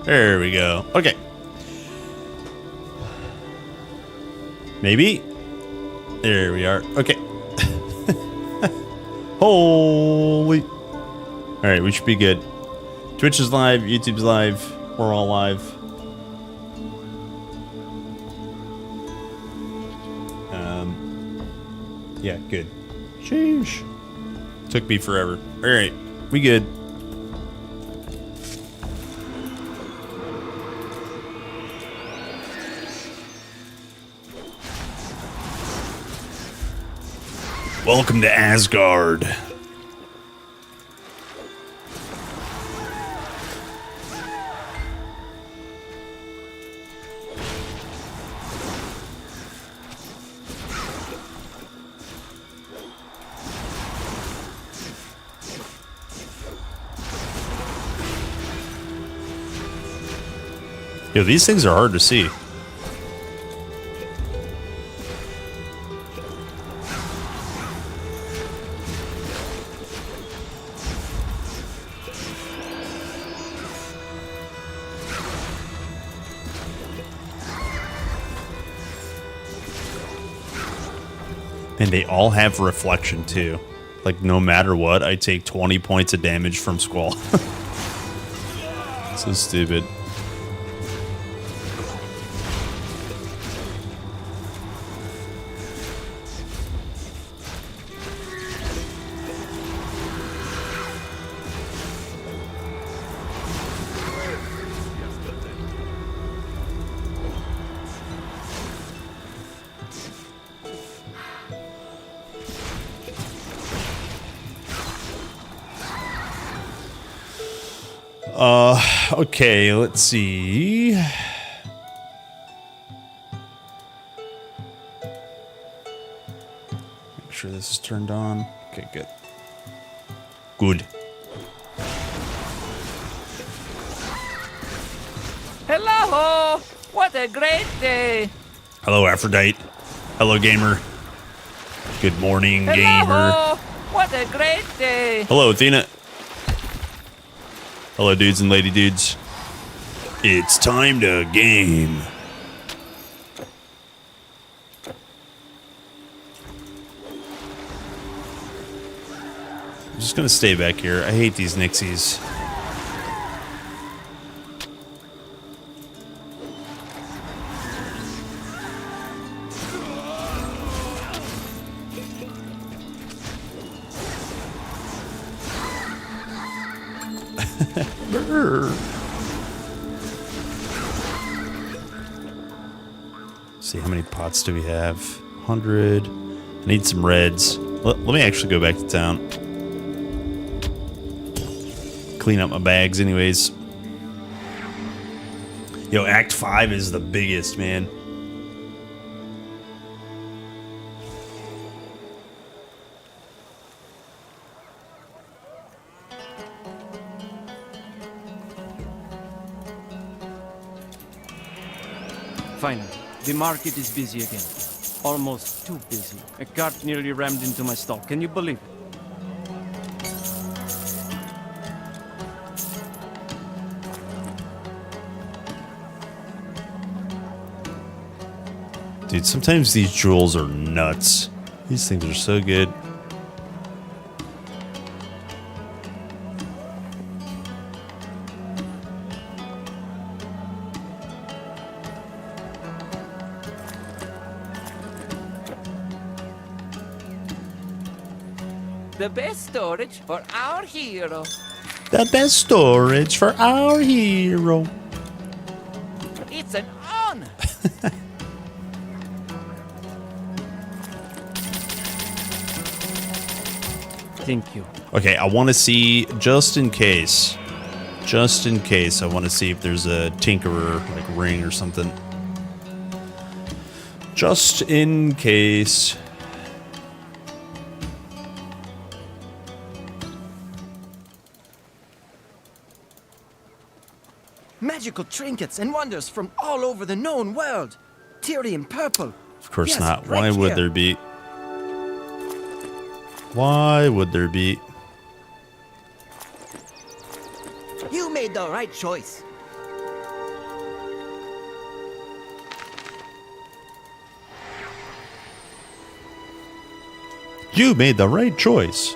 There we go. Okay. Maybe. There we are. Okay. Holy. All right, we should be good. Twitch is live. YouTube's live. We're all live. Yeah, good. Sheesh. Took me forever. All right, we good. Welcome to Asgard. Yo, these things are hard to see. And they all have reflection too. Like no matter what, I take 20 points of damage from Squall. So stupid. Okay, let's see. Make sure this is turned on. Okay, good. Good. Hello! What a great day! Hello, Aphrodite. Hello, gamer. Good morning, Hello! gamer. What a great day! Hello, Athena. Hello, dudes and lady dudes. It's time to game. I'm just gonna stay back here. I hate these Nixies. See, how many pots do we have? 100. I need some reds. Let me actually go back to town. Clean up my bags anyways. Yo, Act 5 is the biggest, man. Finally, the market is busy again. Almost too busy. A cart nearly rammed into my stall. Can you believe it? Dude, sometimes these jewels are nuts. These things are so good. The best storage for our hero. The best storage for our hero. It's an honor. Thank you. Okay, I want to see, just in case, I want to see if there's a tinkerer, like ring or something. Just in case. Magical trinkets and wonders from all over the known world. Tyrian purple. Of course Yes, not. right Why would here. there be? Why would there be? You made the right choice. You made the right choice.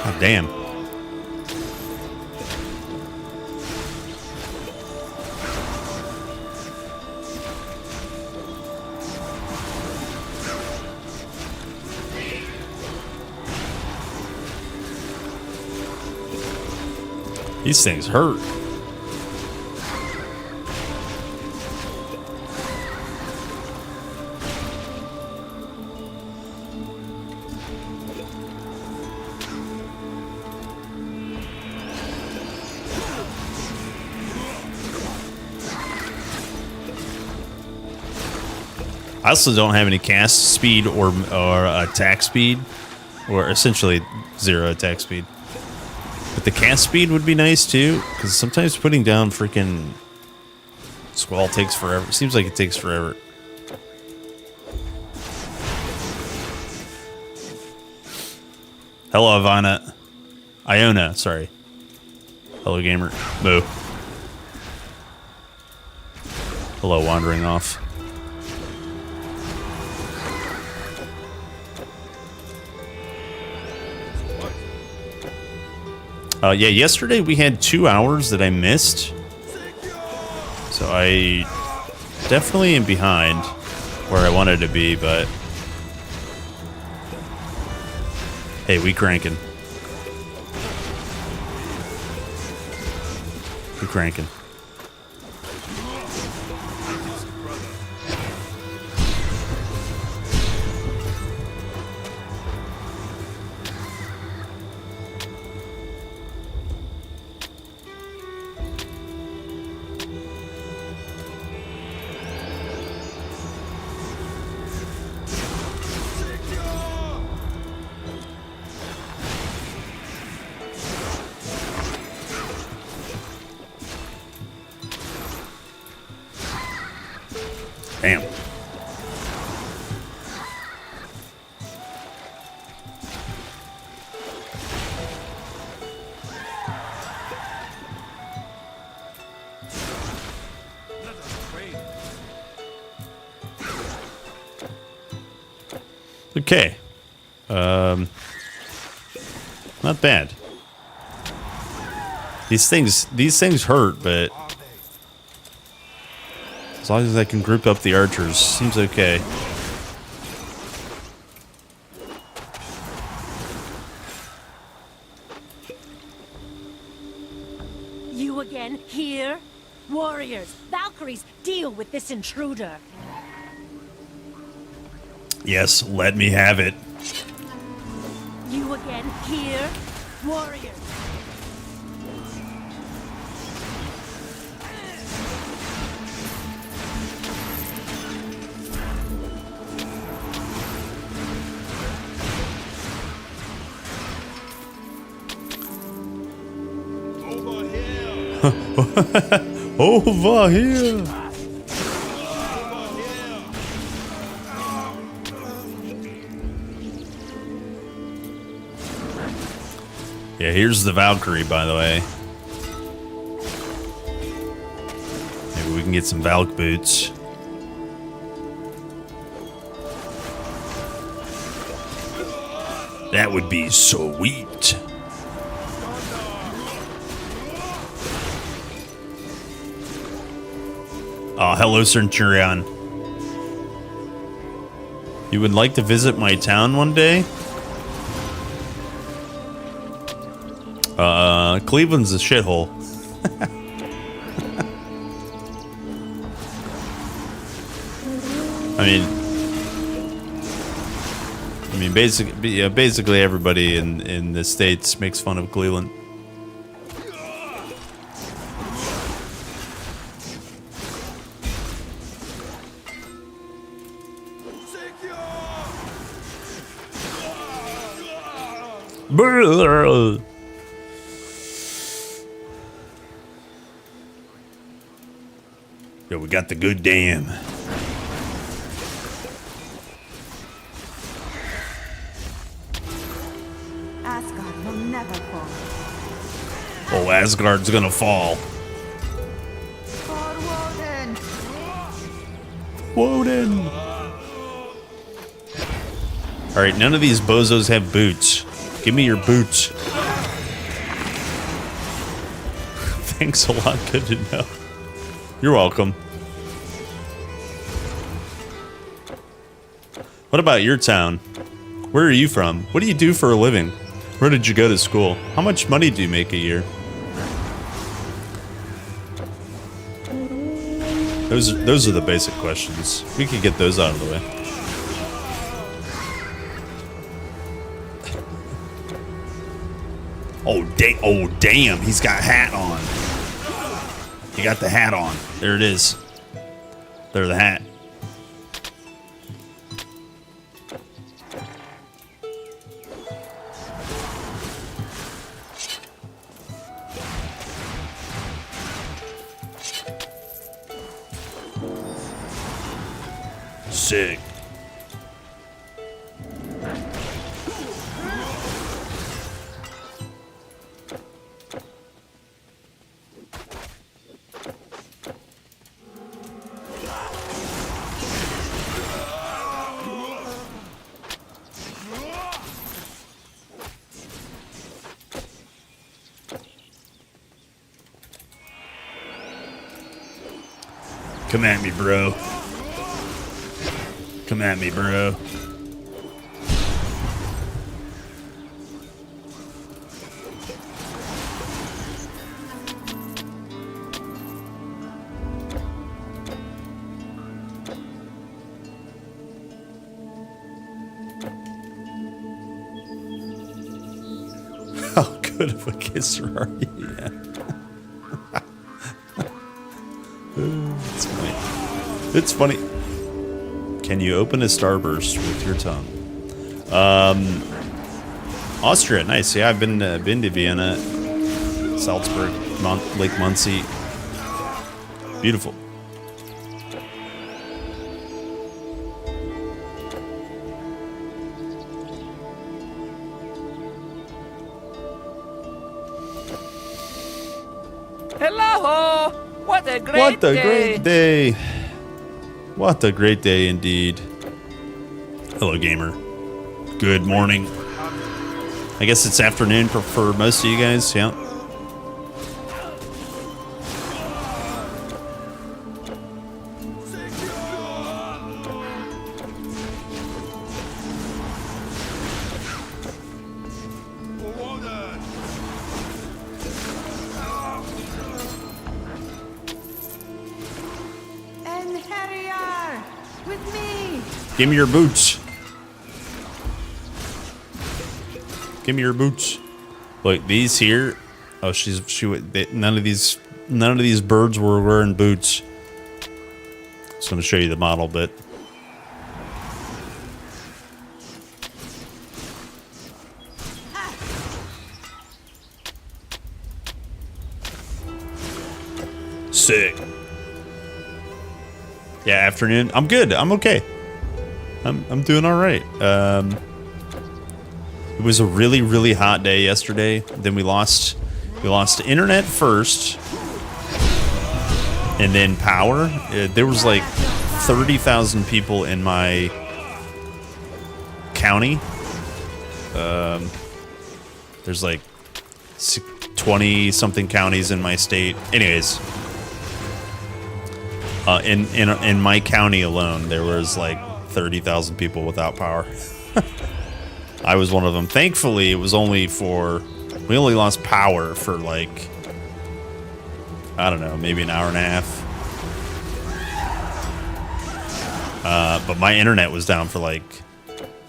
God damn. These things hurt. I also don't have any cast speed or attack speed, or essentially 0 attack speed. But the cast speed would be nice too, because sometimes putting down freaking Squall takes forever. Seems like it takes forever. Hello, Ivana. Iona, sorry. Hello, gamer. Boo. Hello, wandering off. Yeah, yesterday we had 2 hours that I missed. So I definitely am behind where I wanted to be, but hey, we cranking. We cranking. Damn. Okay. Not bad. These things hurt, but as long as I can group up the archers, seems okay. You again here? Warriors, Valkyries, deal with this intruder. Yes, let me have it. You again here? Warriors. Over here. Yeah, here's the Valkyrie, by the way. Maybe we can get some Valk boots. That would be sweet. Oh, hello, Centurion. You would like to visit my town one day? Cleveland's a shithole. I mean, basically everybody in the States makes fun of Cleveland. Yo, we got the good damn. Asgard will never fall. Oh, Asgard's gonna fall. For Woden! Woden! Alright, none of these bozos have boots. Give me your boots. Thanks a lot, good to know. You're welcome. What about your town? Where are you from? What do you do for a living? Where did you go to school? How much money do you make a year? Those are the basic questions. We could get those out of the way. Oh damn, he's got a hat on. He got the hat on. There it is. There's the hat. Sick. Come at me, bro. Come at me, bro. How good of a kisser are you? Yeah. It's funny. It's funny. Can you open a starburst with your tongue? Austria, nice. Yeah, I've been to Vienna, Salzburg, Lake Muncie. Beautiful. Hello! What a great What a day! great day. What a great day indeed. Hello, gamer. Good morning. I guess it's afternoon for most of you guys, yeah. And Harrier! With me! Give me your boots. Give me your boots. Look, these here. Oh, none of these birds were wearing boots. So I'm gonna show you the model bit. Sick. Yeah, afternoon. I'm good. I'm okay. I'm doing all right. It was a really, really hot day yesterday. Then we lost internet first, and then power. There was like 30,000 people in my county. There's like 20 something counties in my state. Anyways, in my county alone, there was like 30,000 people without power. I was one of them. Thankfully, it was only for We only lost power for like, I don't know, maybe an hour and a half. But my internet was down for like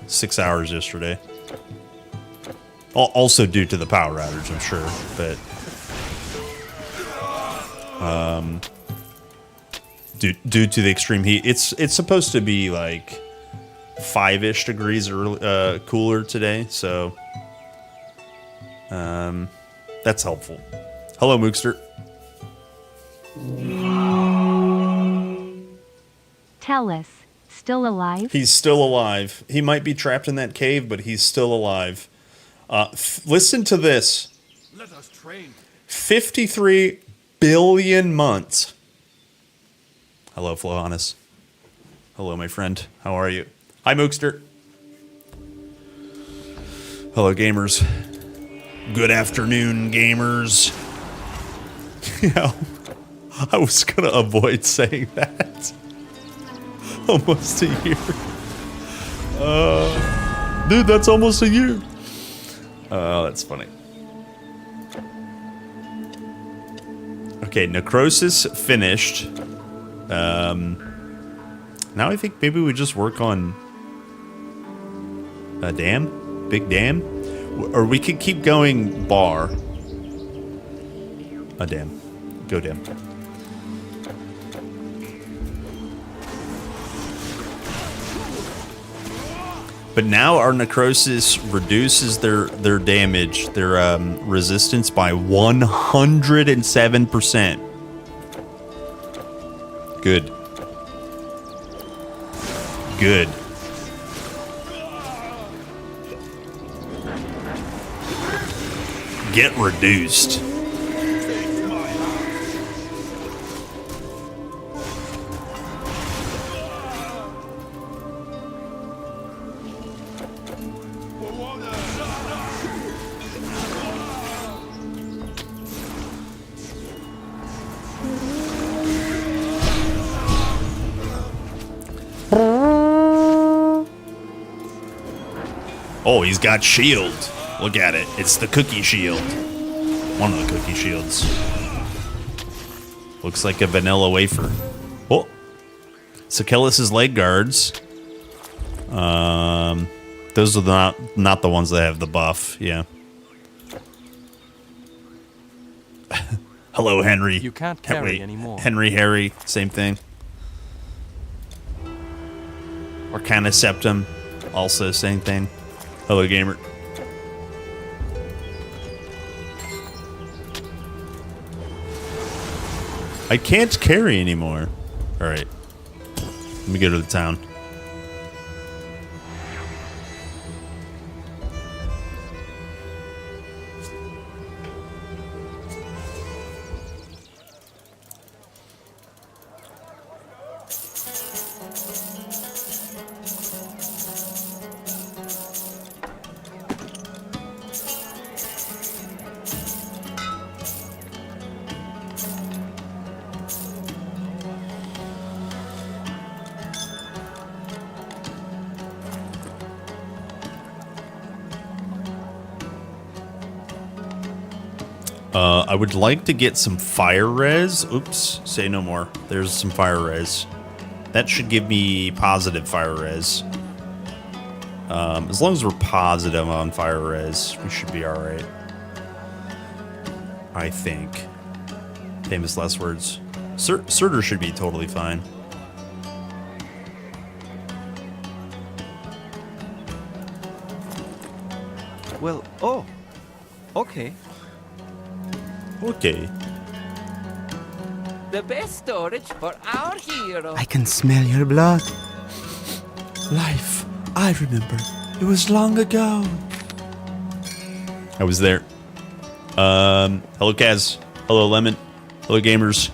6 hours yesterday. Also due to the power outage, I'm sure. But due to the extreme heat, it's supposed to be like 5-ish degrees cooler today, so that's helpful. Hello, Mookster. Tell us, still alive? He's still alive. He might be trapped in that cave, but he's still alive. Listen to this. Let us train. 53 billion months. Hello, Flohannes. Hello, my friend. How are you? Hi, Mookster. Hello, gamers. Good afternoon, gamers. Yeah, I was gonna avoid saying that. Almost a year. Dude, that's almost a year. Oh, that's funny. Okay, necrosis finished. Now I think maybe we just work on a dam, big dam, or we could keep going bar. A dam, go dam. But now our necrosis reduces their damage, their resistance by 107%. Good. Good. Get reduced. Oh, he's got shield. Look at it. It's the cookie shield. One of the cookie shields. Looks like a vanilla wafer. Oh. Sakillis' leg guards. Those are not the ones that have the buff. Yeah. Hello, Henry. You can't carry anymore. Henry, Harry, same thing. Arcana Septum, also same thing. Hello, gamer. I can't carry anymore. All right. Let me go to the town. I would like to get some fire res. Oops, say no more. There's some fire res. That should give me positive fire res. As long as we're positive on fire res, we should be alright. I think. Famous last words. Certer should be totally fine. Well, oh, okay. Okay. The best storage for our hero. I can smell your blood. Life, I remember. It was long ago. I was there. Hello, Kaz. Hello, Lemon. Hello, gamers.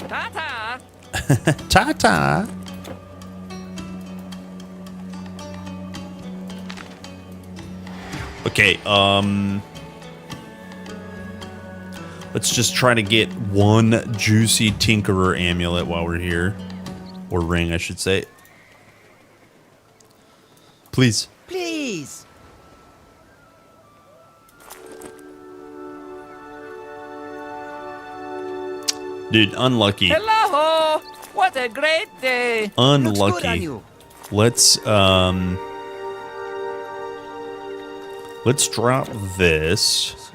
Ta-ta. Ta-ta. Okay, let's just try to get one juicy Tinkerer amulet while we're here. Or ring, I should say. Please. Please. Dude, unlucky. Hello! What a great day! Looks good on Unlucky. you. Let's drop this.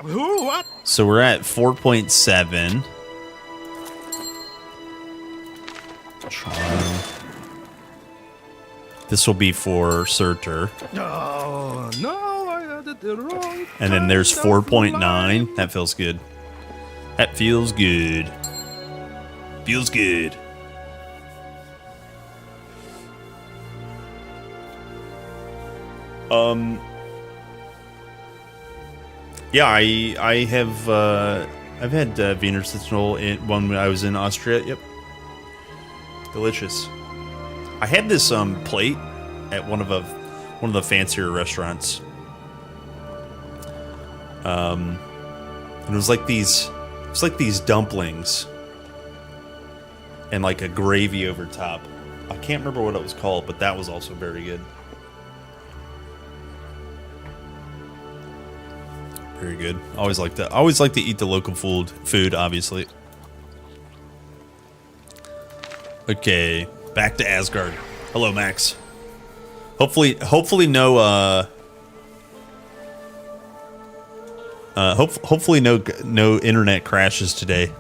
Who? What? So we're at 4.7. Charm. This will be for Certer. Oh, no, I added the wrong. And then there's 4.9. That feels good. That feels good. Feels good. Yeah, I have I've had Wiener Schnitzel when I was in Austria. Yep, delicious. I had this plate at one of the fancier restaurants. And it was like these dumplings and like a gravy over top. I can't remember what it was called, but that was also very good. Very good. Always like that. Always like to eat the local food, obviously. Okay, back to Asgard. Hello, Max. Hopefully no hopefully no internet crashes today.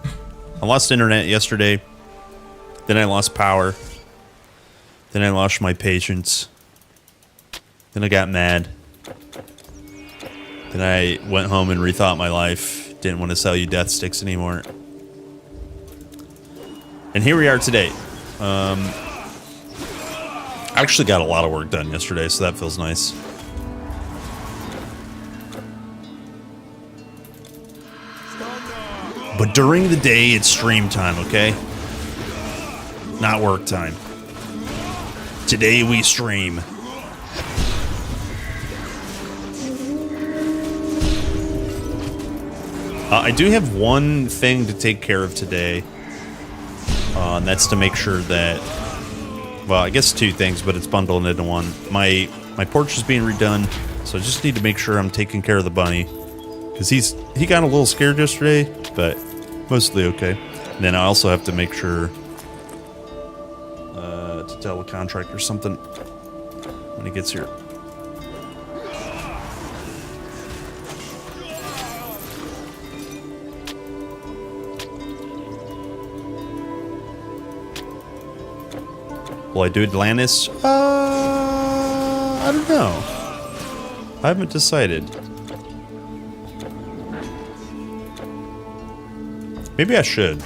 I lost internet yesterday. Then I lost power. Then I lost my patience. Then I got mad. Then I went home and rethought my life. Didn't want to sell you death sticks anymore. And here we are today. I actually got a lot of work done yesterday, so that feels nice. But during the day, it's stream time, okay? Not work time. Today we stream. I do have one thing to take care of today. And that's to make sure that... Well, I guess two things, but it's bundled into one. My porch is being redone, so I just need to make sure I'm taking care of the bunny. Because he got a little scared yesterday, but mostly okay. And then I also have to make sure to tell the contractor something when he gets here. Will I do Atlantis? I don't know. I haven't decided. Maybe I should.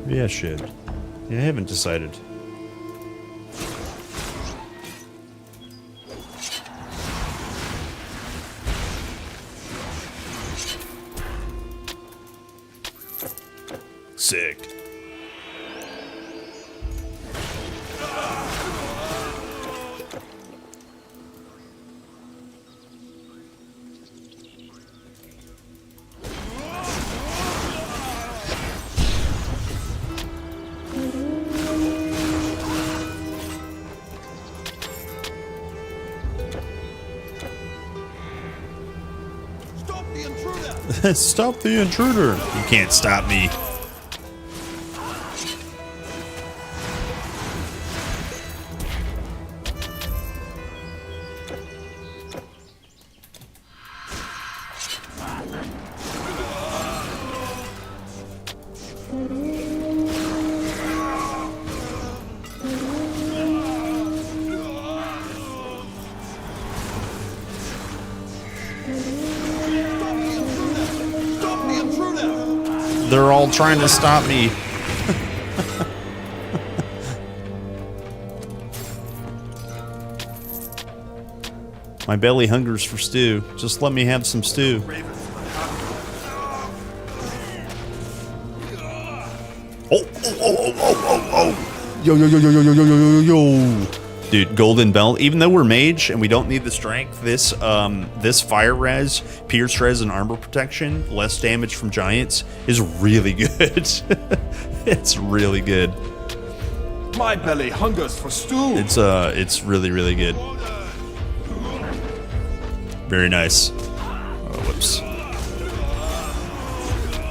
Maybe I should. Yeah, I haven't decided. Sick. Stop the intruder! Stop the intruder! You can't stop me. They're all trying to stop me. My belly hungers for stew. Just let me have some stew. Oh. Yo. Dude, golden belt. Even though we're mage and we don't need the strength, this fire res, pierce res, and armor protection, less damage from giants, is really good. It's really good. My belly hungers for stew. It's really, really good. Very nice. Oh, whoops.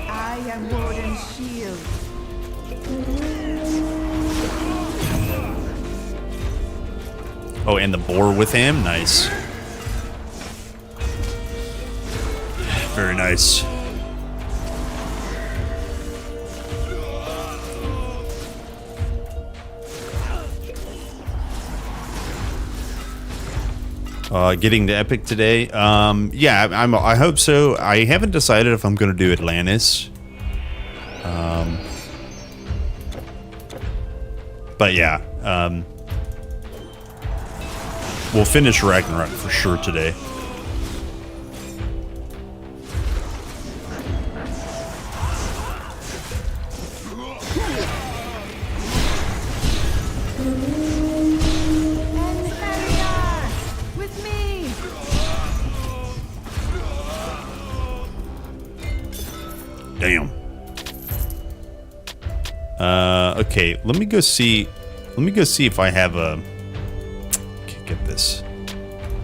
I am Warden's shield. Oh, and the boar with him? Nice. Very nice. Getting to Epic today. Yeah, I hope so. I haven't decided if I'm going to do Atlantis. But yeah, we'll finish Ragnarok for sure today. With me. Damn. Okay, let me go see if I have a... Can't get this.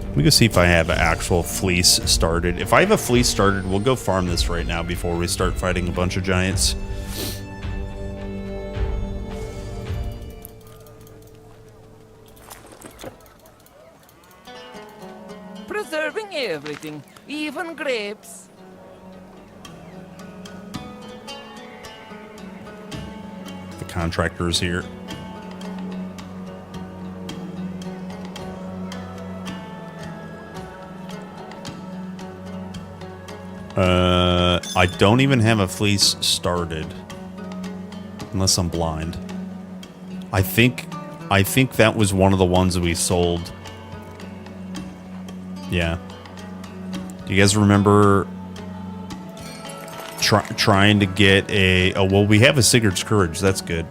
Let me go see if I have an actual fleece started. If I have a fleece started, we'll go farm this right now before we start fighting a bunch of giants. Preserving everything, even grapes. The contractor's here. I don't even have a fleece started. Unless I'm blind. I think that was one of the ones we sold. Yeah. Do you guys remember trying to get a... Oh, well, we have a Sigurd's Courage. That's good.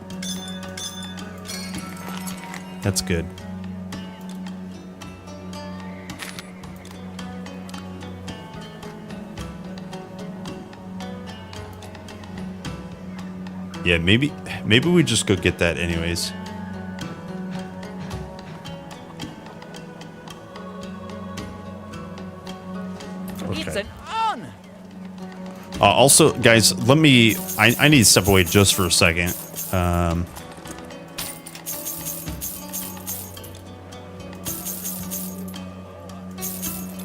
That's good. Yeah, maybe we just go get that anyways. It's an honor. Also, guys, I need to step away just for a second.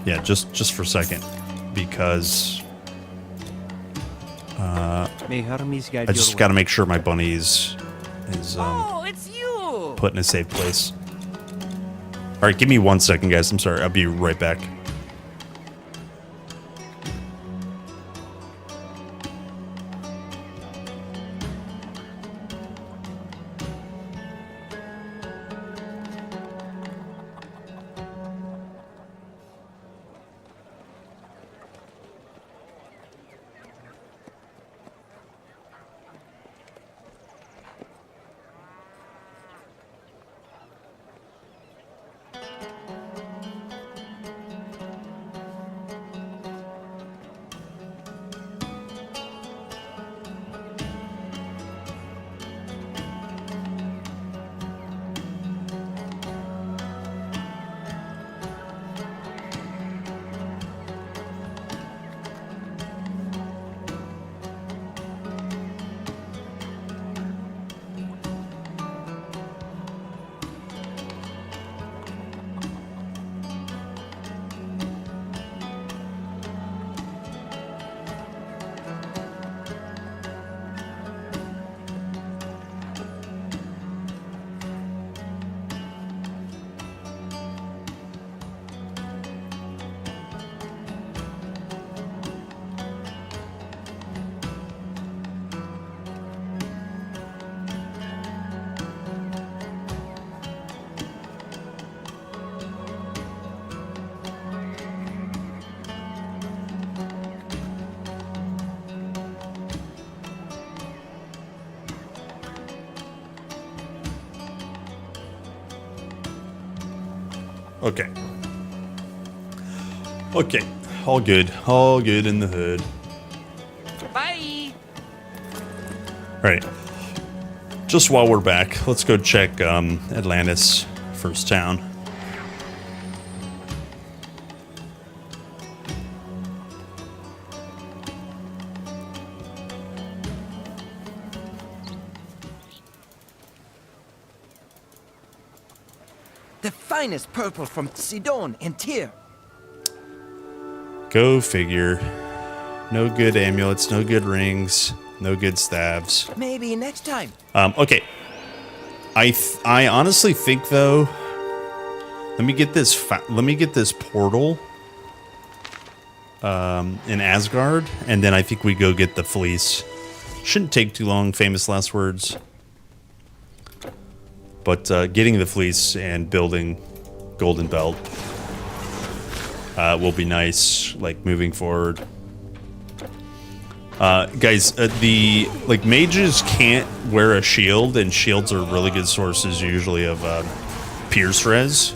Yeah, just for a second, because I just got to make sure my bunny is Oh, it's you. put in a safe place. All right, give me 1 second, guys. I'm sorry. I'll be right back. Okay. Okay. All good. All good in the hood. Bye. All right. Just while we're back, let's go check Atlantis, first town. The finest purple from Sidon and Tyr. Go figure. No good amulets, no good rings, no good staves. Maybe next time. Okay. I honestly think though. Let me get this portal. In Asgard, and then I think we go get the fleece. Shouldn't take too long. Famous last words. But getting the fleece and building Golden Belt will be nice. Like moving forward. Guys, the mages can't wear a shield, and shields are really good sources usually of pierce res.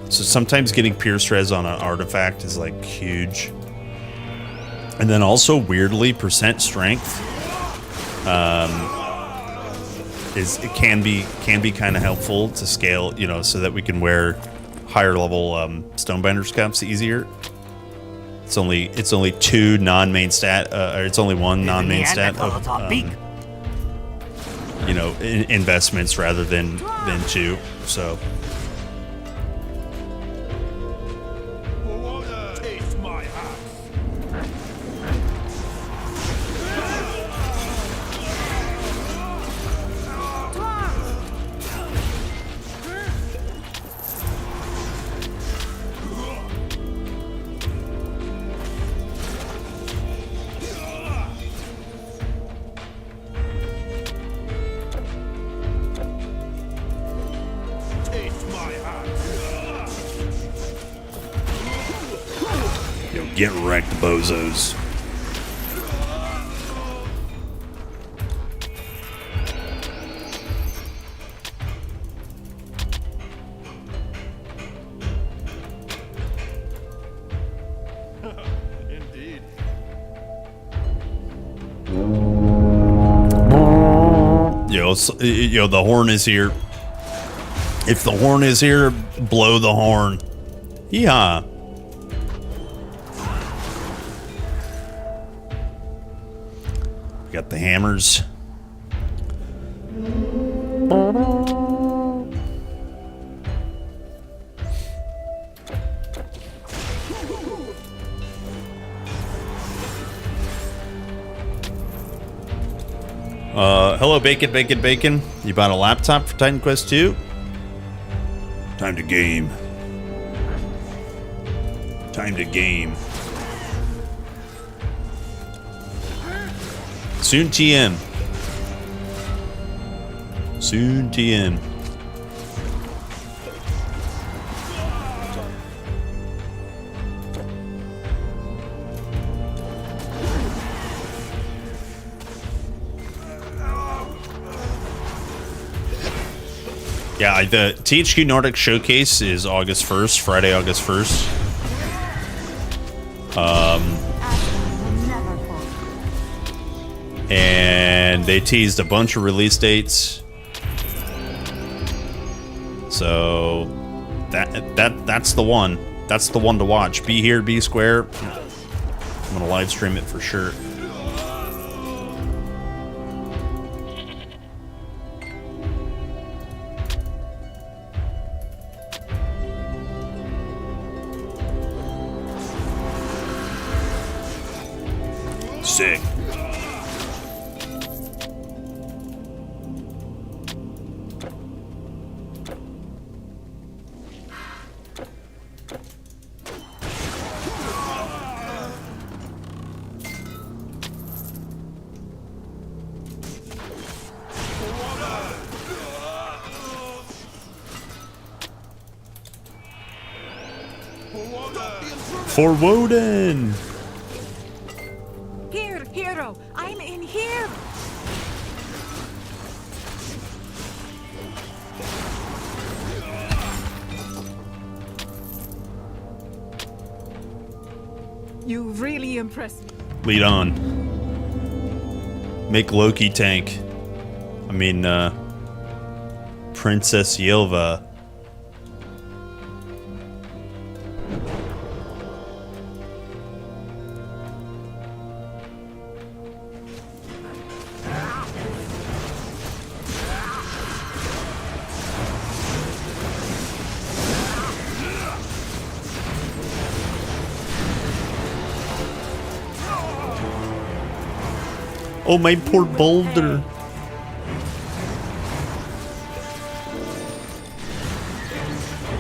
So sometimes getting pierce res on an artifact is like huge. And then also weirdly percent strength it can be kind of helpful to scale, you know, so that we can wear higher level Stonebinder scuffs easier. It's only two non-main stat, or it's only one non-main stat of you know, investments rather than two. So. Taste my axe. Taste my axe. Yo, get wrecked, bozos. Indeed. Yo, the horn is here. If the horn is here, blow the horn. Yeah. Got the hammers. Hello, Bacon. You bought a laptop for Titan Quest 2? Time to game. Soon TM. Yeah, the THQ Nordic Showcase is August 1st, Friday, August 1st. And they teased a bunch of release dates. So that's the one. That's the one to watch. Be here, be square. I'm gonna live stream it for sure. Sick. For Woden. Here, hero, I'm in here. You really impressed me. Lead on. Make Loki tank. I mean, Princess Yelva. Oh, my poor boulder.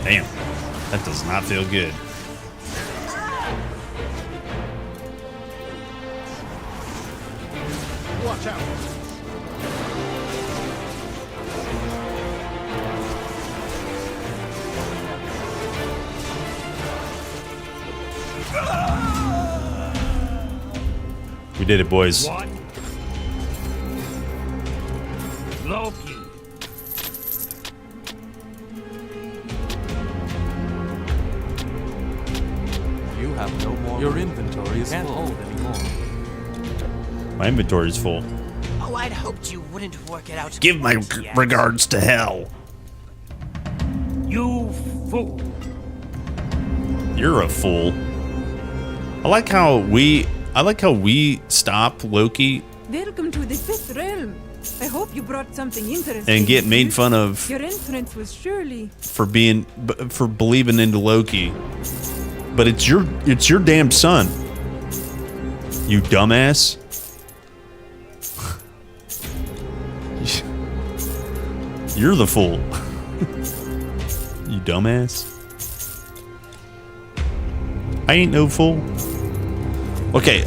Damn, that does not feel good. Watch out. We did it, boys. What? Loki. You have no more. Your inventory is full. Hold anymore. My inventory is full. Oh, I'd hoped you wouldn't work it out. Give my yet. regards to hell. You fool. You're a fool. I like how we stop Loki Welcome to the fifth realm. I hope you brought something interesting. and get with made you. fun of Your entrance was surely. for believing into Loki. But it's your damn son. You dumbass. You're the fool. You dumbass. I ain't no fool. Okay,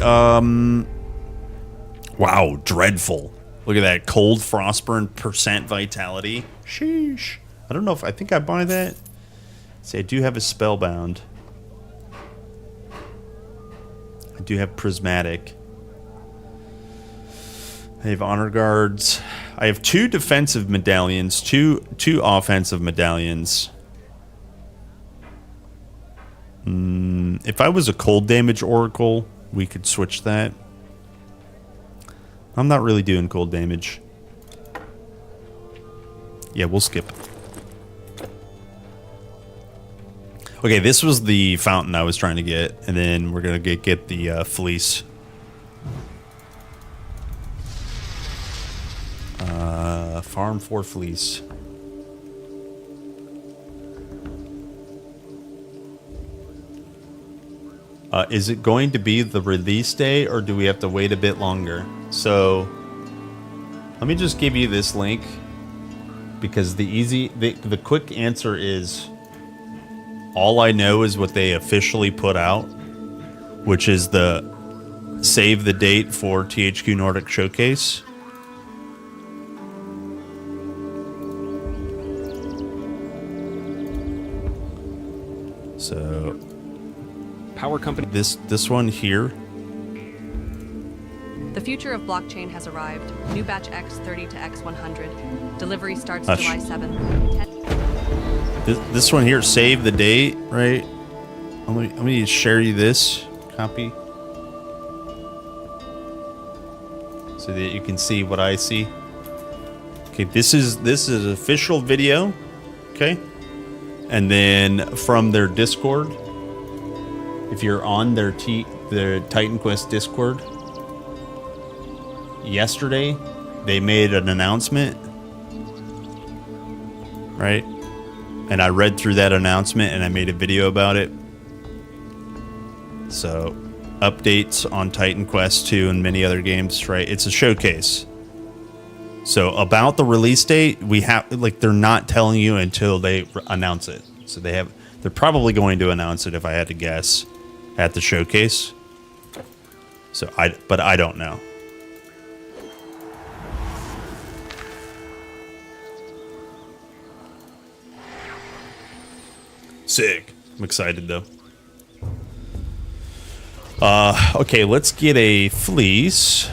wow, dreadful. Look at that. Cold Frostburn % vitality. Sheesh. I don't know if I think I buy that. See, I do have a Spellbound. I do have Prismatic. I have Honor Guards. I have 2 defensive medallions, two offensive medallions. If I was a cold damage Oracle, we could switch that. I'm not really doing cold damage. Yeah, we'll skip. Okay, this was the fountain I was trying to get, and then we're gonna get the fleece. Farm for fleece. Is it going to be the release day, or do we have to wait a bit longer? So, let me just give you this link, because the quick answer is, all I know is what they officially put out, which is the save the date for THQ Nordic Showcase. So, Power company. This one here. The future of blockchain has arrived. New batch X30 to X100. Delivery starts Hush. July 7th. This one here, save the date, right? Let me share you this copy so that you can see what I see. Okay, this is an official video, okay? And then from their Discord, if you're on their Titan Quest Discord, yesterday they made an announcement, right? And I read through that announcement and I made a video about it. So, updates on Titan Quest 2 and many other games, right? It's a showcase. So, about the release date, they're not telling you until they announce it. So they're probably going to announce it, if I had to guess, at the showcase. So but I don't know. Sick. I'm excited though. Okay, let's get a fleece.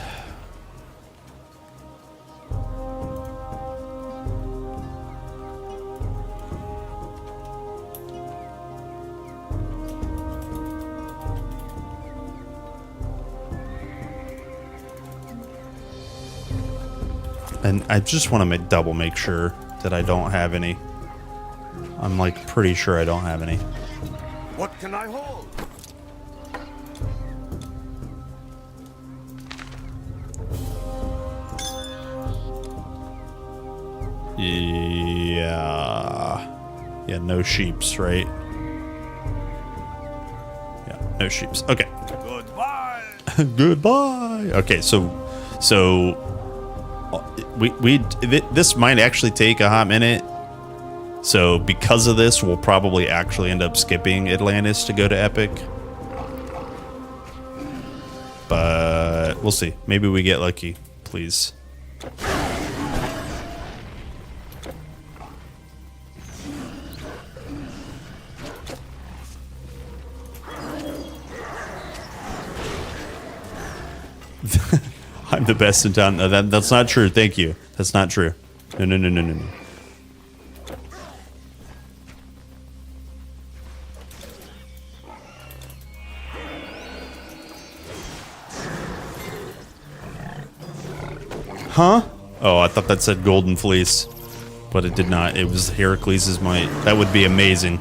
And I just want to double make sure that I don't have any. I'm like pretty sure I don't have any. What can I hold? Yeah, no sheeps, right? Yeah, no sheeps. Okay. Goodbye. Goodbye. Okay, so So this might actually take a hot minute. So because of this, we'll probably actually end up skipping Atlantis to go to Epic. But we'll see. Maybe we get lucky. Please. I'm the best in town. No, that's not true. Thank you. That's not true. No, no, no, no, no, no. Huh? Oh, I thought that said Golden Fleece. But it did not. It was Heracles' might. That would be amazing.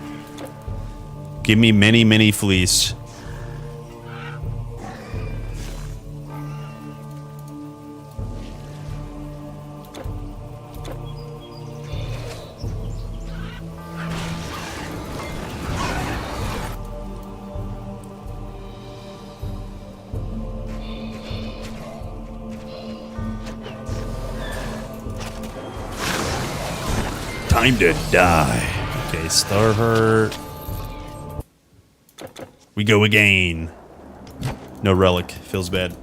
Give me many, many fleece. Time to die. Okay, Starheart. We go again. No relic. Feels bad.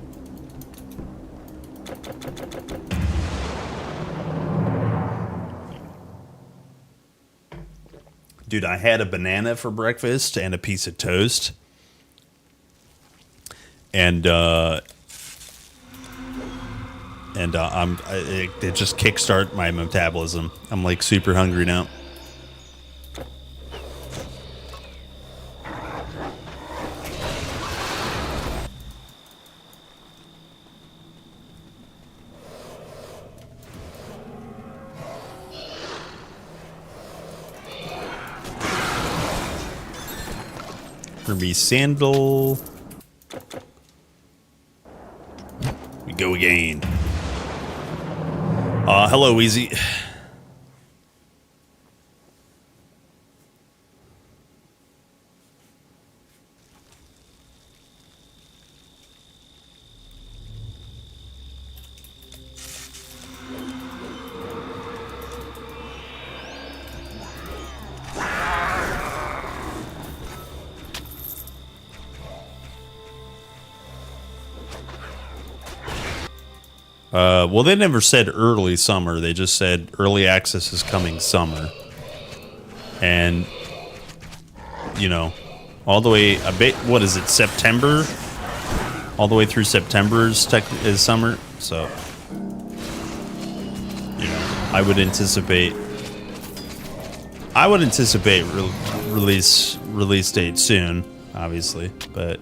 Dude, I had a banana for breakfast and a piece of toast. And it just kickstart my metabolism. I'm like super hungry now. Hermes Sandal. We go again. Hello, Easy. Well, they never said early summer. They just said early access is coming summer. And, you know, all the way, a bit, what is it, September? All the way through September is summer. So, you know, I would anticipate release date soon, obviously, but...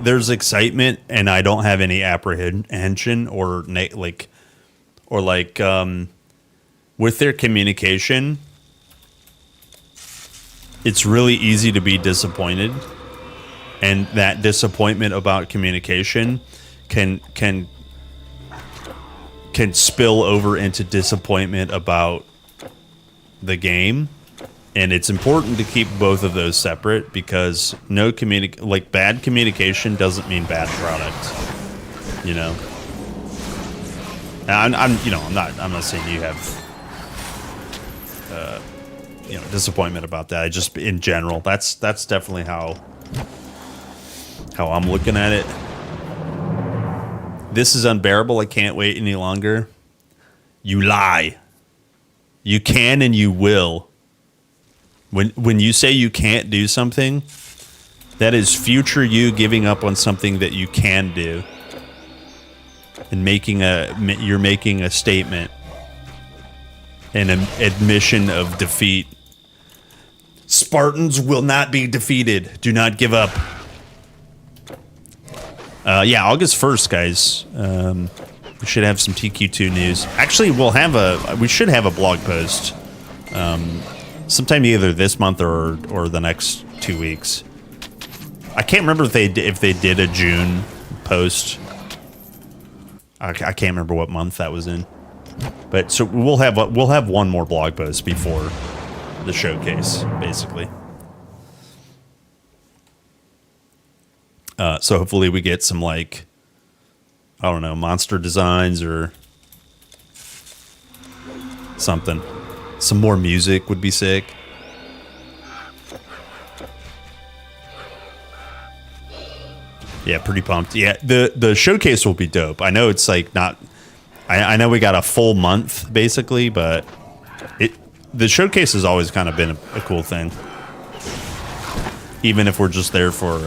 there's excitement and I don't have any apprehension or with their communication. It's really easy to be disappointed, and that disappointment about communication can spill over into disappointment about the game. And it's important to keep both of those separate, because bad communication doesn't mean bad product. You know. And I'm not saying you have disappointment about that. I just, in general, that's definitely how I'm looking at it. This is unbearable. I can't wait any longer. You lie. You can and you will. When you say you can't do something, that is future you giving up on something that you can do, and you're making a statement, an admission of defeat. Spartans will not be defeated. Do not give up. Yeah, August 1st, guys. We should have some TQ2 news. Actually, we should have a blog post. Sometime either this month or the next 2 weeks. I can't remember if they did a June post. I can't remember what month that was in. But so we'll have one more blog post before the showcase, basically. So hopefully we get some, like, I don't know, monster designs or something. Some more music would be sick. Yeah, pretty pumped. Yeah, the showcase will be dope. I know it's like not... I know we got a full month, basically, but the showcase has always kind of been a cool thing. Even if we're just there for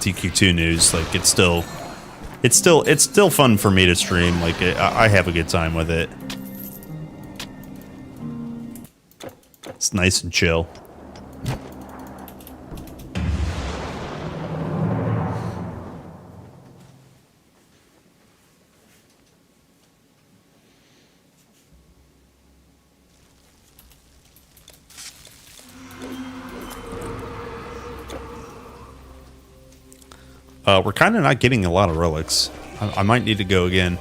TQ2 News, like it's still fun for me to stream. Like I have a good time with it. It's nice and chill. We're kind of not getting a lot of relics. I might need to go again.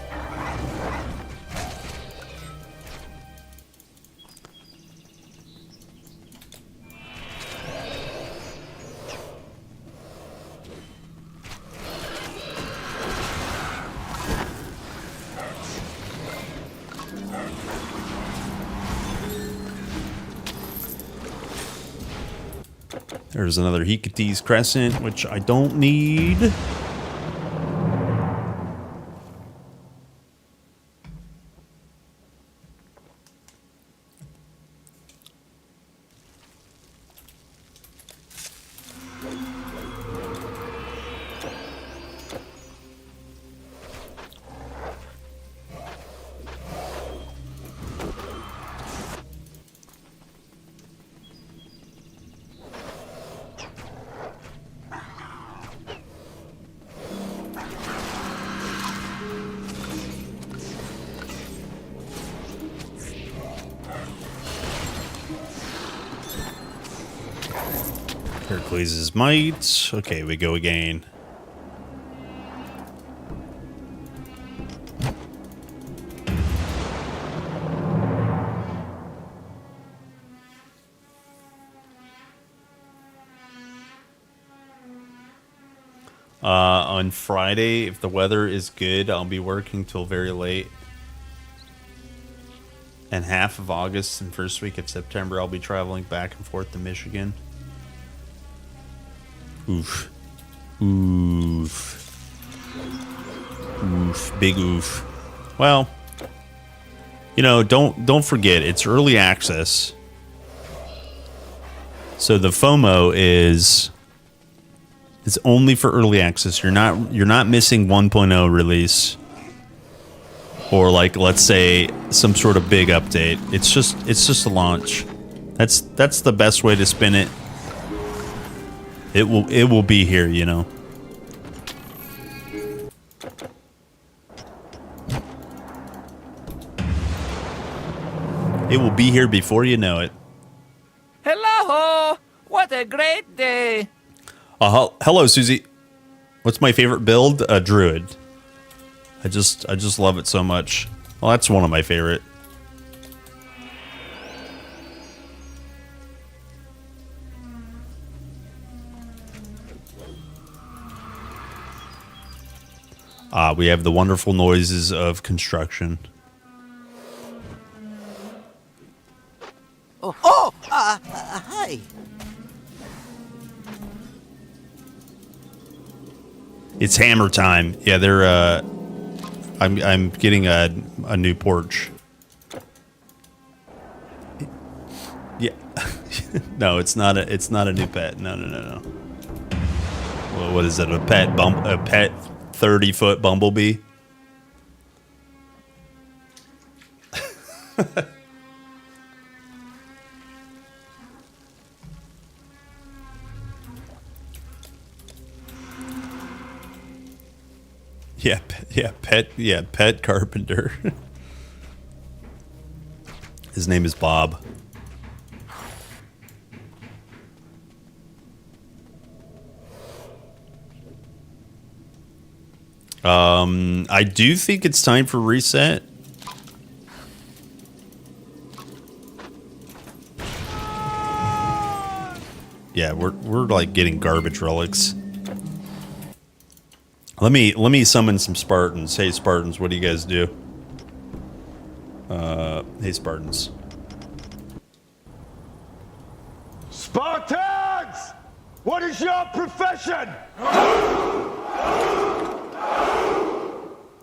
There's another Hecate's Crescent, which I don't need. Hercules' Might. Okay, we go again. On Friday, if the weather is good, I'll be working till very late. And half of August and first week of September, I'll be traveling back and forth to Michigan. Oof. Oof. Oof. Big oof. Well, you know, don't forget, it's early access. So the FOMO is it's only for early access. You're not missing 1.0 release. Or like, let's say, some sort of big update. It's just a launch. That's the best way to spin it. It will be here, you know. It will be here before you know it. Hello! What a great day! Hello, Susie. What's my favorite build? Druid. I just love it so much. Well, that's one of my favorite. We have the wonderful noises of construction. Hi. It's hammer time. Yeah, they're. I'm getting a new porch. Yeah. No, it's not a new pet. No. Well, what is it? A pet 30-foot bumblebee? Pet carpenter. His name is Bob. I do think it's time for reset. Yeah, we're like getting garbage relics. Let me summon some Spartans. Hey Spartans, what do you guys do? Hey Spartans. Spartans! What is your profession?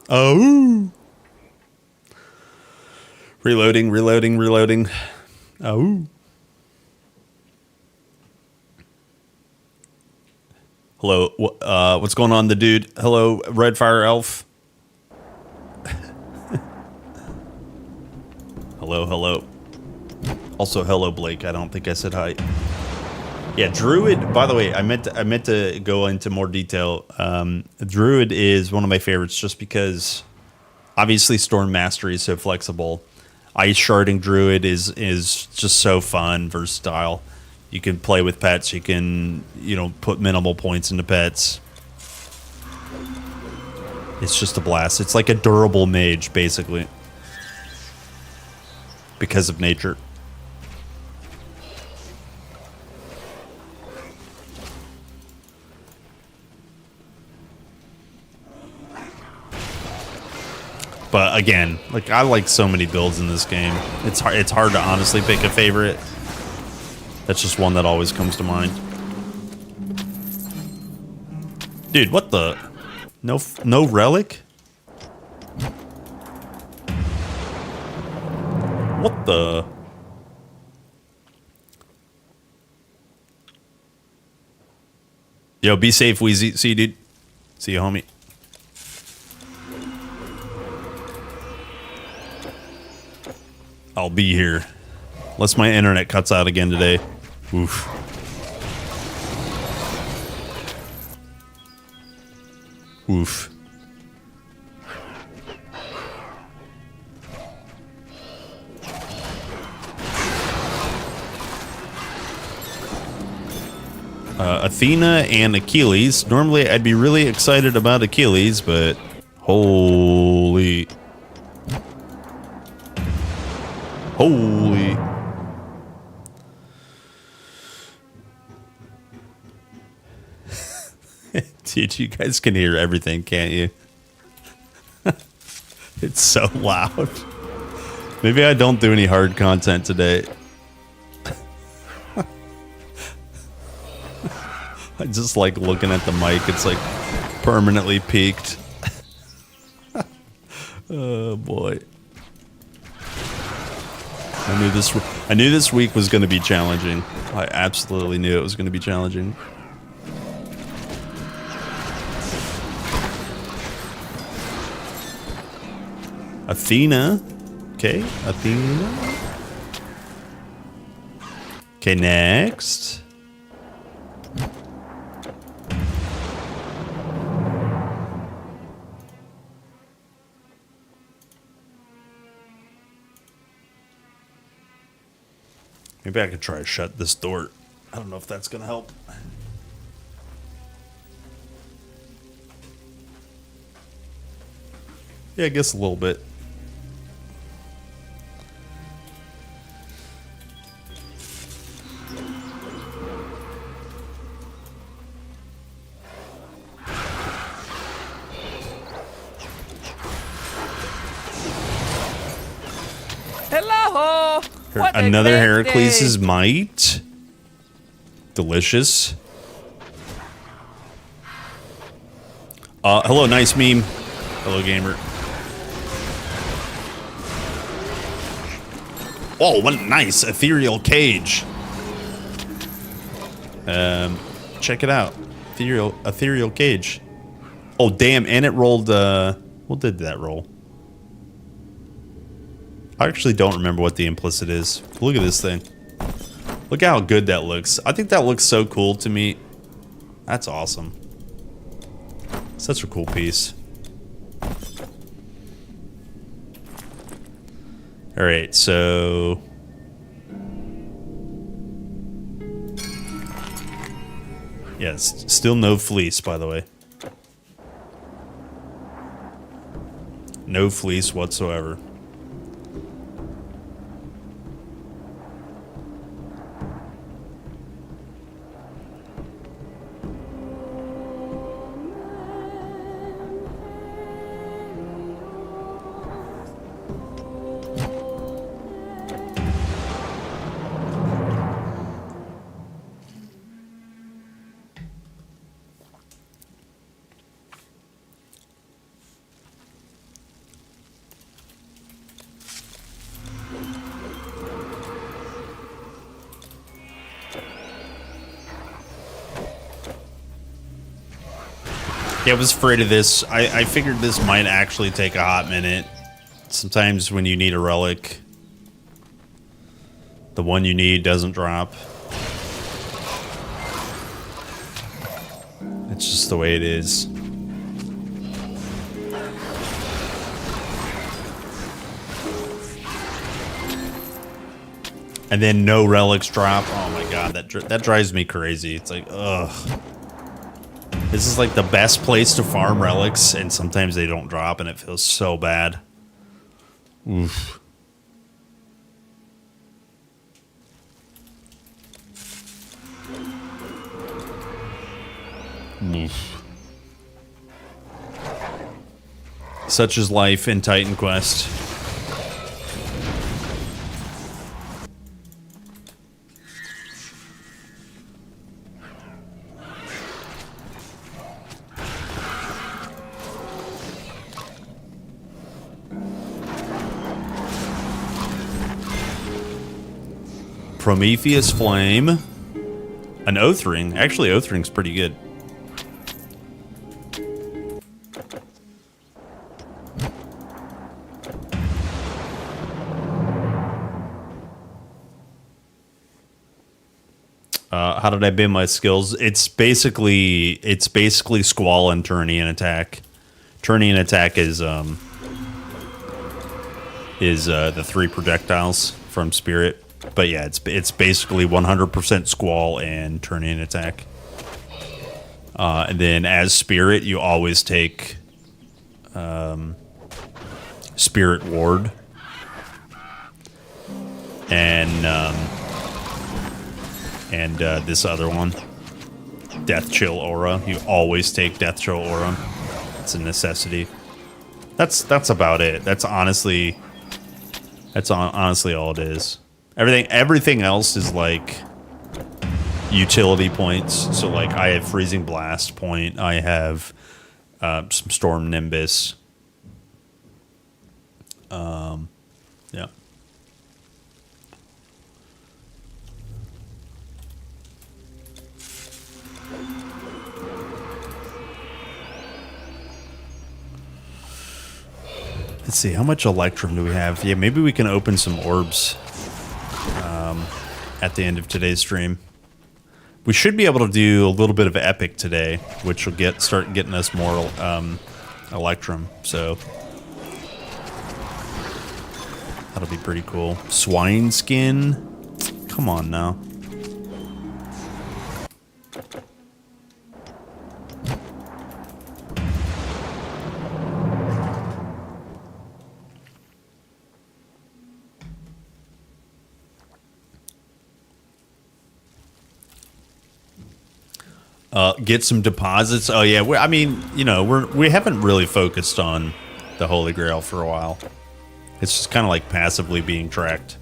Oh. Reloading. Oh. Hello, what's going on, the dude? Hello, Red Fire Elf. Hello. Also, hello, Blake. I don't think I said hi. Yeah, Druid. By the way, I meant to go into more detail. Druid is one of my favorites, just because obviously Storm Mastery is so flexible. Ice Sharding Druid is just so fun, versatile. You can play with pets. You can, put minimal points into pets. It's just a blast. It's like a durable mage, basically, because of nature. But again, like, I like so many builds in this game. It's hard to honestly pick a favorite. That's just one that always comes to mind. Dude, what the? No relic? What the? Yo, be safe, Wheezy. See you, dude. See you, homie. I'll be here. Unless my internet cuts out again today. Oof. Oof. Athena and Achilles. Normally I'd be really excited about Achilles, but holy. Dude, you guys can hear everything, can't you? It's so loud. Maybe I don't do any hard content today. I just like looking at the mic. It's like permanently peaked. Oh boy. I knew this week was going to be challenging. I absolutely knew it was going to be challenging. Athena. Okay, Athena. Okay, next. Maybe I could try to shut this door. I don't know if that's gonna help. Yeah, I guess a little bit. Hello! What Another a great Heracles' day. Might. Delicious. Hello, nice meme. Hello, gamer. Oh, what a nice ethereal cage. Check it out. Ethereal cage. Oh, damn, and it rolled, what did that roll? I actually don't remember what the implicit is. Look at this thing. Look how good that looks. I think that looks so cool to me. That's awesome. Such a cool piece. Alright, so... yes, still no fleece, by the way. No fleece whatsoever. Yeah, I was afraid of this. I figured this might actually take a hot minute. Sometimes when you need a relic, the one you need doesn't drop. It's just the way it is. And then no relics drop. Oh my god, that drives me crazy. It's like, ugh. This is like the best place to farm relics, and sometimes they don't drop, and it feels so bad. Oof. Oof. Such is life in Titan Quest. Prometheus Flame. An Oath Ring. Actually, Oath Ring's pretty good. How did I bend my skills? It's basically Squall and Tourney and Attack. Tourney and Attack is the 3 projectiles from Spirit. But yeah, it's basically 100% Squall and Tourney and Attack. And then as Spirit, you always take Spirit Ward. And this other one, Death Chill Aura. You always take Death Chill Aura. It's a necessity. That's about it. That's honestly all it is. Everything else is like utility points. So like I have Freezing Blast point. I have some Storm Nimbus. Yeah. Let's see, how much Electrum do we have? Yeah, maybe we can open some orbs at the end of today's stream. We should be able to do a little bit of Epic today, which will start getting us more Electrum, so that'll be pretty cool. Swine Skin? Come on now. Get some deposits. Oh yeah, I mean, you know, we haven't really focused on the Holy Grail for a while. It's just kind of like passively being tracked.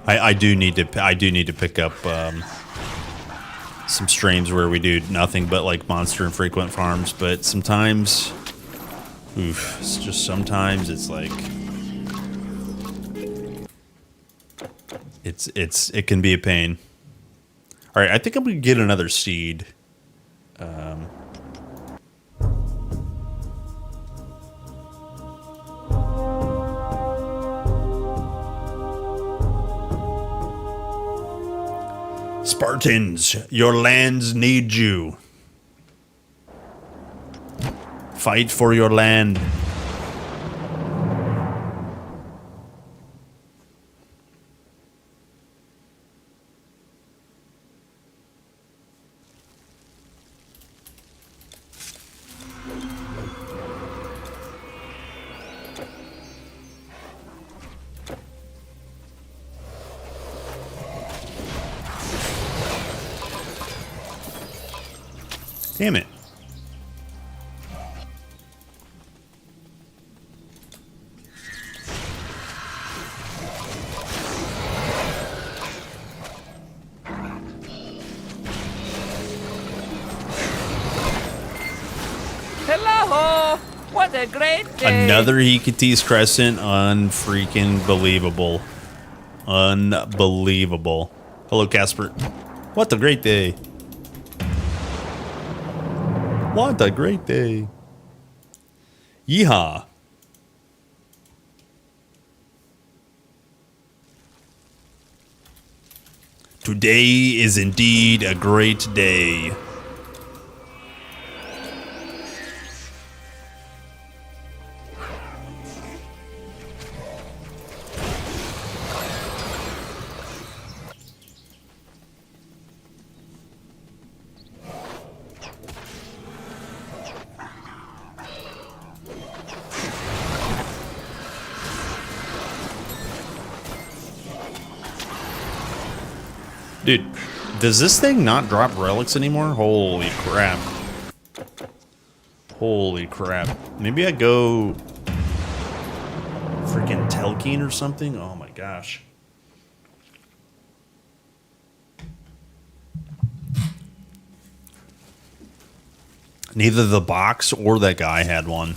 I do need to pick up some streams where we do nothing but like monster and frequent farms, but sometimes. Oof, it's just sometimes it's like it can be a pain. All right, I think I'm gonna get another seed. Spartans, your lands need you. Fight for your land. Damn it. Hello! What a great day! Another Hecate's Crescent. Unfreaking believable. Unbelievable. Hello, Casper. What a great day. What a great day. Yeehaw. Today is indeed a great day. Dude, does this thing not drop relics anymore? Holy crap. Holy crap. Maybe I go freaking Telkeen or something? Oh my gosh. Neither the box or that guy had one.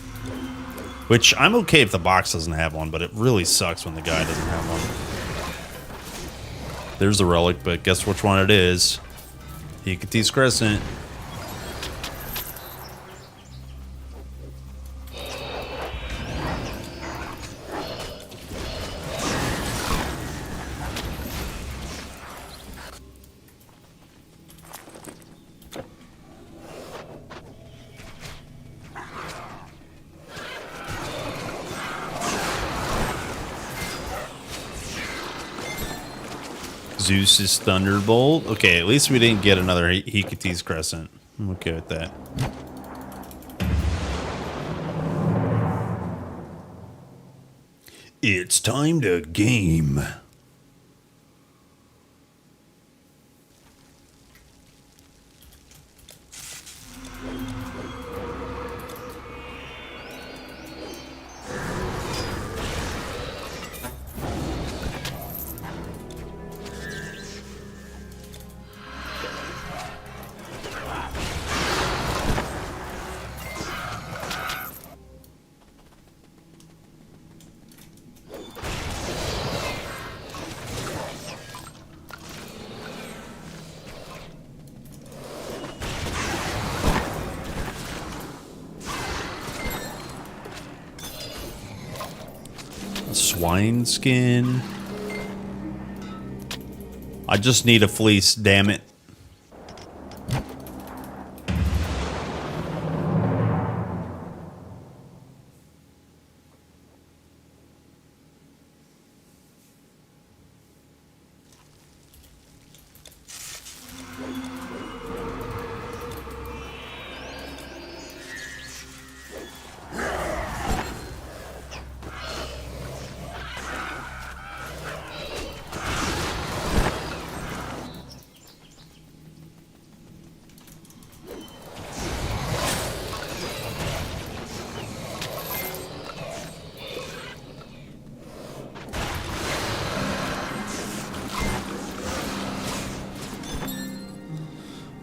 Which, I'm okay if the box doesn't have one, but it really sucks when the guy doesn't have one. There's the relic, but guess which one it is? Hecate's Crescent. Zeus's Thunderbolt. Okay, at least we didn't get another Hecate's Crescent. I'm okay with that. It's time to game. Swine skin. I just need a fleece, damn it.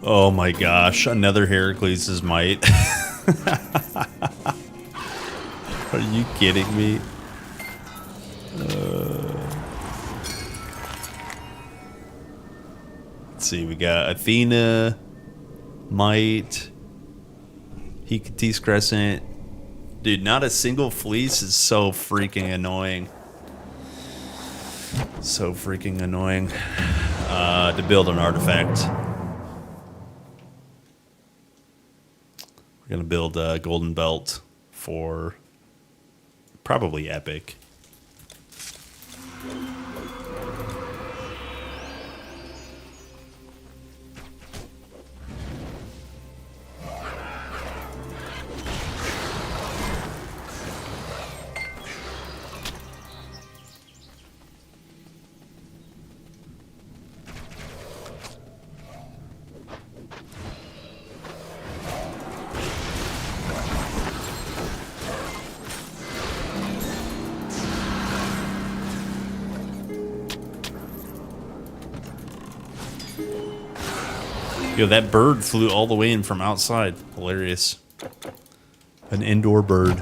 Oh my gosh, another Heracles' Might. Are you kidding me? Let's see, we got Athena, Might, Hecate's Crescent. Dude, not a single fleece is so freaking annoying. So freaking annoying. To build an artifact. We're gonna build a golden belt for probably epic. Yo, that bird flew all the way in from outside. Hilarious. An indoor bird.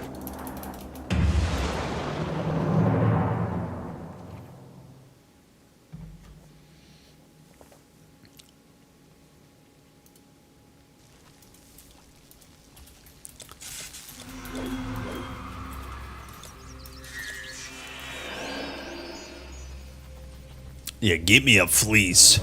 Yeah, get me a fleece.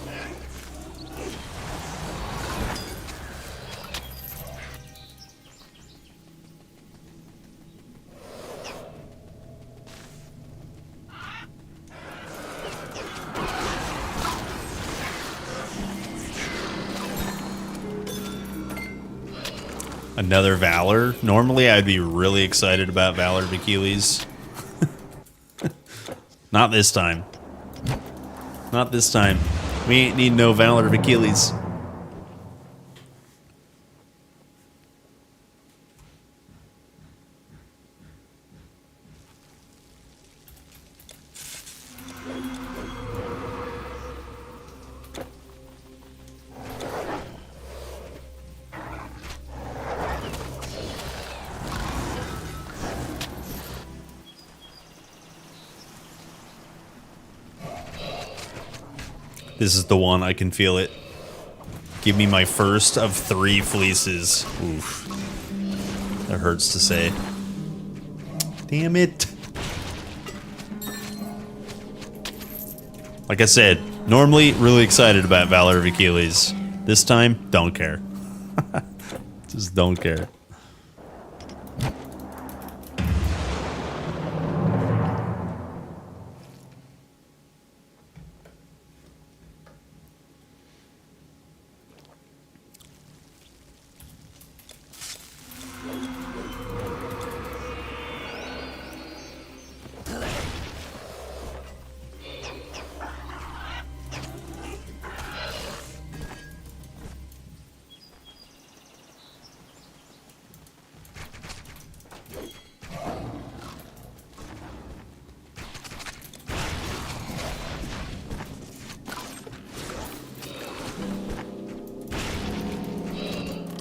Another Valor. Normally, I'd be really excited about Valor of Achilles. Not this time. Not this time. We ain't need no Valor of Achilles. This is the one. I can feel it. Give me my first of 3 fleeces. Oof. That hurts to say. Damn it. Like I said, normally really excited about Valor of Achilles. This time, don't care. Just don't care.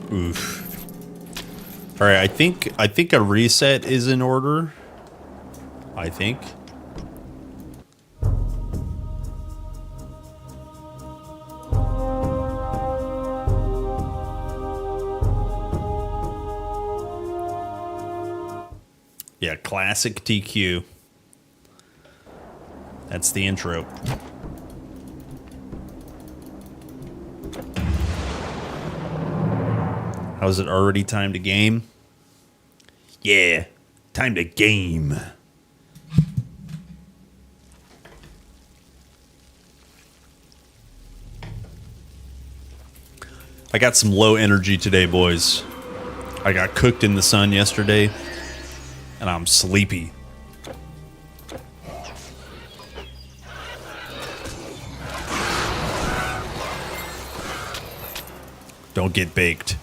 Oof. All right, I think a reset is in order. I think. Yeah, classic TQ. That's the intro. How's it already time to game? Yeah, time to game. I got some low energy today, boys. I got cooked in the sun yesterday, and I'm sleepy. Don't get baked.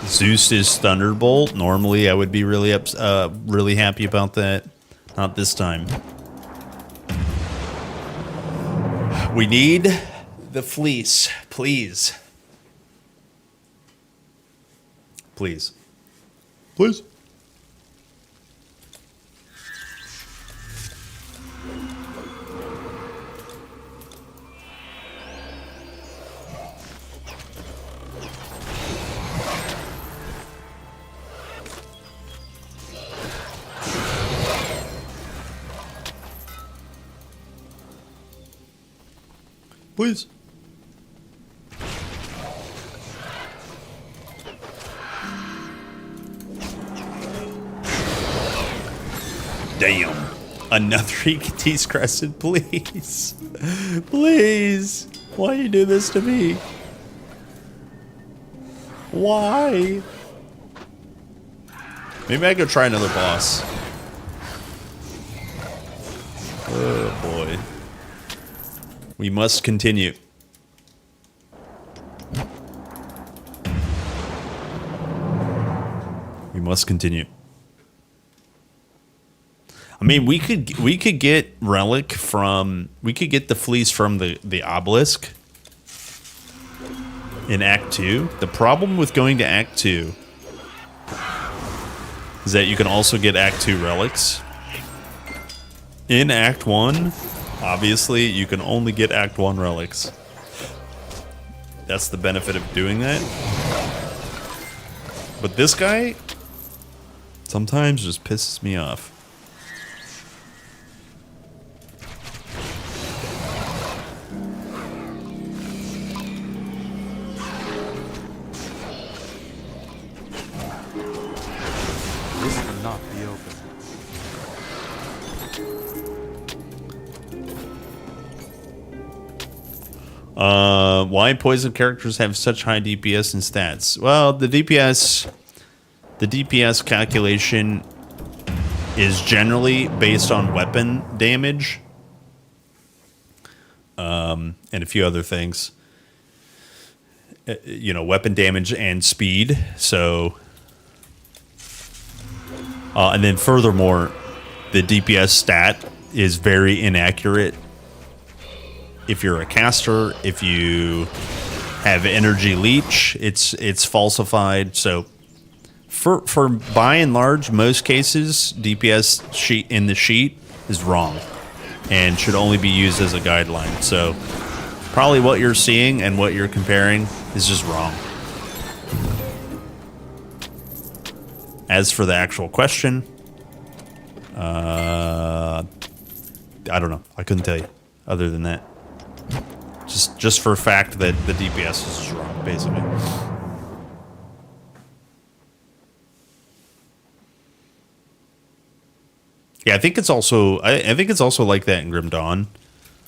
Zeus is Thunderbolt. Normally, I would be really really happy about that. Not this time. We need the fleece, please. Please. Please. Please. Damn. Another EKT's Crescent, please. Please. Why you do this to me? Why? Maybe I could try another boss. Oh boy. We must continue. We must continue. I mean, we could get Relic from... We could get the Fleece from the Obelisk in Act 2. The problem with going to Act 2 is that you can also get Act 2 relics. In Act 1, obviously, you can only get Act 1 relics. That's the benefit of doing that. But this guy sometimes just pisses me off. This cannot be open. Why poison characters have such high DPS and stats? Well, the DPS calculation is generally based on weapon damage, and a few other things. You know, weapon damage and speed. So, and then furthermore, the DPS stat is very inaccurate. If you're a caster, if you have energy leech, it's falsified. So for by and large, most cases, DPS sheet in the sheet is wrong and should only be used as a guideline. So probably what you're seeing and what you're comparing is just wrong. As for the actual question, I don't know. I couldn't tell you other than that. Just for a fact that the DPS is wrong, basically. Yeah, I think it's also like that in Grim Dawn,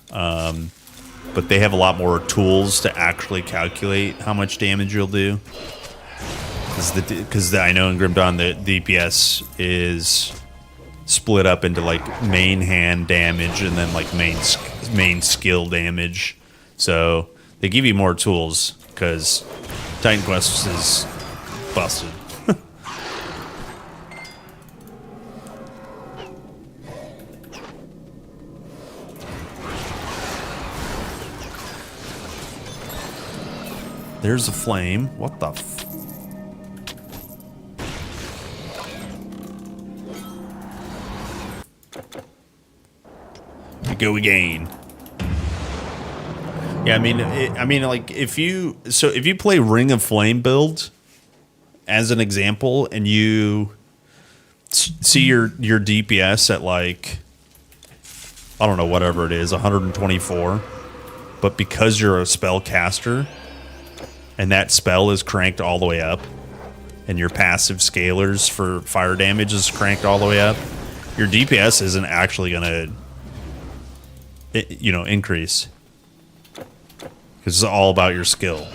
but they have a lot more tools to actually calculate how much damage you'll do. Because I know in Grim Dawn the DPS is split up into like main hand damage and then like main skill damage. So they give you more tools because Titan Quest is busted. There's a flame. What the f... We go again. Yeah, I mean, like if you play Ring of Flame build as an example, and you see your DPS at like, I don't know, whatever it is, 124, but because you're a spell caster and that spell is cranked all the way up, and your passive scalars for fire damage is cranked all the way up, your DPS isn't actually gonna, increase. Because it's all about your skill,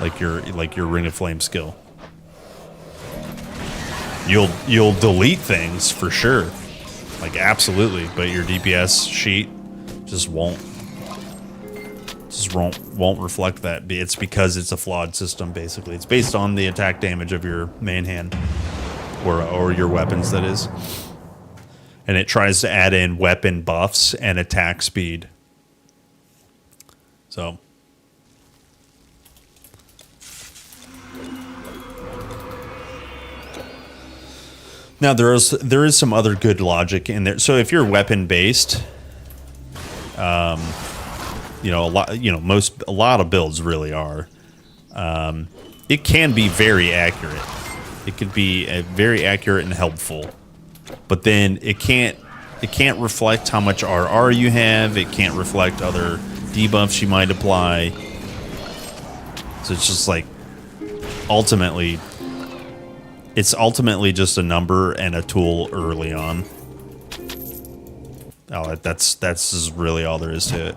like your Ring of Flame skill. You'll delete things for sure, like absolutely, but your DPS sheet just won't reflect that. It's because it's a flawed system. Basically, it's based on the attack damage of your main hand or your weapons, that is, and it tries to add in weapon buffs and attack speed. So now there is some other good logic in there. So if you're weapon based, a lot of builds really are. It can be very accurate. It could be very accurate and helpful, but then it can't reflect how much RR you have. It can't reflect other debuffs you might apply. So it's just like ultimately just a number and a tool early on. Oh, that's just really all there is to it.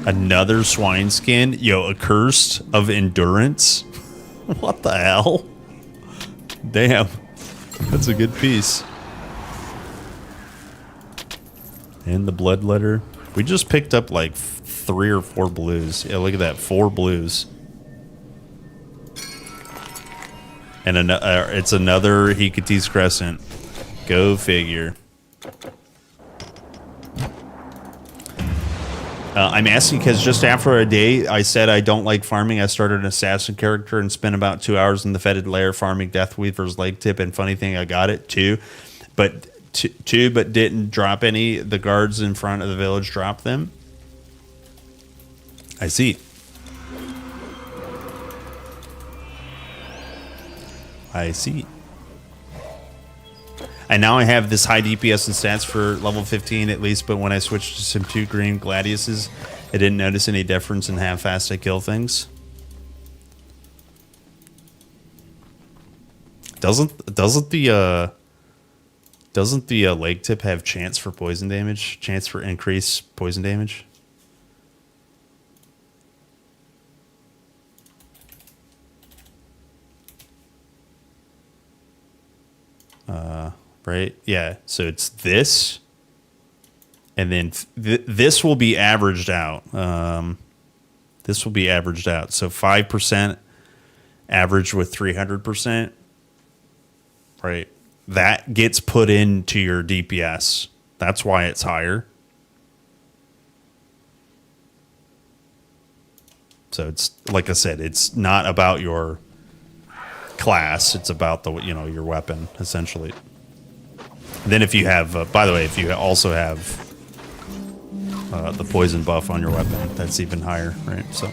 Another swine skin? Yo, accursed of endurance? What the hell? Damn. That's a good piece. And the bloodletter. We just picked up like 3 or 4 blues. Yeah, look at that. 4 blues. And it's another Hecate's Crescent. Go figure. I'm asking because just after a day, I said I don't like farming. I started an assassin character and spent about 2 hours in the fetid lair farming Deathweaver's leg tip. And funny thing, I got it too, but didn't drop any. The guards in front of the village dropped them. I see. I see. And now I have this high DPS and stats for level 15 at least, but when I switched to some 2 green gladiuses, I didn't notice any difference in how fast I kill things. Doesn't the leg tip have chance for poison damage? Chance for increased poison damage? Right? Yeah. So it's this, and then this will be averaged out. This will be averaged out. So 5% averaged with 300%. Right. That gets put into your DPS. That's why it's higher. So it's, like I said, it's not about your class. It's about the, your weapon, essentially. Then if you have, by the way, if you also have the poison buff on your weapon, that's even higher, right? So.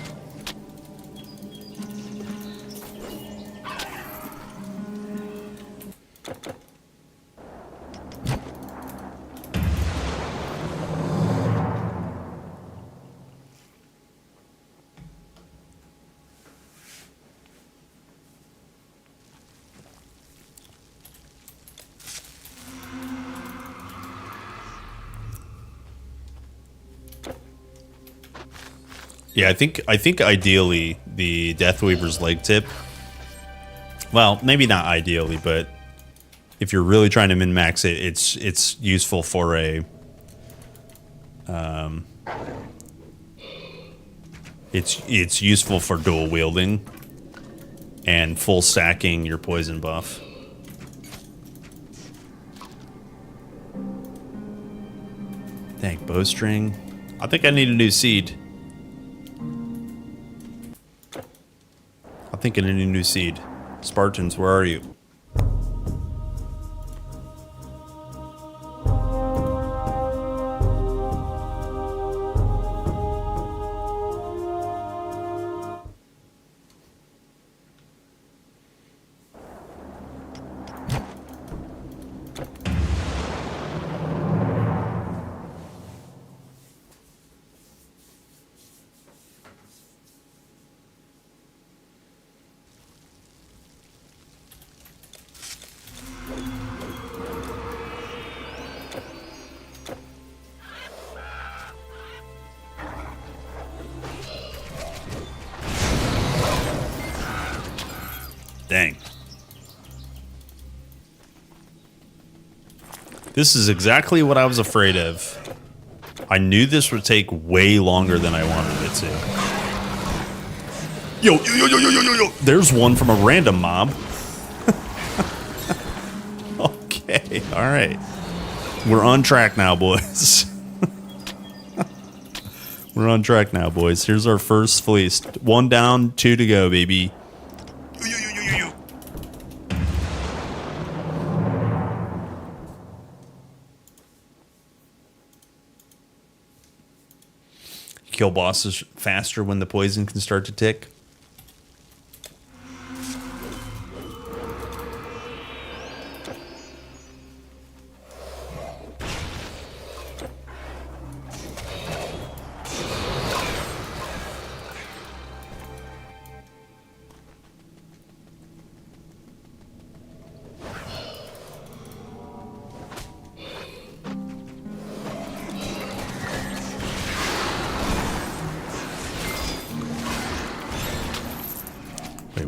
Yeah, I think ideally the Deathweaver's leg tip. Well, maybe not ideally, but if you're really trying to min-max it, it's useful for a it's useful for dual wielding and full stacking your poison buff. Dang, bowstring. I think I need a new seed. I think I need a new seed. Spartans, where are you? Dang. This is exactly what I was afraid of. I knew this would take way longer than I wanted it to. Yo. There's one from a random mob. Okay, alright. We're on track now, boys. We're on track now, boys. Here's our first fleece. 1 down, 2 to go, baby. Kill bosses faster when the poison can start to tick.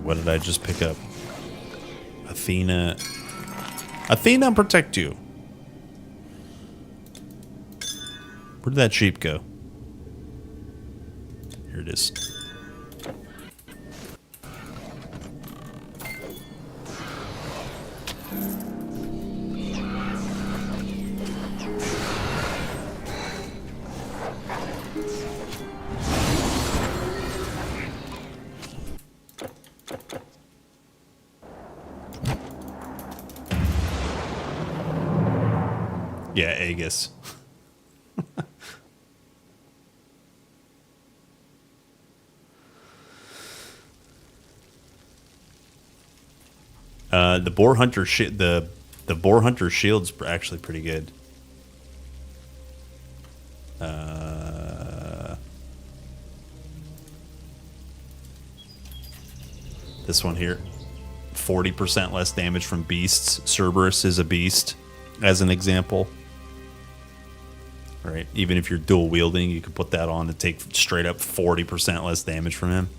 what did I just pick up? Athena. Athena, protect you. Where did that sheep go? Here it is. Yeah, Aegis. The boar hunter the boar hunter shield's actually pretty good. This one here, 40% less damage from beasts. Cerberus is a beast, as an example. Right, even if you're dual wielding, you could put that on to take straight up 40% less damage from him.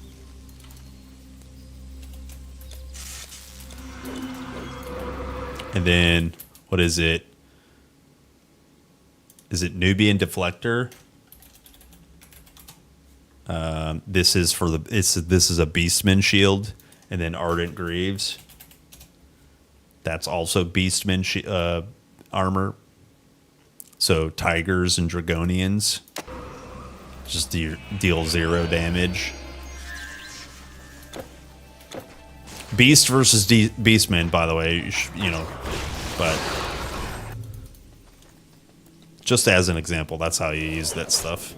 And then, what is it? Is it Nubian Deflector? This is for the this is a Beastman shield, and then Ardent Greaves. That's also Beastman armor. So Tigers and Dragonians just deal 0 damage. Beast versus Beastman, by the way, you know, but just as an example, that's how you use that stuff.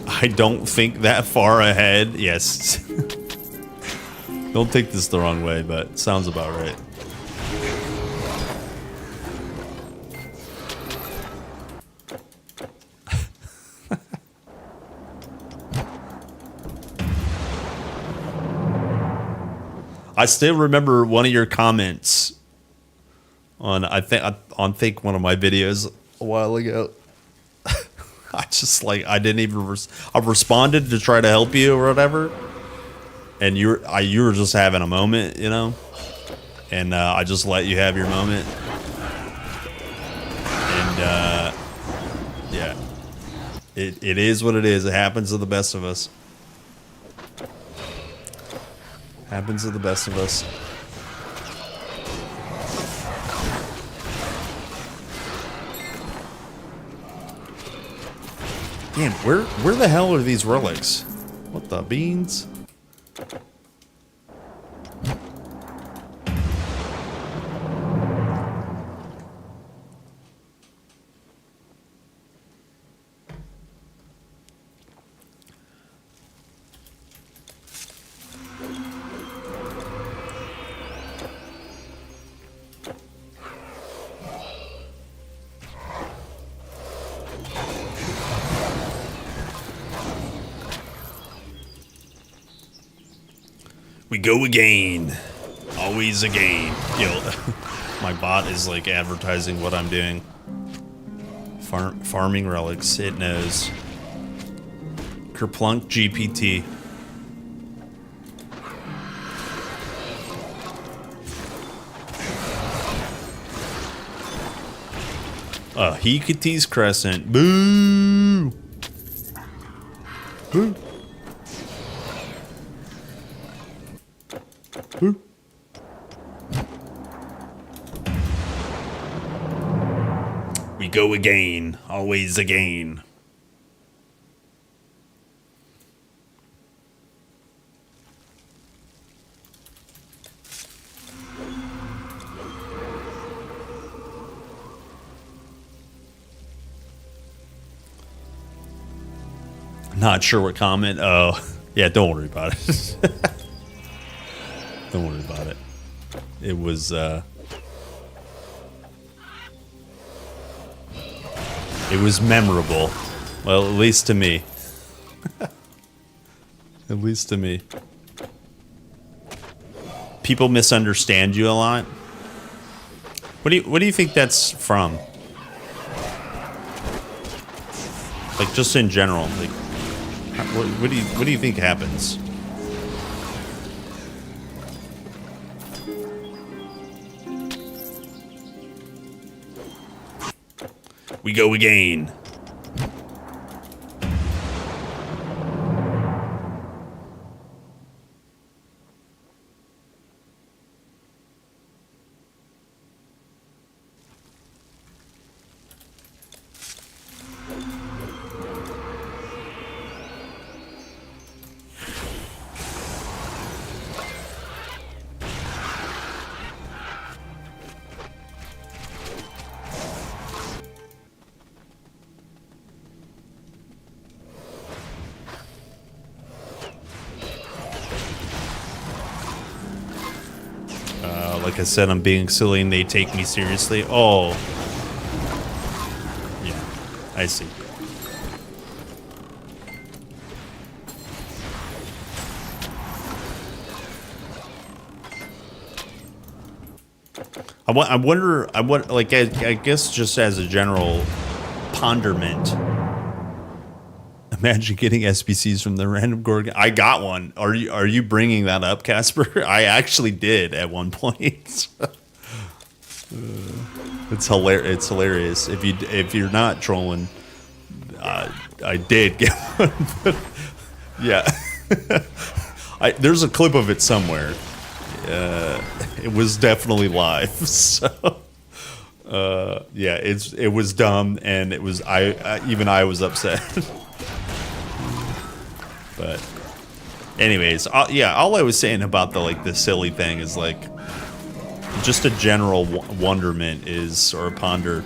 I don't think that far ahead. Yes. Don't take this the wrong way, but it sounds about right. I still remember one of your comments on I think one of my videos a while ago. I just I didn't even I responded to try to help you or whatever, and you were just having a moment, you know, and I just let you have your moment, and yeah, it is what it is. It happens to the best of us. Happens to the best of us. Damn, where the hell are these relics? What the beans? We go again. Always again. Yo, my bot is like advertising what I'm doing. Farming relics, it knows. Kerplunk GPT. Hecate's Crescent. Boo! Boo! Boo! We go again. Always again. Not sure what comment. Oh, yeah, don't worry about it. Don't worry about it. It was, it was memorable. Well, at least to me. At least to me. People misunderstand you a lot. What do you think that's from? Like, just in general. Like, what do you think happens? We go again. Like I said, I'm being silly and they take me seriously. Oh. Yeah, I see. I wonder, like, I guess just as a general ponderment, imagine getting SBCs from the random Gorgon. I got one. Are you bringing that up, Casper? I actually did at one point. It's hilarious. It's hilarious. If you're not trolling, I did get one. But yeah, there's a clip of it somewhere. It was definitely live. So yeah, it was dumb, and it was even I was upset. But anyways, yeah, all I was saying about the silly thing is, like, just a general wonderment is, or ponder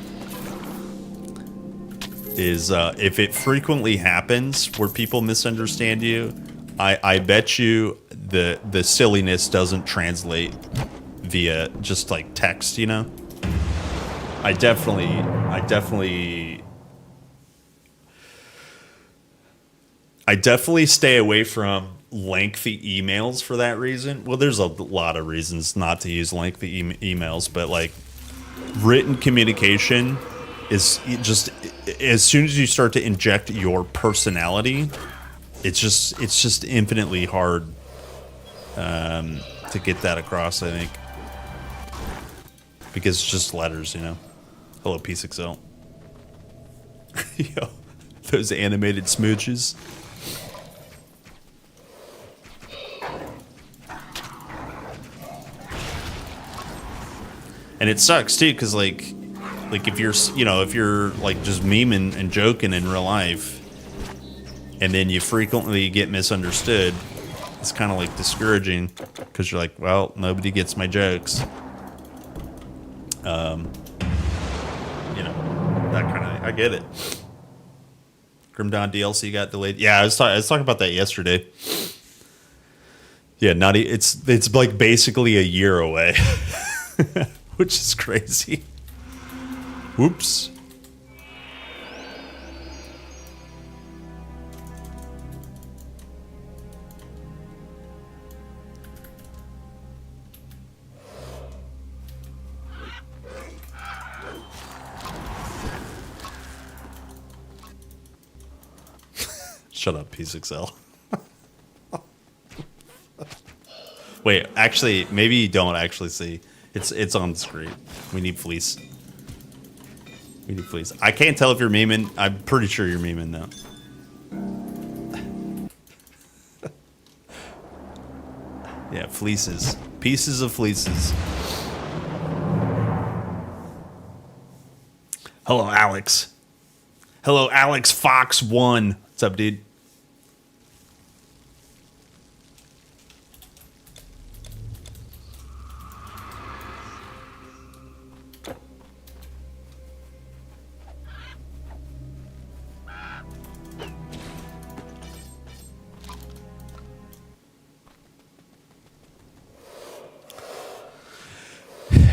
is, if it frequently happens where people misunderstand you, I bet you the silliness doesn't translate via just like text, you know? I definitely stay away from lengthy emails for that reason. Well, there's a lot of reasons not to use lengthy emails, but like written communication is just, as soon as you start to inject your personality, it's just infinitely hard to get that across, I think, because it's just letters, you know. Hello, P6L. Yo, those animated smooches. And it sucks too, because like if you're like just memeing and joking in real life, and then you frequently get misunderstood, it's kind of like discouraging, because you're like, well, nobody gets my jokes. You know, that kind of, I get it. Grim Dawn DLC got delayed. Yeah, I was talking about that yesterday. Yeah, it's like basically a year away. Which is crazy. Whoops. Shut up, P6L. Wait, actually, maybe you don't actually see. It's on the screen. We need Fleece. We need Fleece. I can't tell if you're memeing. I'm pretty sure you're memeing though. Yeah, fleeces. Pieces of fleeces. Hello, Alex. Hello, Alex Fox 1. What's up, dude?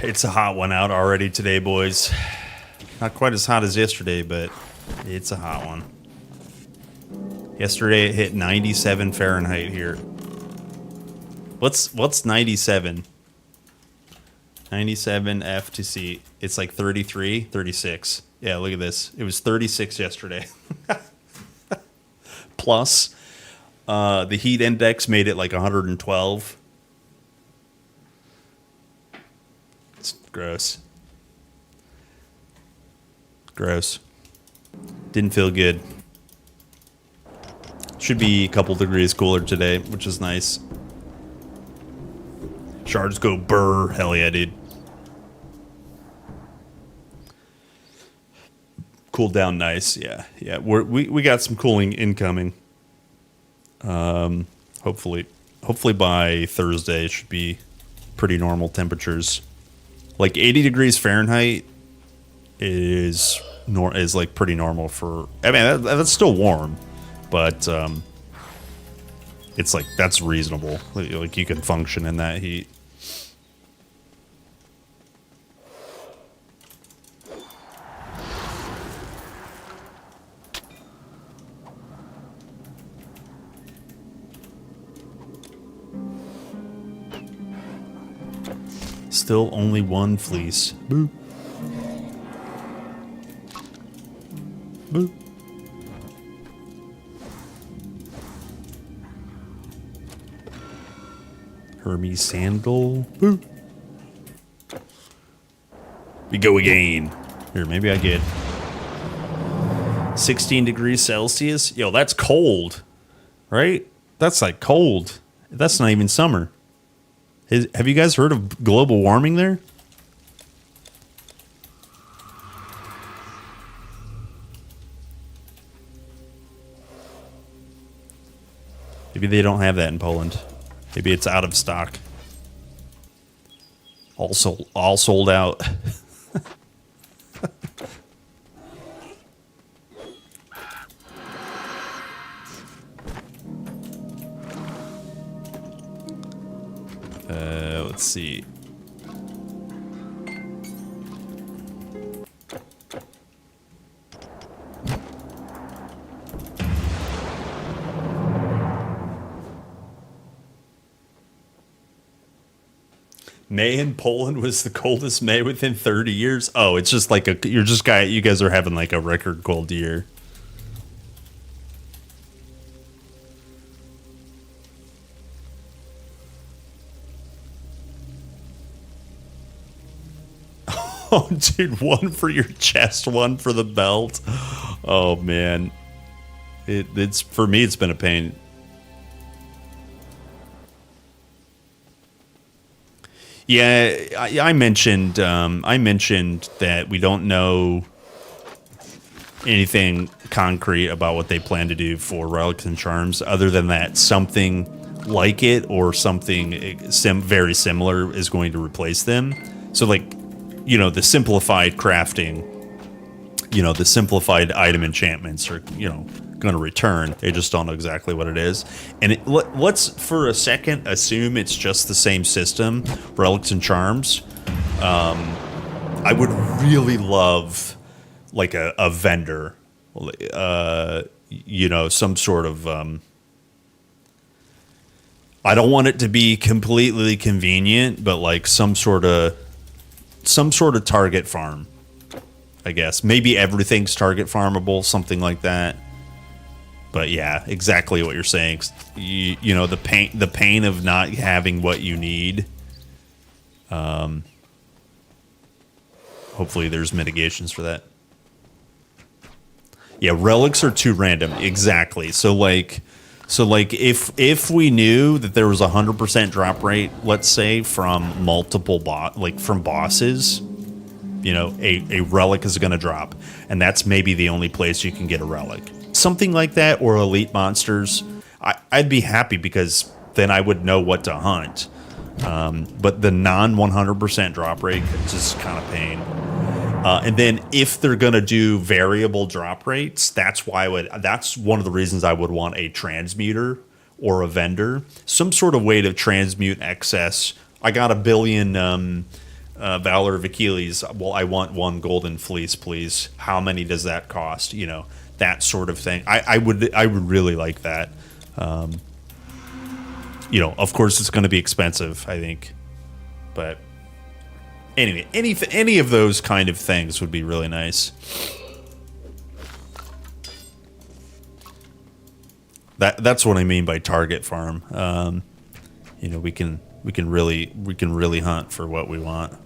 It's a hot one out already today, boys. Not quite as hot as yesterday, but it's a hot one. Yesterday it hit 97 Fahrenheit here. What's 97? 97 F to C. It's like 33, 36. Yeah, look at this. It was 36 yesterday. plus. The heat index made it like 112. It's gross. Gross. Didn't feel good. Should be a couple degrees cooler today, which is nice. Shards go burr. Hell yeah, dude. Cooled down nice. Yeah, yeah. We got some cooling incoming. Hopefully by Thursday it should be pretty normal temperatures. Like 80 degrees Fahrenheit is like pretty normal for. I mean that's still warm, but it's like that's reasonable. Like you can function in that heat. Still only one fleece. Boo. Boo. Hermes sandal. Boo. We go again. Here, maybe I get 16 degrees Celsius. Yo, that's cold. Right? That's like cold. That's not even summer. Have you guys heard of global warming there? Maybe they don't have that in Poland. Maybe it's out of stock. All sold out. Let's see. May in Poland was the coldest May within 30 years. Oh, it's just like you guys are having like a record cold year. Oh, dude, one for your chest, one for the belt. Oh man, it's for me. It's been a pain. Yeah, I mentioned that we don't know anything concrete about what they plan to do for Relics and Charms, other than that something like it or something very similar is going to replace them. So like, you know, the simplified crafting, you know, the simplified item enchantments are, you know, going to return. They just don't know exactly what it is. And let's for a second assume it's just the same system, Relics and Charms. I would really love like a vendor, you know, some sort of, I don't want it to be completely convenient, but like some sort of target farm, I guess. Maybe everything's target farmable, something like that. But yeah, exactly what you're saying. You know, the pain of not having what you need. Hopefully there's mitigations for that. Yeah, relics are too random. Exactly. So like if we knew that there was 100% drop rate, let's say from multiple from bosses, you know, a relic is going to drop, and that's maybe the only place you can get a relic. Something like that, or elite monsters, I'd be happy because then I would know what to hunt. But the non 100% drop rate is just kind of pain. And then if they're gonna do variable drop rates, that's one of the reasons I would want a transmuter or a vendor, some sort of way to transmute excess. I got 1 billion Valor of Achilles. Well, I want 1 golden fleece, please. How many does that cost? You know, that sort of thing. I would really like that. You know, of course it's going to be expensive, I think, but anyway, any of those kind of things would be really nice. That's what I mean by target farm. You know, we can really hunt for what we want.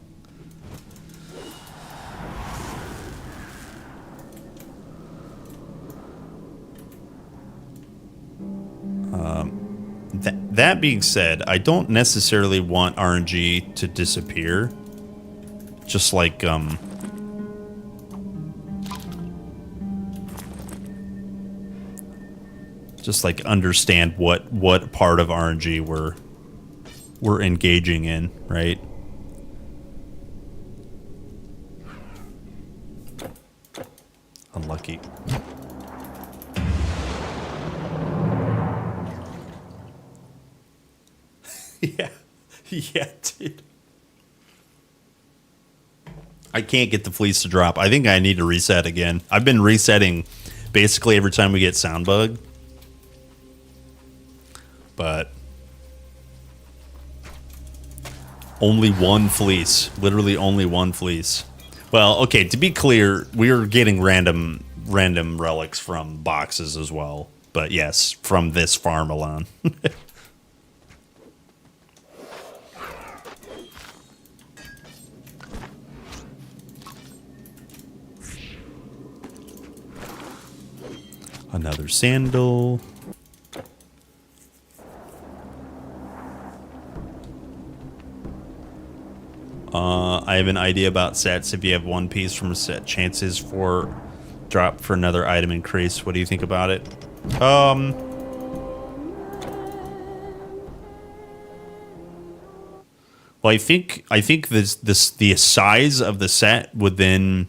That being said, I don't necessarily want RNG to disappear. Just like understand what part of RNG we're engaging in, right? Unlucky. Yeah, dude. I can't get the fleece to drop. I think I need to reset again. I've been resetting basically every time we get sound bug. But only one fleece. Literally only one fleece. Well, okay, to be clear, we're getting random relics from boxes as well. But yes, from this farm alone. Another sandal. I have an idea about sets. If you have one piece from a set, chances for drop for another item increase. What do you think about it? Well, I think the size of the set would then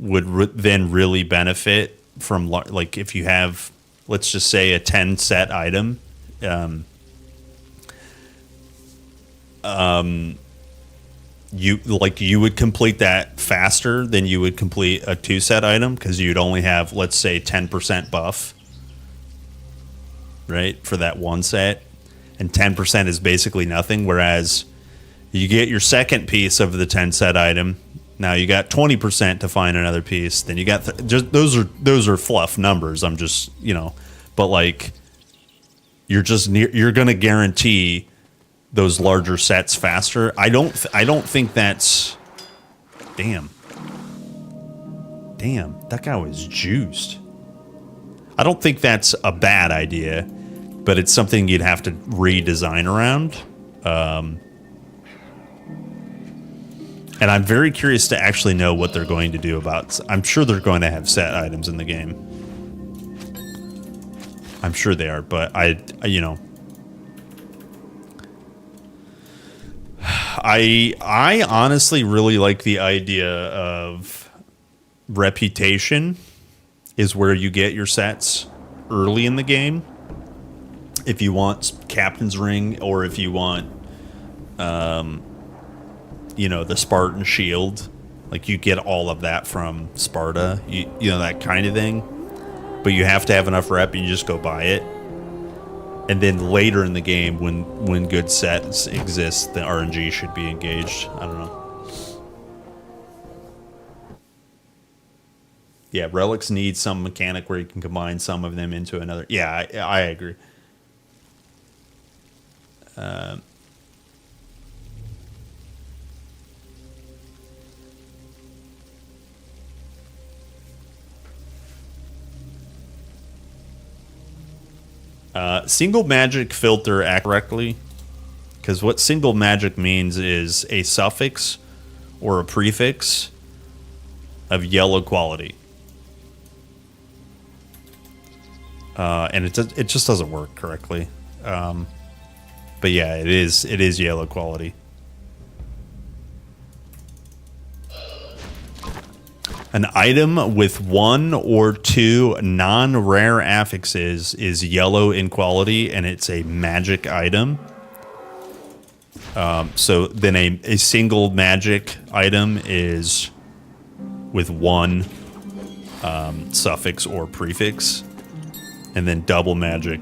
really benefit from, like, if you have, let's just say, a 10 set item. You would complete that faster than you would complete a 2 set item, because you'd only have, let's say, 10% buff, right, for that 1 set, and 10% is basically nothing. Whereas you get your second piece of the 10 set item, now you got 20% to find another piece. Then you got just those are fluff numbers. I'm just, you know, but like you're going to guarantee those larger sets faster. I don't think that's damn, that guy was juiced. I don't think that's a bad idea, but it's something you'd have to redesign around. And I'm very curious to actually know what they're going to do about. I'm sure they're going to have set items in the game. I'm sure they are, but I honestly really like the idea of reputation is where you get your sets early in the game. If you want Captain's Ring, or if you want the Spartan Shield, like you get all of that from Sparta, you know, that kind of thing. But you have to have enough rep, and you just go buy it. And then later in the game, when good sets exist, the RNG should be engaged. I don't know. Yeah, relics need some mechanic where you can combine some of them into another. Yeah, I agree. Single magic filter act correctly, because what single magic means is a suffix or a prefix of yellow quality, and it just doesn't work correctly. But yeah, it is yellow quality. An item with 1 or 2 non-rare affixes is yellow in quality, and it's a magic item. So then a single magic item is with 1 suffix or prefix, and then double magic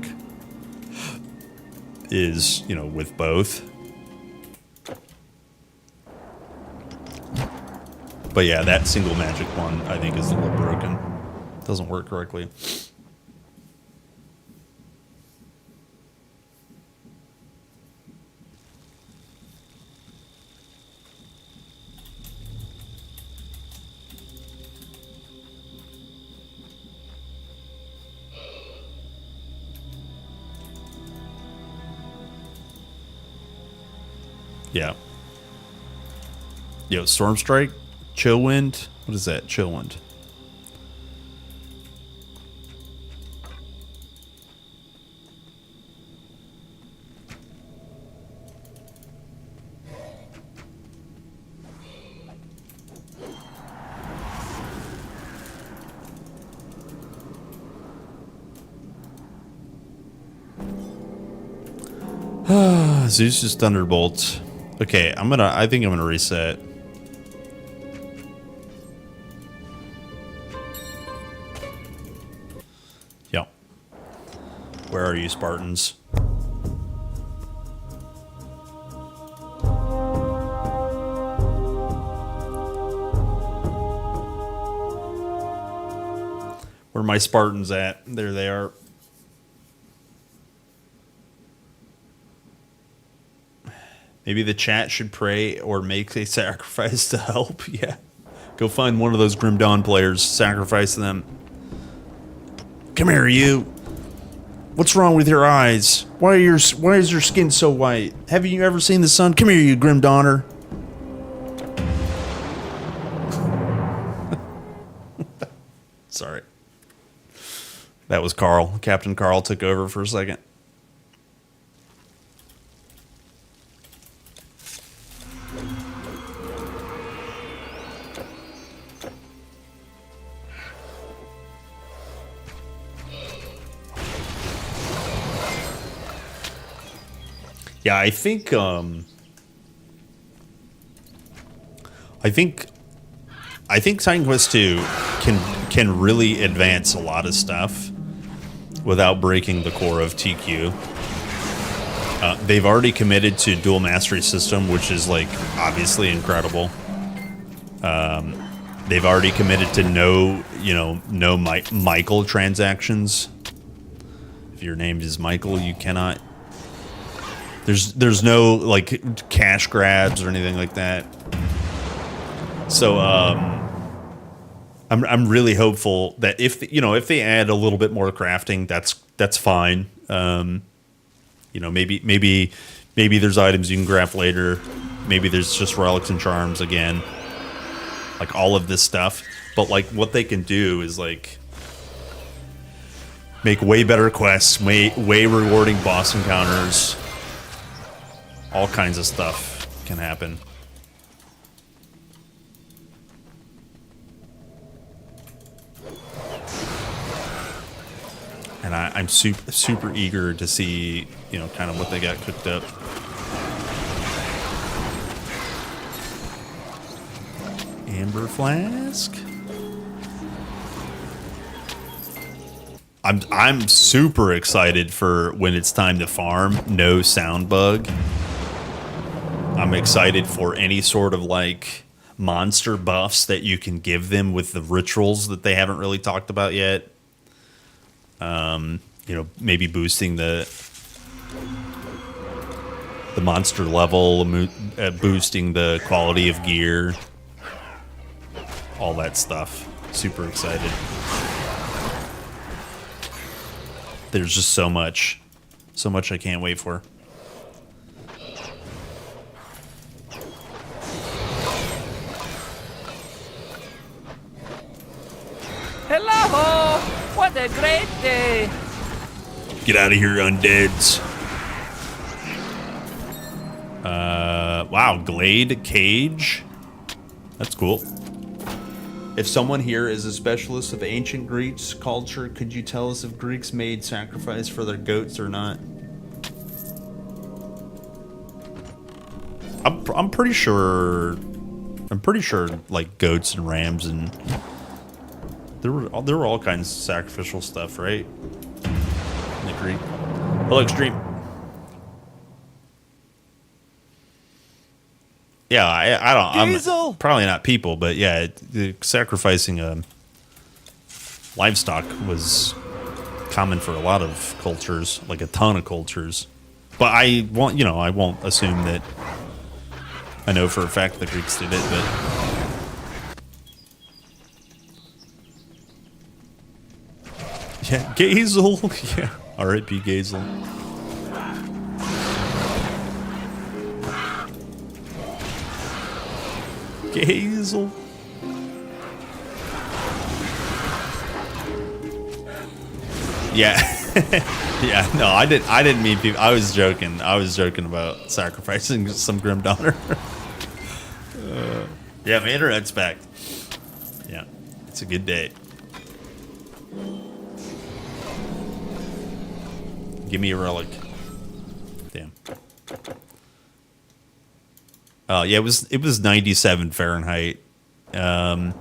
is, with both. But yeah, that single magic one, I think, is a little broken. Doesn't work correctly. Yeah. Yo, Storm Strike, Chill Wind. What is that? Chill Wind. Zeus's Thunderbolt. Okay, I think I'm gonna reset. Yep. Where are you, Spartans? Where are my Spartans at? There they are. Maybe the chat should pray or make a sacrifice to help. Yeah. Go find one of those Grim Dawn players. Sacrifice them. Come here, you. What's wrong with your eyes? Why is your skin so white? Haven't you ever seen the sun? Come here, you Grim Dawner. Sorry. That was Carl. Captain Carl took over for a second. Yeah, I think Titan Quest 2 can really advance a lot of stuff without breaking the core of TQ. They've already committed to dual mastery system, which is like obviously incredible. They've already committed to no Michael transactions. If your name is Michael, you cannot. There's no like cash grabs or anything like that. So I'm really hopeful that if they add a little bit more crafting, that's fine. Maybe there's items you can craft later. Maybe there's just relics and charms again. Like all of this stuff. But like what they can do is like make way better quests, way rewarding boss encounters. All kinds of stuff can happen. And I'm super eager to see, kind of what they got cooked up. Amber Flask. I'm super excited for when it's time to farm. No sound bug. I'm excited for any sort of like monster buffs that you can give them with the rituals that they haven't really talked about yet. Maybe boosting the monster level, boosting the quality of gear, all that stuff. Super excited. There's just so much I can't wait for. Hello! What a great day! Get out of here, undeads. Wow, Glade Cage. That's cool. If someone here is a specialist of ancient Greeks culture, could you tell us if Greeks made sacrifice for their goats or not? I'm pretty sure like goats and rams and there were all kinds of sacrificial stuff, right? In the Greek. Hello, Extreme. Yeah, I'm probably not people, but yeah, sacrificing livestock was common for a lot of cultures, like a ton of cultures. But I won't assume that I know for a fact the Greeks did it, but yeah, Gazel. Yeah, R.I.P. Gazel. Hazel. Yeah. Yeah, no, I didn't mean people. I was joking. I was joking about sacrificing some Grim Daughter. Yeah, my internet's back. Yeah, it's a good day. Give me a relic. Damn. Yeah, it was 97 Fahrenheit. And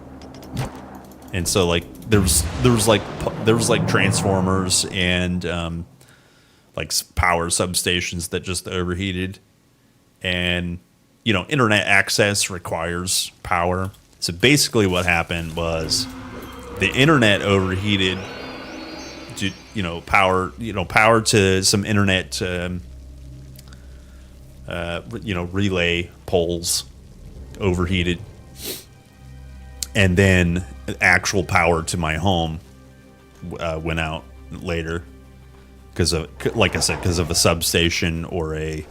so like there was like transformers and like power substations that just overheated, and you know, internet access requires power. So basically what happened was the internet overheated to, power to some internet, relay poles overheated. And then actual power to my home went out later because of, like I said, because of a substation or a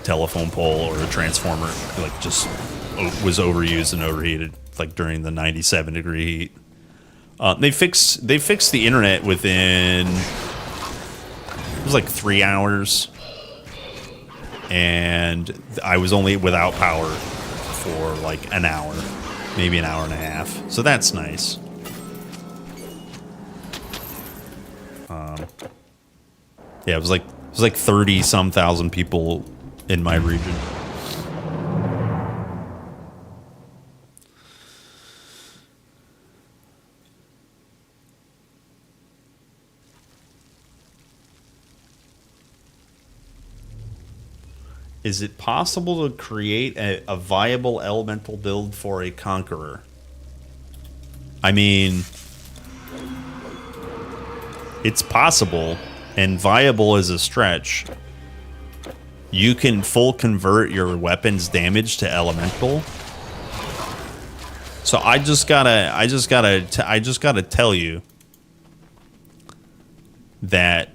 telephone pole or a transformer, like just was overused and overheated, like during the 97-degree heat. They fixed the internet within, it was like 3 hours, and I was only without power for like an hour, maybe an hour and a half. So that's nice. Yeah, it was like 30-some thousand people in my region. Is it possible to create a viable elemental build for a conqueror? I mean, it's possible, and viable is a stretch. You can full convert your weapon's damage to elemental. So I just gotta tell you that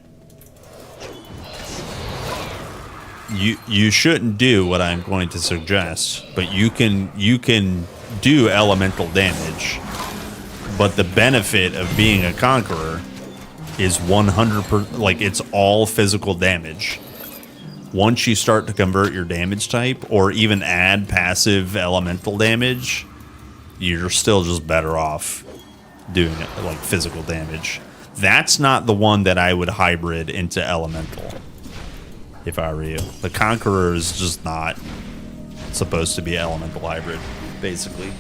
you shouldn't do what I'm going to suggest, but you can do elemental damage. But the benefit of being a conqueror is 100%, like it's all physical damage. Once you start to convert your damage type or even add passive elemental damage, you're still just better off doing it like physical damage. That's not the one that I would hybrid into elemental if I were you. The Conqueror is just not supposed to be elemental hybrid, basically.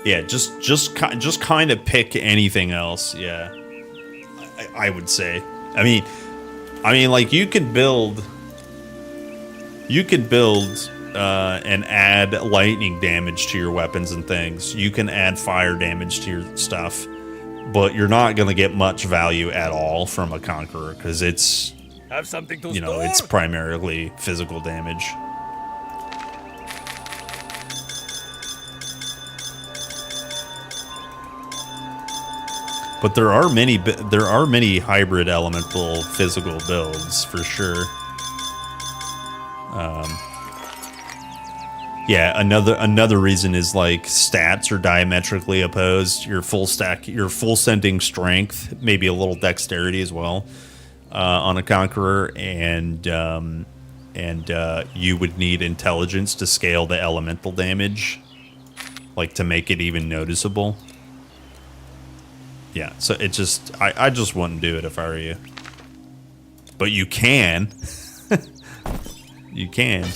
Yeah, just kind of pick anything else. Yeah, I would say. I mean, like you could build and add lightning damage to your weapons and things. You can add fire damage to your stuff, but you're not going to get much value at all from a Conqueror because it's it's primarily physical damage. But there are many hybrid elemental physical builds for sure. Yeah, another reason is like stats are diametrically opposed. Your full sending strength, maybe a little dexterity as well, on a Conqueror, and you would need intelligence to scale the elemental damage, like to make it even noticeable. Yeah, so it just I just wouldn't do it if I were you. But you can. You can.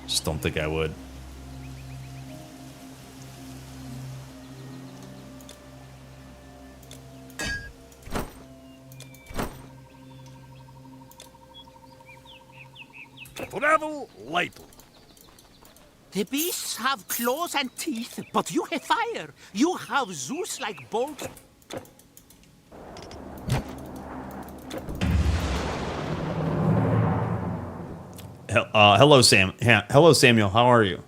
Just don't think I would. Travel lightly. The beasts have claws and teeth, but you have fire. You have Zeus-like bolt. Hello, Sam. Hello, Samuel. How are you?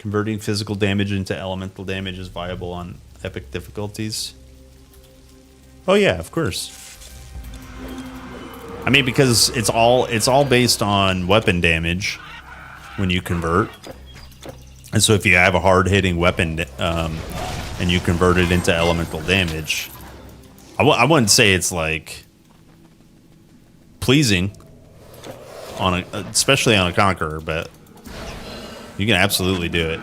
Converting physical damage into elemental damage is viable on epic difficulties. Oh yeah, of course. I mean, because it's all based on weapon damage when you convert. And so if you have a hard-hitting weapon and you convert it into elemental damage, I wouldn't say it's like pleasing on especially on a Conqueror, but you can absolutely do it.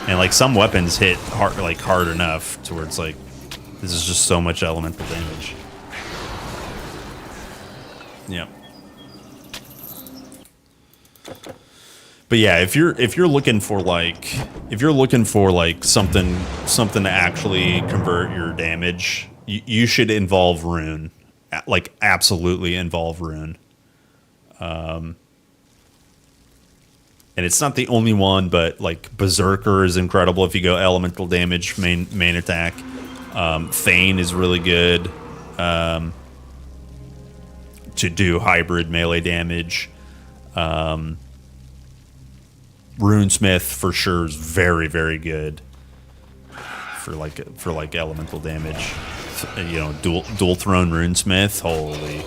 And like some weapons hit hard enough to where it's like this is just so much elemental damage. Yeah. But yeah, if you're looking for like something to actually convert your damage, you should involve Rune. Like absolutely involve Rune. And it's not the only one, but like Berserker is incredible if you go elemental damage main attack. Thane is really good to do hybrid melee damage. Runesmith for sure is very, very good for like elemental damage. You know, dual throne Runesmith, holy.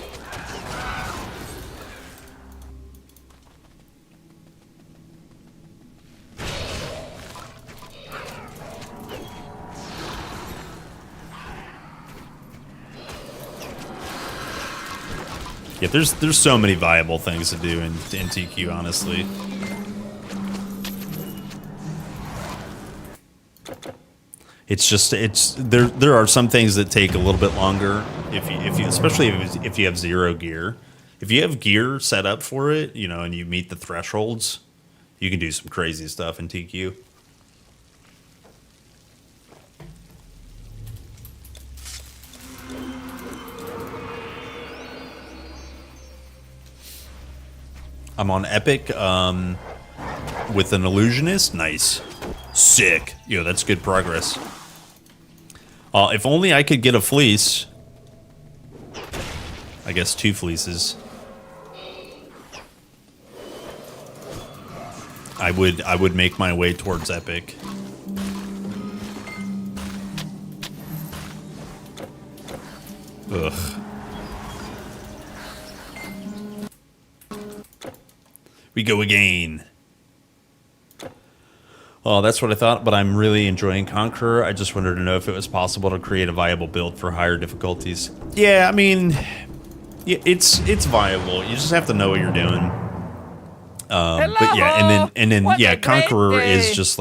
Yeah, there's so many viable things to do in TQ, honestly. It's just there are some things that take a little bit longer if you especially if you have zero gear. If you have gear set up for it, you know, and you meet the thresholds, you can do some crazy stuff in TQ. I'm on Epic with an illusionist. Nice. Sick. Yo, that's good progress. If only I could get a fleece. I guess 2 fleeces. I would make my way towards Epic. Ugh. We go again. Oh, that's what I thought, but I'm really enjoying Conqueror. I just wanted to know if it was possible to create a viable build for higher difficulties. Yeah, I mean, yeah, it's viable. You just have to know what you're doing. But yeah, and then yeah, Conqueror is just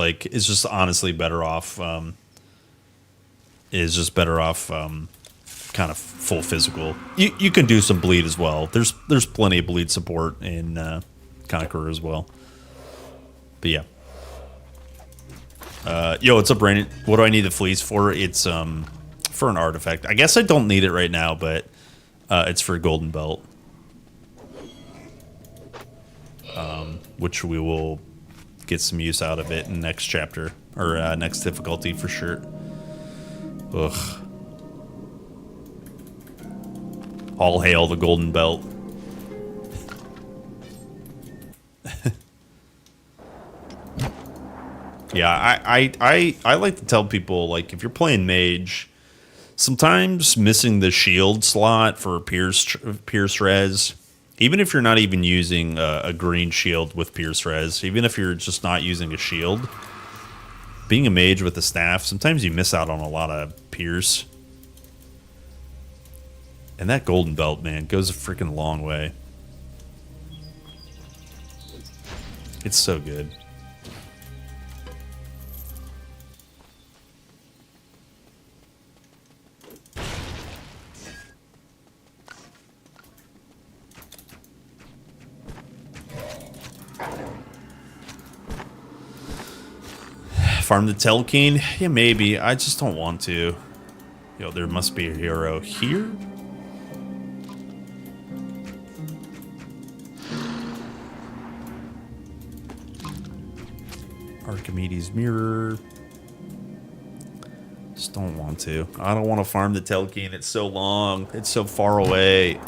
honestly better off. Is just better off, kind of full physical. You can do some bleed as well. There's plenty of bleed support in Conqueror as well. But yeah. Yo, what's up, Brandon? What do I need the fleece for? It's for an artifact. I guess I don't need it right now, but it's for a golden belt. Which we will get some use out of it in next chapter or next difficulty for sure. Ugh. All hail the golden belt. Yeah, I like to tell people, like, if you're playing mage, sometimes missing the shield slot for pierce res, even if you're not even using a green shield with pierce res, even if you're just not using a shield, being a mage with a staff, sometimes you miss out on a lot of pierce. And that golden belt, man, goes a freaking long way. It's so good. Farm the Telkeen? Yeah, maybe. I just don't want to. Yo, there must be a hero here. Archimedes Mirror. Just don't want to. I don't want to farm the Telkeen. It's so long. It's so far away.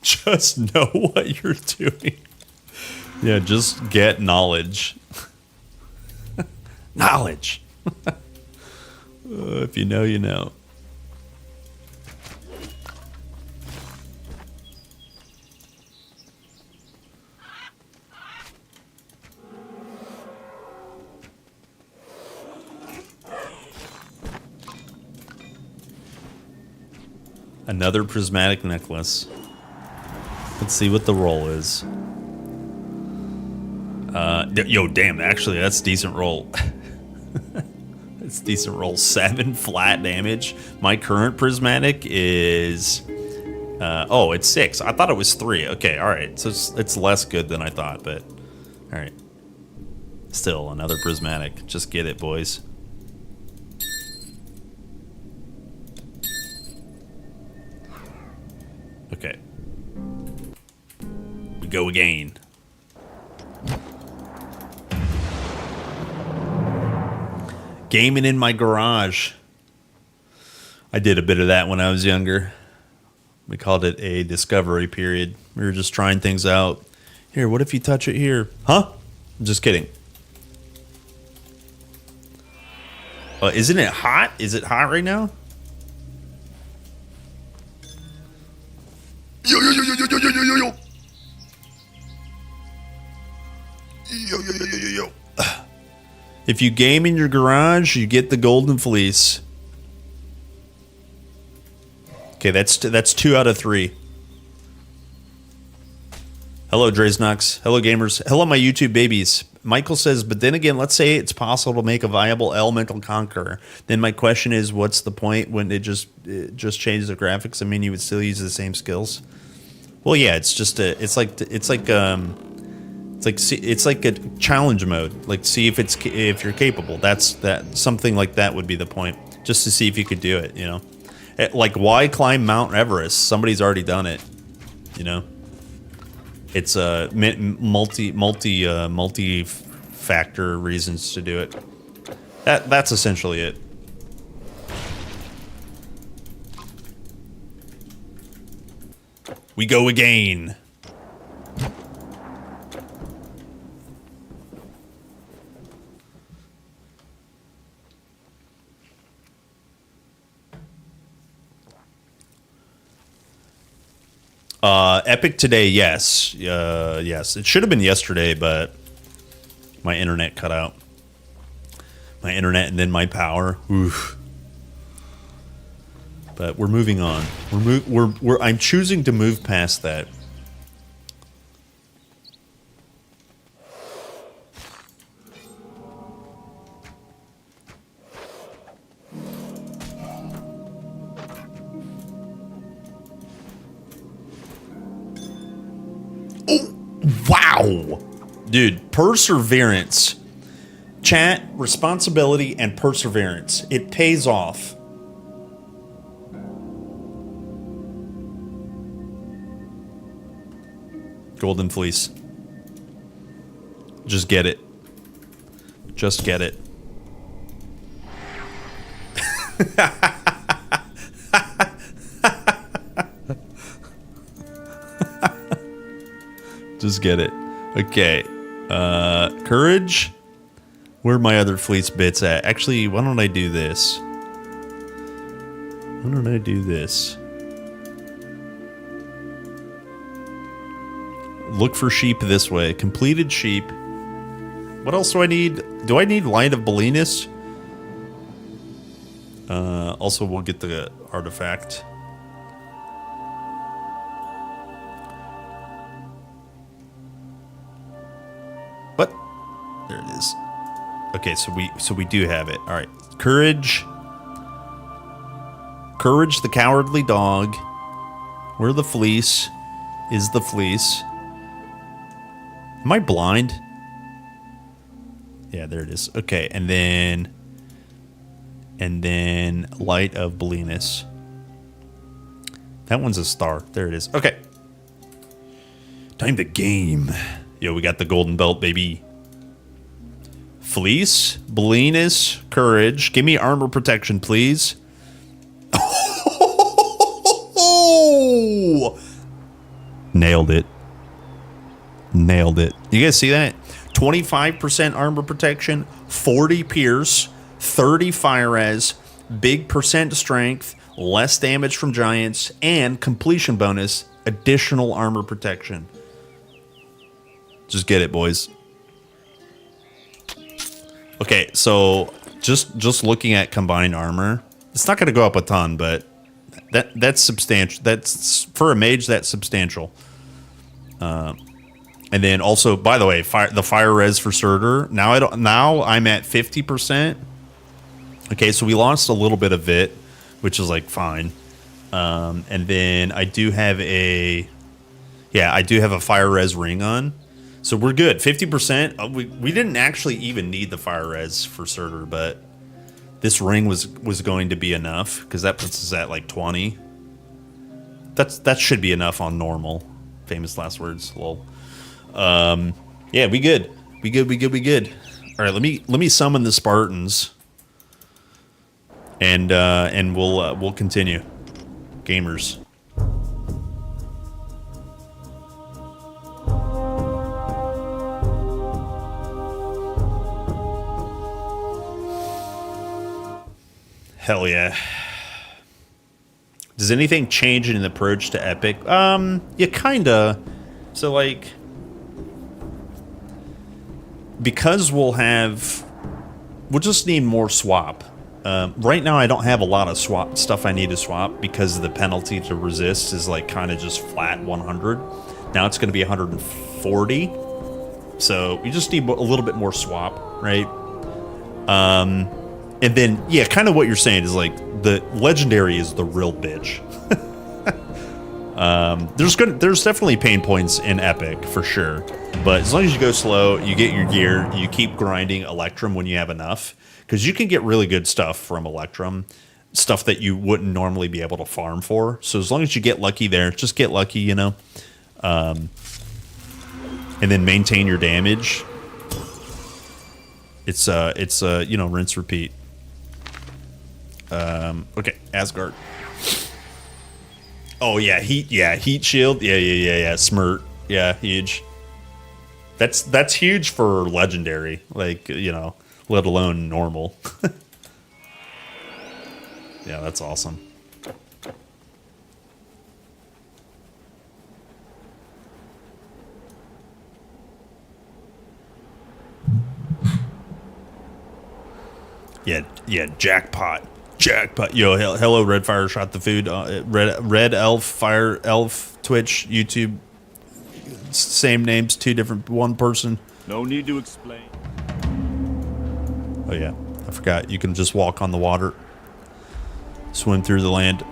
Just know what you're doing. Yeah, just get knowledge. Knowledge. If you know, you know. Another prismatic necklace. Let's see what the roll is. Yo, damn, actually, that's decent roll. It's decent roll. 7 flat damage. My current prismatic is... oh, it's 6. I thought it was 3. Okay, alright. So it's less good than I thought, but... Alright. Still, another prismatic. Just get it, boys. Okay. We go again. Gaming in my garage. I did a bit of that when I was younger. We called it a discovery period. We were just trying things out. Here, what if you touch it here? Huh? I'm just kidding. Isn't it hot? Is it hot right now? Yo, yo, yo, yo, yo, yo, yo, yo, yo. Yo, yo, yo, yo, yo, yo. If you game in your garage, you get the golden fleece. Okay, that's 2 out of 3. Hello, Draznox. Hello, gamers. Hello, my YouTube babies. Michael says, but then again, let's say it's possible to make a viable elemental conqueror. Then my question is, what's the point when it just changes the graphics? I mean, you would still use the same skills. Well, yeah, it's just it's like a challenge mode. Like, see if you're capable. Something like that would be the point, just to see if you could do it. You know, like, why climb Mount Everest? Somebody's already done it. You know, it's a multi factor reasons to do it. That's essentially it. We go again. Epic today, yes. Yes. It should have been yesterday, but my internet cut out. My internet and then my power. Oof. But we're moving on. I'm choosing to move past that. Wow. Dude, perseverance. Chat, responsibility, and perseverance. It pays off. Golden fleece. Just get it. Just get it. Just get it. Okay. Courage. Where are my other fleece bits at? Actually, why don't I do this? Why don't I do this? Look for sheep this way. Completed sheep. What else do I need? Do I need Light of Belinus? Also, we'll get the artifact. What? There it is. Okay, so we do have it. All right. Courage. Courage the cowardly dog. Where the fleece is the fleece. Am I blind? Yeah, there it is. Okay, and then Light of Belinus. That one's a star. There it is. Okay. Time to game. Yo, we got the golden belt, baby. Fleece, Belinus, courage. Give me armor protection, please. Nailed it. Nailed it. You guys see that? 25% armor protection, 40 pierce, 30 fire res, big percent strength, less damage from giants, and completion bonus, additional armor protection. Just get it, boys. Okay, so just looking at combined armor, it's not going to go up a ton, but that's substantial. That's for a mage. That's substantial. And then also, by the way, the fire res for Certer. Now I'm at 50%. Okay, so we lost a little bit of it, which is like fine. And then I do have a fire res ring on. So we're good. 50%. We didn't actually even need the fire res for Certer, but this ring was going to be enough because that puts us at like 20. That should be enough on normal. Famous last words. Lol. Yeah, we good. We good. All right, let me summon the Spartans, and we'll continue. Gamers. Hell yeah. Does anything change in an approach to Epic? Yeah, kinda. So, like, because we'll just need more swap. Right now, I don't have a lot of swap stuff I need to swap because the penalty to resist is, like, kind of just flat 100. Now it's going to be 140. So, we just need a little bit more swap, right? And then, yeah, kind of what you're saying is, like, the legendary is the real bitch. There's definitely pain points in Epic, for sure. But as long as you go slow, you get your gear, you keep grinding Electrum when you have enough. Because you can get really good stuff from Electrum. Stuff that you wouldn't normally be able to farm for. So as long as you get lucky there, just get lucky, you know. And then maintain your damage. It's you know, rinse, repeat. Okay, Asgard. Oh yeah, heat shield. Yeah. Smirt. Yeah, huge. That's huge for legendary, like, you know, let alone normal. Yeah, that's awesome. Yeah, jackpot. Yo, hello, Redfire shot the food. Red Elf, Fire Elf, Twitch, YouTube. Same names, one person. No need to explain. Oh yeah, I forgot. You can just walk on the water. Swim through the land.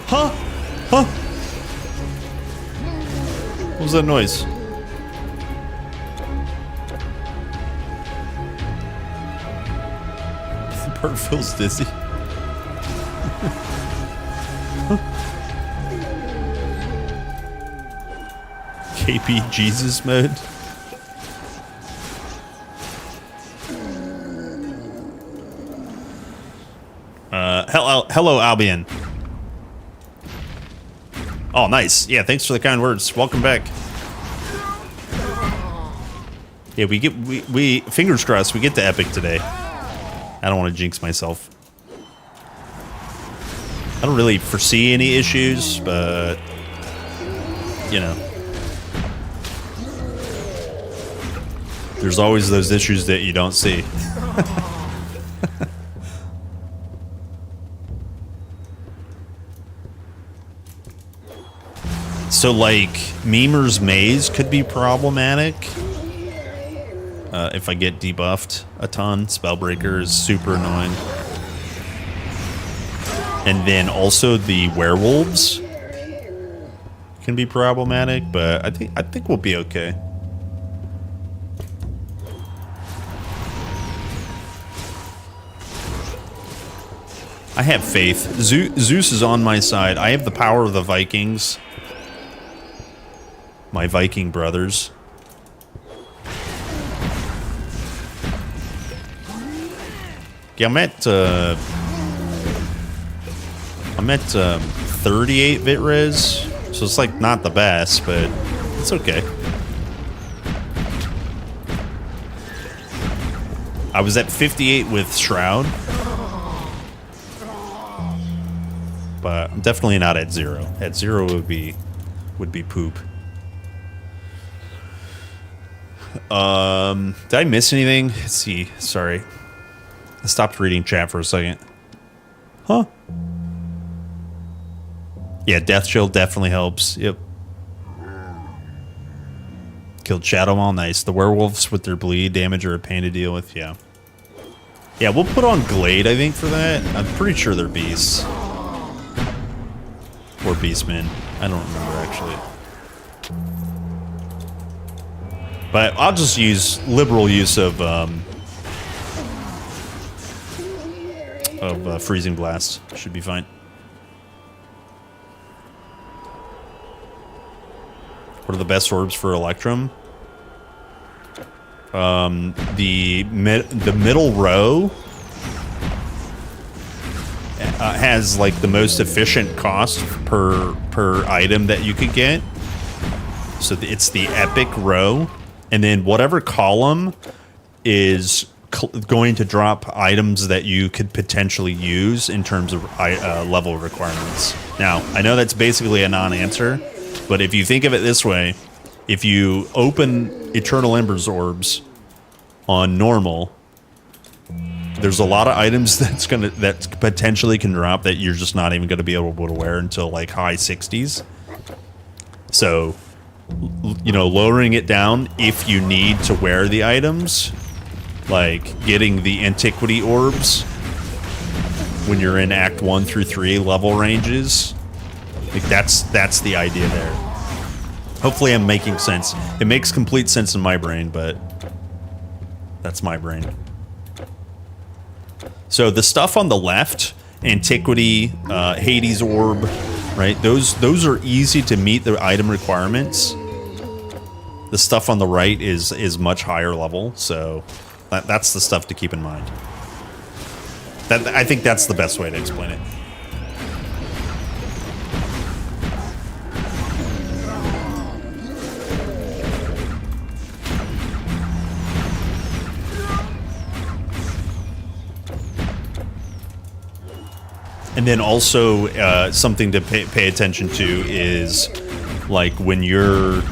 Huh? What was that noise? The bird feels dizzy. KP Jesus mode. Hello, Albion. Oh, nice. Yeah, thanks for the kind words. Welcome back. Yeah, we fingers crossed we get to Epic today. I don't want to jinx myself. I don't really foresee any issues, but you know, there's always those issues that you don't see. So, like, Memer's Maze could be problematic. if I get debuffed a ton. Spellbreaker is super annoying. And then also the werewolves can be problematic, but I think we'll be okay. I have faith. Zeus is on my side. I have the power of the Vikings. My Viking brothers. Yeah, I'm at 38 bit res, so it's like not the best, but it's okay. I was at 58 with Shroud, but I'm definitely not at 0. At 0 would be poop. Did I miss anything? Let's see. Sorry. I stopped reading chat for a second. Huh? Yeah, Death Shield definitely helps. Yep. Killed Shadowmaw. Nice. The werewolves with their bleed damage are a pain to deal with. Yeah. Yeah, we'll put on Glade, I think, for that. I'm pretty sure they're beasts. Or beastmen. I don't remember, actually. But I'll just use liberal use of Freezing Blast. Should be fine. What are the best orbs for Electrum? The middle row has like the most efficient cost per item that you could get. So it's the epic row, and then whatever column is going to drop items that you could potentially use in terms of level requirements. Now, I know that's basically a non-answer, but if you think of it this way, if you open Eternal Embers orbs on normal, there's a lot of items that potentially can drop that you're just not even going to be able to wear until like high 60s. So, you know, lowering it down if you need to wear the items, like getting the Antiquity orbs when you're in Act 1 through 3 level ranges, like that's the idea there. Hopefully I'm making sense. It makes complete sense in my brain, but that's my brain. So the stuff on the left, Antiquity, Hades Orb, right? Those are easy to meet the item requirements. The stuff on the right is much higher level, so that's the stuff to keep in mind. I think that's the best way to explain it. And then also something to pay attention to is like when you're,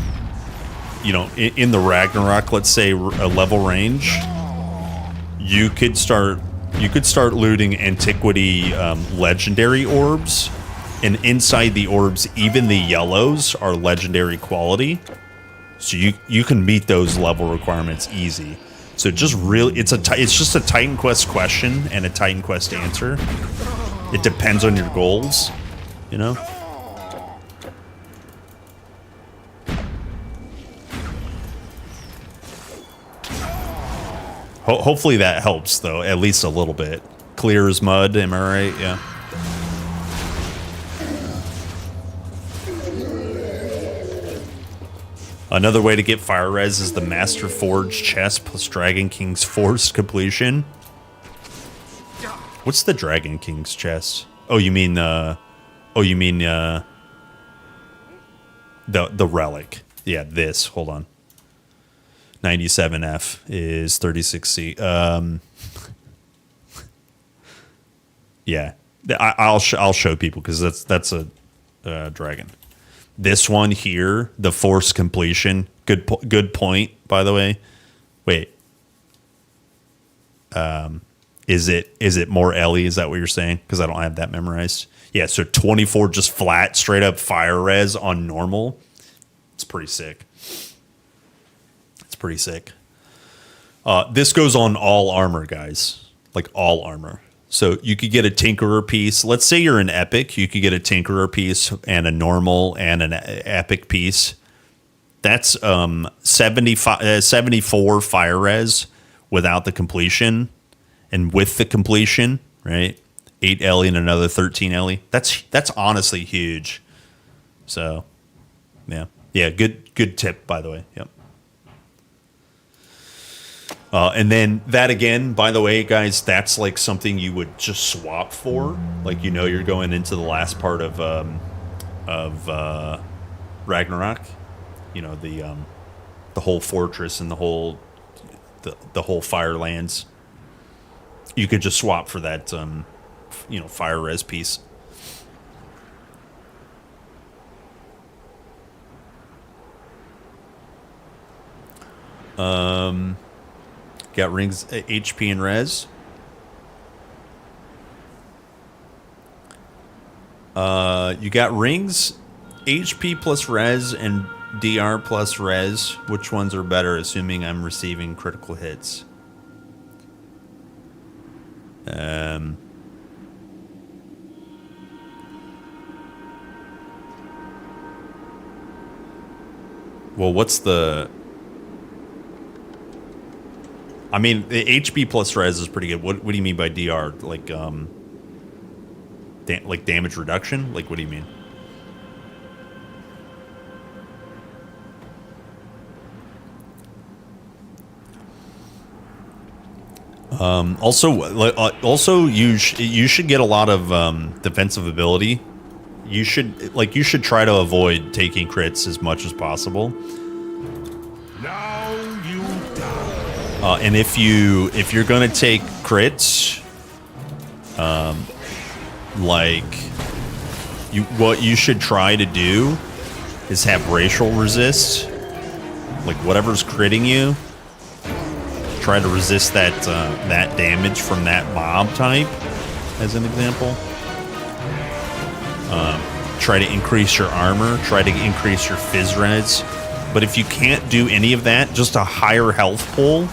you know, in the Ragnarok, let's say a level range, you could start looting Antiquity legendary orbs, and inside the orbs, even the yellows are legendary quality, so you can meet those level requirements easy. So just really, it's just a Titan Quest question and a Titan Quest answer. It depends on your goals, you know? Hopefully that helps, though, at least a little bit. Clear as mud, am I right? Yeah. Another way to get Fire Res is the Master Forge chest plus Dragon King's Forced Completion. What's the Dragon King's chest? Oh, you mean the relic. Yeah, this. Hold on. 97F is 36C. Yeah, I'll show people because that's a dragon. This one here, the Force Completion. Good point, by the way. Wait. Is it more Ellie? Is that what you're saying? Because I don't have that memorized. Yeah, so 24 just flat, straight up Fire Res on normal. It's pretty sick. It's pretty sick. This goes on all armor, guys. Like all armor. So you could get a Tinkerer piece. Let's say you're an Epic. You could get a Tinkerer piece and a normal and an Epic piece. That's 74 fire res without the completion. And with the completion, right? 8 Ellie and another 13 Ellie. That's honestly huge. So, yeah. Yeah, good tip, by the way. Yep. And then that again, by the way, guys, that's like something you would just swap for. Like, you know, you're going into the last part of Ragnarok. You know, the whole fortress and the whole Firelands. You could just swap for that, you know, fire res piece. Got rings, HP and res. You got rings, HP plus res, and DR plus res. Which ones are better, assuming I'm receiving critical hits? Well, what's the... I mean, the HP plus res is pretty good. What do you mean by DR? Like, like damage reduction? Like, what do you mean? Also, you should get a lot of defensive ability. You should try to avoid taking crits as much as possible. Now you die. And if you're gonna take crits, what you should try to do is have racial resist. Like whatever's critting you, try to resist that that damage from that mob type, as an example. Try to increase your armor. Try to increase your phys res. But if you can't do any of that, just a higher health pool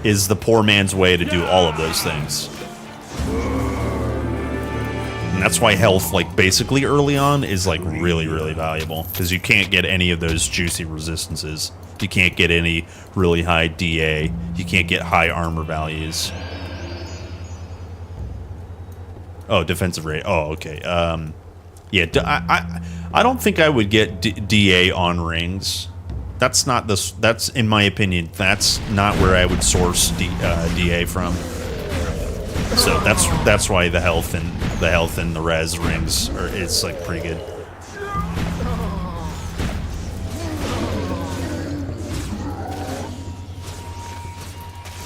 is the poor man's way to do all of those things. And that's why health, like, basically early on is, like, really, really valuable. Because you can't get any of those juicy resistances. You can't get any really high DA. You can't get high armor values. Oh, defensive rate. Oh, okay. Yeah, I don't think I would get DA on rings. That's not this. That's, in my opinion, that's not where I would source DA from. So that's why the health and the res rings it's like pretty good.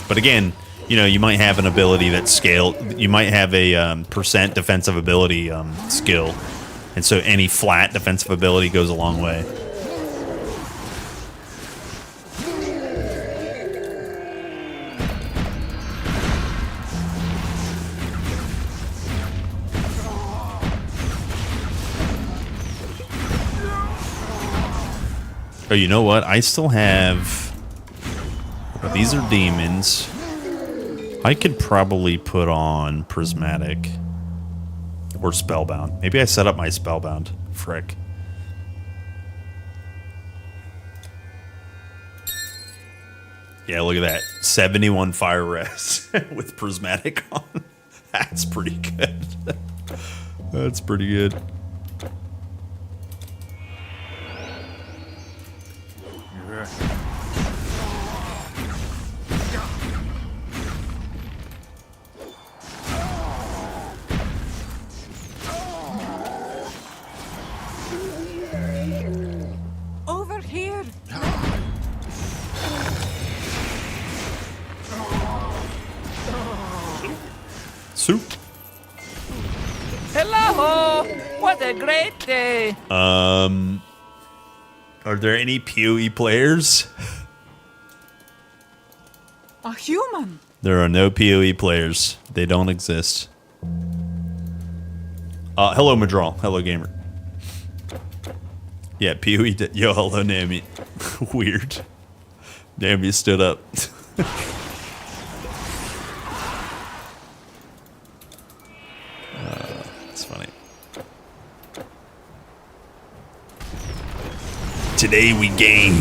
But again, you know, you might have an ability that's scaled. You might have a percent defensive ability skill, and so any flat defensive ability goes a long way. Oh, you know what? I still have... These are demons. I could probably put on Prismatic. Or Spellbound. Maybe I set up my Spellbound. Frick. Yeah, look at that. 71 fire res with Prismatic on. That's pretty good. That's pretty good. Over here. Soup. Hello! What a great day! Are there any PoE players? A human. There are no PoE players. They don't exist. Hello, Madral. Hello, gamer. Yeah, PoE. Yo, hello, Nami. Weird. Nami stood up. It's funny. Today we game.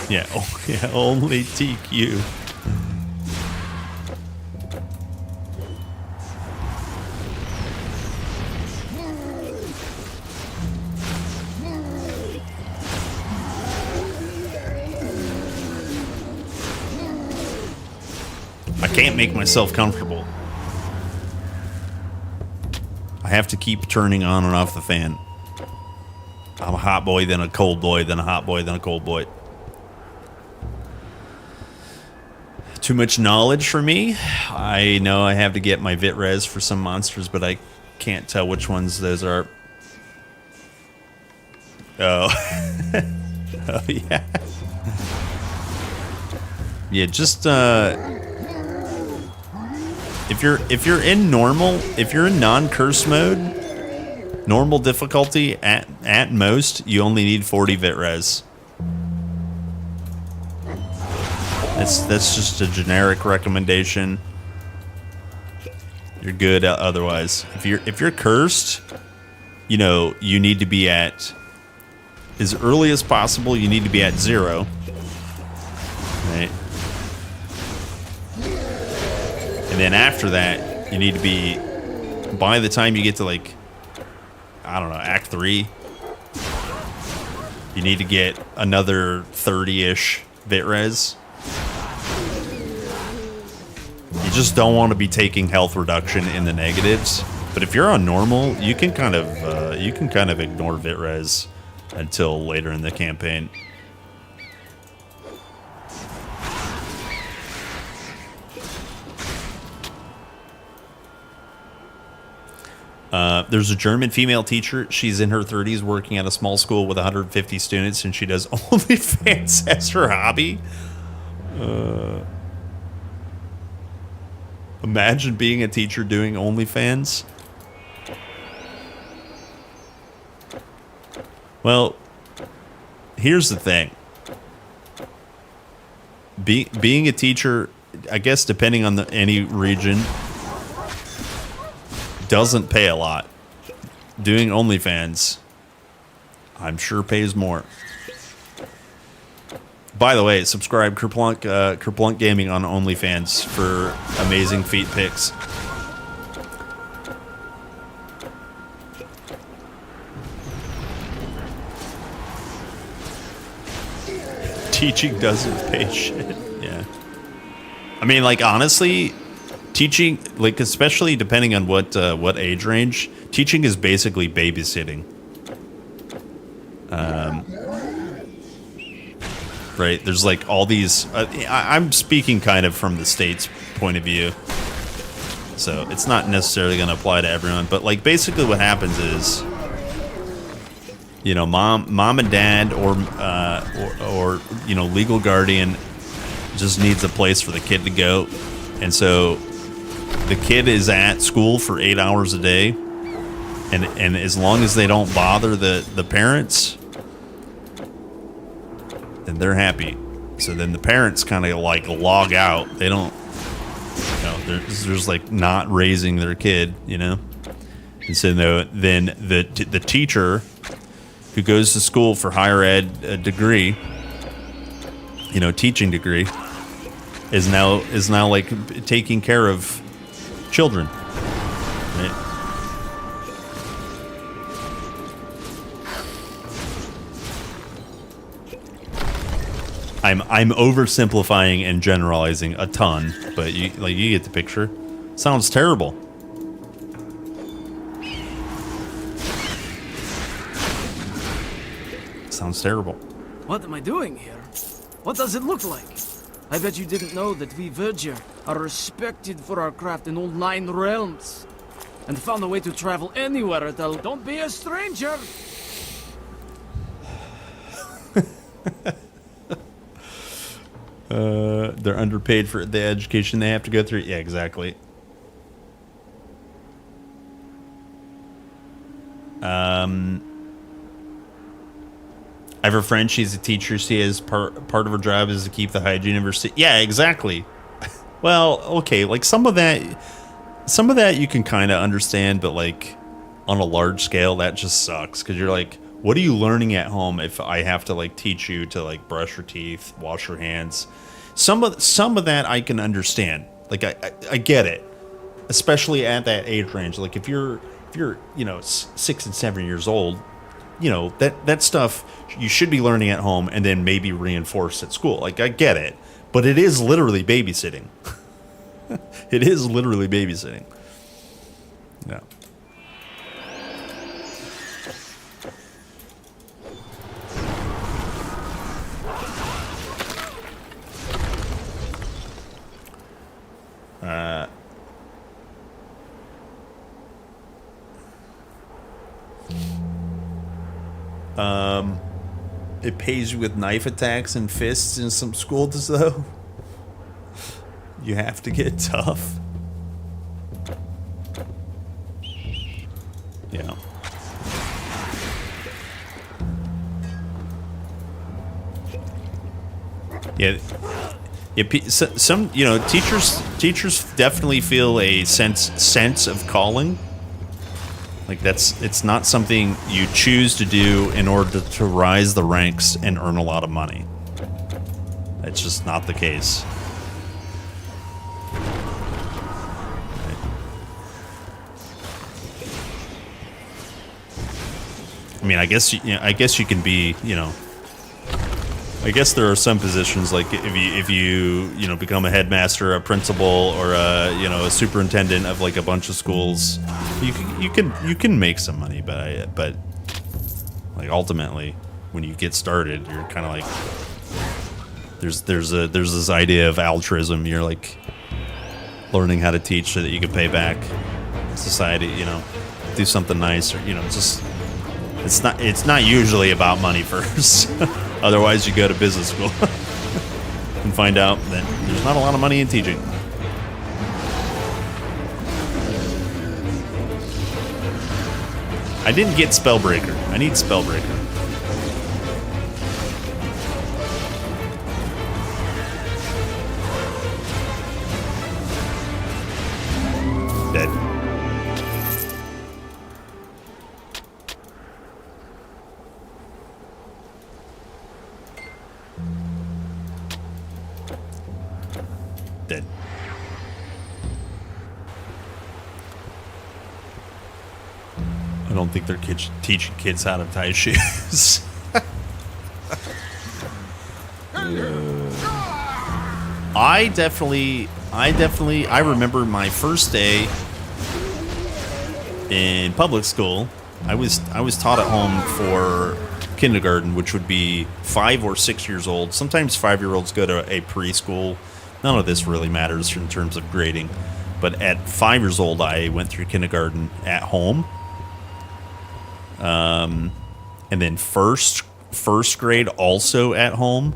Yeah, only TQ. I can't make myself comfortable. I have to keep turning on and off the fan. I'm a hot boy, then a cold boy, then a hot boy, then a cold boy. Too much knowledge for me. I know I have to get my vit res for some monsters, but I can't tell which ones those are. Oh. Oh yeah. Yeah, just if you're in normal, if you're in non-curse mode, normal difficulty at most, you only need 40 vit res. That's just a generic recommendation. You're good otherwise. If you're cursed, you know, you need to be at, as early as possible, you need to be at 0. Right? And then after that, you need to be, by the time you get to like, I don't know, Act 3, you need to get another 30-ish vit res. You just don't want to be taking health reduction in the negatives. But if you're on normal, you can kind of ignore vit res until later in the campaign. There's a German female teacher. She's in her 30s, working at a small school with 150 students, and she does OnlyFans as her hobby. Imagine being a teacher doing OnlyFans. Well, here's the thing. Being a teacher, I guess depending on any region, doesn't pay a lot. Doing OnlyFans, I'm sure pays more. By the way, subscribe Kerplunk Gaming on OnlyFans for amazing feet pics. Teaching doesn't pay shit. Yeah. I mean, like, honestly, teaching, like, especially depending on what age range, teaching is basically babysitting. Right, there's like all these, I'm speaking kind of from the States point of view, so it's not necessarily going to apply to everyone, but like basically what happens is, you know, mom and dad or you know, legal guardian just needs a place for the kid to go, and so the kid is at school for 8 hours a day, and as long as they don't bother the parents, then they're happy. So then the parents kind of like log out. They don't, you know, there's like not raising their kid, you know. And so then the teacher who goes to school for higher ed degree, you know, teaching degree, is now like taking care of children. Right? I'm oversimplifying and generalizing a ton, but you get the picture. Sounds terrible. Sounds terrible. What am I doing here? What does it look like? I bet you didn't know that we Verger are respected for our craft in all 9 realms, and found a way to travel anywhere. Don't be a stranger. They're underpaid for the education they have to go through. Yeah, exactly. I have a friend, she's a teacher. She has part of her job is to keep the hygiene of her city. Yeah, exactly. Well, okay, like some of that you can kind of understand, but like on a large scale, that just sucks because you're like, what are you learning at home if I have to like teach you to like brush your teeth, wash your hands? Some of that I can understand. Like I get it, especially at that age range. Like if you're 6 and 7 years old, that stuff you should be learning at home and then maybe reinforced at school. Like I get it, but it is literally babysitting. It is literally babysitting. Yeah. It pays you with knife attacks and fists in some schools, though. You have to get tough. Yeah. Yeah. Some teachers definitely feel a sense of calling. Like it's not something you choose to do in order to rise the ranks and earn a lot of money. That's just not the case. I mean, I guess you can be, I guess there are some positions like if you become a headmaster, a principal, or a superintendent of like a bunch of schools, you can make some money, but like ultimately when you get started, you're kind of like there's this idea of altruism. You're like learning how to teach so that you can pay back society, do something nice, or just it's not usually about money first. Otherwise, you go to business school and find out that there's not a lot of money in teaching. I didn't get Spellbreaker. I need Spellbreaker. Dead. Dead. I don't think they're teaching kids how to tie shoes. I remember my first day in public school. I was taught at home for kindergarten, which would be 5 or 6 years old. Sometimes 5-year-olds go to a preschool. None of this really matters in terms of grading. But at 5 years old, I went through kindergarten at home. And then first grade also at home.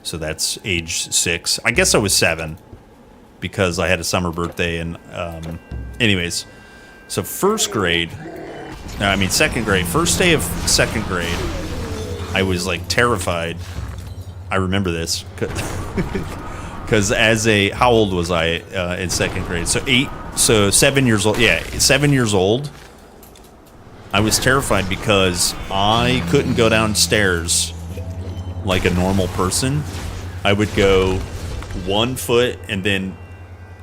So that's age 6. I guess I was 7 because I had a summer birthday. And anyways, so second grade, first day of second grade, I was like terrified. I remember this because how old was I in second grade? So 7 years old. Yeah, 7 years old. I was terrified because I couldn't go downstairs like a normal person. I would go 1 foot and then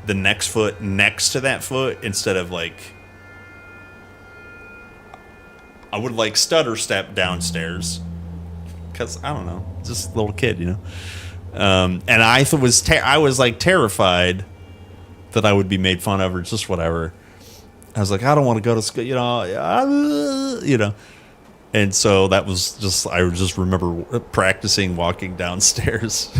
the next foot next to that foot instead of like... I would like stutter step downstairs. Because, I don't know, just a little kid, And I was like terrified that I would be made fun of or just whatever. I was like, I don't want to go to school, And so that was just, I just remember practicing walking downstairs.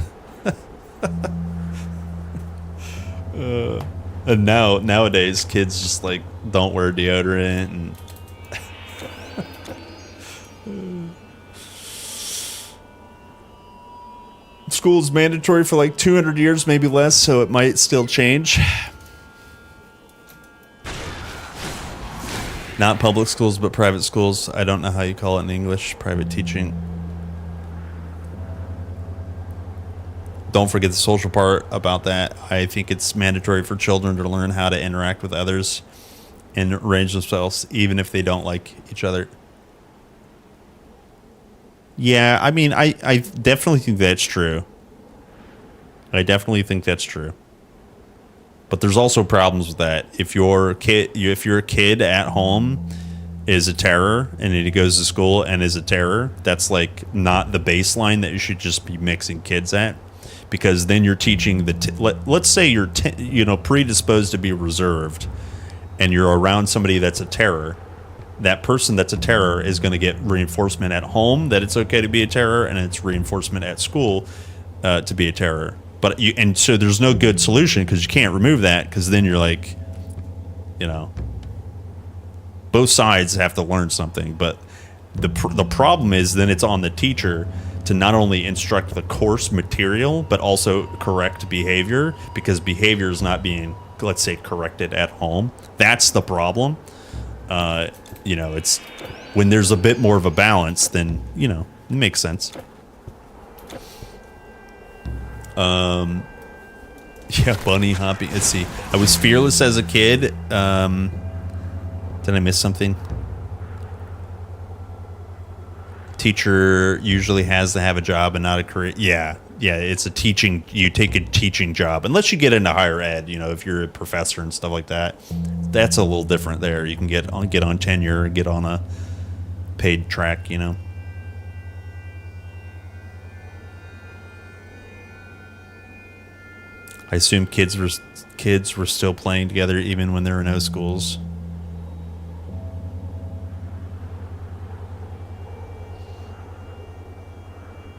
And nowadays, kids just like don't wear deodorant and... School's mandatory for like 200 years, maybe less, so it might still change. Not public schools, but private schools. I don't know how you call it in English. Private teaching. Don't forget the social part about that. I think it's mandatory for children to learn how to interact with others and arrange themselves, even if they don't like each other. Yeah, I mean, I definitely think that's true. I definitely think that's true. But there's also problems with that. If your kid at home is a terror and he goes to school and is a terror, that's like not the baseline that you should just be mixing kids at, because then you're teaching let's say you're predisposed to be reserved, and you're around somebody that's a terror. That person that's a terror is going to get reinforcement at home that it's okay to be a terror, and it's reinforcement at school to be a terror. But so there's no good solution, because you can't remove that, because then you're like, both sides have to learn something. But the problem is then it's on the teacher to not only instruct the course material, but also correct behavior, because behavior is not being, let's say, corrected at home. That's the problem. It's when there's a bit more of a balance, then, it makes sense. Yeah, bunny hopping. Let's see. I was fearless as a kid. Did I miss something? Teacher usually has to have a job and not a career. Yeah, it's a teaching. You take a teaching job, unless you get into higher ed. If you're a professor and stuff like that, that's a little different. There, you can get on tenure, get on a paid track. I assume kids were still playing together even when there were no schools.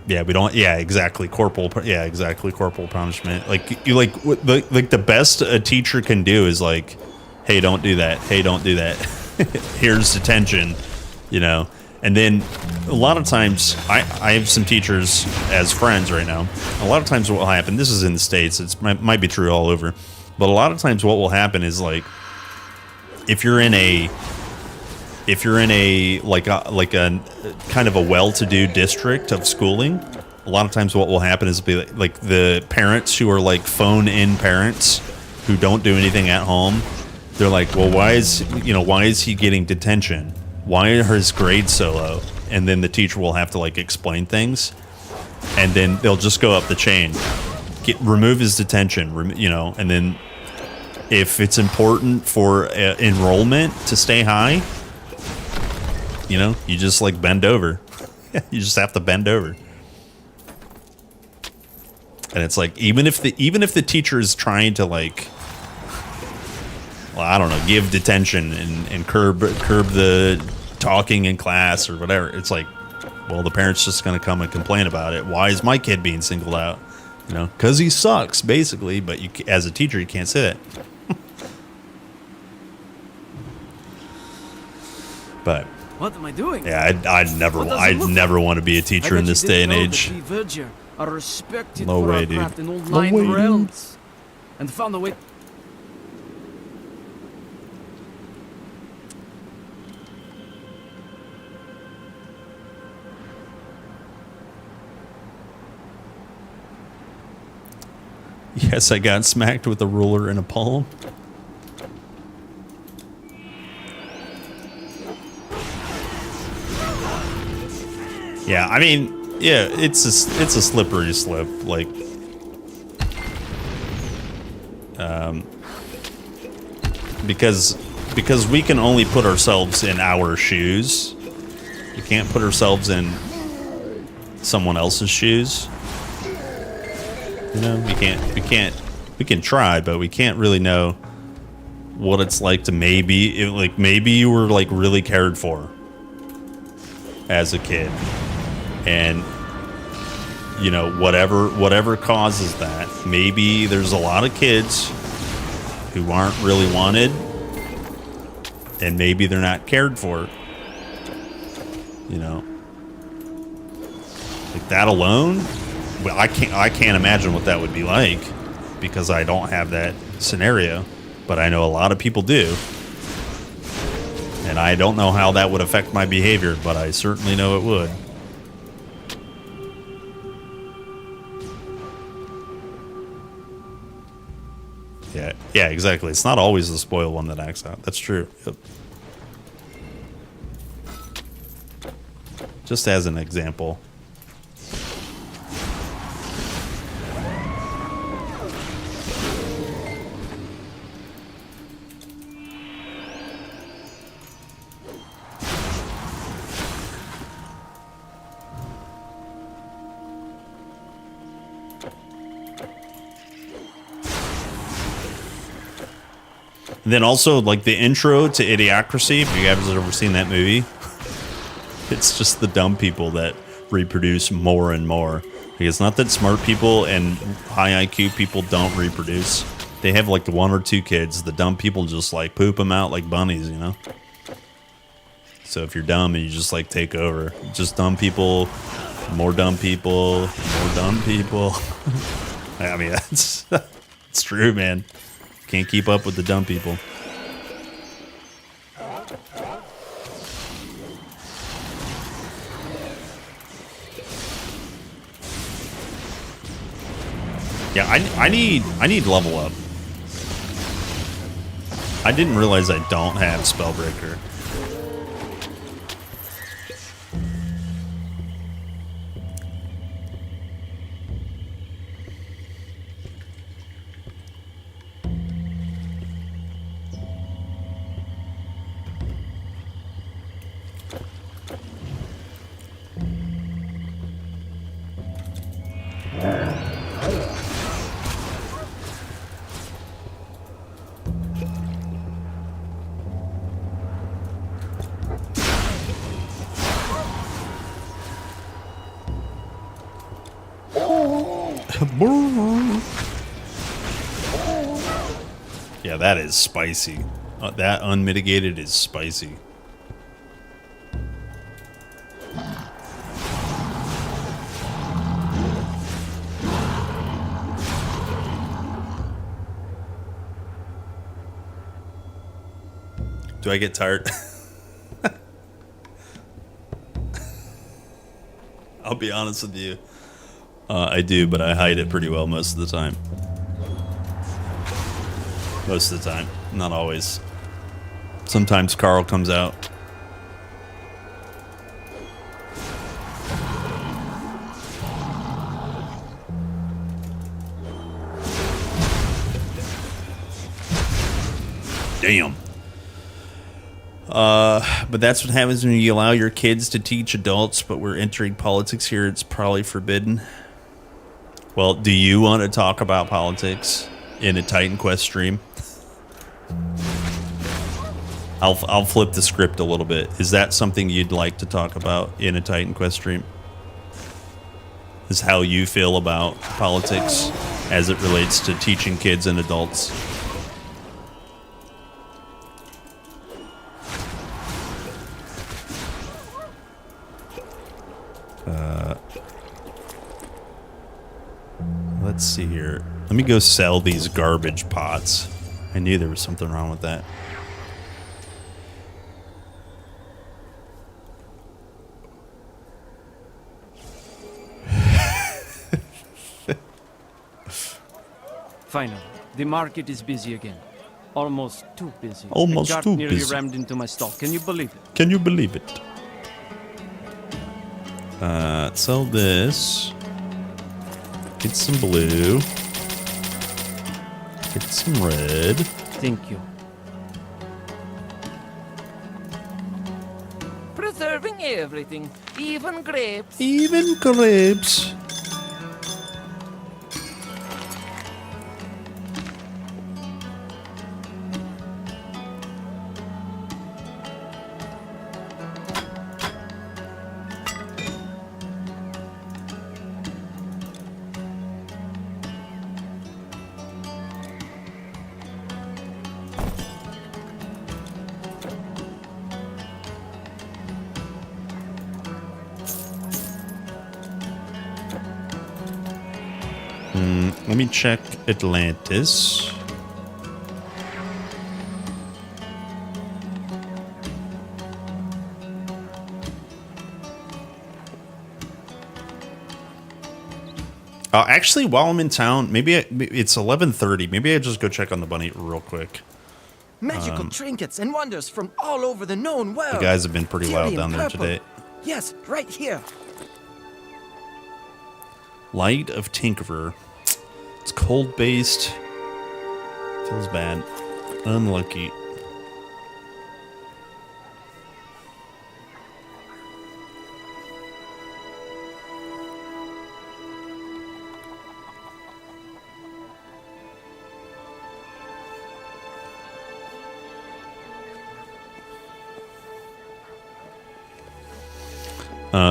Yeah, we don't. Yeah, exactly. Corporal punishment. Like the best a teacher can do is like, hey, don't do that. Hey, don't do that. Here's detention. And then a lot of times, I have some teachers as friends right now. A lot of times what will happen, this is in the States, it might be true all over, but a lot of times what will happen is, like, if you're in a like a kind of a well-to-do district of schooling, a lot of times what will happen is be like the parents who are like phone-in parents who don't do anything at home, they're like, well, why is he getting detention? Why are his grades so low? And then the teacher will have to like explain things, and then they'll just go up the chain, remove his detention, and then if it's important for enrollment to stay high, you just like bend over. You just have to bend over. And it's like, even if the teacher is trying to like, well, I don't know, give detention and curb the talking in class or whatever, it's like, well, the parent's just going to come and complain about it. Why is my kid being singled out? Because he sucks, basically. But you, as a teacher, you can't say that. But what am I doing? Yeah, I'd never want to be a teacher in this day and age. Are respected no for way, our dude. craft in all No 9 way, dude. realms, and found a way. Yes, I got smacked with a ruler and a palm. Yeah, I mean, yeah, it's a slippery slope, like, because we can only put ourselves in our shoes. We can't put ourselves in someone else's shoes. We can try, but we can't really know what it's like to maybe you were like really cared for as a kid, and whatever causes that. Maybe there's a lot of kids who aren't really wanted, and maybe they're not cared for. Like that alone, Well, I can't imagine what that would be like because I don't have that scenario, but I know a lot of people do. And I don't know how that would affect my behavior, but I certainly know it would. Yeah, exactly. It's not always the spoiled one that acts out. That's true. Yep. Just as an example. And then also, like, the intro to Idiocracy, if you guys have ever seen that movie, it's just the dumb people that reproduce more and more. It's not that smart people and high IQ people don't reproduce. They have, like, 1 or 2 kids. The dumb people just, like, poop them out like bunnies, you know? So if you're dumb and you just, like, take over. Just dumb people, more dumb people, more dumb people. I mean, that's it's true, man. Can't keep up with the dumb people. Yeah, I need level up. I didn't realize I don't have Spellbreaker. Yeah, that is spicy. That unmitigated is spicy. Do I get tired? I'll be honest with you. I do, but I hide it pretty well most of the time. Most of the time. Not always. Sometimes Carl comes out. Damn. But that's what happens when you allow your kids to teach adults, but we're entering politics here. It's probably forbidden. Well, do you want to talk about politics in a Titan Quest stream? I'll flip the script a little bit. Is that something you'd like to talk about in a Titan Quest stream? Is how you feel about politics as it relates to teaching kids and adults? Let's see here. Let me go sell these garbage pots. I knew there was something wrong with that. Finally, the market is busy again. Almost too busy. Almost a cart too nearly busy. rammed into my stall. Can you believe it? Can you believe it? Sell this. Get some blue. Get some red. Thank you. Preserving everything, even grapes. Even grapes. Let me check Atlantis. Actually, while I'm in town, maybe it's 11:30. Maybe I just go check on the bunny real quick. Magical trinkets and wonders from all over the known world. The guys have been pretty wild Tyrian down there purple. today. Yes, right here. Light of Tinkerer. It's cold based. Feels bad. Unlucky.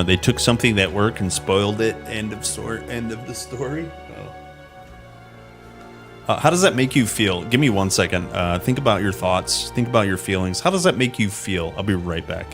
They took something that worked and spoiled it. End of the story. Oh. How does that make you feel? Give me 1 second. Think about your thoughts. Think about your feelings. How does that make you feel? I'll be right back.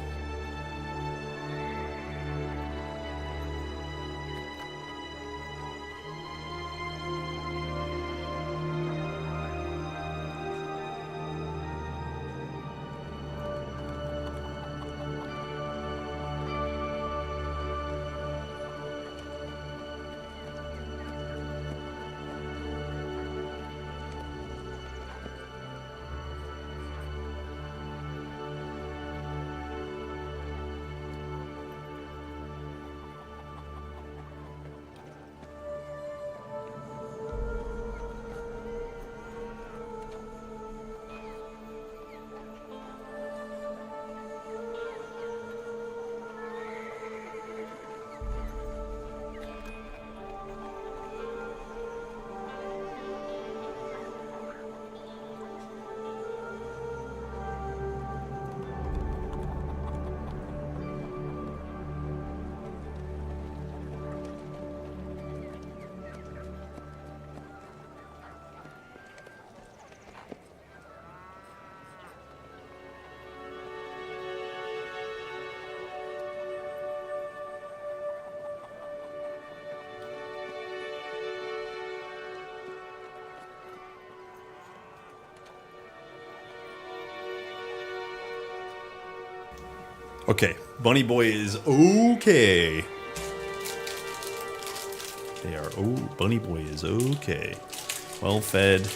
Okay, Bunny Boy is okay. They are, Bunny Boy is okay. Well fed.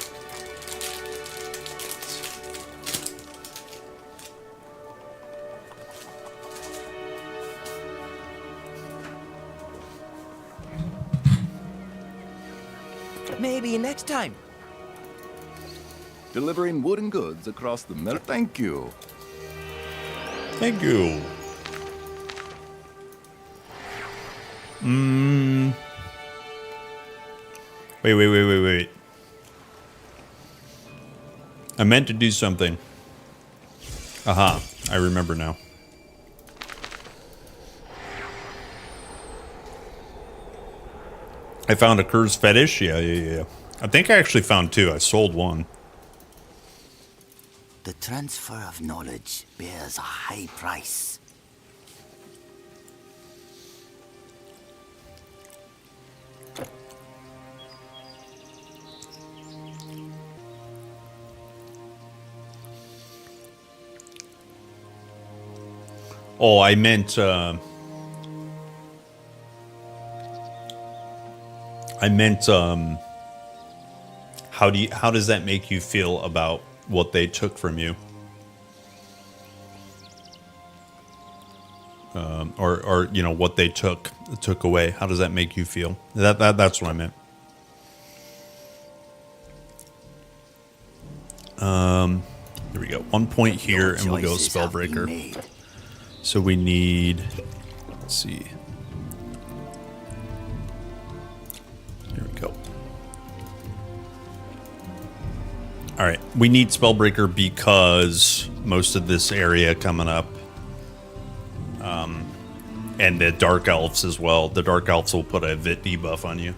Maybe next time. Delivering wooden goods across the middle. Thank you. Thank you. Wait. I meant to do something. Aha, I remember now. I found a Curse fetish? Yeah. I think I actually found two. I sold one. The transfer of knowledge bears a high price. Oh, I meant, how does that make you feel about what they took from you? Or you know, what they took away. How does that make you feel? That's what I meant. There we go. 1 point here, and we'll go Spellbreaker. So we need, let's see. Here we go. All right, we need Spellbreaker because most of this area coming up, and the Dark Elves as well. The Dark Elves will put a Vit debuff on you.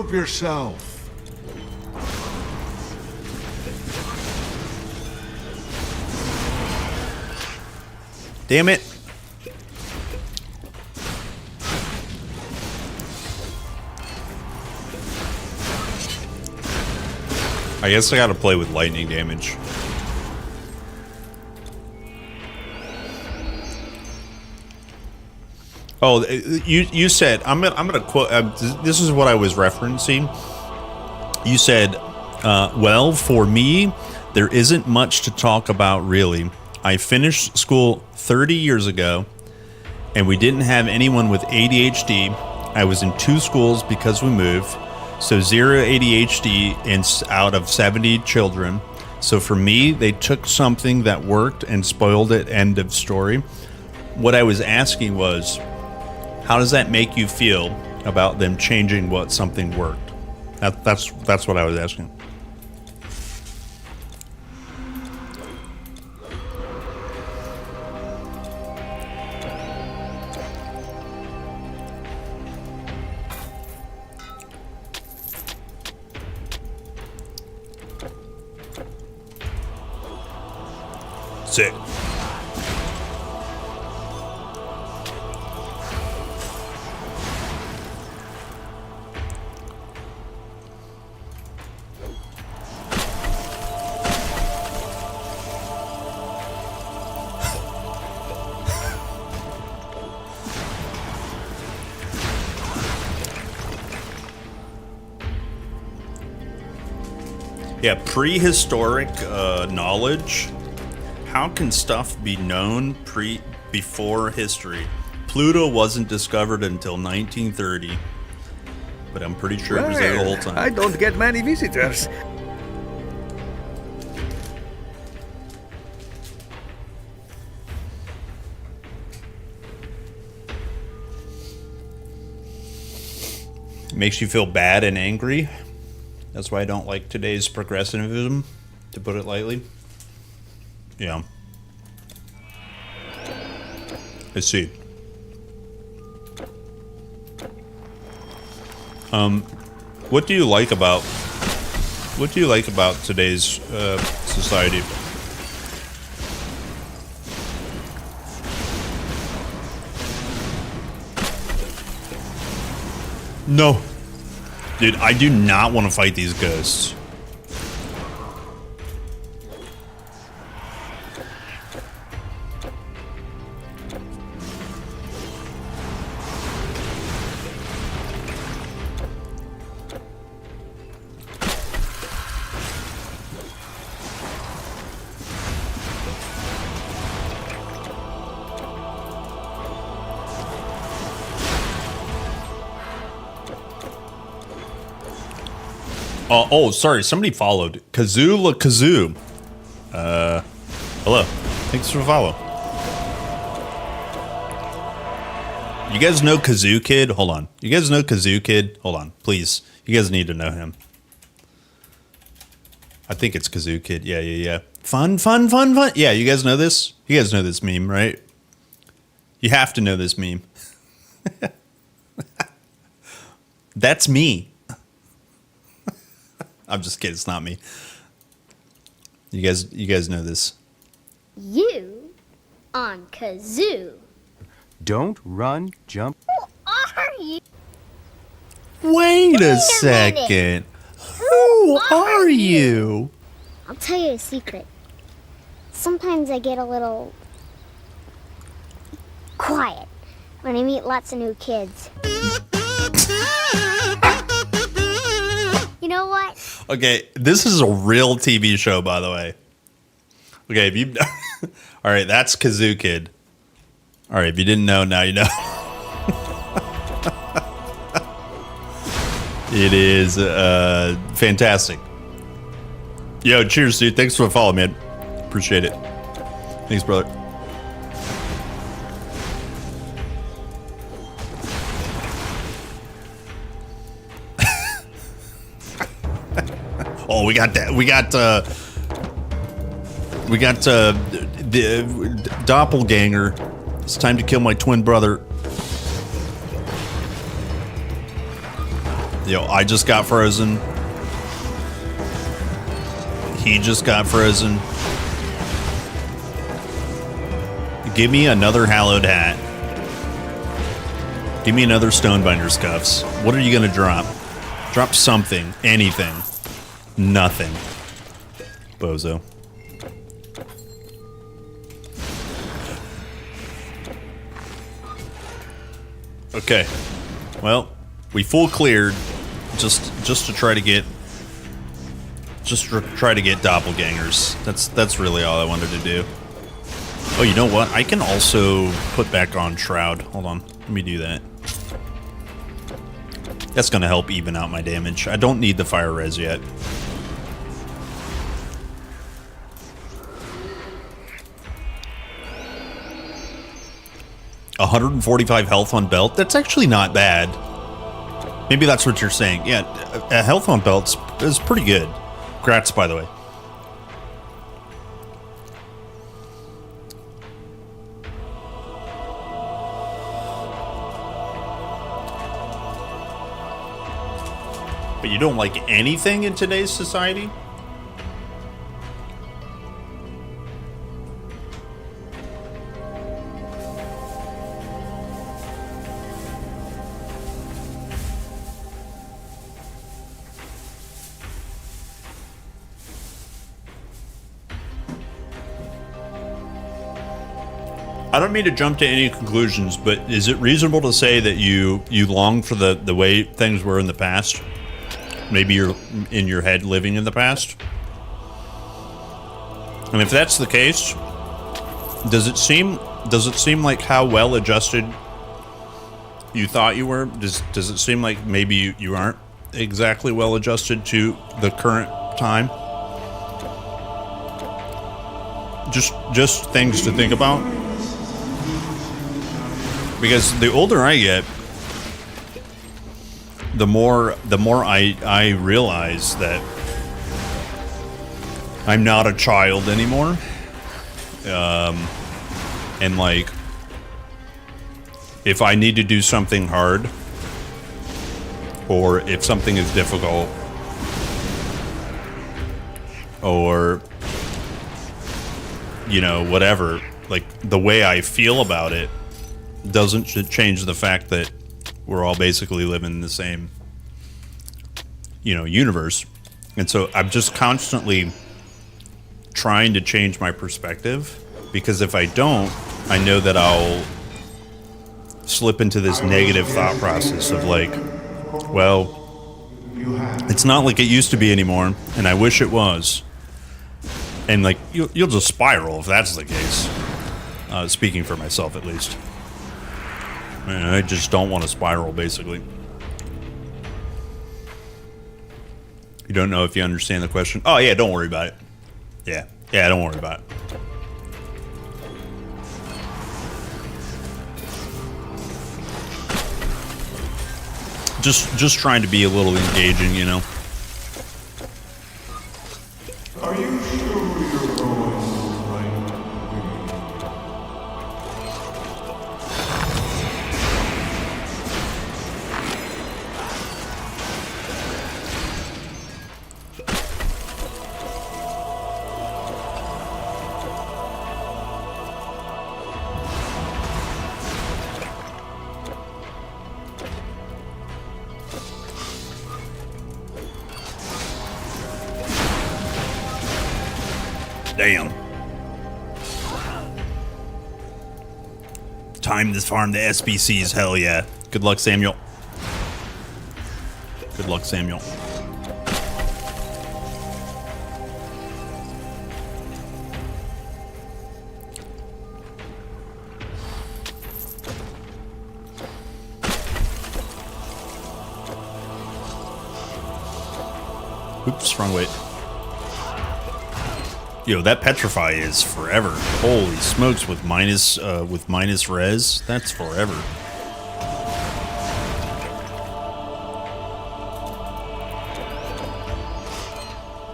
Prove yourself. Damn it. I guess I gotta play with lightning damage. Oh, you said, I'm gonna quote, this is what I was referencing. You said, well, for me, there isn't much to talk about really. I finished school 30 years ago, and we didn't have anyone with ADHD. I was in 2 schools because we moved, so 0 ADHD out of 70 children. So for me, they took something that worked and spoiled it, end of story. What I was asking was, how does that make you feel about them changing what something worked? That's what I was asking. Sick. Yeah, prehistoric knowledge. How can stuff be known before history? Pluto wasn't discovered until 1930, but I'm pretty sure it was there the whole time. I don't get many visitors. Makes you feel bad and angry. That's why I don't like today's progressivism, to put it lightly. Yeah. I see. What do you like about today's society? No. Dude, I do not want to fight these ghosts. Oh, sorry. Somebody followed. Kazoo. Hello. Thanks for the follow. You guys know Kazoo Kid? Hold on. You guys know Kazoo Kid? Hold on, please. You guys need to know him. I think it's Kazoo Kid. Yeah. Fun. Yeah, you guys know this? You guys know this meme, right? You have to know this meme. That's me. I'm just kidding. It's not me. You guys know this. You on Kazoo. Don't run, jump. Who are you? Wait a second. Who are you? I'll tell you a secret. Sometimes I get a little quiet when I meet lots of new kids. You know what? Okay, this is a real TV show, by the way. Okay, if you... All right, that's Kazoo Kid. All right, if you didn't know, now you know. It is fantastic. Yo, cheers, dude. Thanks for the follow, man. Appreciate it. Thanks, brother. Oh, we got that. We got the doppelganger. It's time to kill my twin brother. Yo, I just got frozen. He just got frozen. Give me another hallowed hat. Give me another Stonebinder's cuffs. What are you gonna drop? Drop something. Anything. Nothing. Bozo. Okay. Well, we full cleared just to try to get doppelgangers. That's really all I wanted to do. Oh, you know what? I can also put back on Shroud. Hold on. Let me do that. That's going to help even out my damage. I don't need the fire res yet. $145 health on belt? That's actually not bad. Maybe that's what you're saying. Yeah, a health on belt is pretty good. Congrats, by the way. But you don't like anything in today's society? I don't mean to jump to any conclusions, but is it reasonable to say that you long for the way things were in the past? Maybe you're in your head living in the past? And if that's the case, does it seem like how well adjusted you thought you were? Does it seem like maybe you aren't exactly well adjusted to the current time? Just things to think about. Because the older I get, the more I realize that I'm not a child anymore. And like, if I need to do something hard, or if something is difficult, or, you know, whatever, like the way I feel about it doesn't change the fact that we're all basically living in the same, you know, universe. And so I'm just constantly trying to change my perspective, because if I don't, I know that I'll slip into this negative thought process of like, well, it's not like it used to be anymore, and I wish it was. And like, you'll just spiral if that's the case. Speaking for myself, at least. I just don't want to spiral, basically. You don't know if you understand the question? Oh, yeah, don't worry about it. Yeah, don't worry about it. Just trying to be a little engaging, you know? Are you sure you're going right? Damn. Time to farm the SBCs, hell yeah. Good luck, Samuel. Good luck, Samuel. Oops, wrong way. Yo, that petrify is forever. Holy smokes, with minus res, that's forever.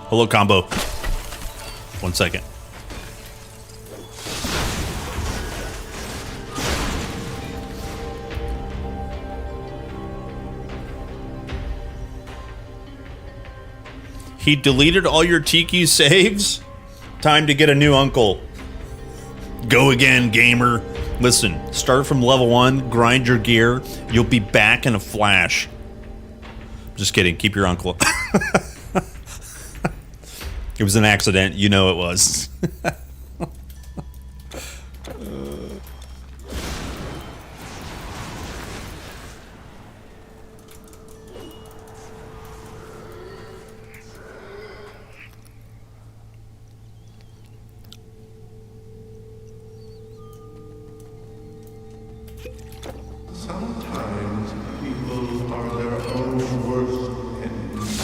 Hello, combo. 1 second. He deleted all your TQ saves? Time to get a new uncle. Go again, gamer. Listen, start from level 1, grind your gear. You'll be back in a flash. Just kidding. Keep your uncle. It was an accident. You know it was. Sometimes people are their own worst enemies.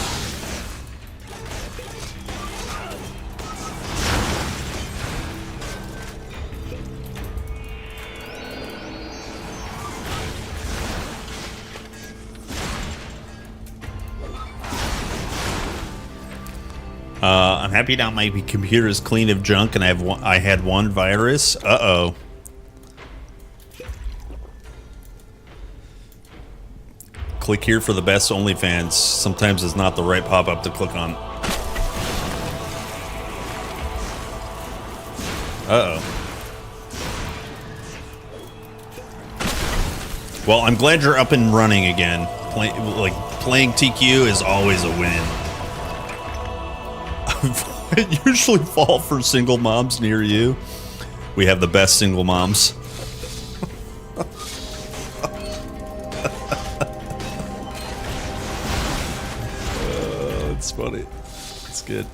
I'm happy now my computer is clean of junk and I had one virus. Uh-oh. Click here for the best OnlyFans. Sometimes it's not the right pop-up to click on. Uh-oh. Well, I'm glad you're up and running again. Playing TQ is always a win. I usually fall for single moms near you. We have the best single moms. That's funny. That's good.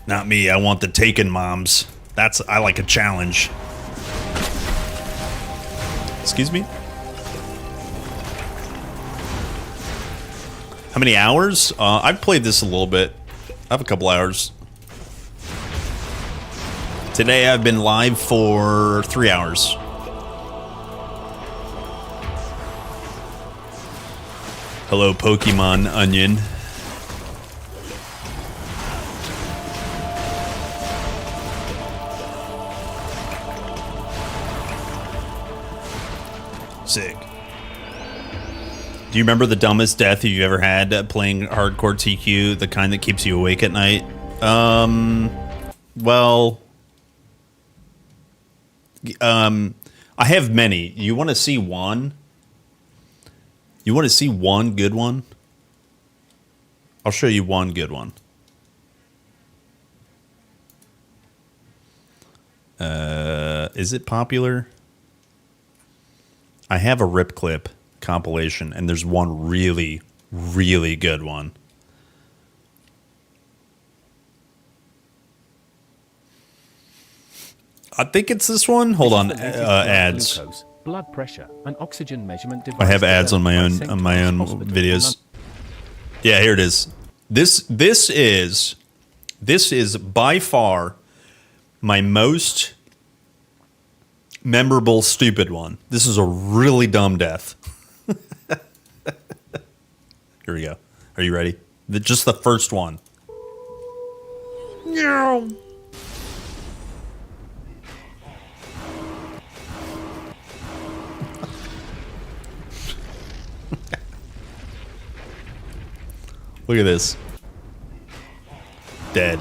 Not me. I want the taken moms. I like a challenge. Excuse me? How many hours? I've played this a little bit. I have a couple hours. Today I've been live for 3 hours. Hello, Pokemon Onion. Sick. Do you remember the dumbest death you ever had playing hardcore TQ? The kind that keeps you awake at night? Well... I have many. You want to see one? You want to see one good one? I'll show you one good one. Is it popular? I have a rip clip compilation, and there's one really, really good one. I think it's this one. Hold on, ads. Glucose, blood pressure, and oxygen measurement device. I have ads on my own videos. Yeah, here it is. This is by far my most memorable stupid one. This is a really dumb death. Here we go. Are you ready? Just the first one. No. Look at this. Dead.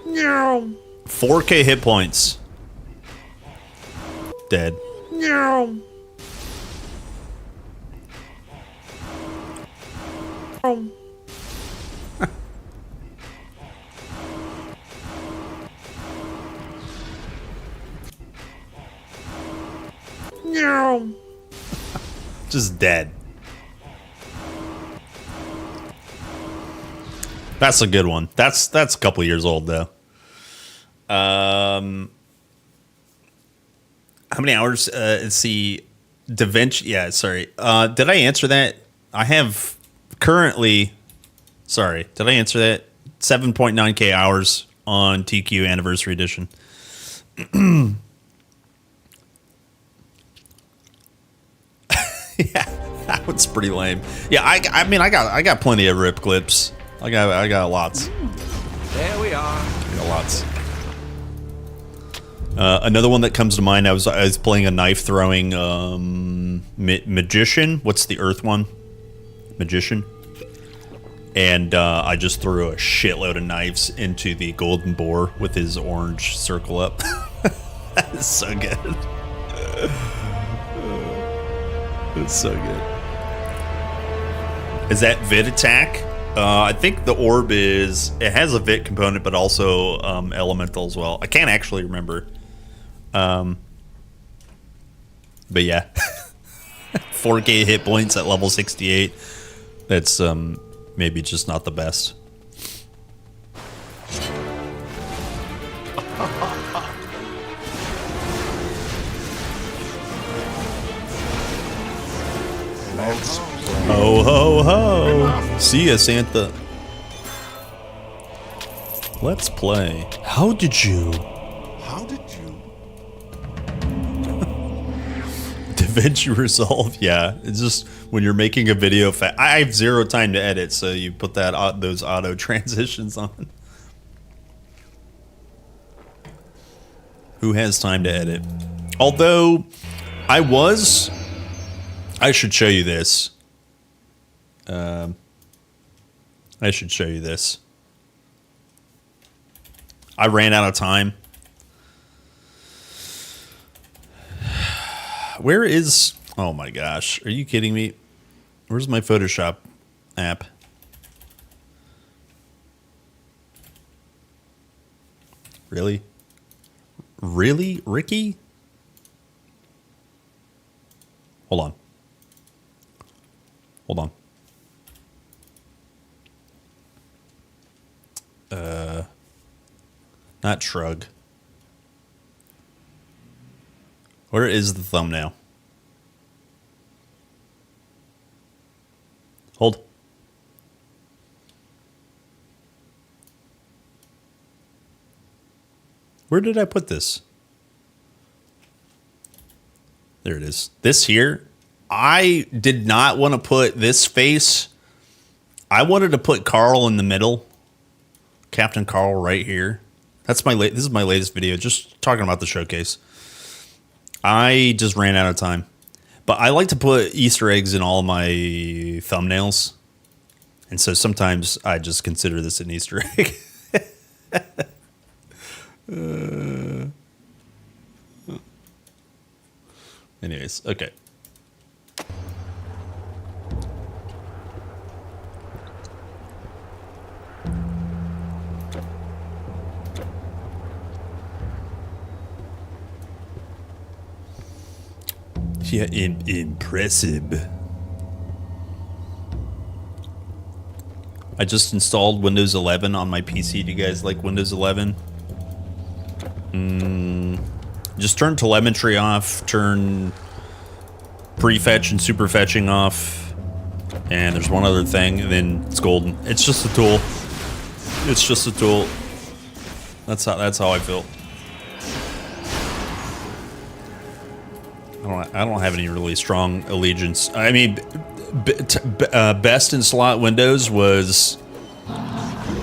No. 4K hit points. Dead. No. No. Just dead. That's a good one. That's a couple years old though. How many hours? Let's see. Da Vinci. Yeah, sorry. Did I answer that? I have currently. Sorry, did I answer that? 7.9K hours on TQ Anniversary Edition. Yeah, that one's pretty lame. Yeah, I mean, I got plenty of rip clips. I got lots. There we are. I got lots. Another one that comes to mind. I was playing a knife throwing magician. What's the Earth one? Magician. And I just threw a shitload of knives into the golden boar with his orange circle up. It's so good. It's so good. Is that Vit attack? I think the orb is... It has a Vit component, but also elemental as well. I can't actually remember. But yeah. 4k hit points at level 68. That's maybe just not the best. Ho ho ho! See ya, Santa. Let's play. How did you? How did you? DaVinci Resolve, yeah. It's just when you're making a video. I have zero time to edit, so you put that those auto transitions on. Who has time to edit? Although I should show you this. I should show you this. I ran out of time. Where is... Oh my gosh. Are you kidding me? Where's my Photoshop app? Really? Really, Ricky? Hold on. Hold on. Not shrug. Where is the thumbnail? Hold. Where did I put this? There it is. This here. I did not want to put this face. I wanted to put Carl in the middle. Captain Carl right here. That's my this is my latest video, just talking about the showcase. I just ran out of time. But I like to put Easter eggs in all my thumbnails. And so sometimes I just consider this an Easter egg. Anyways, okay. Yeah, impressive. I just installed Windows 11 on my PC. Do you guys like Windows 11? Just turn telemetry off, turn prefetch and super fetching off, and there's one other thing, and then it's golden. It's just a tool. It's just a tool. That's how I feel. I don't have any really strong allegiance. I mean, best in slot Windows was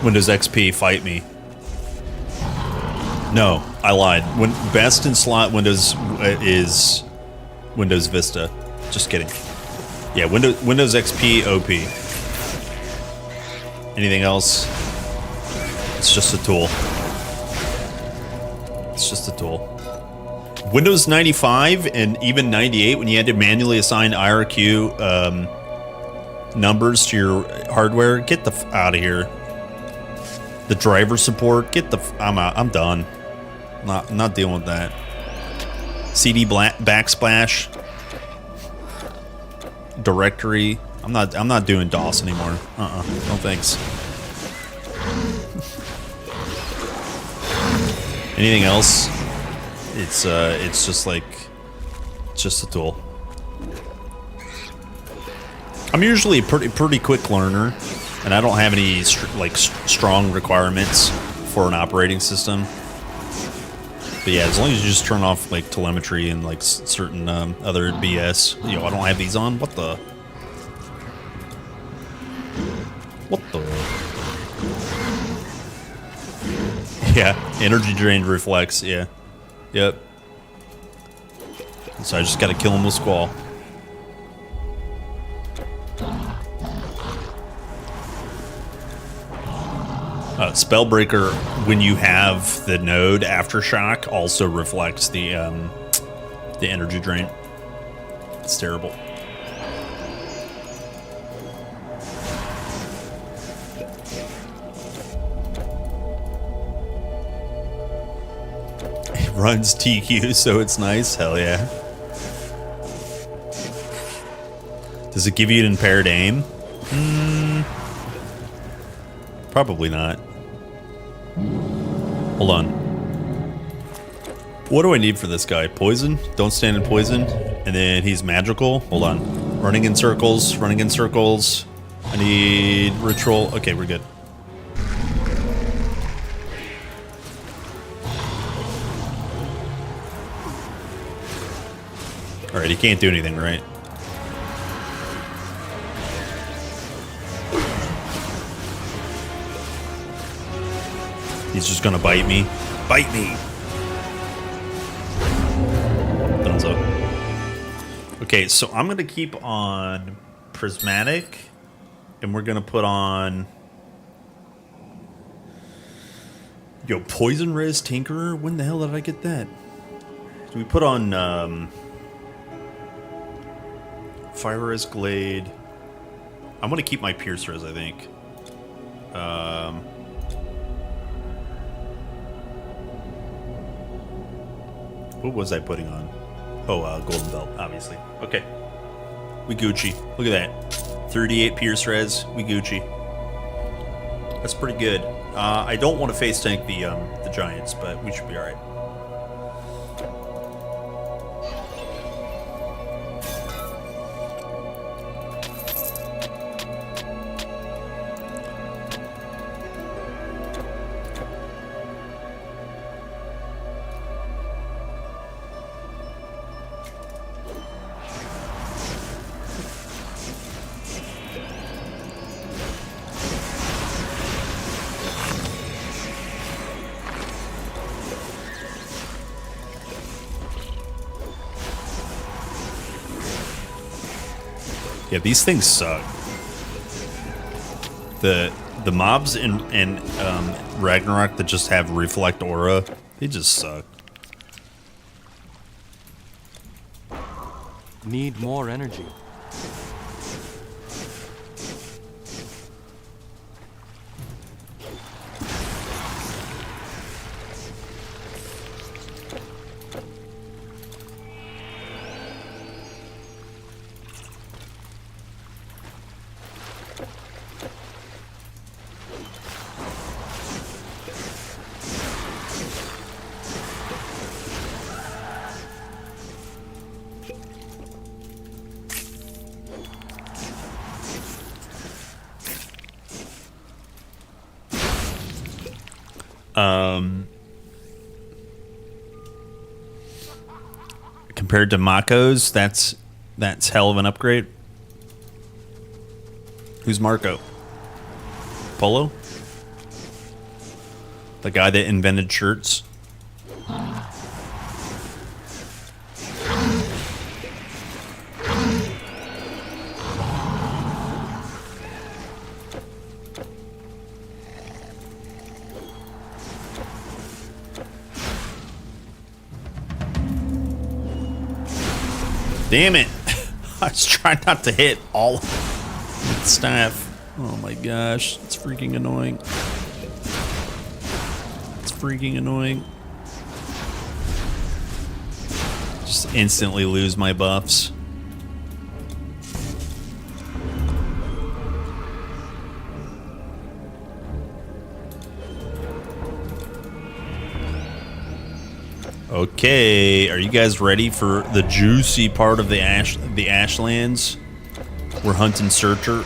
Windows XP. Fight me. No, I lied. Best in slot Windows is Windows Vista. Just kidding. Yeah, Windows XP OP. Anything else? It's just a tool. It's just a tool. Windows 95 and even 98, when you had to manually assign IRQ numbers to your hardware, get the out of here. The driver support, get the I'm out. I'm done. Not dealing with that. CD backsplash, directory. I'm not doing DOS anymore. No thanks. Anything else? It's just like, it's just a tool. I'm usually a pretty quick learner, and I don't have any strong requirements for an operating system. But yeah, as long as you just turn off like telemetry and like certain other BS. You know, I don't have these on. What the? What the? Yeah, energy drained reflex. Yeah. Yep. So I just gotta kill him with Squall. Spellbreaker, when you have the node Aftershock, also reflects the energy drain. It's terrible. It runs TQ, so it's nice. Hell yeah. Does it give you an impaired aim? Probably not. Hold on. What do I need for this guy? Poison? Don't stand in poison. And then he's magical. Hold on. Running in circles. Running in circles. I need ritual. Okay, we're good. Alright, he can't do anything, right? He's just gonna bite me. Bite me! Dunzo. Okay, so I'm gonna keep on Prismatic, and we're gonna put on... Yo, Poison Res Tinkerer? When the hell did I get that? Do we put on, Fire Res Glade? I'm gonna keep my Pierce Res, I think. What was I putting on? Oh, Golden Belt, obviously. Okay. We Gucci. Look at that. 38 Pierce Res. We Gucci. That's pretty good. I don't want to face tank the Giants, but we should be alright. Yeah, these things suck. The mobs in Ragnarok that just have reflect aura, they just suck. Need more energy. Compared to Mako's, that's hell of an upgrade. Who's Marco? Polo? The guy that invented shirts? Damn it! I was trying not to hit all staff. Oh my gosh, it's freaking annoying. It's freaking annoying. Just instantly lose my buffs. Okay, are you guys ready for the juicy part of the Ashlands? We're hunting Certer.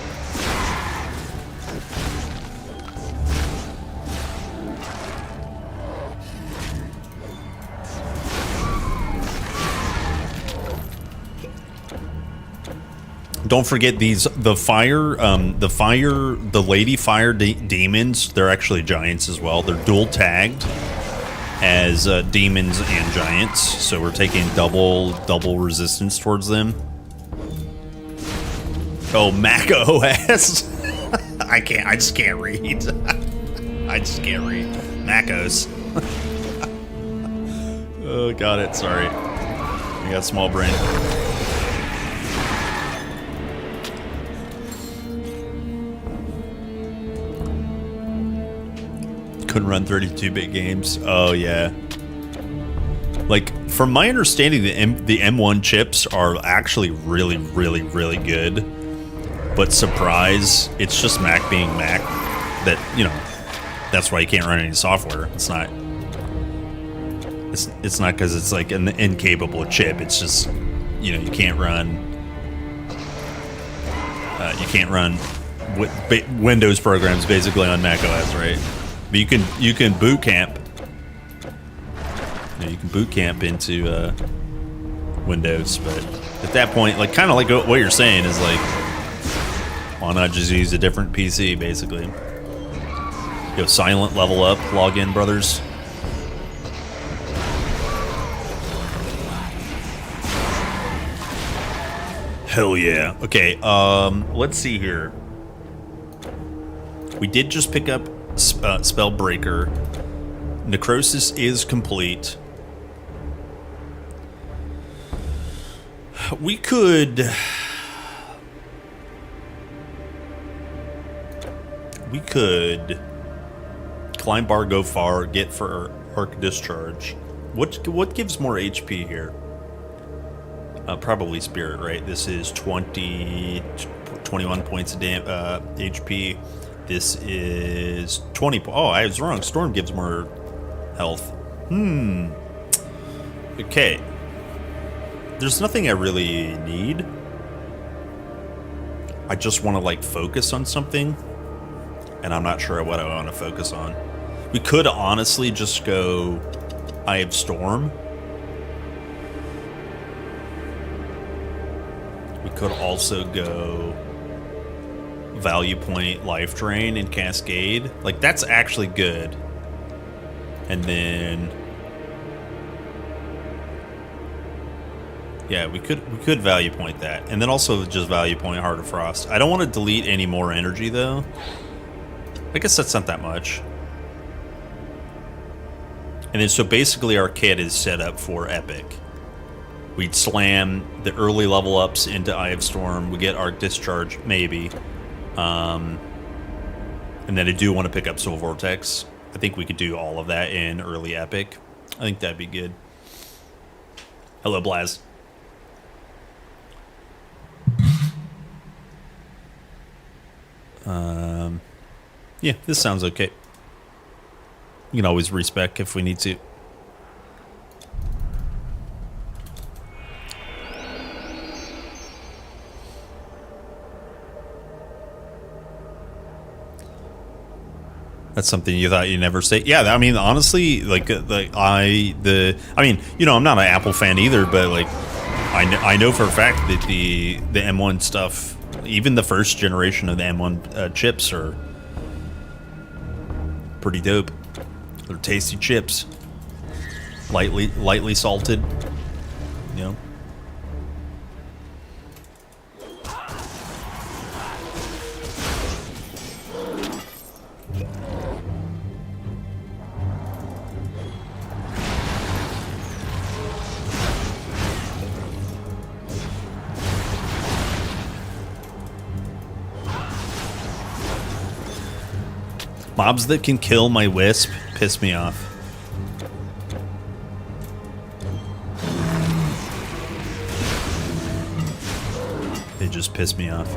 Don't forget the lady fire demons. They're actually giants as well. They're dual tagged as demons and giants, so we're taking double resistance towards them. Oh, Mac OS. I just can't read. I just can't read. Macos. Oh, got it. Sorry. I got small brain. Couldn't run 32-bit games. Oh, yeah. Like, from my understanding, the M1 chips are actually really, really, really good. But surprise, it's just Mac being Mac. That, you know, that's why you can't run any software. It's not because it's like an incapable chip. It's just, you know, you can't run Windows programs basically on Mac OS, right? But you can boot camp. You can boot camp into Windows, but at that point, like kind of like what you're saying is like, why not just use a different PC basically? Go silent, level up, log in, brothers. Hell yeah. Okay, let's see here. We did just pick up Spellbreaker. Necrosis is complete. We could climb bar, go far, get for arc discharge. What gives more HP here? Probably spirit, right? This is 21 points of HP. This is 20. Oh, I was wrong. Storm gives more health. Okay. There's nothing I really need. I just want to like focus on something, and I'm not sure what I want to focus on. We could honestly just go Eye of Storm. We could also go Value Point, Life Drain, and Cascade. Like, that's actually good. And then, yeah, we could Value Point that, and then also just Value Point Heart of Frost. I don't want to delete any more energy though. I guess that's not that much. And then so basically our kit is set up for epic. We'd slam the early level ups into Eye of Storm. We get Arc Discharge, maybe. And then I do want to pick up Soul Vortex. I think we could do all of that in early epic. I think that'd be good. Hello, Blaz. Yeah, this sounds okay. You can always respec if we need to. That's something you thought you'd never say. Yeah, I mean, honestly, like I mean, you know, I'm not an Apple fan either, but like, I know for a fact that the M1 stuff, even the first generation of the M1 chips, are pretty dope. They're tasty chips, lightly salted, you know. Mobs that can kill my Wisp piss me off. They just piss me off.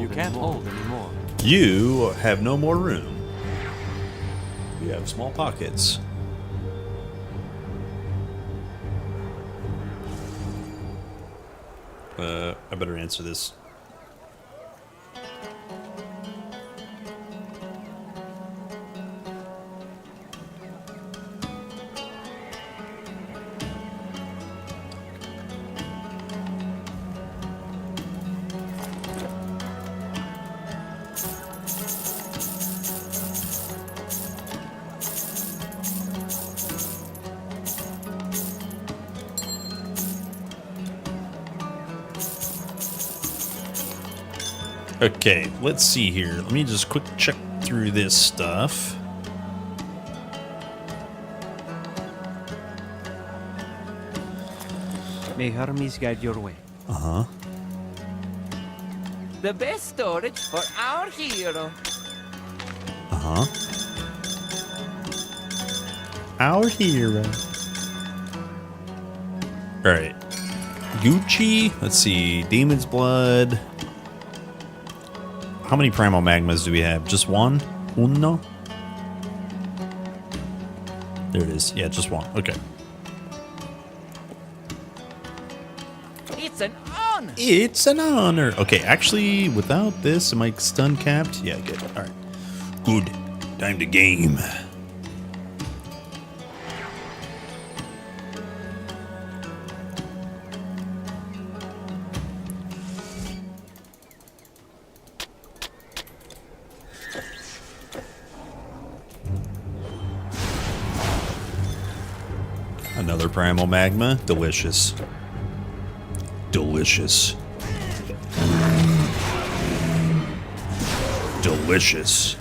You can't hold anymore. You have no more room. You have small pockets. I better answer this. Okay, let's see here. Let me just quick check through this stuff. May Hermes guide your way. Uh-huh. The best storage for our hero. Uh-huh. Our hero. Alright. Gucci. Let's see. Demon's Blood. How many Primal Magmas do we have? Just one? Uno? There it is. Yeah, just one. Okay. It's an honor. It's an honor. Okay, actually, without this, am I stun capped? Yeah, good. All right. Good. Time to game. Another Primal Magma. Delicious. Delicious. Delicious.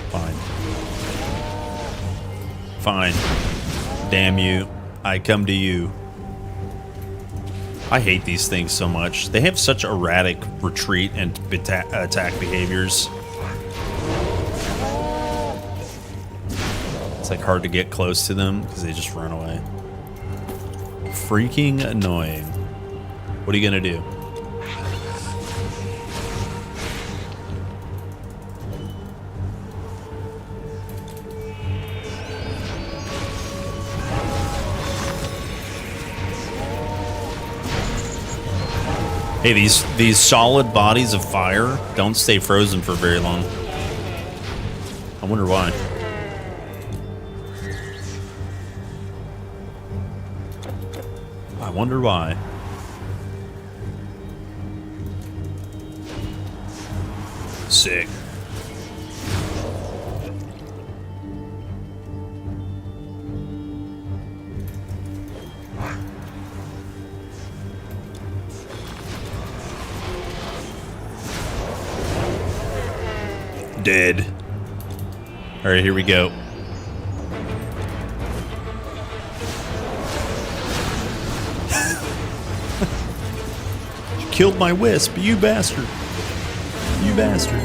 Fine. Fine. Damn you. I come to you. I hate these things so much. They have such erratic retreat and attack behaviors. It's like hard to get close to them because they just run away. Freaking annoying. What are you gonna do? Hey, these solid bodies of fire don't stay frozen for very long. I wonder why. I wonder why. Sick. Dead. All right, here we go. You killed my wisp, you bastard. You bastard.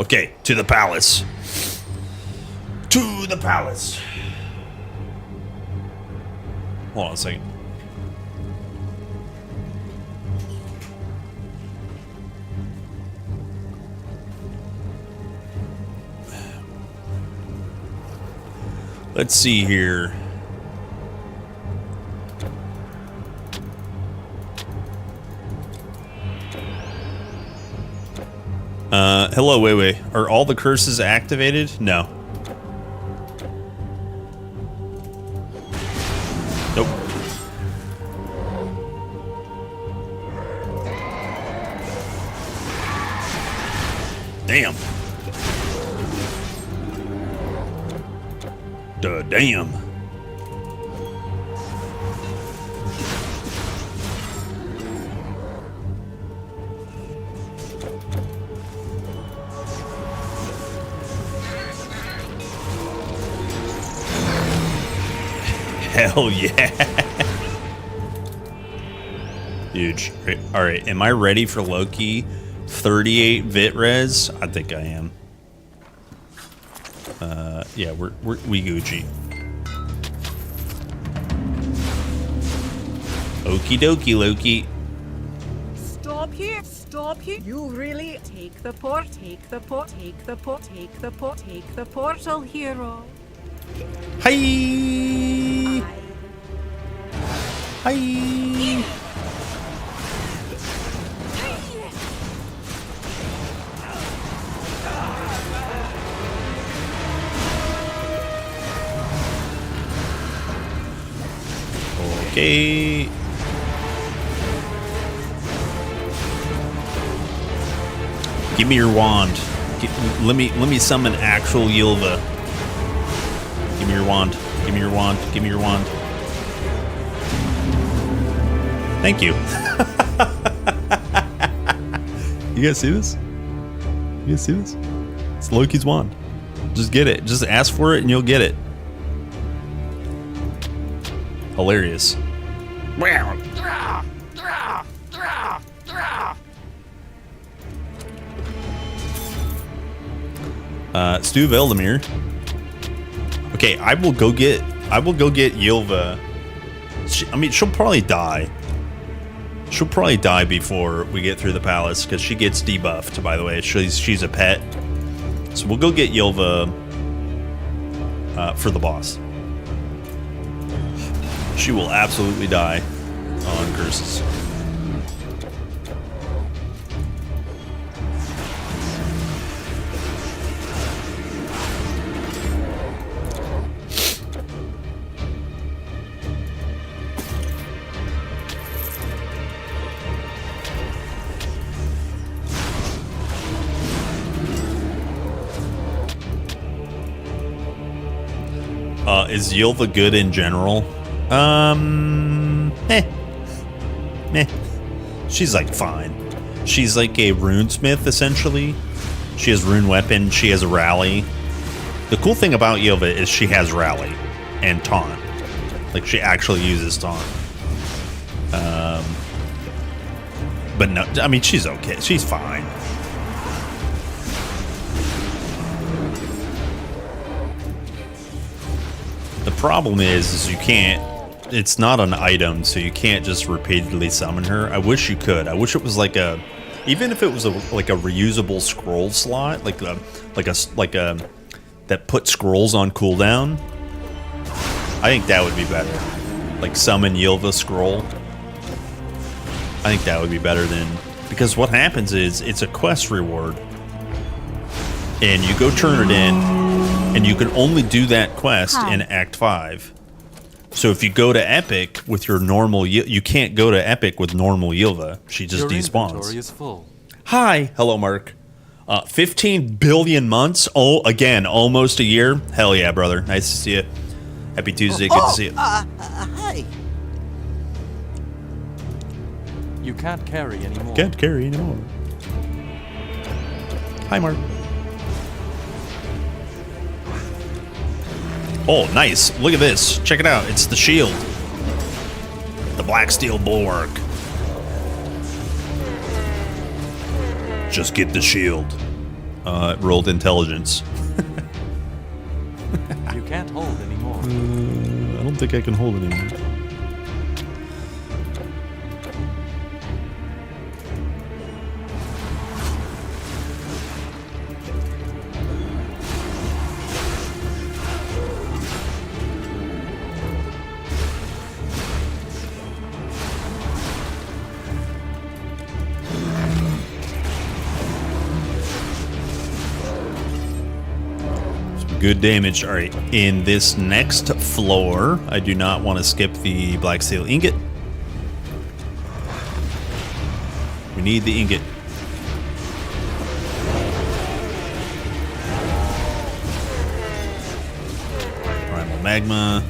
Okay, to the palace. To the palace. Hold on a second. Let's see here. Hello, wait. Are all the curses activated? No. Nope. Damn. Damn. Hell yeah. Huge. All right, am I ready for Loki? 38 vit res? I think I am. Yeah, we Gucci. Okie dokie, Loki. Stop here. Stop here. You really take the port. Take the port. Take the port. Take the port. Take the portal, hero. Hi. Hi. Okay. Give me your wand. Let me summon actual Ylva. Give me your wand. Give me your wand. Give me your wand. Thank you. You guys see this? You guys see this? It's Loki's wand. Just get it. Just ask for it and you'll get it. Hilarious. Stu Veldemir. Okay, I will go get Ylva. I mean, she'll probably die. She'll probably die before we get through the palace because she gets debuffed. By the way, she's a pet, so we'll go get Ylva for the boss. She will absolutely die on curses. Is Ylva good in general? She's like fine. She's like a runesmith essentially. She has rune weapon. She has a rally. The cool thing about Ylva is she has rally and taunt. Like she actually uses taunt. But no, I mean she's okay. She's fine. The problem is you can't. It's not an item, so you can't just repeatedly summon her. I wish you could. I wish it was like a, even if it was like a reusable scroll slot, like a that put scrolls on cooldown. I think that would be better. Like summon Ylva scroll. I think that would be better than, because what happens is it's a quest reward, and you go turn it in, and you can only do that quest in Act 5. So if you go to Epic with your normal, you can't go to Epic with normal Ylva. She just despawns. Inventory is full. Hi, hello, Mark. 15 billion months. Oh, again, almost a year. Hell yeah, brother. Nice to see you. Happy Tuesday. Good to see you. Hi. You can't carry anymore. Can't carry anymore. Hi, Mark. Oh, nice. Look at this. Check it out. It's the shield. The black steel bulwark. Just get the shield. It rolled intelligence. You can't hold anymore. I don't think I can hold anymore. Good damage. All right, in this next floor, I do not want to skip the black steel ingot. We need the ingot. Primal magma.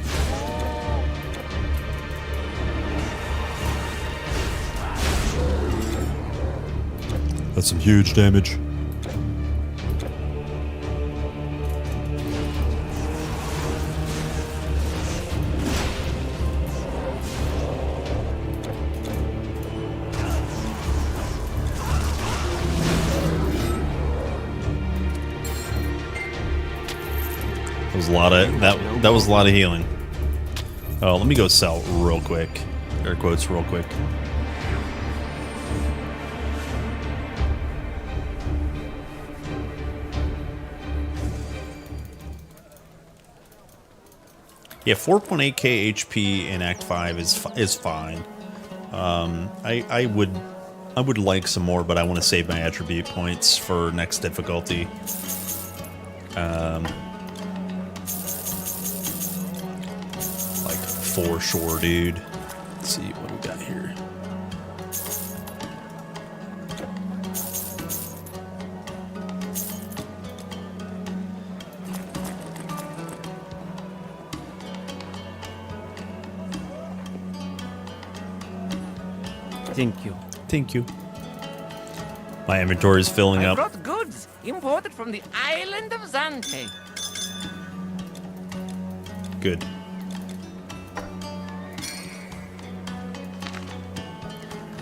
That's some huge damage. That was a lot of healing. Oh, let me go sell real quick. air quotes real quick. Yeah, 4.8k HP in Act 5 is fine. I would like some more, but I want to save my attribute points for next difficulty. Like for sure, dude. Let's see what we got here. Thank you. Thank you. My inventory is filling up. Brought goods imported from the island of Zante. Good.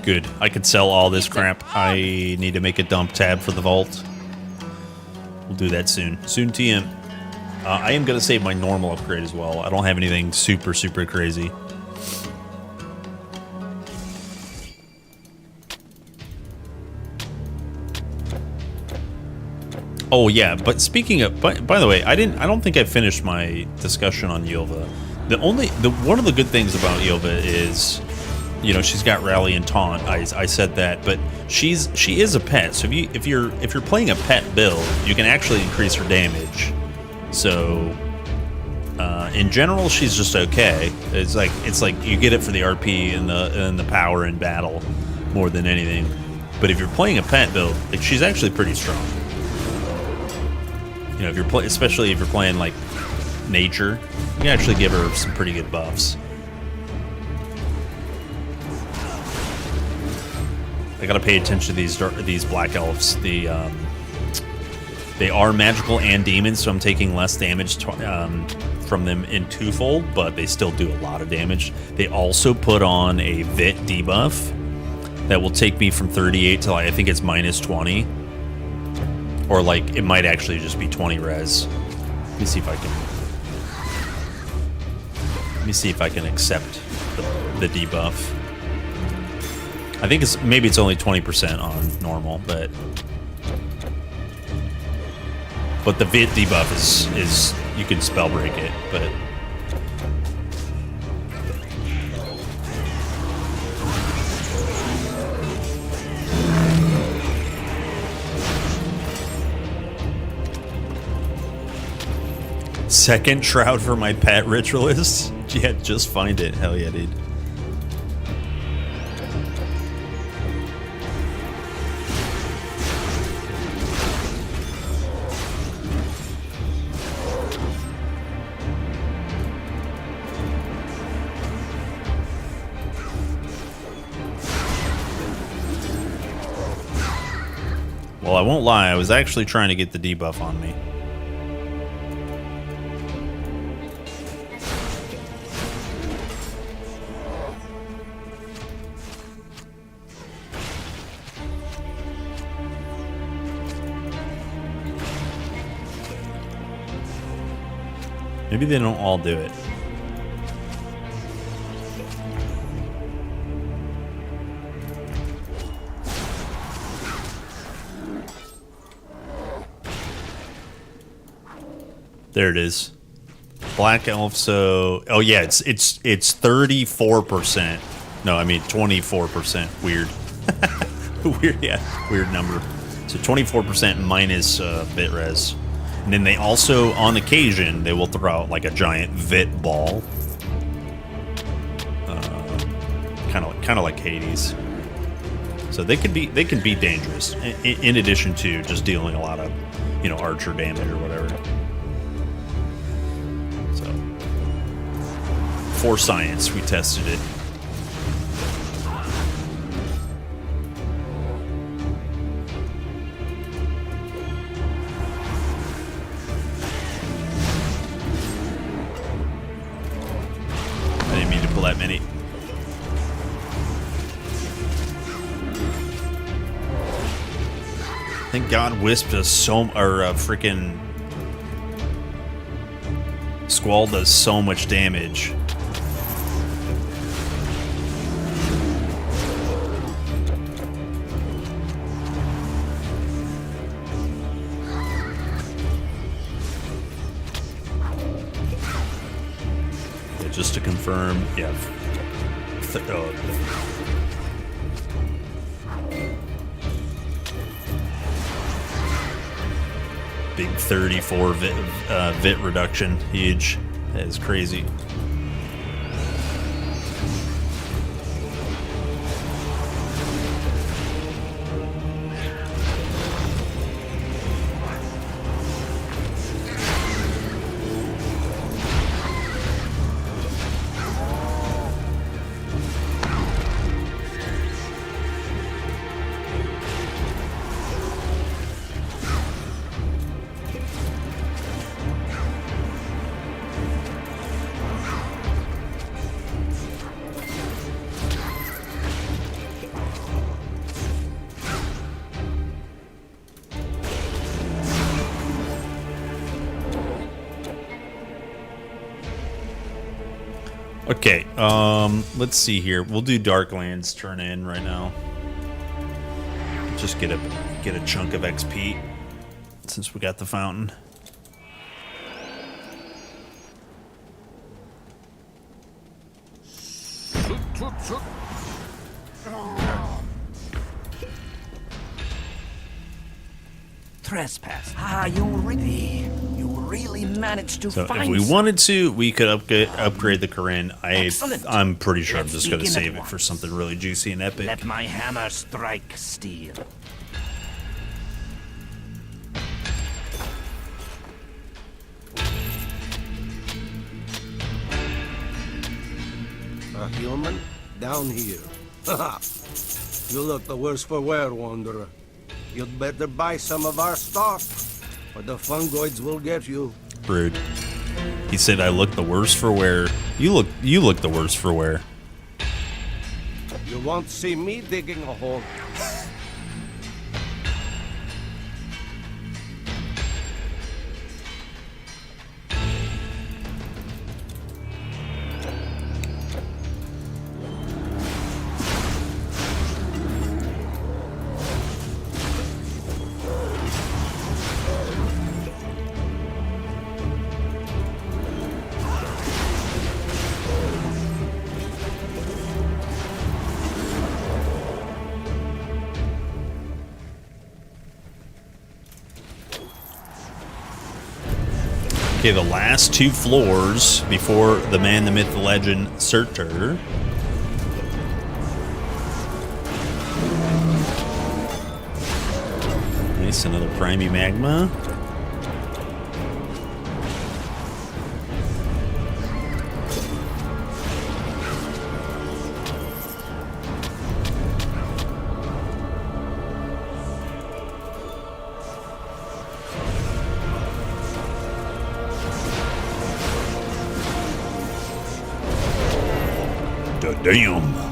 Good. I could sell all this crap. I need to make a dump tab for the vault. We'll do that soon. Soon TM. I am going to save my normal upgrade as well. I don't have anything super, super crazy. Oh yeah, but speaking of, by the way, I don't think I finished my discussion on Ylva. One of the good things about Ylva is, you know, she's got rally and taunt. I said that, but she is a pet. So if you're playing a pet build, you can actually increase her damage. So in general, she's just okay. It's like you get it for the RP and the power in battle more than anything. But if you're playing a pet build, like, she's actually pretty strong. You know, especially if you're playing like nature, you can actually give her some pretty good buffs. I gotta pay attention to these black elves. They are magical and demons, so I'm taking less damage from them in twofold, but they still do a lot of damage. They also put on a Vit debuff that will take me from 38 to, like, I think it's minus 20. Or, like, it might actually just be 20 res. Let me see if I can accept the debuff. I think maybe it's only 20% on normal, but the Vit debuff is you can spell break it, but second shroud for my pet ritualist? Yeah, just find it. Hell yeah, dude. Well, I won't lie, I was actually trying to get the debuff on me. Maybe they don't all do it. There it is. Black elf, so oh yeah, it's 34%. No, I mean 24%. Weird. Weird, yeah. Weird number. So 24% minus bit res. And then they also, on occasion, they will throw out like a giant Vit ball. Kind of like Hades. So they can be dangerous. In addition to just dealing a lot of, you know, archer damage or whatever. So for science, we tested it. That many. Thank God Wisp does freaking Squall does so much damage. Just to confirm, yeah. Big 34 vit reduction. Huge. That is crazy. Okay, let's see here. We'll do Darklands turn in right now. Just get a chunk of XP since we got the fountain. Trespass. Ah, you really managed to So find if we wanted to, we could upgrade the Corinne. I'm pretty sure I'm just going to save it for something really juicy and epic. Let my hammer strike steel. A human? Down here. Haha. You look the worse for wear, Wanderer. You'd better buy some of our stock, or the fungoids will get you. Rude. He said I look the worse for wear. You look the worse for wear. You won't see me digging a hole. Okay, the last two floors before the man, the myth, the legend, Certer. Nice, another primey magma. Damn.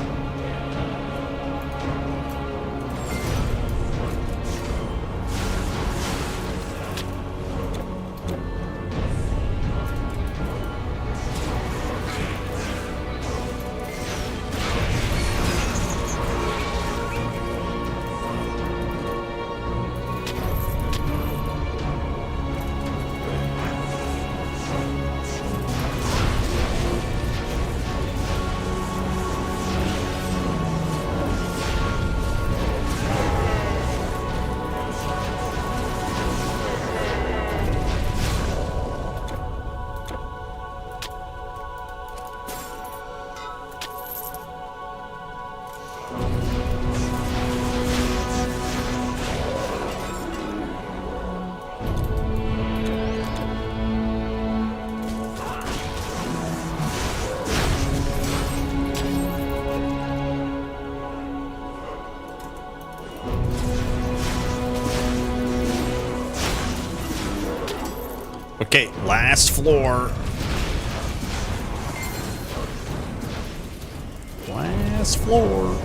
Okay, last floor. Last floor.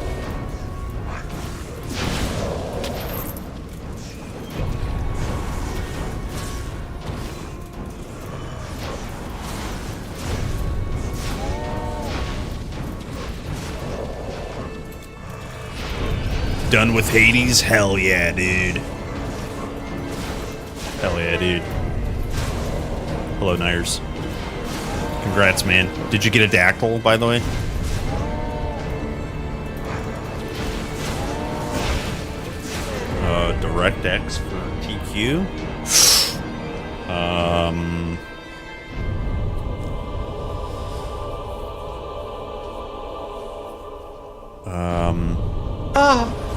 Done with Hades? Hell yeah, dude. Hell yeah, dude. Hello, Nyers. Congrats, man. Did you get a dactyl, by the way? DirectX for TQ.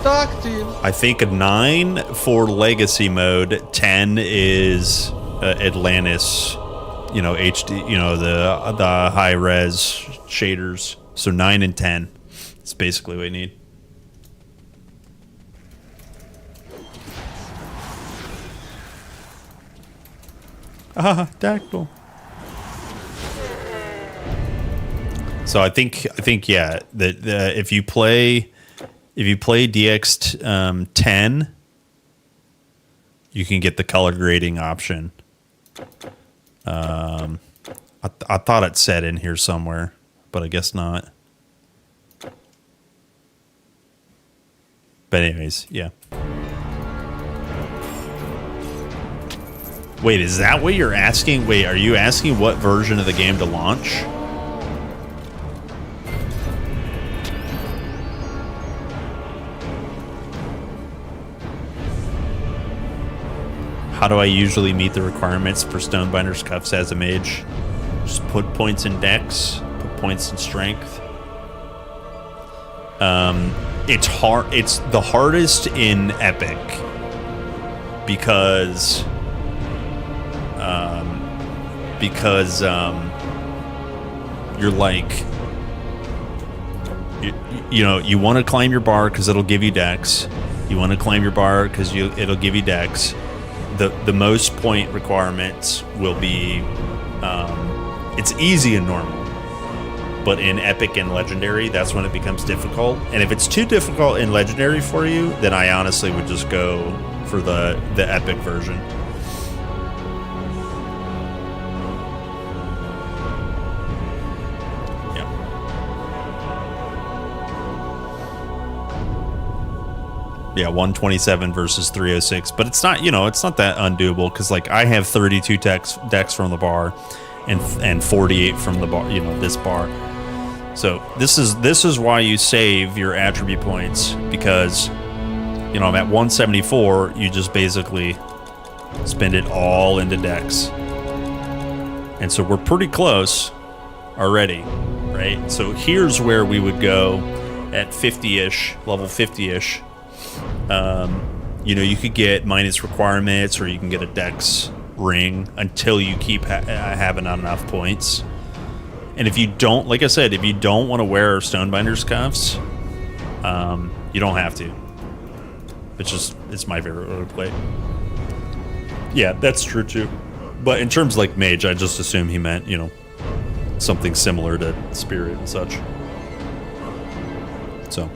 Dactyl. I think a 9 for Legacy mode. 10 is Atlantis. You know, HD. You know, the high res shaders. So 9 and 10. That's basically what you need. Dactyl. So I think yeah, that if you play DX 10, you can get the color grading option. I thought it said in here somewhere, but I guess not. But anyways, yeah. Wait, is that what you're asking? Wait, are you asking what version of the game to launch? How do I usually meet the requirements for Stonebinder's Cuffs as a mage? Just put points in dex, put points in strength. It's hard. It's the hardest in Epic because you're like, you know, you want to climb your bar because it'll give you dex. You want to climb your bar because it'll give you dex. The most point requirements will be, it's easy and normal, but in Epic and Legendary, that's when it becomes difficult. And if it's too difficult in Legendary for you, then I honestly would just go for the Epic version. Yeah, 127 versus 306, but it's not, you know, it's not that undoable because like I have 32 decks from the bar and 48 from the bar, you know, this bar. So this is why you save your attribute points, because, you know, I'm at 174, you just basically spend it all into decks. And so we're pretty close already, right? So here's where we would go at 50-ish, level 50-ish. You know, you could get minus requirements, or you can get a dex ring until you keep having enough points. And if you don't, like I said, if you don't want to wear Stonebinder's Cuffs, you don't have to. It's my favorite way to play. Yeah, that's true too. But in terms of like mage, I just assume he meant, you know, something similar to spirit and such. So.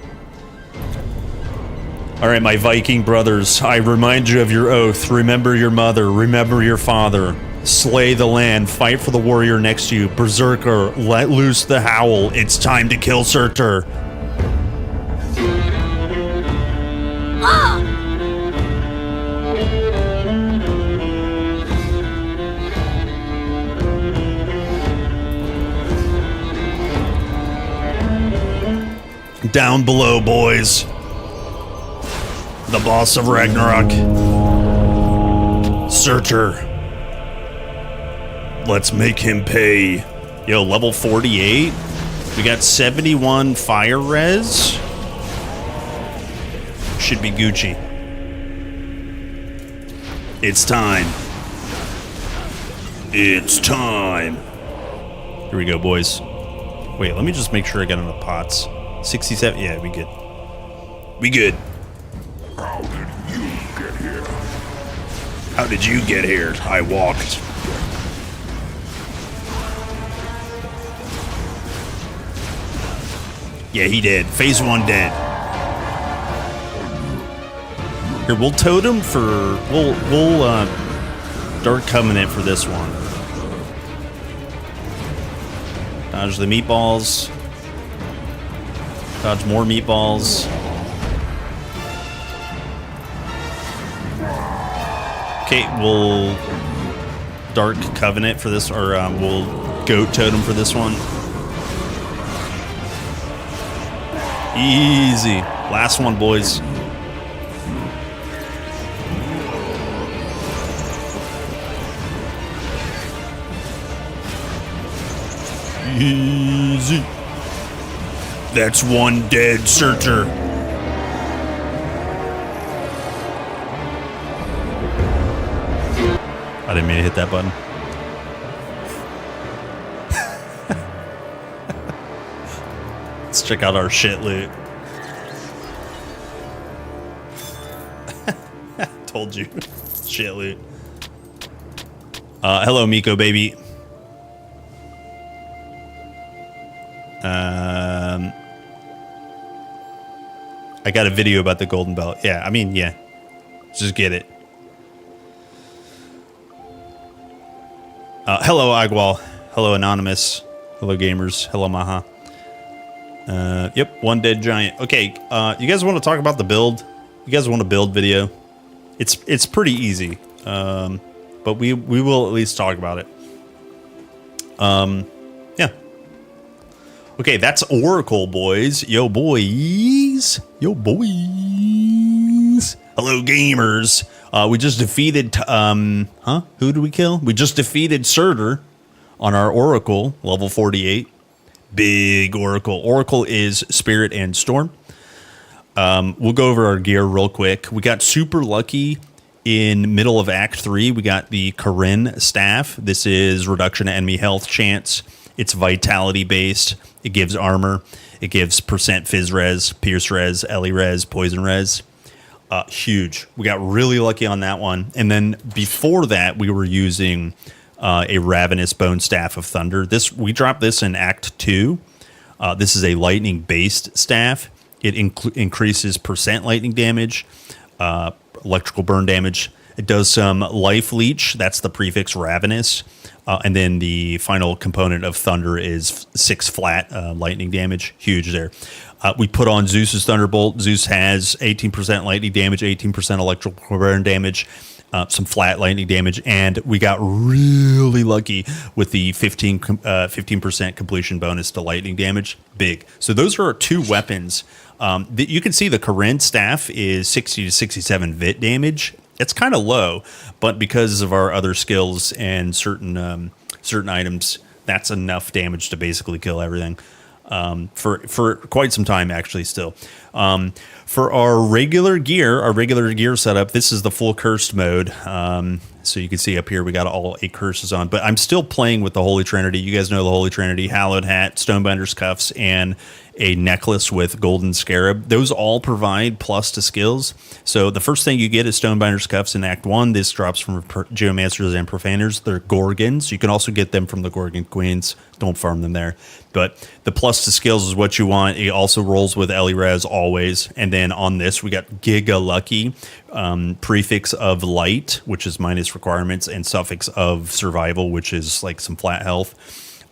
All right, my Viking brothers, I remind you of your oath. Remember your mother, remember your father. Slay the land, fight for the warrior next to you. Berserker, let loose the howl. It's time to kill Certer. Down below, boys. The boss of Ragnarok. Certer. Let's make him pay. Yo, level 48. We got 71 fire res. Should be Gucci. It's time. It's time. Here we go, boys. Wait, let me just make sure I got enough pots. 67. Yeah, we good. We good. How did you get here? How did you get here? I walked. Yeah, he did. Phase 1 dead. Here, we'll totem for... We'll Dark Covenant for this one. Dodge the meatballs. Dodge more meatballs. Okay, we'll Dark Covenant for this, or we'll goat totem for this one. Easy. Last one, boys. Easy. That's one dead Certer. I didn't mean to hit that button. Let's check out our shit loot. Told you. Shit loot. Hello, Miko baby. I got a video about the golden belt. Yeah, I mean, yeah. Just get it. Hello, Agwal. Hello, Anonymous. Hello, gamers. Hello, Maha. Yep, one dead giant. Okay, you guys want to talk about the build? You guys want a build video? It's pretty easy, but we will at least talk about it. Yeah. Okay, that's Oracle, boys. Yo, boys. Yo, boys. Hello, gamers. We just defeated, who did we kill? We just defeated Certer on our Oracle, level 48. Big Oracle. Oracle is Spirit and Storm. We'll go over our gear real quick. We got super lucky in middle of Act 3. We got the Corinne staff. This is reduction to enemy health chance. It's vitality based. It gives armor. It gives percent fizz res, pierce res, ele res, poison res. Huge. We got really lucky on that one. And then before that, we were using a Ravenous Bone Staff of Thunder. We dropped this in Act 2. This is a lightning based staff. It increases percent lightning damage, electrical burn damage. It does some life leech. That's the prefix Ravenous. And then the final component of Thunder is 6 flat lightning damage. Huge there. We put on Zeus's Thunderbolt. Zeus has 18% lightning damage, 18% electrical burn damage, some flat lightning damage, and we got really lucky with the 15% completion bonus to lightning damage. Big. So those are our two weapons. You can see the Corinne staff is 60 to 67 vit damage. It's kind of low, but because of our other skills and certain items, that's enough damage to basically kill everything. For quite some time, actually, still. For our regular gear setup, this is the full cursed mode. So you can see up here, we got all 8 curses on, but I'm still playing with the Holy Trinity. You guys know the Holy Trinity: Hallowed Hat, Stonebinder's Cuffs, and a necklace with golden scarab. Those all provide plus to skills. So the first thing you get is Stonebinder's Cuffs in Act 1. This drops from Geomancers and Profaners. They're Gorgons. You can also get them from the Gorgon Queens. Don't farm them there. But the plus to skills is what you want. It also rolls with ele res always. And then on this, we got Giga Lucky, prefix of light, which is minus requirements, and suffix of survival, which is like some flat health.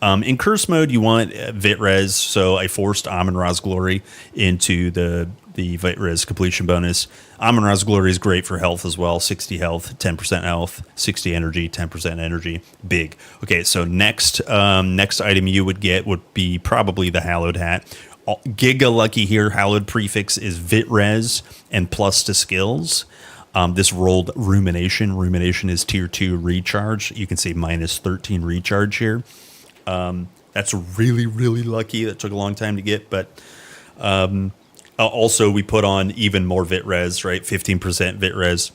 In curse mode, you want Vit Res, so I forced Amun-Ra's Glory into the Vit Res completion bonus. Amun-Ra's Glory is great for health as well. 60 health, 10% health, 60 energy, 10% energy. Big. Okay, so next item you would get would be probably the Hallowed Hat. Giga Lucky here, Hallowed prefix is Vit Res and plus to skills. This rolled Rumination. Rumination is tier 2 recharge. You can see minus 13 recharge here. That's really, really lucky. That took a long time to get, but also we put on even more Vit Res, right? 15% Vit Res,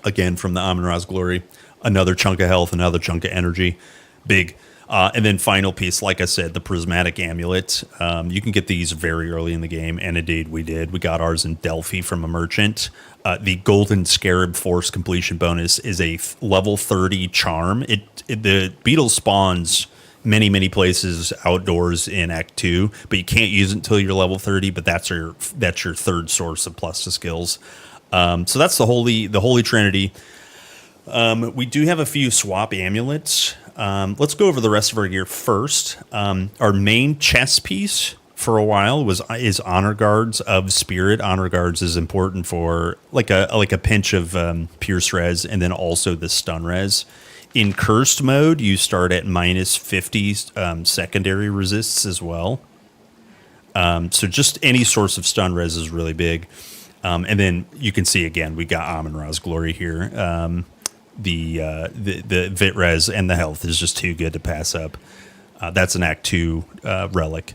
again from the Amun-Ra's Glory. Another chunk of health, another chunk of energy. Big. And then final piece, like I said, the Prismatic Amulet. You can get these very early in the game, and indeed we did. We got ours in Delphi from a merchant. The Golden Scarab Force completion bonus is a level 30 charm. The beetle spawns many places outdoors in Act 2, but you can't use it until you're level 30, but that's your third source of plus to skills. So that's the Holy Trinity. We do have a few swap amulets. Let's go over the rest of our gear first. Our main chest piece for a while is Honor Guards of Spirit. Honor Guards is important for like a pinch of Pierce Res, and then also the Stun Res. In cursed mode, you start at minus 50 secondary resists as well. So just any source of stun res is really big. And then you can see again, we got Amun-Ra's Glory here. The Vit res and the health is just too good to pass up. That's an Act 2 relic.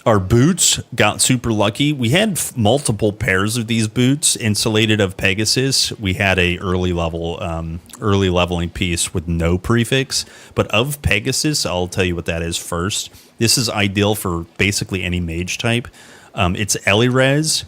Our boots got super lucky. We had multiple pairs of these boots insulated of Pegasus. We had a early leveling piece with no prefix, but of Pegasus, I'll tell you what that is first. This is ideal for basically any mage type. It's Res,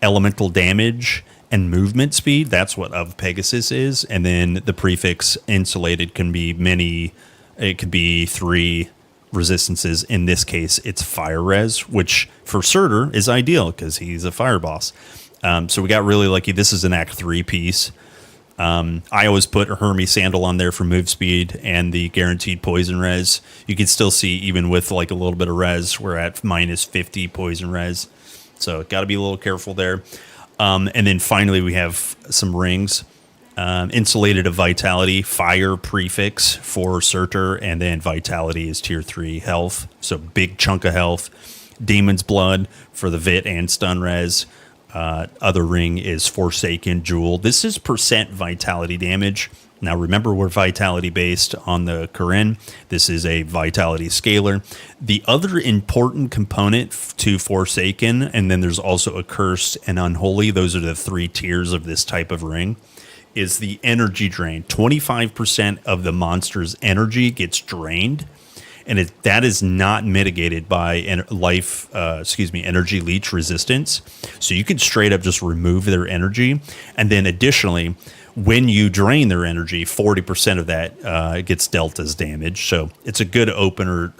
elemental damage, and movement speed. That's what of Pegasus is. And then the prefix insulated can be many. It could be 3 resistances. In this case, it's fire res, which for Certer is ideal because he's a fire boss. So we got really lucky. This is an Act 3 piece. I always put a Hermes Sandal on there for move speed and the guaranteed poison res. You can still see even with like a little bit of res, we're at minus 50 poison res. So got to be a little careful there. And then finally we have some rings. Insulated of Vitality, Fire prefix for Certer, and then Vitality is tier 3 health. So big chunk of health. Demon's Blood for the Vit and stun res. Other ring is Forsaken Jewel. This is % Vitality damage. Now remember, we're Vitality based on the Corinne. This is a Vitality scalar. The other important component to Forsaken, and then there's also a Cursed and Unholy. Those are the 3 tiers of this type of ring. Is the energy drain. 25% of the monster's energy gets drained, and that is not mitigated by energy leech resistance. So you could straight up just remove their energy, and then additionally, when you drain their energy, 40% of that gets dealt as damage. So it's a good opener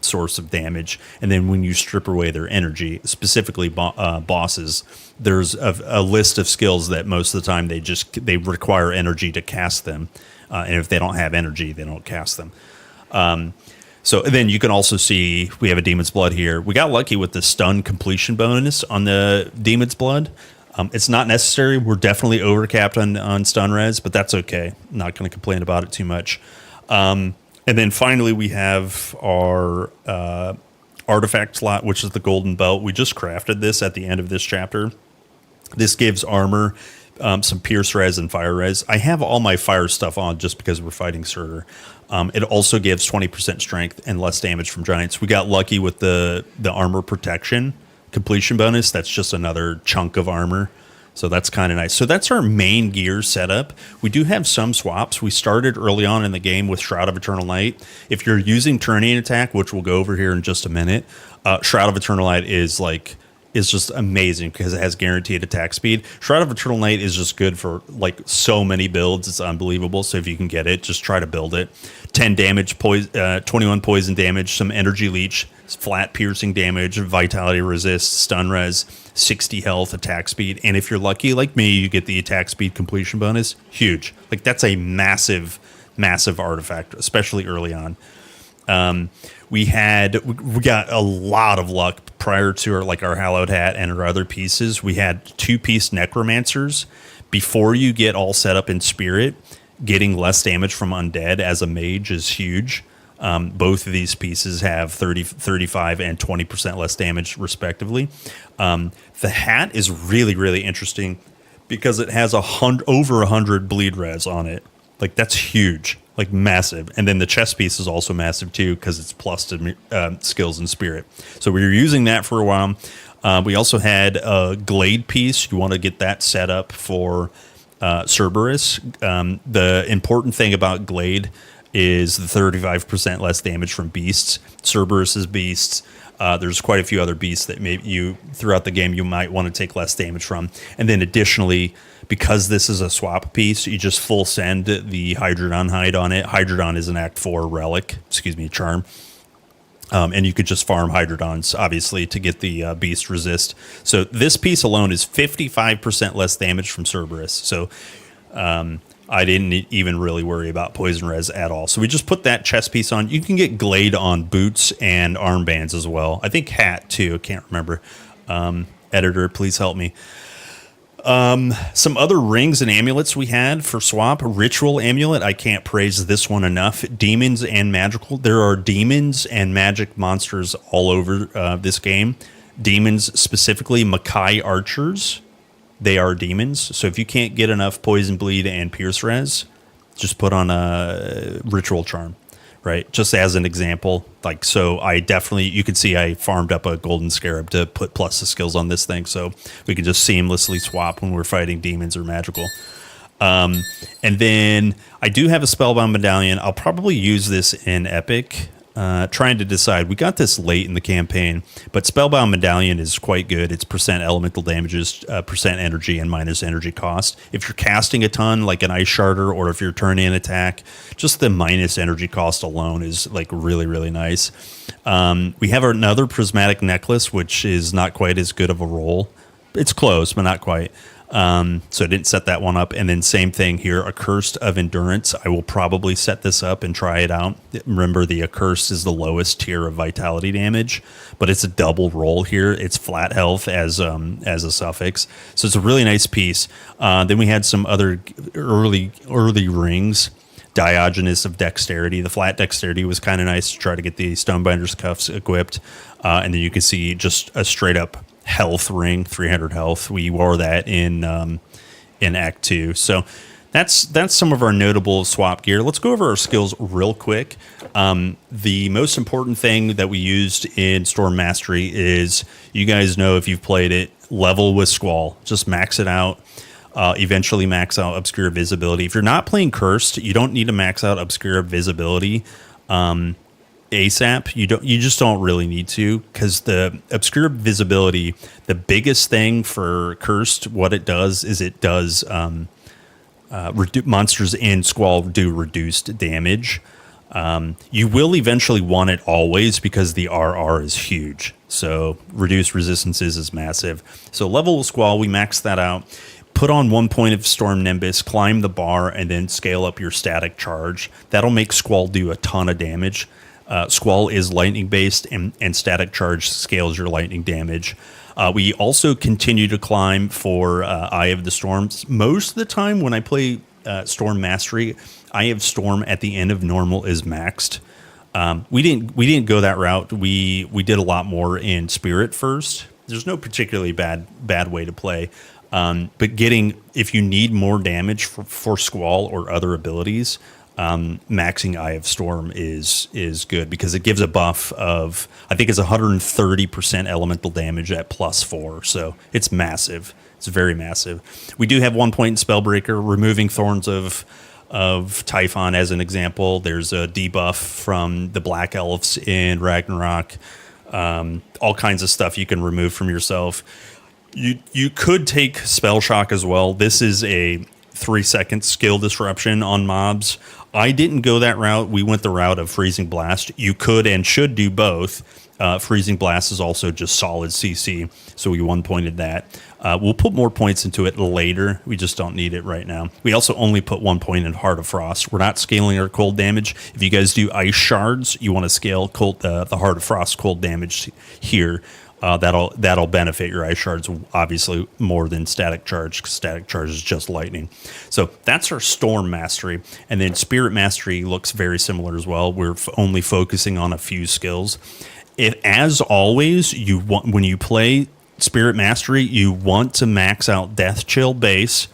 source of damage. And then when you strip away their energy, specifically bosses, there's a list of skills that most of the time they require energy to cast them. And if they don't have energy, they don't cast them. So then you can also see we have a Demon's Blood here. We got lucky with the stun completion bonus on the Demon's Blood. It's not necessary. We're definitely overcapped on stun res, but that's okay. I'm not going to complain about it too much. And then finally, we have our artifact slot, which is the Golden Belt. We just crafted this at the end of this chapter. This gives armor, some pierce res and fire res. I have all my fire stuff on just because we're fighting Certer. It also gives 20% strength and less damage from giants. We got lucky with the armor protection completion bonus. That's just another chunk of armor, so that's kind of nice. So that's our main gear setup. We do have some swaps. We started early on in the game with Shroud of Eternal Night. If you're using Turning Attack, which we'll go over here in just a minute, Shroud of Eternal Night is just amazing because it has guaranteed attack speed. Shroud of Eternal Night is just good for like so many builds. It's unbelievable. So if you can get it, just try to build it. 10 damage, 21 poison damage, some energy leech, flat piercing damage, vitality resist, stun res, 60 health, attack speed. And if you're lucky like me, you get the attack speed completion bonus. Huge. Like that's a massive artifact, especially early on. We got a lot of luck prior to our Hallowed Hat and our other pieces. We had 2-piece Necromancers. Before you get all set up in Spirit, getting less damage from undead as a mage is huge. Both of these pieces have 30, 35, and 20% less damage, respectively. The hat is really, really interesting because it has over 100 bleed res on it. Like, that's huge, like massive. And then the chest piece is also massive, too, because it's plus to skills and spirit. So we were using that for a while. We also had a Glade piece. You want to get that set up for Cerberus. The important thing about Glade is the 35% less damage from beasts. Cerberus's beasts. There's quite a few other beasts that maybe throughout the game you might want to take less damage from. And then additionally, because this is a swap piece, you just full send the Hydrodon hide on it. Hydrodon is an Act 4 relic, charm. And you could just farm Hydrodons, obviously, to get the beast resist. So this piece alone is 55% less damage from Cerberus. So I didn't even really worry about poison res at all. So we just put that chest piece on. You can get Glade on boots and armbands as well. I think hat too. I can't remember. Editor, please help me. Some other rings and amulets we had for swap. Ritual amulet, I can't praise this one enough. Demons and magical. There are demons and magic monsters all over this game. Demons specifically, Makai archers. They are demons. So if you can't get enough poison bleed and pierce res, just put on a ritual charm. Right, just as an example, like, so I definitely, you can see I farmed up a golden scarab to put plus the skills on this thing, so we can just seamlessly swap when we're fighting demons or magical. And then I do have a spellbound medallion. I'll probably use this in epic. Trying to decide. We got this late in the campaign, but Spellbound Medallion is quite good. It's percent elemental damages, percent energy, and minus energy cost. If you're casting a ton, like an Ice Sharder, or if you're turn-in attack, just the minus energy cost alone is like really, really nice. We have another Prismatic Necklace, which is not quite as good of a roll. It's close, but not quite. So I didn't set that one up. And then same thing here, Accursed of Endurance. I will probably set this up and try it out. Remember, the Accursed is the lowest tier of vitality damage, but it's a double roll here. It's flat health as a suffix. So it's a really nice piece. Then we had some other early rings. Diogenes of Dexterity. The flat Dexterity was kind of nice to try to get the Stonebinder's Cuffs equipped. And then you can see just a straight up health ring, 300 health. We wore that in Act 2. So that's some of our notable swap gear. Let's go over our skills real quick. The most important thing that we used in Storm Mastery is, you guys know if you've played it, level with Squall. Just max it out. Eventually max out Obscure Visibility. If you're not playing Cursed, you don't need to max out Obscure Visibility ASAP. You just don't really need to, because the Obscure Visibility, the biggest thing for Cursed, what it does is it does monsters in Squall do reduced damage. You will eventually want it always, because the RR is huge. So reduced resistances is massive. So level with Squall, we maxed that out. Put on 1 point of Storm Nimbus, climb the bar, and then scale up your static charge. That'll make Squall do a ton of damage. Squall is lightning based, and static charge scales your lightning damage. We also continue to climb for Eye of the Storms. Most of the time when I play Storm Mastery, Eye of Storm at the end of normal is maxed. We didn't go that route. We did a lot more in Spirit first. There's no particularly bad way to play. But if you need more damage for Squall or other abilities, maxing Eye of Storm is good, because it gives a buff of, I think it's 130% elemental damage at +4. So it's massive. It's very massive. We do have 1 point in Spellbreaker, removing Thorns of Typhon as an example. There's a debuff from the Black Elves in Ragnarok. All kinds of stuff you can remove from yourself. You could take Spell Shock as well. This is a 3-second skill disruption on mobs. I didn't go that route. We went the route of Freezing Blast. You could and should do both. Freezing Blast is also just solid CC, so we 1-pointed that. We'll put more points into it later. We just don't need it right now. We also only put 1 point in Heart of Frost. We're not scaling our cold damage. If you guys do Ice Shards, you want to scale the Heart of Frost cold damage here. That'll benefit your Ice Shards obviously more than Static Charge, because Static Charge is just lightning. So that's our Storm Mastery. And then Spirit Mastery looks very similar as well. We're only focusing on a few skills. As always, when you play Spirit Mastery, you want to max out Death Chill base,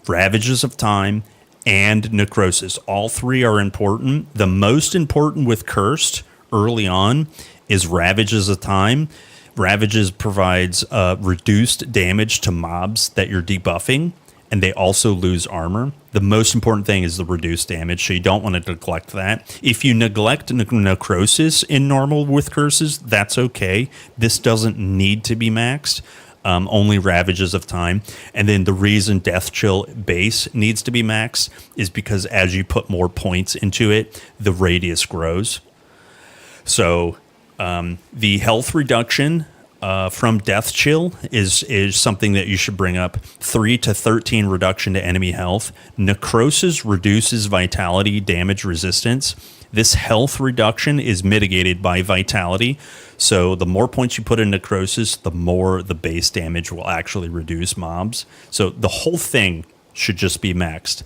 Ravages of Time, and Necrosis. All three are important. The most important with Cursed early on is Ravages of Time. Ravages provides reduced damage to mobs that you're debuffing, and they also lose armor. The most important thing is the reduced damage, so you don't want to neglect that. If you neglect Necrosis in normal with curses, that's okay. This doesn't need to be maxed. Only Ravages of Time. And then the reason Death Chill base needs to be maxed is because as you put more points into it, the radius grows. So the health reduction from Death Chill is something that you should bring up. 3 to 13 reduction to enemy health. Necrosis reduces vitality damage resistance. This health reduction is mitigated by vitality. So the more points you put in necrosis, the more the base damage will actually reduce mobs. So the whole thing should just be maxed.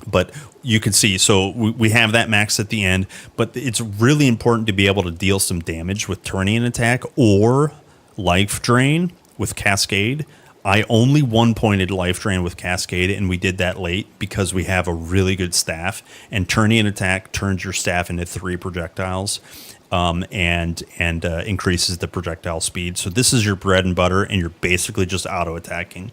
But you can see, so we have that max at the end, but it's really important to be able to deal some damage with turning attack or life drain with Cascade. I only one-pointed life drain with Cascade, and we did that late because we have a really good staff, and turning attack turns your staff into 3 projectiles and increases the projectile speed. So this is your bread and butter, and you're basically just auto-attacking.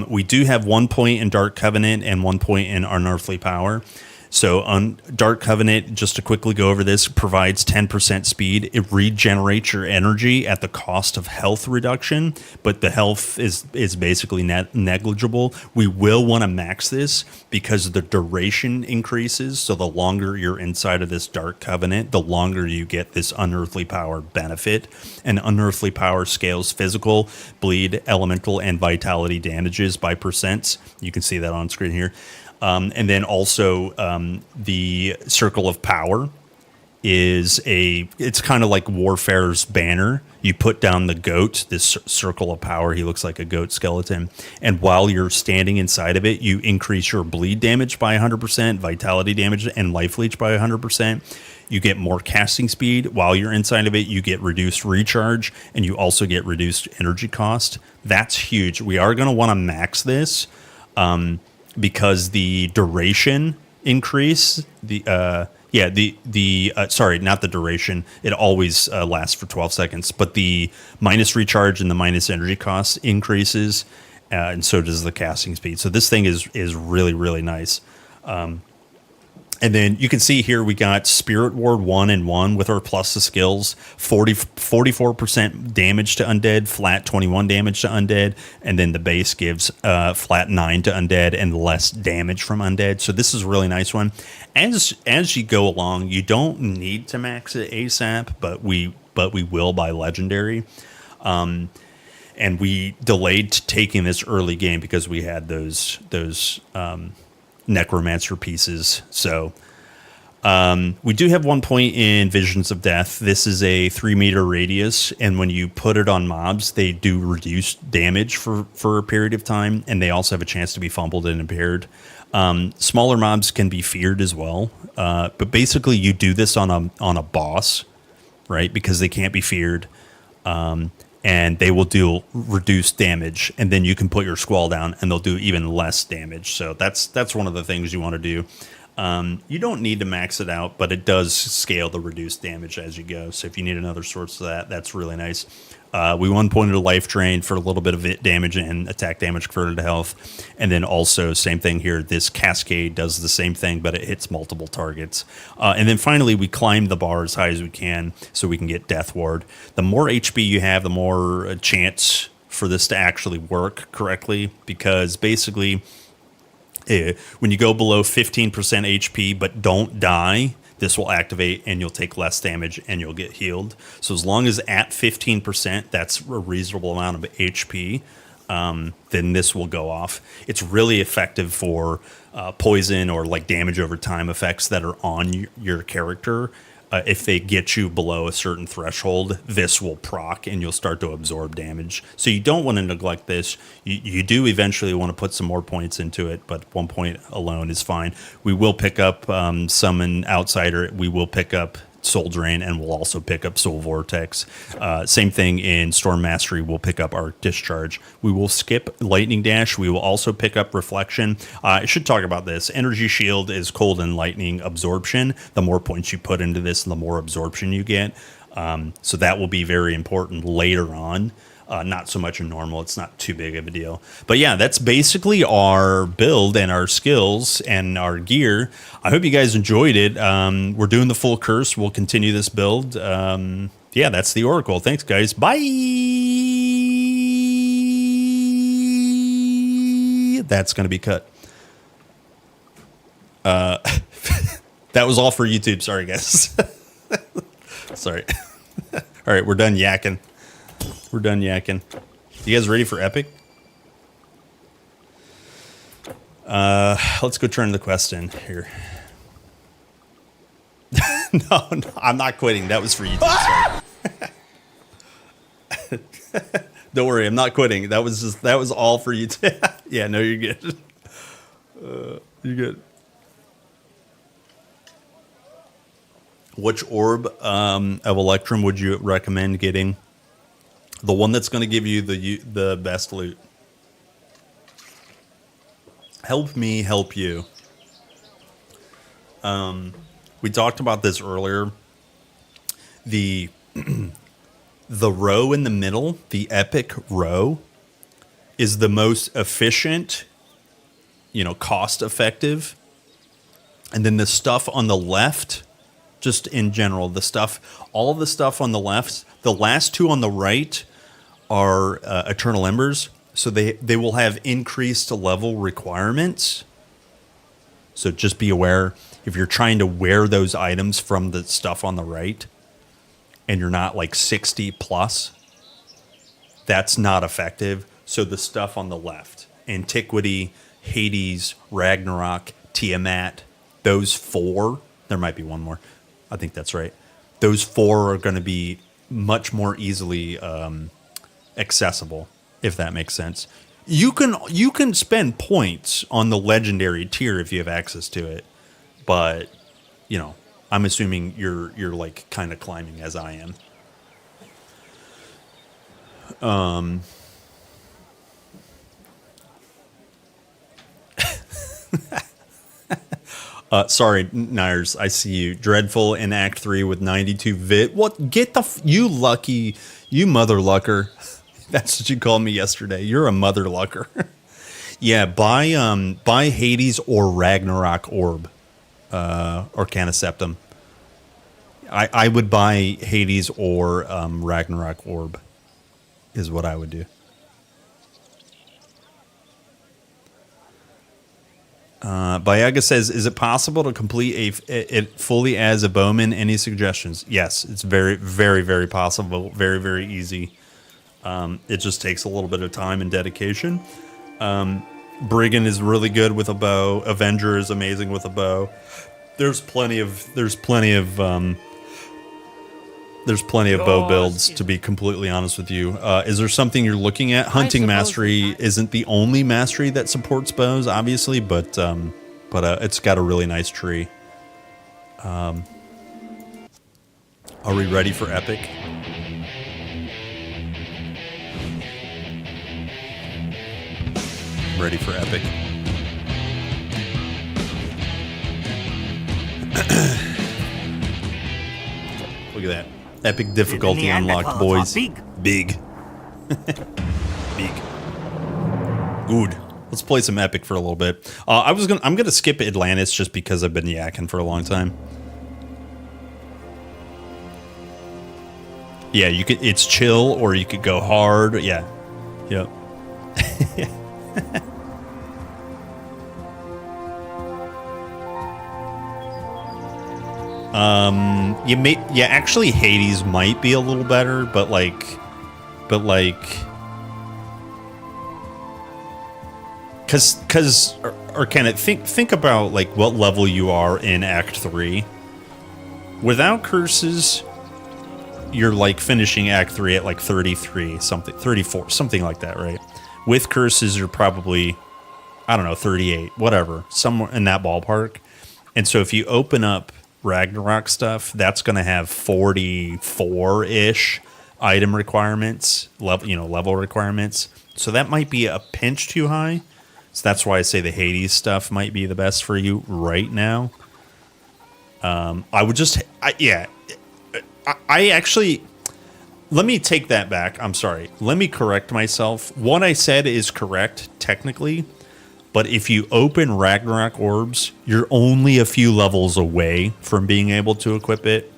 We do have 1 point in Dark Covenant and 1 point in Unearthly Power. So on Dark Covenant, just to quickly go over this, provides 10% speed. It regenerates your energy at the cost of health reduction, but the health is basically negligible. We will want to max this because the duration increases. So the longer you're inside of this Dark Covenant, the longer you get this Unearthly Power benefit. And Unearthly Power scales physical, bleed, elemental, and vitality damages by percents. You can see that on screen here. And then also the Circle of Power it's kind of like Warfare's banner. You put down the goat, this Circle of Power. He looks like a goat skeleton. And while you're standing inside of it, you increase your bleed damage by 100%, vitality damage, and life leech by 100%. You get more casting speed. While you're inside of it, you get reduced recharge, and you also get reduced energy cost. That's huge. We are going to want to max this. Because the duration increase, sorry, not the duration. It always lasts for 12 seconds, but the minus recharge and the minus energy cost increases, and so does the casting speed. So this thing is really, really nice. And then you can see here we got Spirit Ward 1 and 1 with our plus the skills, 44% damage to undead, flat 21 damage to undead, and then the base gives flat 9 to undead and less damage from undead. So this is a really nice one. As you go along, you don't need to max it ASAP, but we will by legendary. And we delayed taking this early game because we had those necromancer pieces. So we do have 1 point in Visions of Death. This is a 3-meter radius, and when you put it on mobs, they do reduce damage for a period of time, and they also have a chance to be fumbled and impaired. Smaller mobs can be feared as well, but basically you do this on a boss, right? Because they can't be feared. And they will do reduced damage, and then you can put your squall down, and they'll do even less damage. So that's one of the things you want to do. You don't need to max it out, but it does scale the reduced damage as you go. So if you need another source of that, that's really nice. We 1 pointed a life drain for a little bit of it damage and attack damage converted to health. And then also, same thing here, this Cascade does the same thing, but it hits multiple targets. And then finally, we climb the bar as high as we can so we can get Death Ward. The more HP you have, the more chance for this to actually work correctly, because basically, when you go below 15% HP but don't die, this will activate and you'll take less damage and you'll get healed. So as long as at 15%, that's a reasonable amount of HP, then this will go off. It's really effective for poison or like damage over time effects that are on your character. If they get you below a certain threshold, this will proc and you'll start to absorb damage. So you don't want to neglect this. You do eventually want to put some more points into it, but 1 point alone is fine. We will pick up Summon Outsider. We will pick up Soul Drain, and we'll also pick up Soul Vortex. Same thing in Storm Mastery. We'll pick up Arc Discharge. We will skip Lightning Dash. We will also pick up Reflection. I should talk about this. Energy Shield is Cold and Lightning Absorption. The more points you put into this, the more absorption you get. So that will be very important later on. Not so much in normal. It's not too big of a deal. But yeah, that's basically our build and our skills and our gear. I hope you guys enjoyed it. We're doing the full curse. We'll continue this build. Yeah, that's the Oracle. Thanks, guys. Bye. That's going to be cut. That was all for YouTube. Sorry, guys. Sorry. All right, we're done yakking. We're done yakking. You guys ready for Epic? Let's go turn the quest in here. No, I'm not quitting. That was for you. Sorry. Don't worry, I'm not quitting. That was all for you. Yeah, no, you're good. You're good. Which orb of Electrum would you recommend getting? The one that's going to give you the best loot. Help me help you. We talked about this earlier. The row in the middle, the epic row, is the most efficient, cost effective. And then the stuff on the left, just in general, all of the stuff on the left, the last two on the right are Eternal Embers. So they will have increased level requirements. So just be aware, if you're trying to wear those items from the stuff on the right and you're not like 60 plus, that's not effective. So the stuff on the left, Antiquity, Hades, Ragnarok, Tiamat, those 4, there might be one more. I think that's right. Those 4 are going to be much more easily accessible, if that makes sense. You can spend points on the legendary tier if you have access to it, but I'm assuming you're like kind of climbing as I am. Sorry, Nyers, I see you. Dreadful in Act 3 with 92 vit. What? Get the you lucky, you mother lucker. That's what you called me yesterday. You're a mother lucker. Yeah, buy Hades or Ragnarok Orb, or Canaseptum. I would buy Hades or Ragnarok Orb, is what I would do. Bayaga says, is it possible to complete it fully as a bowman? Any suggestions? Yes, it's very, very, very possible. Very, very easy. It just takes a little bit of time and dedication. Brigand is really good with a bow. Avenger is amazing with a bow. There's plenty of bow builds, to be completely honest with you. Is there something you're looking at? Hunting Mastery isn't the only mastery that supports bows, obviously, but it's got a really nice tree. Are we ready for Epic? Ready for Epic. Look at that. Epic difficulty unlocked, boys. Big. Big. Good. Let's play some Epic for a little bit. I'm gonna skip Atlantis just because I've been yakking for a long time. Yeah, you could. It's chill, or you could go hard. Yeah. Yep. Actually Hades might be a little better, but can it think about like what level you are in Act 3. Without curses, you're like finishing Act 3 at like 33 something, 34, something like that, right? With curses, you're probably, I don't know, 38, whatever, somewhere in that ballpark. And so if you open up Ragnarok stuff, that's going to have 44-ish item requirements, level requirements. So that might be a pinch too high. So that's why I say the Hades stuff might be the best for you right now. Let me take that back. I'm sorry. Let me correct myself. What I said is correct, technically. But if you open Ragnarok Orbs, you're only a few levels away from being able to equip it.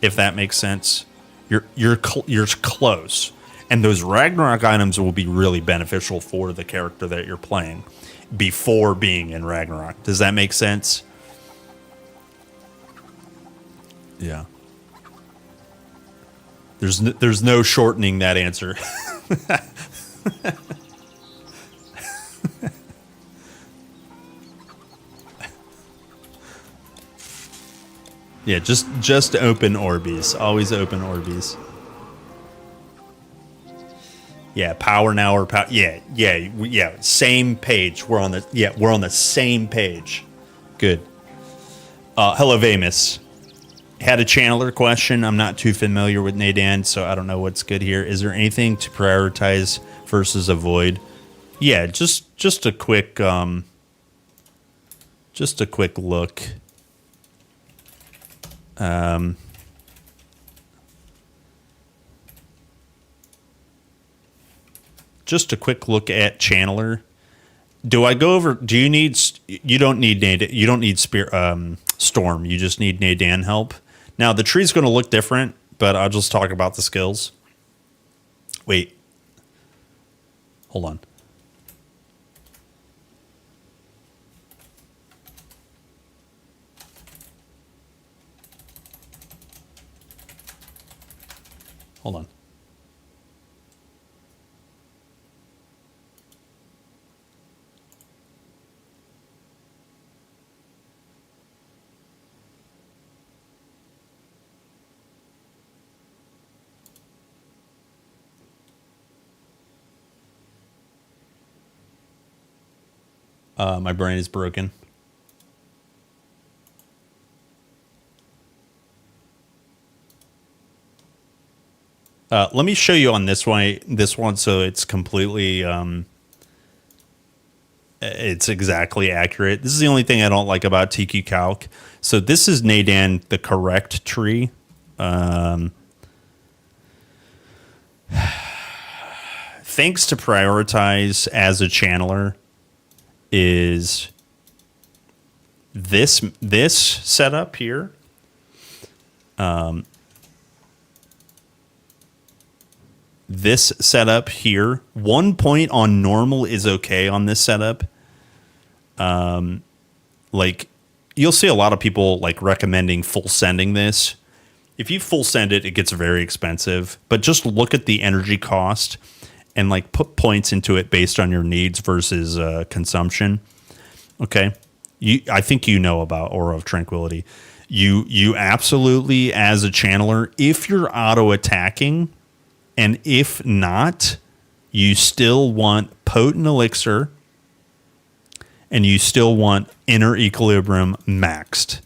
If that makes sense. You're close. And those Ragnarok items will be really beneficial for the character that you're playing before being in Ragnarok. Does that make sense? Yeah. There's no shortening that answer. Yeah, just open Orbeez. Always open Orbeez. Yeah, power now or power. Yeah. Same page. We're on the same page. Good. Hello, Vamus. Had a channeler question. I'm not too familiar with Nadan, so I don't know what's good here. Is there anything to prioritize versus avoid? Yeah, just a quick look. Just a quick look at channeler. Do I go over? Do you need? You don't need Nadan. You don't need Storm. You just need Nadan help. Now the tree's going to look different, but I'll just talk about the skills. Wait. Hold on. Hold on. My brain is broken. Let me show you on this one, so it's completely, it's exactly accurate. This is the only thing I don't like about TQ Calc. So this is Nadan, the correct tree. Things to prioritize as a channeler is this setup here. This setup here. 1 point on normal is okay on this setup. Like you'll see a lot of people like recommending full sending this. If you full send it, it gets very expensive. But just look at the energy cost and like put points into it based on your needs versus consumption. Okay, I think you know about Aura of Tranquility. You absolutely, as a channeler, if you're auto attacking, and if not, you still want Potent Elixir, and you still want Inner Equilibrium maxed.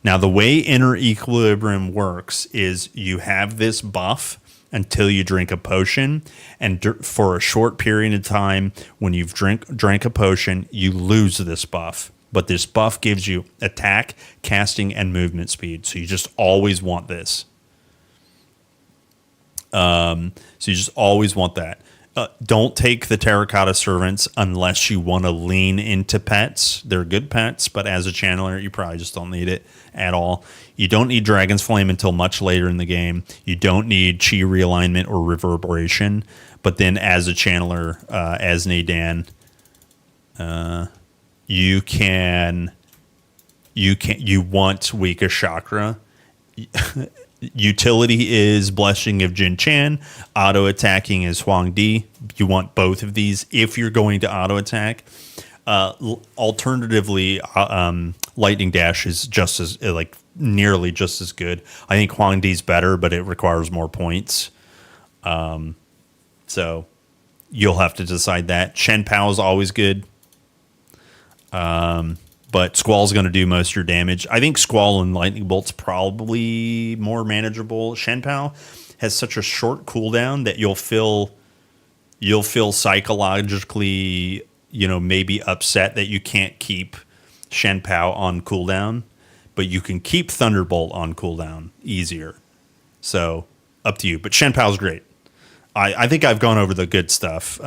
Now, the way Inner Equilibrium works is you have this buff until you drink a potion, and for a short period of time, when you've drank a potion, you lose this buff. But this buff gives you attack, casting, and movement speed. So you just always want this. So you just always want that. Don't take the Terracotta Servants unless you want to lean into pets. They're good pets, but as a channeler, you probably just don't need it at all. You don't need Dragon's Flame until much later in the game. You don't need Chi Realignment or Reverberation. But then as a channeler, as Nadan, you want Weakest Chakra. Utility is Blessing of Jin Chan. Auto attacking is Huang Di. You want both of these if you're going to auto attack. Alternatively, Lightning Dash is just as nearly just as good. I think Huang Di's better, but it requires more points. So you'll have to decide that. Shen Pao is always good. But Squall's going to do most of your damage. I think Squall and Lightning Bolt's probably more manageable. Shen Pao has such a short cooldown that you'll feel psychologically, maybe upset that you can't keep Shen Pao on cooldown, but you can keep Thunderbolt on cooldown easier. So up to you. But Shen Pao's great. I think I've gone over the good stuff.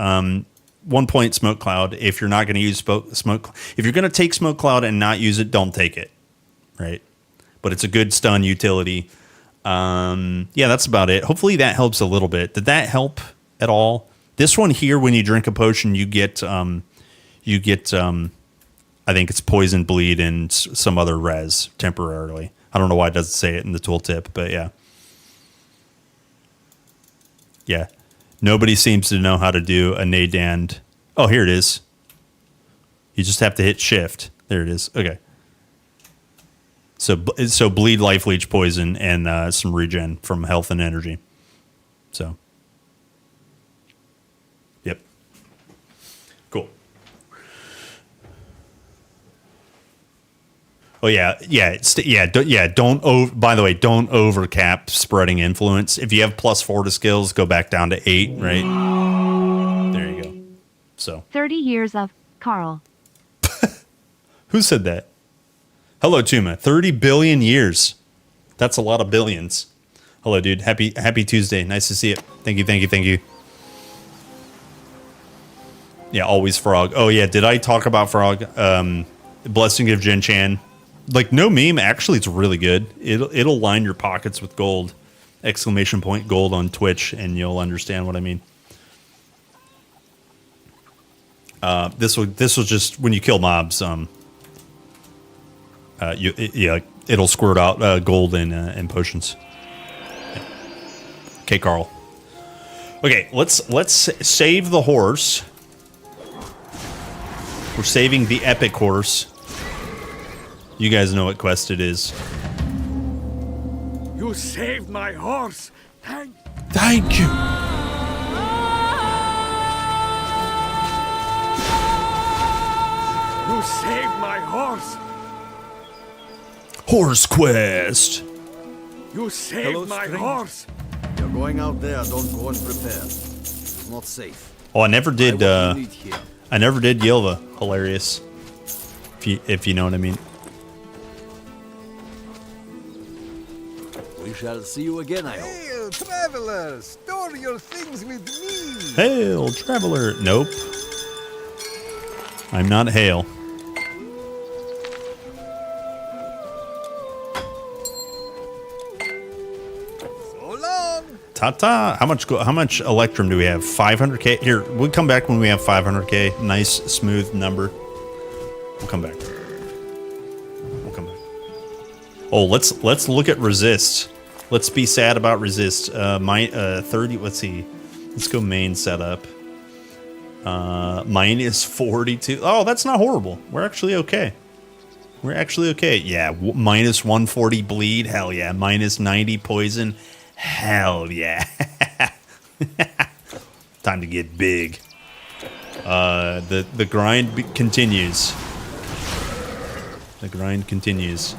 1 point Smoke Cloud. If you're not going to use smoke, if you're going to take Smoke Cloud and not use it, don't take it. Right? But it's a good stun utility. Yeah, that's about it. Hopefully that helps a little bit. Did that help at all? This one here, when you drink a potion, you get I think it's Poison, Bleed, and some other res temporarily. I don't know why it doesn't say it in the tooltip, but yeah. Yeah. Nobody seems to know how to do a Nadan. Oh, here it is. You just have to hit shift. There it is. Okay. So bleed, life leech, poison, and some regen from health and energy. So, yep, cool. Oh yeah. By the way, don't overcap spreading influence. If you have +4 to skills, go back down to 8. Right there you go. So 30 years of Carl. Who said that? Hello, Tuma. 30 billion years. That's a lot of billions. Hello, dude. Happy Tuesday. Nice to see it. Thank you. Yeah, always Frog. Oh, yeah. Did I talk about Frog? Blessing of Jin Chan. Like, no meme. Actually, it's really good. It'll line your pockets with gold. ! Gold on Twitch, and you'll understand what I mean. This will just, when you kill mobs, it'll squirt out gold and potions. Yeah. Okay, Carl. Okay, let's save the horse. We're saving the epic horse. You guys know what quest it is. You saved my horse. Thank you. You saved my horse. Horse quest. You saved my horse. You're going out there. Don't go unprepared. It's not safe. Oh, I never did Yelva. Hilarious. If you know what I mean. We shall see you again, I hope. Hail, traveler! Store your things with me! Hail, traveler! Nope. I'm not Hail. So long! Ta-ta! How much Electrum do we have? 500k? Here, we'll come back when we have 500k. Nice, smooth number. We'll come back. Oh, let's look at resist. Let's be sad about resist. 30. Let's see. Let's go main setup. Minus 42. Oh, that's not horrible. We're actually okay. Yeah, minus 140 bleed. Hell yeah. Minus 90 poison. Hell yeah. Time to get big. The grind continues. The grind continues.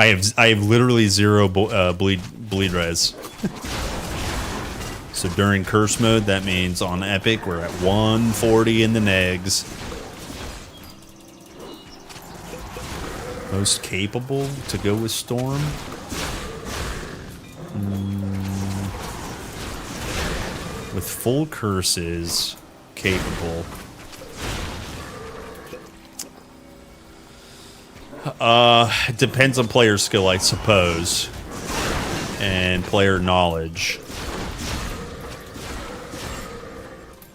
I have literally 0 bleed res. So during curse mode, that means on epic we're at 140 in the negs. Most capable to go with Storm. With full curses, capable. It depends on player skill, I suppose, and player knowledge.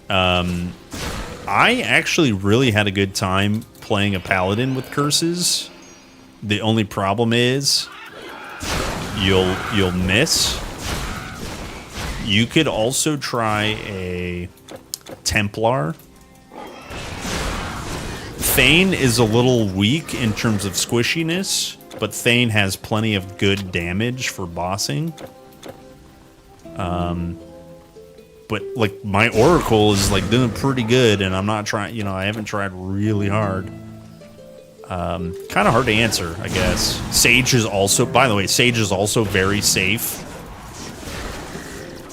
I actually really had a good time playing a paladin with curses. The only problem is you'll miss. You could also try a Templar. Thane is a little weak in terms of squishiness, but Thane has plenty of good damage for bossing. But like my Oracle is like doing pretty good, and I'm not trying. I haven't tried really hard. Kind of hard to answer, I guess. Sage is also, by the way, Sage is also very safe.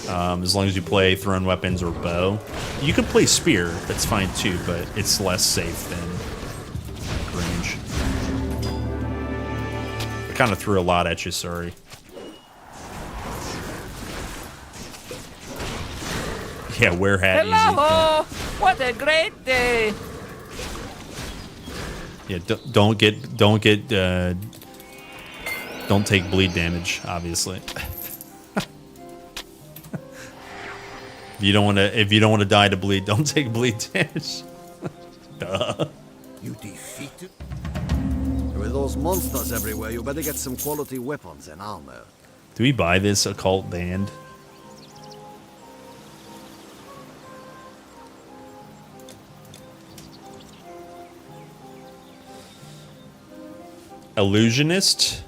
As long as you play thrown weapons or bow. You can play spear, that's fine too, but it's less safe than range. I kind of threw a lot at you, sorry. Yeah, wear hat. Hello! Easy. What a great day! Yeah, don't take bleed damage, obviously. If you don't want to die to bleed, don't take bleed damage. Duh. You defeated? With those monsters everywhere, you better get some quality weapons and armor. Do we buy this occult band? Illusionist.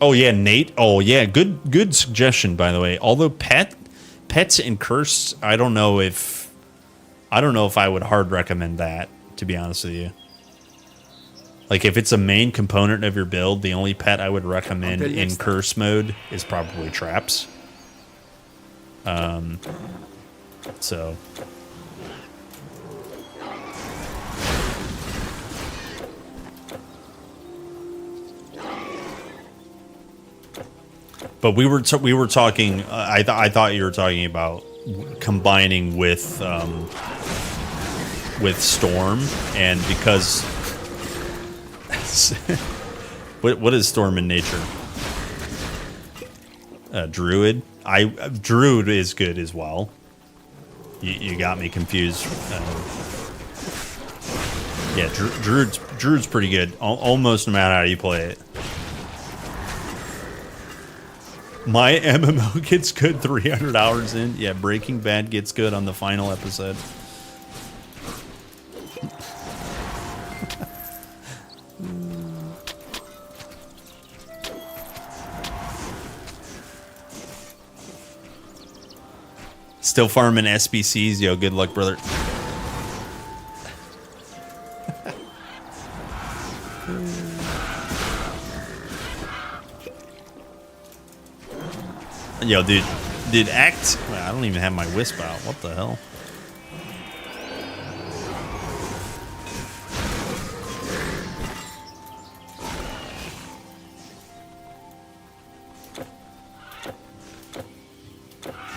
Oh yeah, Nate. Oh yeah, good suggestion by the way. Although pets and curse, I don't know if I would hard recommend that, to be honest with you. Like if it's a main component of your build, the only pet I would recommend in curse mode is probably traps. So but we were talking. I thought you were talking about combining with Storm, and because what is Storm in nature? Druid. Druid is good as well. You got me confused. Yeah, Druid's pretty good. Almost no matter how you play it. My MMO gets good 300 hours in. Yeah, Breaking Bad gets good on the final episode. Still farming SBCs, yo. Good luck, brother. Yo, dude, act. Well, I don't even have my wisp out. What the hell?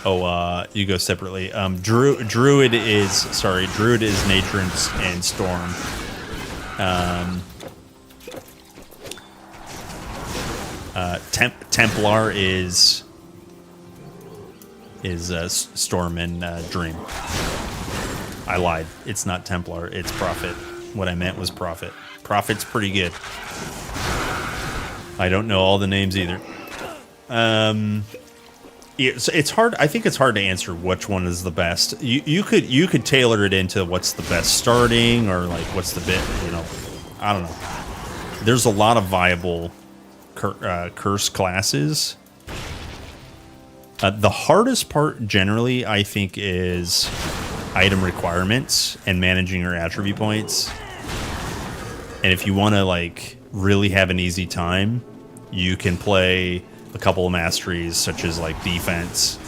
Oh, you go separately. Druid is nature and storm. Templar is storm and dream. I lied. It's not Templar. It's Prophet. What I meant was Prophet. Prophet's pretty good. I don't know all the names either. It's hard. I think it's hard to answer which one is the best. You could tailor it into what's the best starting, or like what's the bit. You know, I don't know. There's a lot of viable curse classes. The hardest part generally, I think, is item requirements and managing your attribute points. And if you want to like really have an easy time, you can play a couple of masteries such as like defense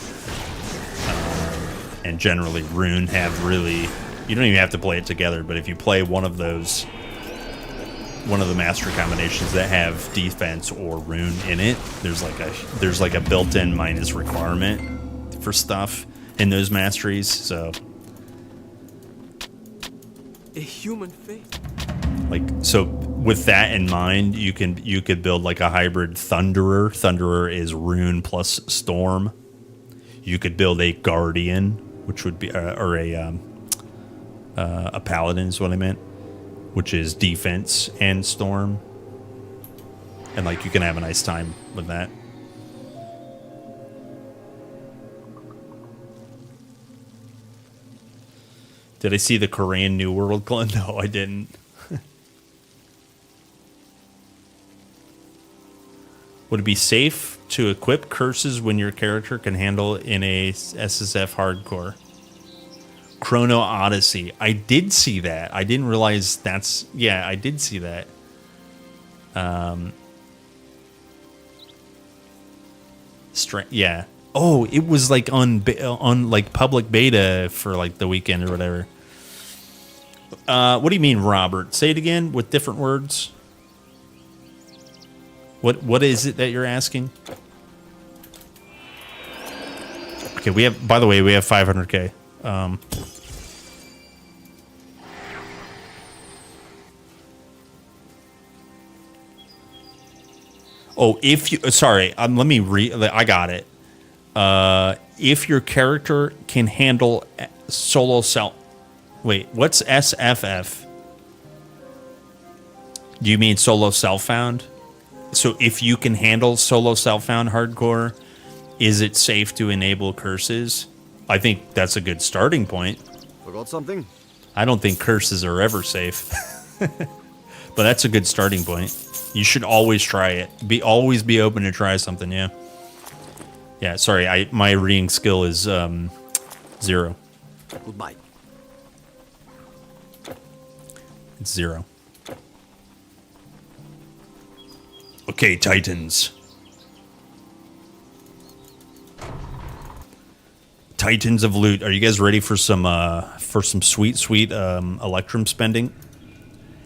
and generally rune have really, you don't even have to play it together, but if you play one of the mastery combinations that have defense or rune in it, there's like a built-in minus requirement for stuff in those masteries. So a human face. Like, so with that in mind, you could build like a hybrid Thunderer. Thunderer is rune plus storm. You could build a Guardian, which would be or a Paladin is what I meant, which is defense and storm. And like you can have a nice time with that. Did I see the Korean New World clone? No, I didn't. Would it be safe to equip curses when your character can handle in a SSF hardcore? Chrono Odyssey. I did see that. I didn't realize that's... Yeah, I did see that. Yeah. Oh, it was like on like public beta for like the weekend or whatever. What do you mean, Robert? Say it again with different words. What is it that you're asking? Okay, we have, by the way, we have 500K. Oh, if you, sorry, let me I got it. If your character can handle solo self, wait, what's SFF? Do you mean solo self-found? So if you can handle solo self-found hardcore, is it safe to enable curses? I think that's a good starting point. Forgot something? I don't think curses are ever safe. But that's a good starting point. You should always try it. Always be open to try something, yeah. Yeah, sorry, my reading skill is 0. Goodbye. It's 0. Okay, Titans. Titans of loot. Are you guys ready for some sweet Electrum spending?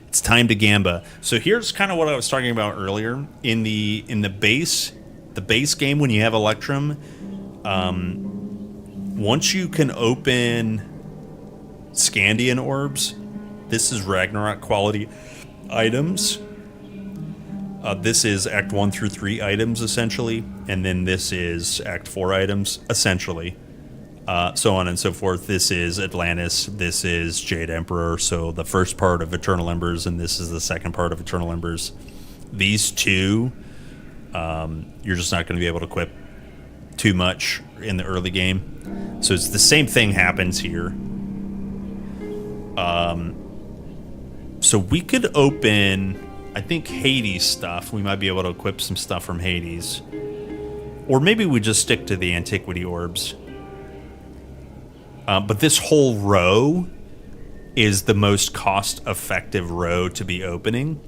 It's time to gamba. So here's kind of what I was talking about earlier. In the base game when you have Electrum, once you can open Scandian orbs, this is Ragnarok quality items. This is Act 1 through 3 items, essentially. And then this is Act 4 items, essentially. So on and so forth. This is Atlantis. This is Jade Emperor. So the first part of Eternal Embers, and this is the second part of Eternal Embers. These two, you're just not going to be able to equip too much in the early game. So it's the same thing happens here. So we could open, I think, Hades stuff. We might be able to equip some stuff from Hades. Or maybe we just stick to the Antiquity Orbs. But this whole row is the most cost-effective row to be opening.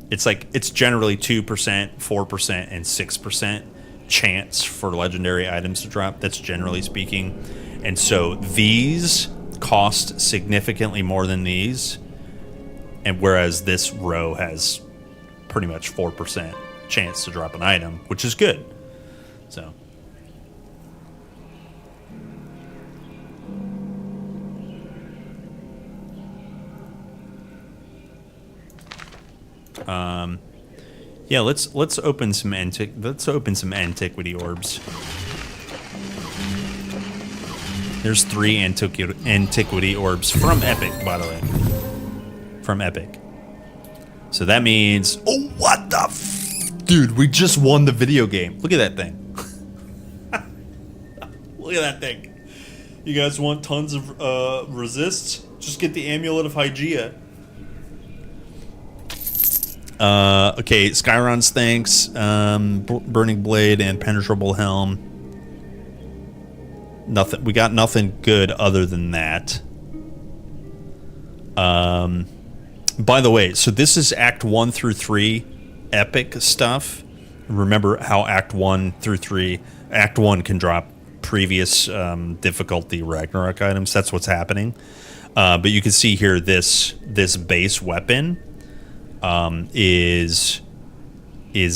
It's generally 2%, 4%, and 6% chance for legendary items to drop. That's generally speaking. And so these cost significantly more than these. And whereas this row has pretty much 4% chance to drop an item, which is good. So. Yeah, let's open some antiquity orbs. There's 3 antiquity orbs from Epic, by the way. From Epic. So that means, oh, what the dude, we just won the video game. Look at that thing. Look at that thing. You guys want tons of resists? Just get the Amulet of Hygeia. Okay, Skyron's thanks. Burning Blade and Penetrable Helm. Nothing. We got nothing good other than that. By the way, so this is Act 1 through 3 epic stuff. Remember how Act 1 through 3, Act 1 can drop previous difficulty Ragnarok items. That's what's happening. But you can see here this base weapon is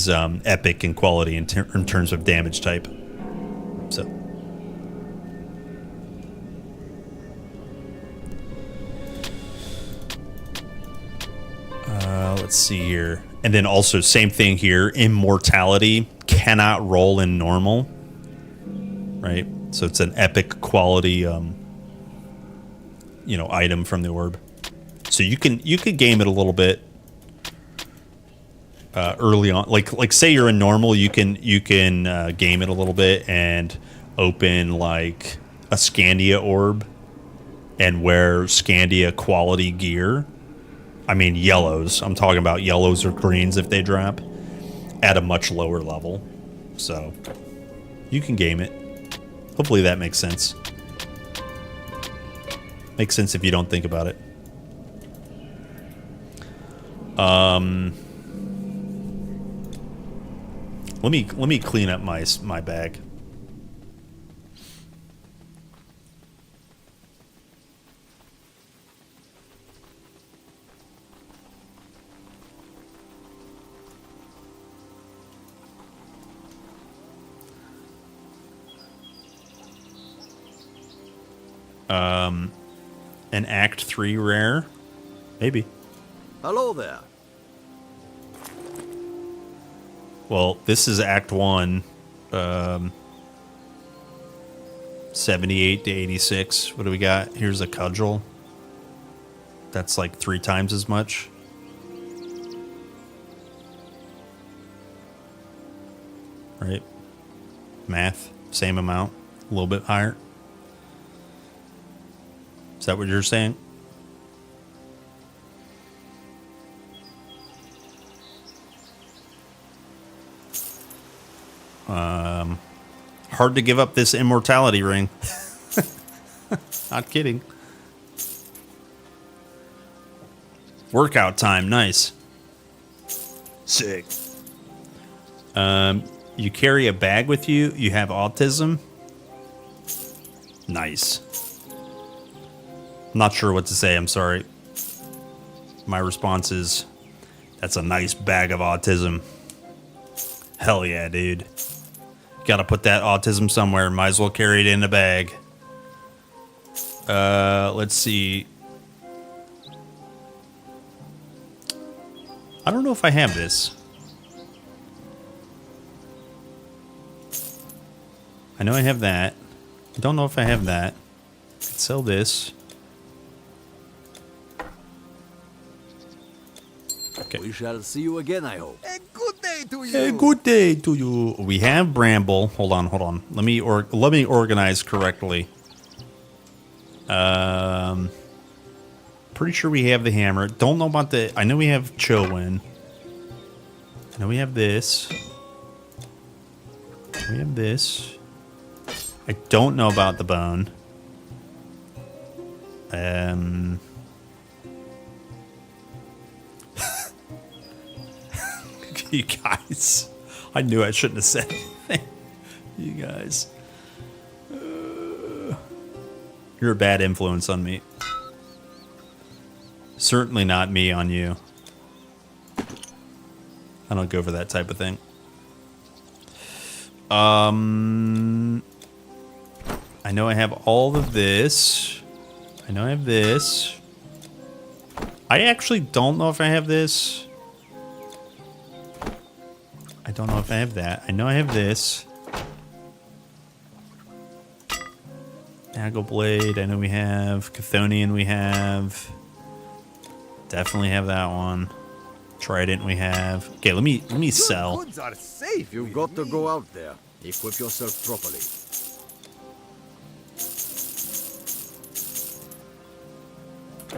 epic in quality in terms of damage type. So let's see here, and then also same thing here. Immortality cannot roll in normal, right? So it's an epic quality, item from the orb. So you could game it a little bit. Early on, like say you're in normal, you can game it a little bit and open like a Scandia orb and wear Scandia quality gear. I mean yellows. I'm talking about yellows or greens if they drop at a much lower level. So you can game it. Hopefully that makes sense. Makes sense if you don't think about it. Let me clean up my bag. An Act 3 rare? Maybe. Hello there. Well, this is Act 1, 78 to 86. What do we got? Here's a cudgel. That's like 3 times as much. Right? Math, same amount, a little bit higher. Is that what you're saying? Hard to give up this immortality ring. Not kidding. Workout time, nice. Sick. You carry a bag with you. You have autism. Nice. I'm not sure what to say. I'm sorry. My response is, that's a nice bag of autism. Hell yeah, dude. Gotta put that autism somewhere. Might as well carry it in a bag. Let's see. I don't know if I have this. I know I have that. I don't know if I have that. I could sell this. Okay. We shall see you again, I hope. A good day to you. A good day to you. We have Bramble. Hold on. Let me organize correctly. Pretty sure we have the hammer. Don't know about the... I know we have Chowin. I know we have this. We have this. I don't know about the bone. You guys. I knew I shouldn't have said anything. You guys. You're a bad influence on me. Certainly not me on you. I don't go for that type of thing. I know I have all of this. I know I have this. I actually don't know if I have this. I don't know if I have that. I know I have this. Haggle Blade, I know we have. Chthonian we have. Definitely have that one. Trident we have. Okay, let me sell. Goods are safe. You've got to go out there. Equip yourself properly.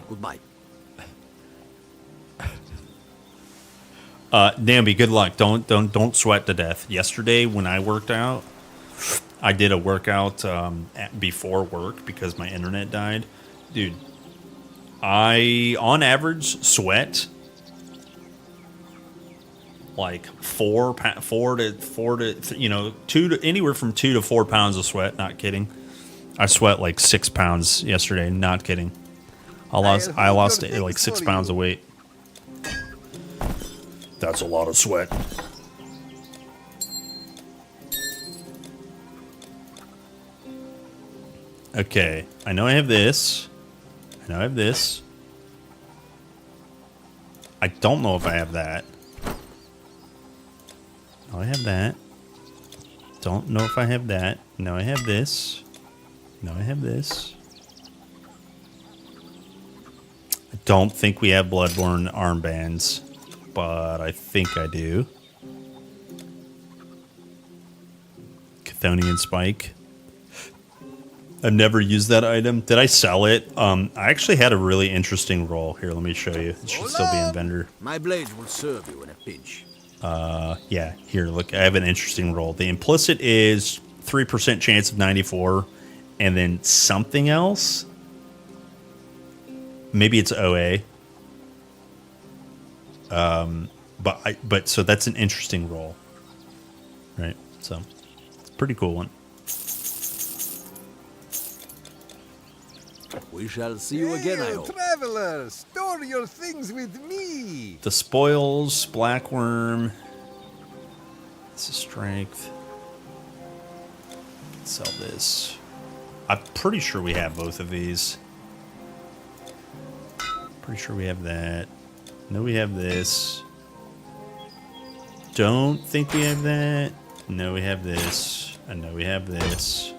Goodbye. Nambi, good luck. Don't sweat to death. Yesterday when I worked out, I did a workout before work because my internet died. Dude, I on average sweat like 2 to anywhere from 2 to 4 pounds of sweat. Not kidding. I sweat like 6 pounds yesterday. Not kidding. I lost like 6 pounds of weight. That's a lot of sweat. Okay, I know I have this. I know I have this. I don't know if I have that. No, I have that. Don't know if I have that. No, I have this. No, I have this. I don't think we have Bloodborne armbands, but I think I do. Chthonian Spike. I've never used that item. Did I sell it? I actually had a really interesting roll. Here, let me show you. It should still be in vendor. My blades will serve you in a pinch. Yeah, here, look, I have an interesting roll. The implicit is 3% chance of 94, and then something else. Maybe it's OA. But so that's an interesting roll. Right? So, it's a pretty cool one. We shall see you again, I hope. Traveler, store your things with me. The spoils, black worm. This is strength. Sell this. I'm pretty sure we have both of these. Pretty sure we have that. No, we have this. Don't think we have that. No, we have this. I know we have this.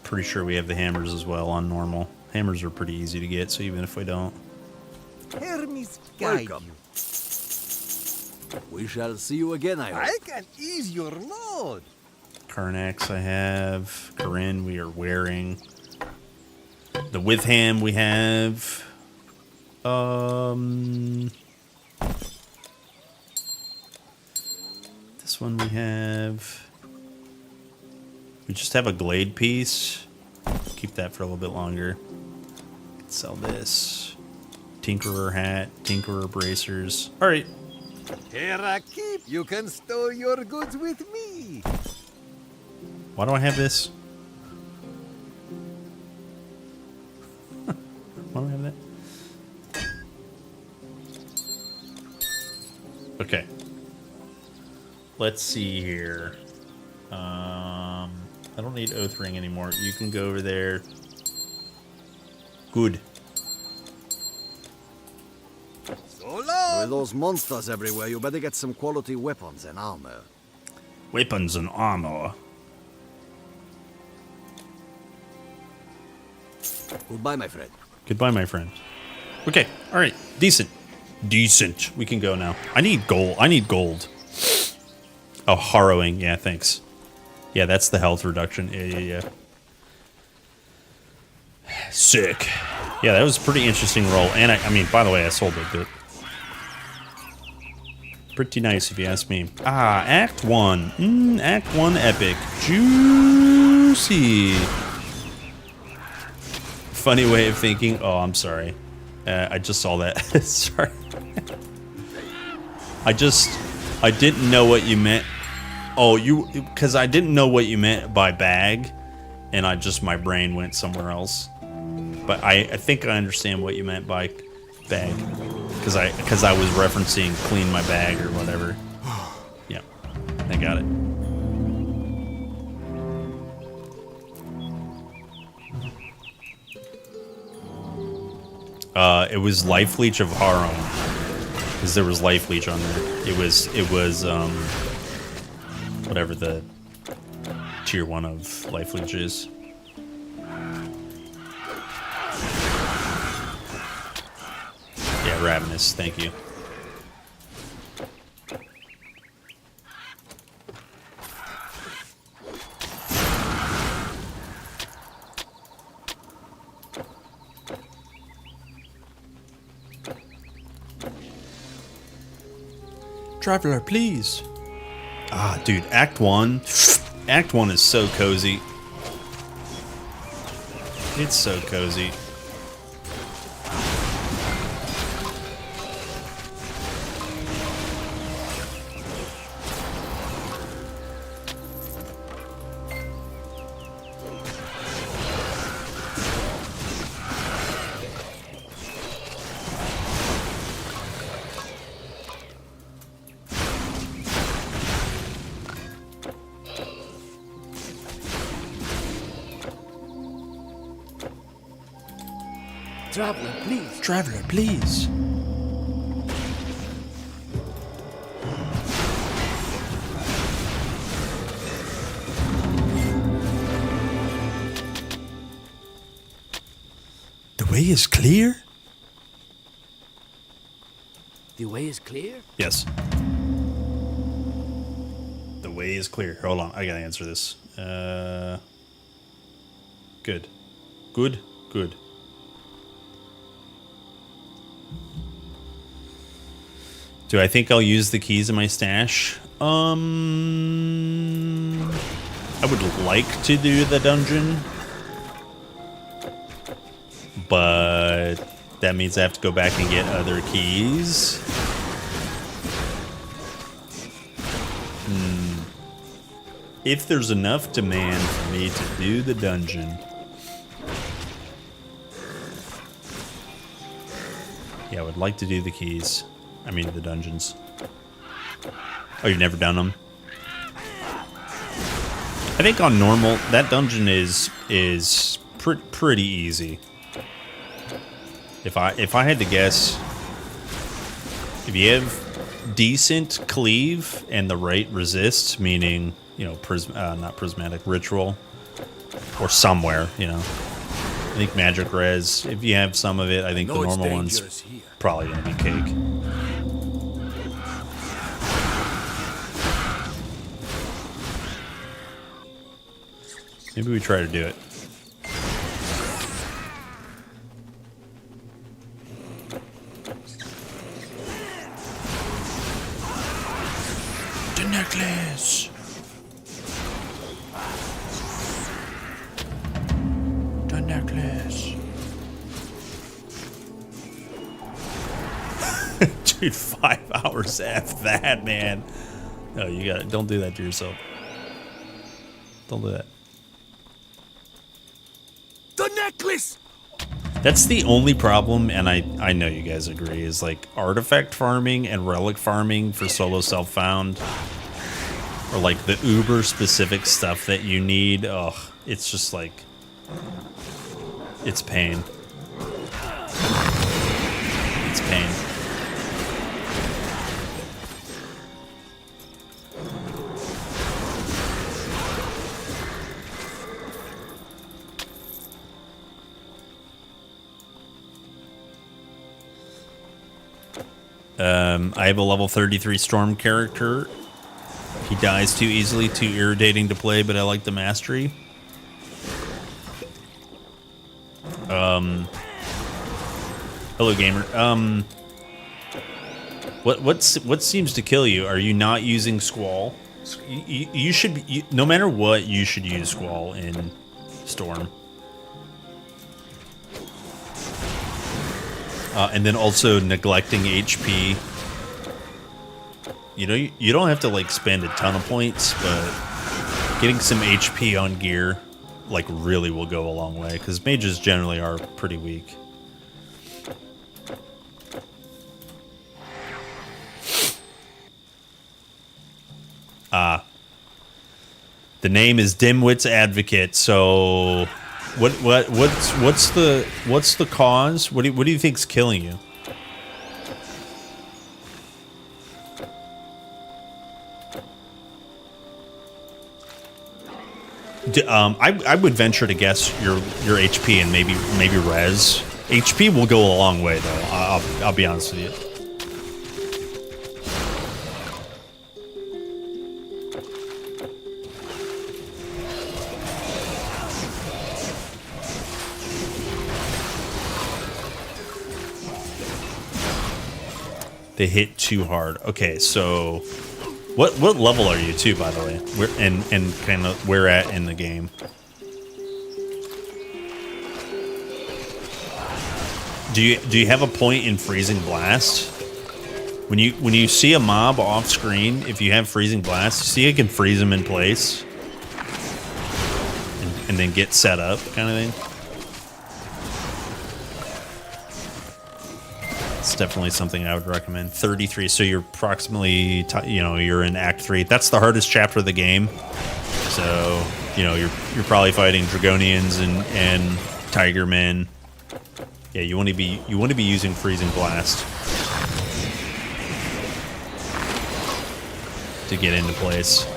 Pretty sure we have the hammers as well on normal. Hammers are pretty easy to get, so even if we don't. Hermes guide you. We shall see you again, I hope. I can ease your load. Karnax I have. Corinne we are wearing. The Withham we have. This this one we have... We just have a glade piece. Keep that for a little bit longer. Sell this. Tinkerer hat, Tinkerer bracers. All right. Here I keep. You can store your goods with me. Why do I have this? Why do I have that? Okay. Let's see here. I don't need Oath Ring anymore. You can go over there. Good. With those monsters everywhere, you better get some quality weapons and armor. Weapons and armor. Goodbye, my friend. Goodbye, my friend. Okay, all right. Decent. Decent. We can go now. I need gold. I need gold. Oh, harrowing. Yeah, thanks. Yeah, that's the health reduction. Yeah. Sick. Yeah, that was a pretty interesting roll. And I mean, by the way, I sold it, but pretty nice if you ask me. Ah, Act 1. Act 1 epic. Juicy. Funny way of thinking. Oh, I'm sorry. I just saw that. Sorry. I didn't know what you meant. Oh, because I didn't know what you meant by bag, and my brain went somewhere else. But I think I understand what you meant by bag, because I was referencing clean my bag or whatever. Yeah, I got it. It was Life Leech of Harum, because there was Life Leech on there. It was whatever the tier 1 of Life Leech is. Yeah, Ravenous, thank you. Traveler, please. Ah, dude, Act 1. Act 1 is so cozy. It's so cozy. Traveler, please. Traveler, please. The way is clear? The way is clear? Yes. The way is clear. Hold on, I gotta answer this. Good. Good? Good. Do I think I'll use the keys in my stash? I would like to do the dungeon, but that means I have to go back and get other keys. If there's enough demand for me to do the dungeon. Yeah, I would like to do the keys. I mean, the dungeons. Oh, you've never done them? I think on normal, that dungeon is pretty easy. If I had to guess, if you have decent cleave and the right resist, meaning, you know, not prismatic, ritual, or somewhere, you know. I think magic res, if you have some of it, I think the normal one's probably gonna be cake. Maybe we try to do it. The necklace. The necklace. Dude, 5 hours after that, man. No, you got it. Don't do that to yourself. Don't do that. The necklace! That's the only problem, and I know you guys agree, is like artifact farming and relic farming for solo self-found, or like the uber specific stuff that you need. Ugh, it's just like, it's pain. It's pain. I have a level 33 Storm character. He dies too easily, too irritating to play, but I like the mastery. Hello, gamer. What seems to kill you? Are you not using Squall? You should be, no matter what, you should use Squall in Storm. And then also neglecting HP. You know, you don't have to like spend a ton of points, but getting some HP on gear like really will go a long way, because mages generally are pretty weak. The name is Dimwit's Advocate, so what's the cause? What do you think's killing you? I would venture to guess your HP and maybe res. HP will go a long way though. I'll be honest with you. They hit too hard. Okay, so what level are you too, by the way? Where and kind of where at in the game? Do you have a point in Freezing Blast? When you see a mob off screen, if you have Freezing Blast, you see it can freeze them in place and then get set up, kind of thing. It's definitely something I would recommend. 33, so you're approximately, you're in Act 3. That's the hardest chapter of the game. So, you're probably fighting Dragonians and Tigermen. Yeah, you want to be using Freezing Blast to get into place.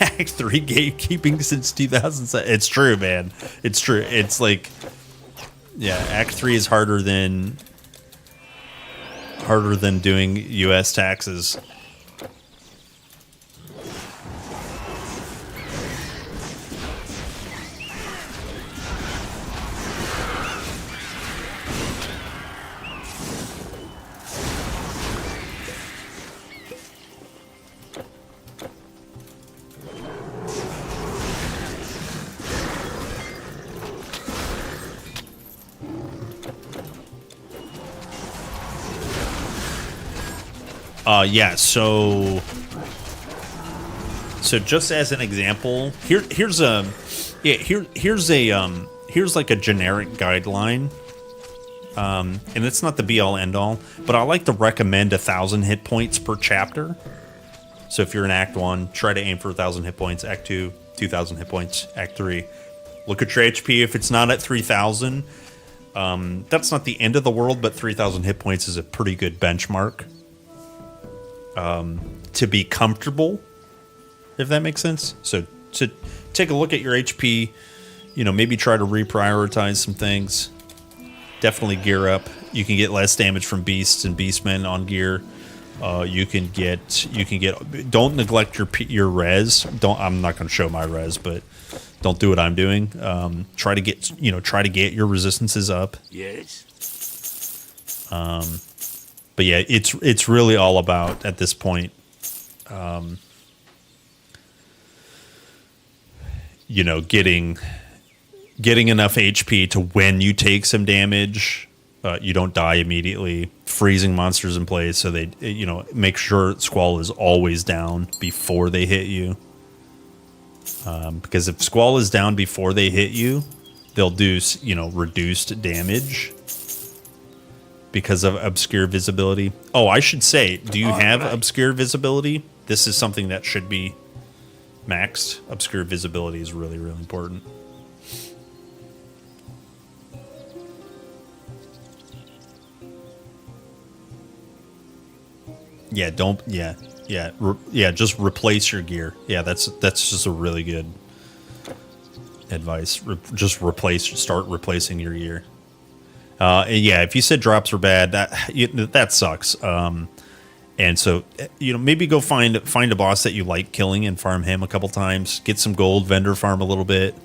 Act 3 gatekeeping since 2007. It's true, man. It's true. It's like, yeah, Act 3 is harder than doing US taxes. Yeah, so just as an example, here's like a generic guideline, and it's not the be-all end-all, but I like to recommend 1,000 hit points per chapter. So if you're in Act 1, try to aim for 1,000 hit points. Act 2, 2,000 hit points. Act 3, look at your HP. If it's not at 3,000, that's not the end of the world, but 3,000 hit points is a pretty good benchmark. To be comfortable, if that makes sense. So to take a look at your HP, maybe try to reprioritize some things. Definitely gear up. You can get less damage from beasts and beastmen on gear. You can get. Don't neglect your res. I'm not going to show my res, but Don't do what I'm doing. Try to get your resistances up. Yes. But yeah, it's really all about at this point, getting enough HP to when you take some damage, you don't die immediately. Freezing monsters in place so they, make sure Squall is always down before they hit you. Because if Squall is down before they hit you, they'll do, reduced damage because of obscure visibility. Oh, I should say, do you have obscure visibility? This is something that should be maxed. Obscure visibility is really, really important. Yeah, just replace your gear. Yeah, that's just a really good advice. Start replacing your gear. And yeah, if you said drops are bad, that sucks. And so, maybe go find a boss that you like killing and farm him a couple times. Get some gold, vendor farm a little bit.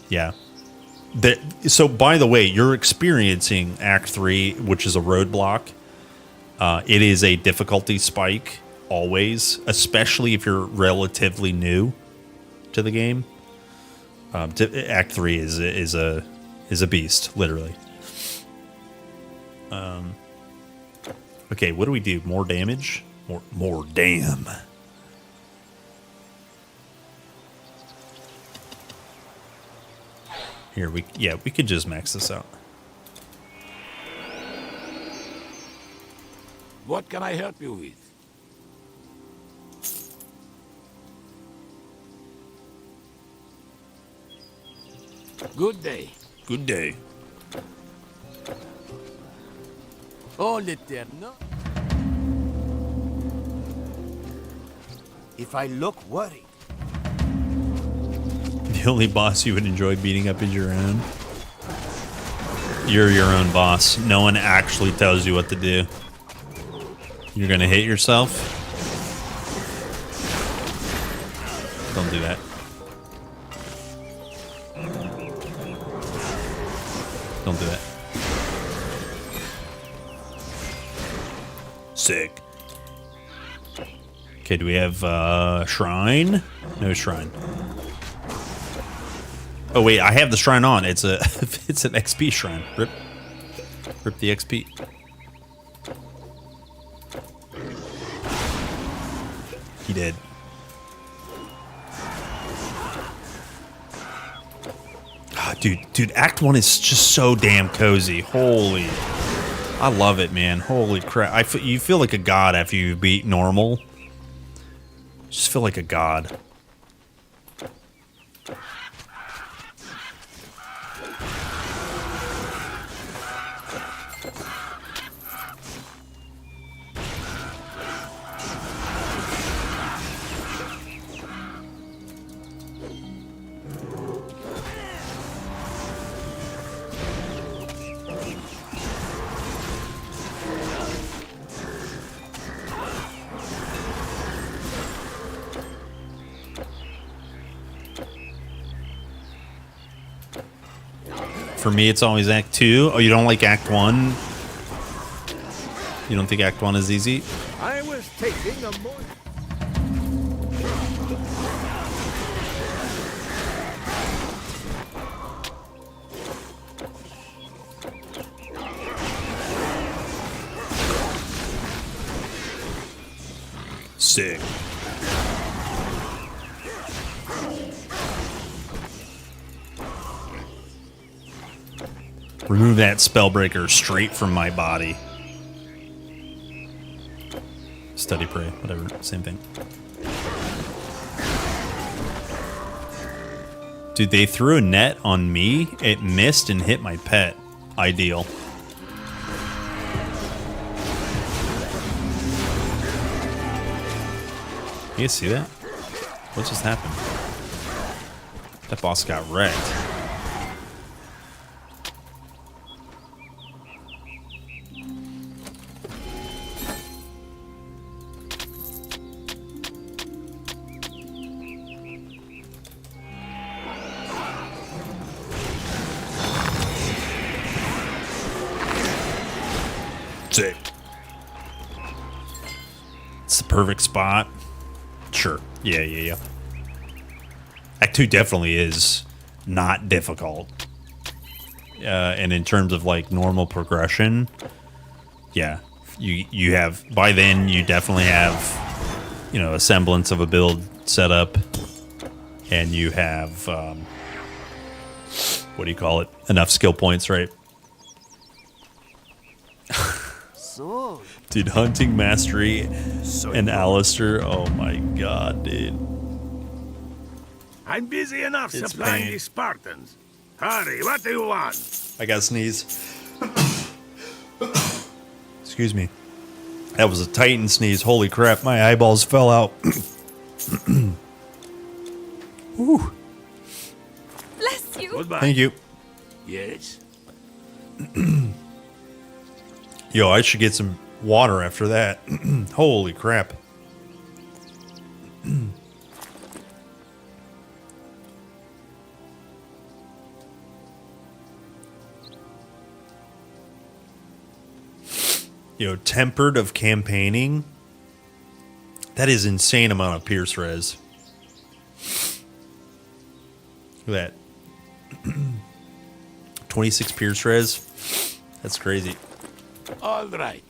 Yeah. So, by the way, you're experiencing Act 3, which is a roadblock. It is a difficulty spike, always, especially if you're relatively new to the game. Act 3 is a beast, literally. Okay, what do we do? More damage? More damn. Here, we could just max this out. What can I help you with? Good day. Good day. Oh, l'Eterno. If I look worried. The only boss you would enjoy beating up is your own. You're your own boss. No one actually tells you what to do. You're gonna hit yourself? Don't do that. Don't do that. Sick. Okay, do we have shrine? No shrine. Oh wait, I have the shrine on. It's an XP shrine. Rip the XP. He did. Oh, dude, Act 1 is just so damn cozy. Holy. I love it, man. Holy crap. You feel like a god after you beat normal. Just feel like a god. For me, it's always Act 2. Oh, you don't like Act 1? You don't think Act 1 is easy? I was taking a more... Sick. Remove that spellbreaker straight from my body. Study pray, whatever, same thing. Dude, they threw a net on me. It missed and hit my pet. Ideal. You guys see that? What just happened? That boss got wrecked. Sick. It's the perfect spot. Sure. Yeah. Act 2 definitely is not difficult. And in terms of like normal progression, yeah, you have, by then you definitely have, you know, a semblance of a build set up, and you have, what do you call it? Enough skill points, right? So, dude, hunting mastery and Alistair, oh my god, dude. I'm busy enough It's supplying pain. the Spartans. Hurry, what do you want? I gotta sneeze. Excuse me. That was a Titan sneeze. Holy crap, my eyeballs fell out. Whew. Bless you. Goodbye. Thank you. Yes. Yo, I should get some water after that. Holy crap. Yo, tempered of campaigning. That is insane amount of Pierce res. Look at that. 26 Pierce res. That's crazy. All right.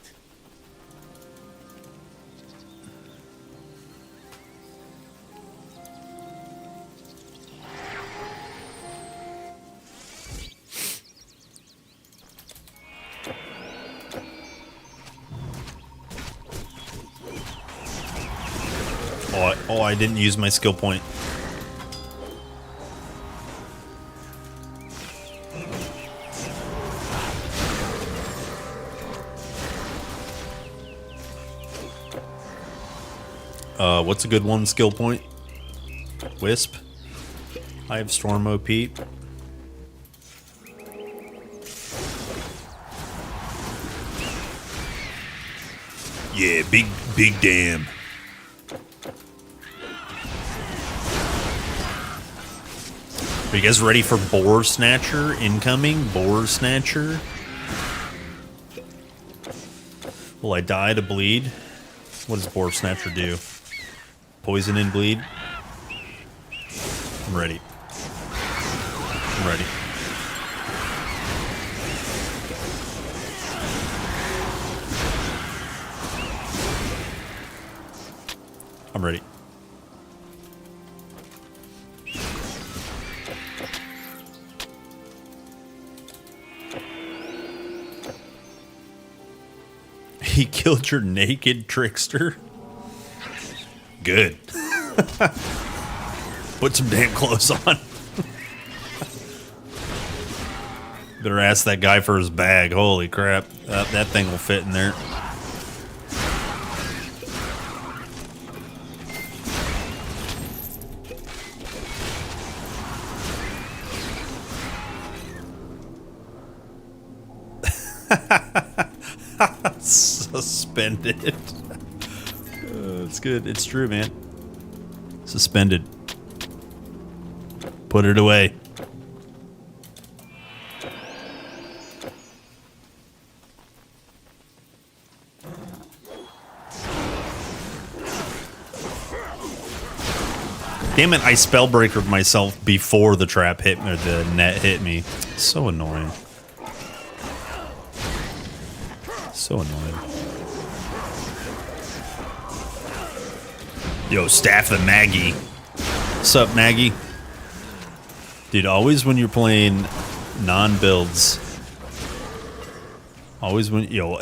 Oh, I didn't use my skill point. What's a good one skill point? Wisp. I have Storm OP. Yeah, big damn. Are you guys ready for Boar Snatcher incoming? Boar Snatcher. Will I die to bleed? What does Boar Snatcher do? Poison and bleed? I'm ready. I'm ready. I'm ready. He killed your naked trickster? Good. Put some damn clothes on. Better ask that guy for his bag. Holy crap. That thing will fit in there. Suspended. It's good. It's true, man. Suspended. Put it away. Damn it, I spellbreakered myself before the trap hit me, or the net hit me. So annoying. So annoying. Yo, staff the Maggie. What's up, Maggie? Dude, always when you're playing non-builds. Always when... Yo.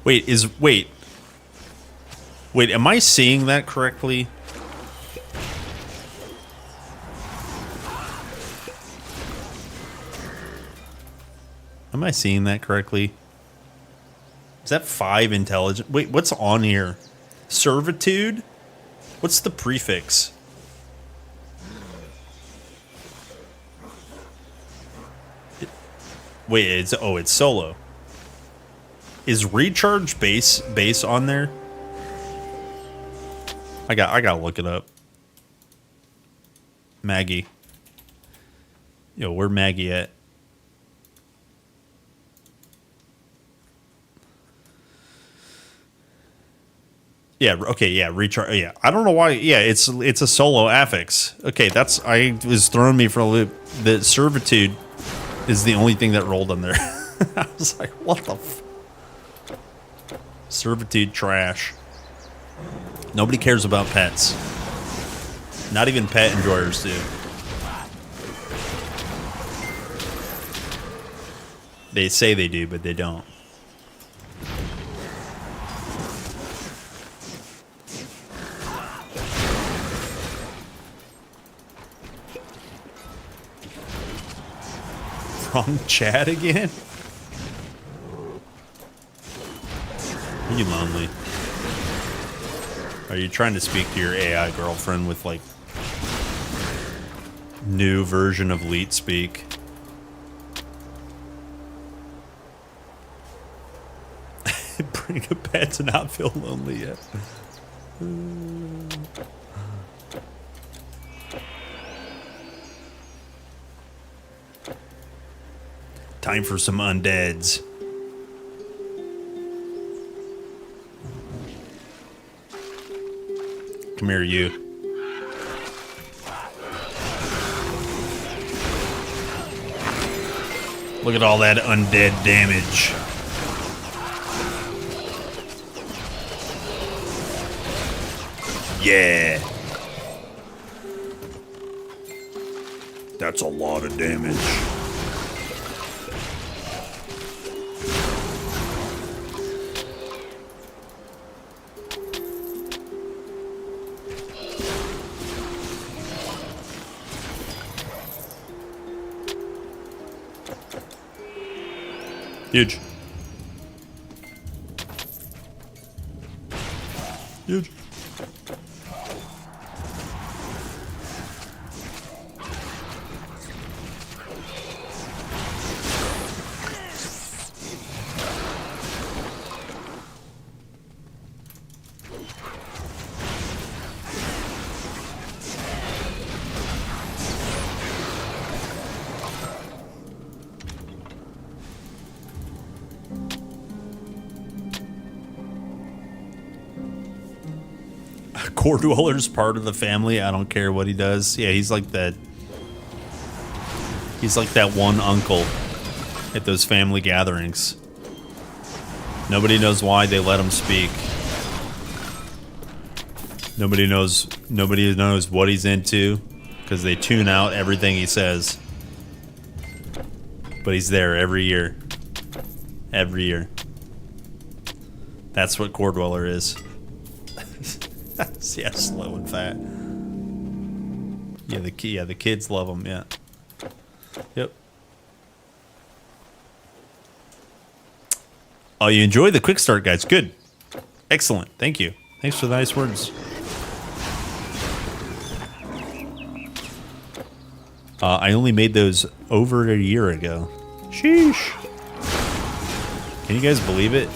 Wait, am I seeing that correctly? Am I seeing that correctly? Is that 5 intelligence? Wait, what's on here? Servitude? What's the prefix? Wait, it's solo. Is recharge base on there? I gotta look it up. Maggie. Yo, where Maggie at? Yeah, okay, yeah, recharge. Yeah, I don't know why. Yeah, it's a solo affix. Okay, I was throwing me for a loop. The servitude is the only thing that rolled on there. I was like, what the servitude trash. Nobody cares about pets. Not even pet enjoyers do. They say they do, but they don't. Wrong chat again? Are you lonely? Are you trying to speak to your AI girlfriend with like new version of Leet speak? Bring a pet to not feel lonely yet. Time for some undeads. Come here, you. Look at all that undead damage. Yeah. That's a lot of damage. Huge. Huge. Core Dweller's part of the family. I don't care what he does. Yeah, he's like that. He's like that one uncle at those family gatherings. Nobody knows why they let him speak. Nobody knows what he's into because they tune out everything he says. But he's there every year. Every year. That's what Core Dweller is. Yeah, slow and fat. Yeah, the kids love him. Yeah. Yep. Oh, you enjoyed the quick start guides? Good. Excellent. Thank you. Thanks for the nice words. I only made those over a year ago. Sheesh. Can you guys believe it?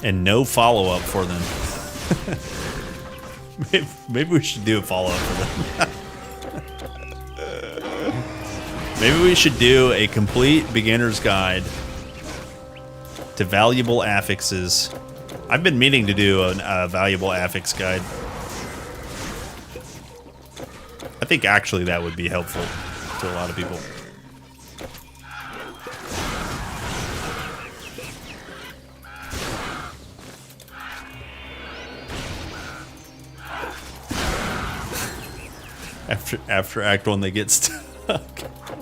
And no follow-up for them. Maybe we should do a follow-up for them. Maybe we should do a complete beginner's guide to valuable affixes. I've been meaning to do a valuable affix guide. I think actually that would be helpful to a lot of people. After Act 1, they get stuck.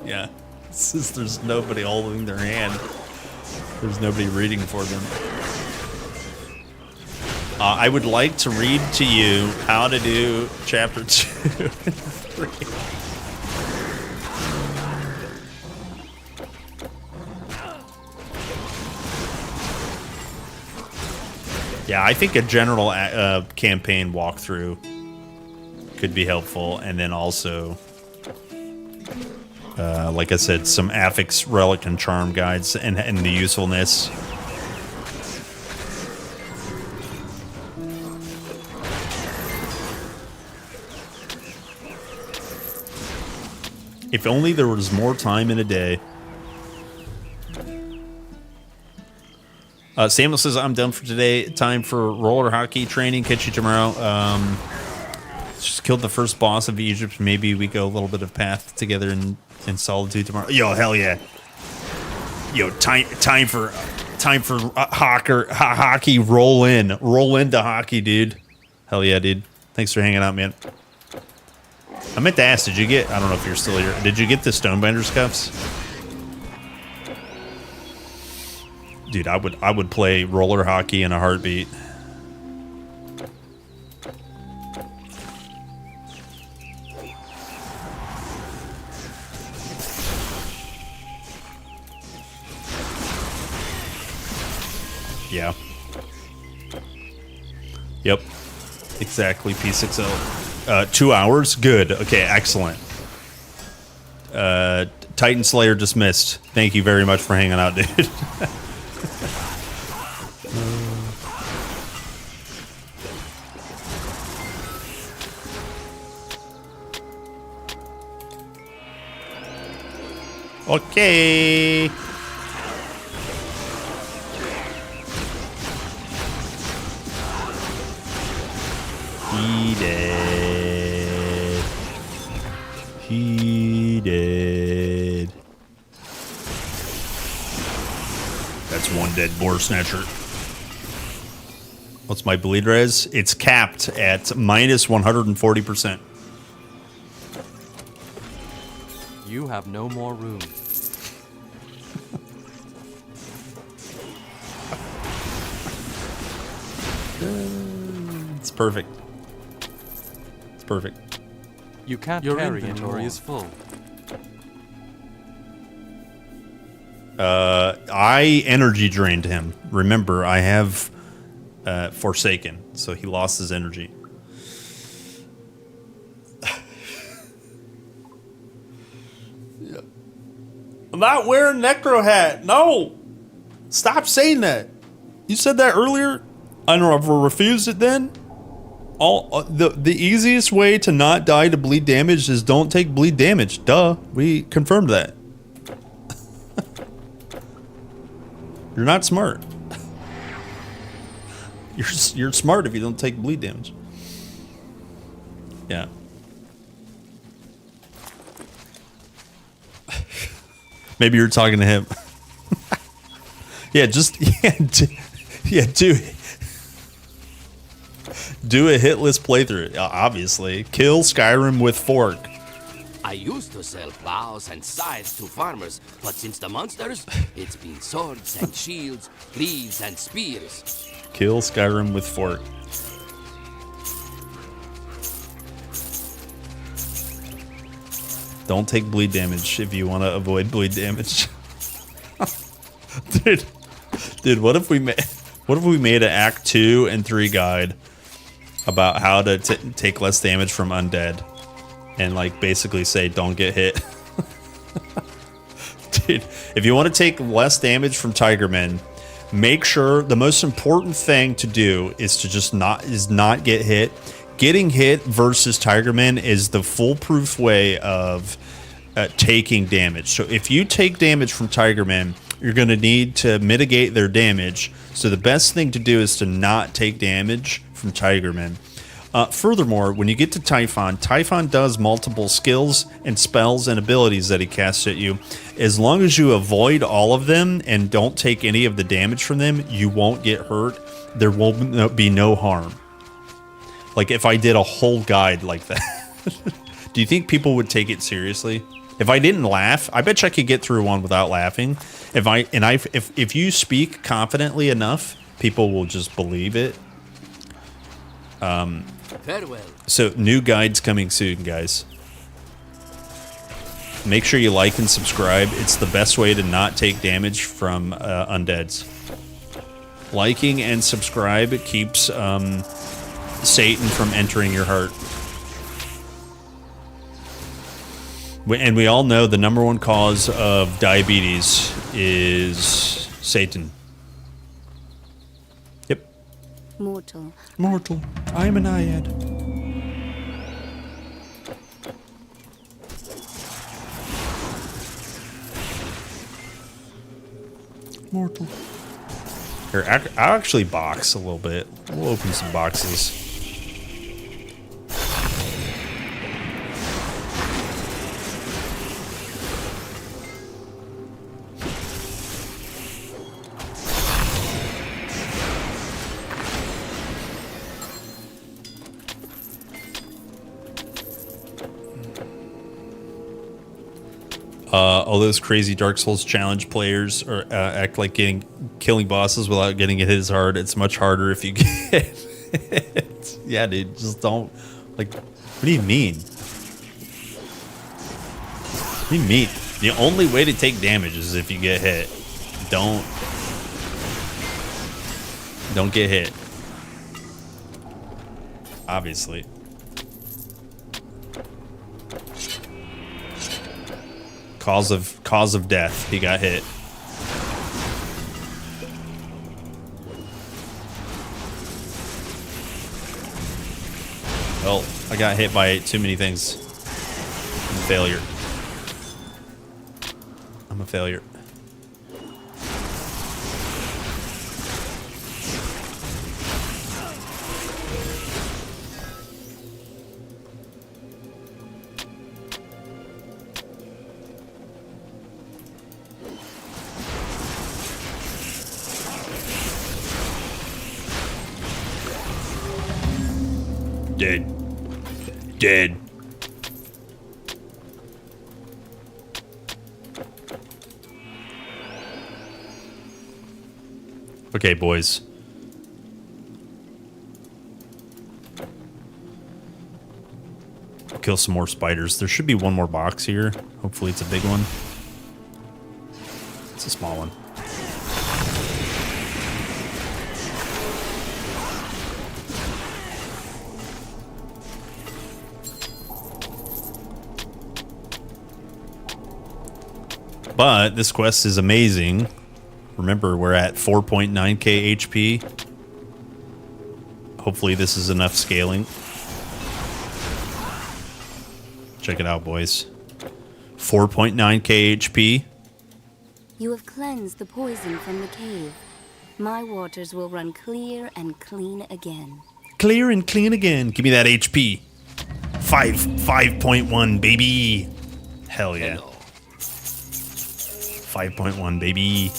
Yeah. Since there's nobody holding their hand. There's nobody reading for them. I would like to read to you how to do Chapter 2 and 3. Yeah, I think a general campaign walkthrough could be helpful, and then also, like I said, some affix, relic, and charm guides, and the usefulness. If only there was more time in a day. Samuel says, I'm done for today. Time for roller hockey training. Catch you tomorrow. Just killed the first boss of Egypt. Maybe we go a little bit of path together in solitude tomorrow. Yo, hell yeah. Yo, time for hockey. Roll into hockey, dude. Hell yeah, dude. Thanks for hanging out, man. I meant to ask, did you get, I don't know if you're still here, did you get the Stonebinder's cuffs? Dude, I would play roller hockey in a heartbeat. Yeah. Yep. Exactly, P6L. 2 hours? Good. Okay, excellent. Titan Slayer dismissed. Thank you very much for hanging out, dude. Okay. He dead. He dead. That's one dead boar snatcher. What's my bleed res? It's capped at minus 140%. You have no more room. It's perfect. It's perfect. You can't Your carry inventory is full. I energy drained him. Remember, I have Forsaken, so he lost his energy. I'm not wearing Necro hat. No! Stop saying that. You said that earlier. I never refused it then. The easiest way to not die to bleed damage is don't take bleed damage. Duh. We confirmed that. You're not smart. You're smart if you don't take bleed damage. Yeah. Maybe you're talking to him. Yeah, just do a hitless playthrough. Obviously, kill Skyrim with fork. I used to sell plows and scythes to farmers, but since the monsters, it's been swords and shields, cleaves and spears. Kill Skyrim with fork. Don't take bleed damage if you want to avoid bleed damage. Dude, what if we made an Act 2 and 3 guide about how to take less damage from undead, and like basically say don't get hit. Dude, if you want to take less damage from Tigermen, make sure the most important thing to do is to just not get hit. Getting hit versus Tigermen is the foolproof way of taking damage. So if you take damage from Tigermen, you're going to need to mitigate their damage. So the best thing to do is to not take damage from Tigermen. Furthermore, when you get to Typhon does multiple skills and spells and abilities that he casts at you. As long as you avoid all of them and don't take any of the damage from them, you won't get hurt. There will be no harm. Like if I did a whole guide like that, do you think people would take it seriously? If I didn't laugh, I bet you I could get through one without laughing. If you speak confidently enough, people will just believe it. Farewell. So new guides coming soon, guys. Make sure you like and subscribe. It's the best way to not take damage from undeads. Liking and subscribe keeps Satan from entering your heart. And we all know the #1 cause of diabetes is Satan. Yep. Mortal. Mortal. I am a naiad. Mortal. Here, I'll actually box a little bit. We'll open some boxes. All those crazy Dark Souls challenge players are act like killing bosses without getting it hit as hard. It's much harder if you get it. Yeah, dude, just don't. Like, what do you mean? What do you mean? The only way to take damage is if you get hit. Don't get hit. Obviously. Cause of death. He got hit. Well, I got hit by too many things. I'm a failure. I'm a failure. Dead. Okay, boys. I'll kill some more spiders. There should be one more box here. Hopefully it's a big one. It's a small one. But this quest is amazing. Remember, we're at 4.9k HP. Hopefully this is enough scaling. Check it out, boys. 4.9k HP. You have cleansed the poison from the cave. My waters will run clear and clean again. Clear and clean again. Give me that HP. 5.1, baby. Hell yeah. 5.1, baby.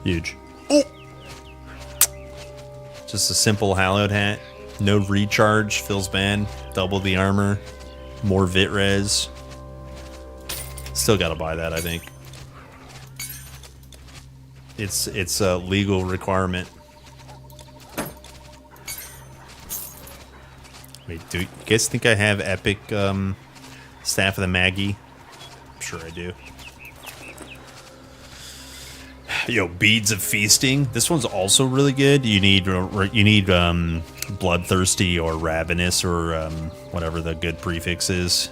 Huge. Oh! Just a simple hallowed hat. No recharge. Feels bad. Double the armor. More vit res. Still gotta buy that, I think. It's a legal requirement. Wait, do you guys think I have epic Staff of the Maggie? I'm sure I do. Yo, Beads of Feasting. This one's also really good. You need Bloodthirsty or Ravenous or whatever the good prefix is.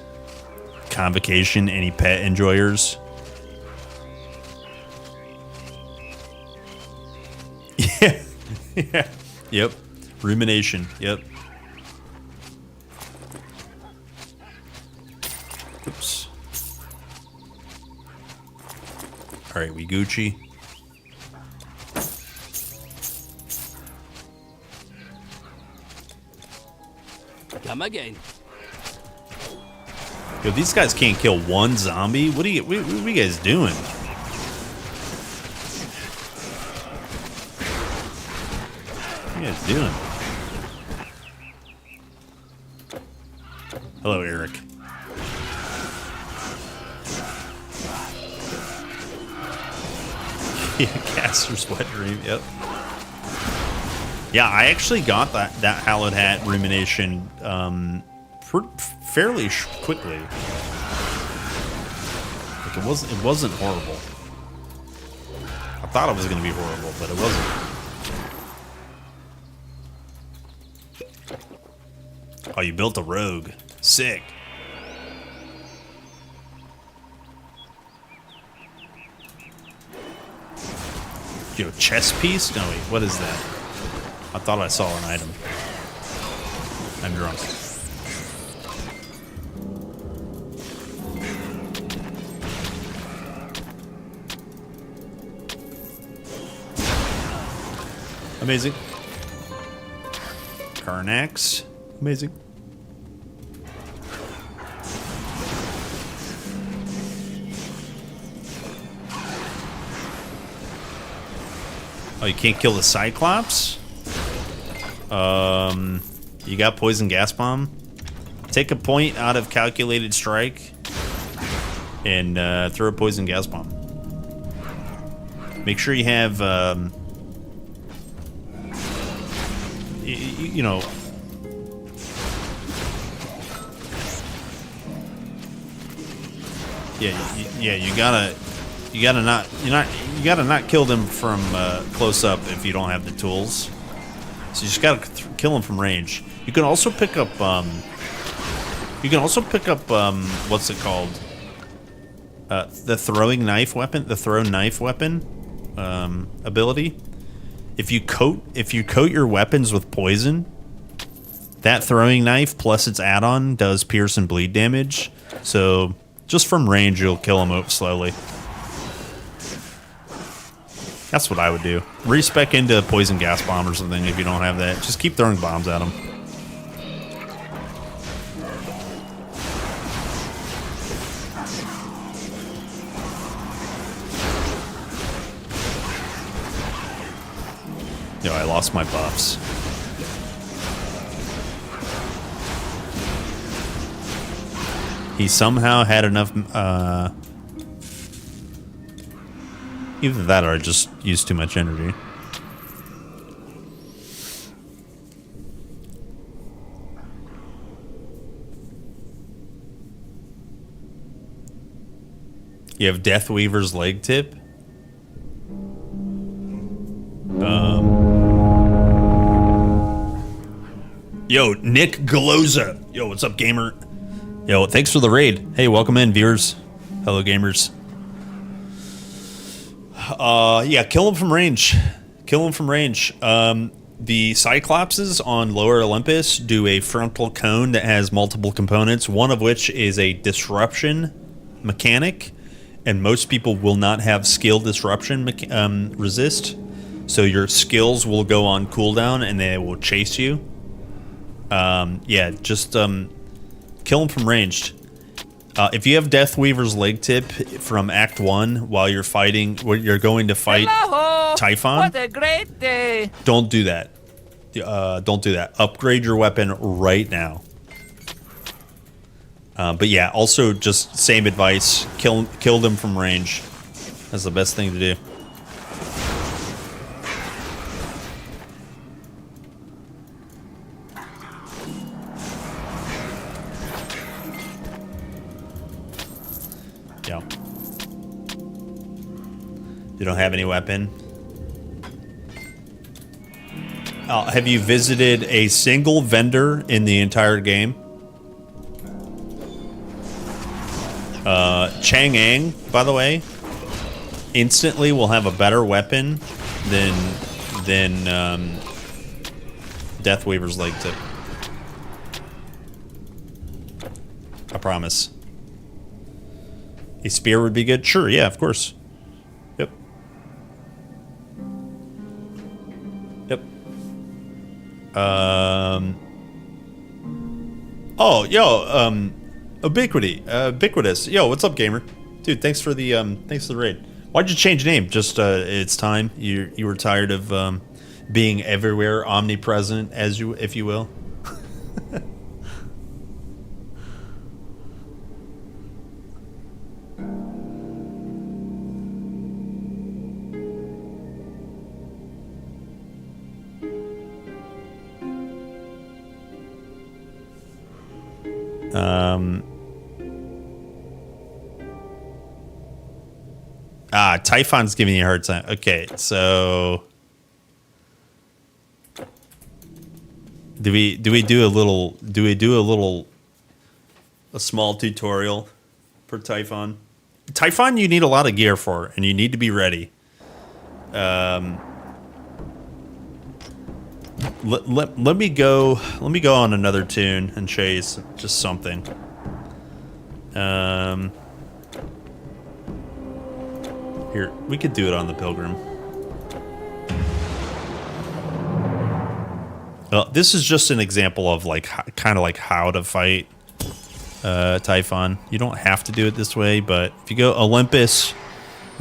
Convocation. Any pet enjoyers? Yeah. Yeah. Yep. Rumination. Yep. Oops. All right, we Gucci. Come again. Yo, these guys can't kill one zombie. What are you guys doing? What are you guys doing? Hello, Eric. Yeah, Caster's wet dream. Yep. Yeah, I actually got that Hallowed Hat Rumination fairly quickly. Like it wasn't horrible. I thought it was going to be horrible, but it wasn't. Oh, you built a rogue. Sick. Yo, chess piece? No, wait, what is that? I thought I saw an item. I'm drunk. Amazing. Carnax. Amazing. Oh, you can't kill the Cyclops? You got Poison Gas Bomb? Take a point out of Calculated Strike and throw a Poison Gas Bomb. Make sure you have, you know, yeah, you gotta not kill them from close up if you don't have the tools. So you just gotta kill them from range. You can also pick up what's it called? The throwing knife weapon, the throw knife weapon ability. If you coat your weapons with poison, that throwing knife plus its add-on does pierce and bleed damage. So just from range, you'll kill them slowly. That's what I would do. Respec into Poison Gas Bomb or something if you don't have that. Just keep throwing bombs at them. Yo, I lost my buffs. He somehow had enough, either that or I just used too much energy. You have Deathweaver's leg tip? Yo, Nick Galoza. Yo, what's up, gamer? Yo, thanks for the raid. Hey, welcome in, viewers. Hello, gamers. Yeah, kill them from range. Kill them from range. The Cyclopses on Lower Olympus do a frontal cone that has multiple components, one of which is a disruption mechanic, and most people will not have skill disruption resist, so your skills will go on cooldown and they will chase you. Yeah, just kill them from ranged. If you have Deathweaver's leg tip from Act 1 while you're fighting, you're going to fight Typhon. What a great day! Don't do that. Don't do that. Upgrade your weapon right now. But yeah, also just same advice. Kill them from range. That's the best thing to do. Yeah. You don't have any weapon? Have you visited a single vendor in the entire game? Chang'an, by the way, instantly will have a better weapon than Deathweaver's leg tip. I promise. A spear would be good? Sure, yeah, of course. Yep. Yep. Oh, yo, Ubiquitous. Yo, what's up, gamer? Dude, thanks for the raid. Why'd you change name? Just it's time. You were tired of being everywhere, omnipresent, if you will. Typhon's giving you a hard time. Okay, so do we do a small tutorial for Typhon? Typhon you need a lot of gear for, and you need to be ready. Let me go on another tune and show you just something. Here, we could do it on the Pilgrim. This is just an example of like kind of like how to fight Typhon. You don't have to do it this way, but if you go Olympus,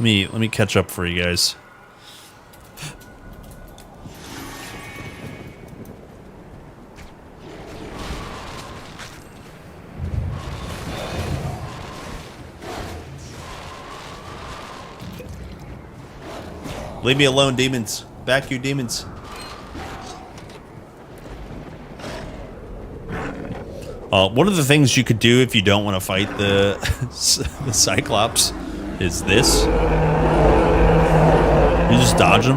let me catch up for you guys. Leave me alone, demons. Back, you demons. One of the things you could do if you don't want to fight the Cyclops is this. You just dodge them.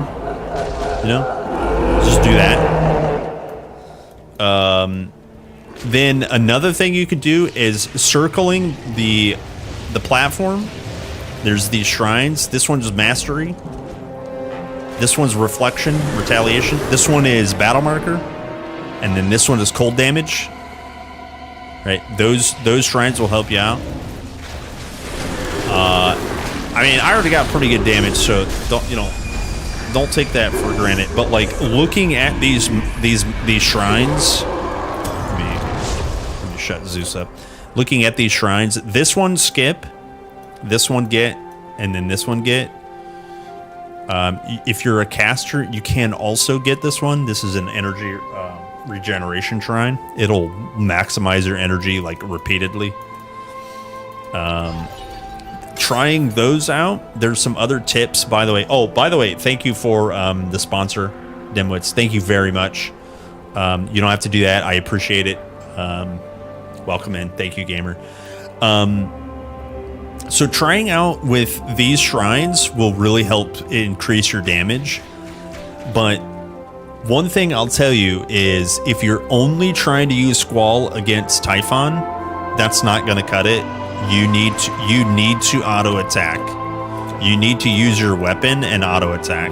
You know? Just do that. Then another thing you could do is circling the platform. There's these shrines. This one's Mastery. This one's Reflection, Retaliation. This one is Battle Marker. And then this one is Cold Damage. Right? Those shrines will help you out. I mean, I already got pretty good damage, so don't take that for granted. But like looking at these shrines, let me shut Zeus up. Looking at these shrines, this one skip, this one get, and then this one get. If you're a caster, you can also get this one. This is an energy regeneration shrine. It'll maximize your energy like repeatedly. Trying those out. There's some other tips, by the way. Oh, by the way, thank you for the sponsor, Dimwits. Thank you very much. You don't have to do that. I appreciate it. Welcome in. Thank you, gamer. So trying out with these shrines will really help increase your damage. But one thing I'll tell you is if you're only trying to use Squall against Typhon, that's not going to cut it. You need to auto attack. You need to use your weapon and auto attack.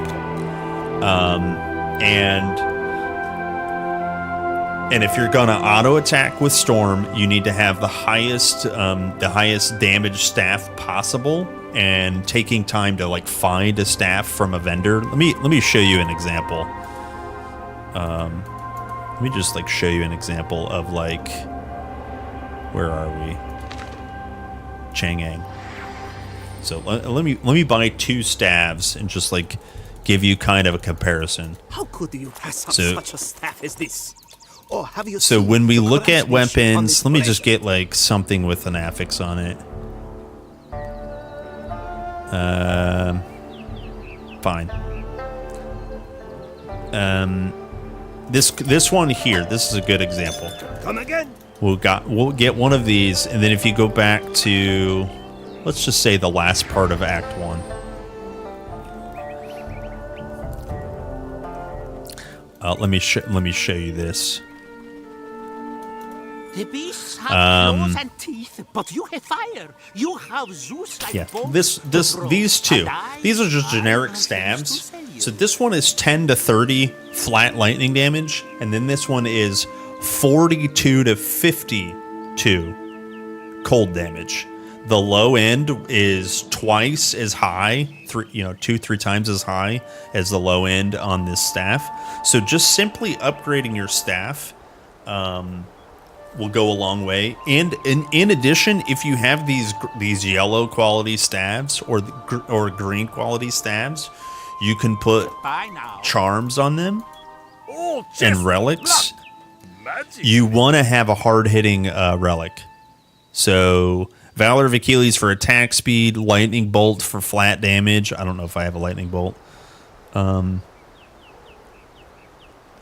And if you're gonna auto attack with Storm, you need to have the highest damage staff possible, and taking time to like find a staff from a vendor. Let me show you an example. Let me just like show you an example of like, where are we? Chang'an. So let me buy 2 staves and just like give you kind of a comparison. How could you pass up such a staff as this? Or have you So when we look at weapons, let me just get like something with an affix on it. Fine. This one here, this is a good example. Come again. We'll get one of these, and then if you go back to, let's just say the last part of Act 1. Let me show you this. The beasts have claws and teeth, but you have fire. You have Zeus-like bones. These two. These are just generic stabs. So this one is 10 to 30 flat lightning damage, and then this one is 42 to 52 cold damage. The low end is twice as high, 2-3 times as high as the low end on this staff. So just simply upgrading your staff will go a long way. And in addition, if you have these yellow quality staves or green quality staves, you can put charms on them and relics. You want to have a hard-hitting relic. So Valor of Achilles for attack speed, Lightning Bolt for flat damage. I don't know if I have a Lightning Bolt.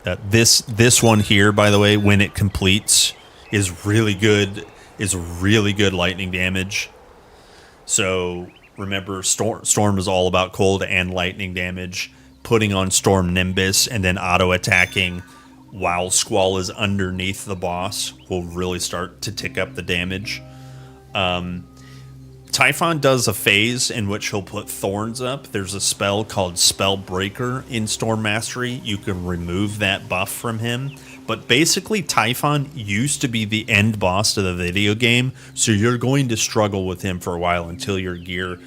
This one here, by the way, when it completes, is really good. Is really good lightning damage. So remember, Storm is all about cold and lightning damage. Putting on Storm Nimbus and then auto attacking while Squall is underneath the boss will really start to tick up the damage. Typhon does a phase in which he'll put thorns up. There's a spell called Spell Breaker in Storm Mastery. You can remove that buff from him. But basically, Typhon used to be the end boss of the video game, so you're going to struggle with him for a while until your gear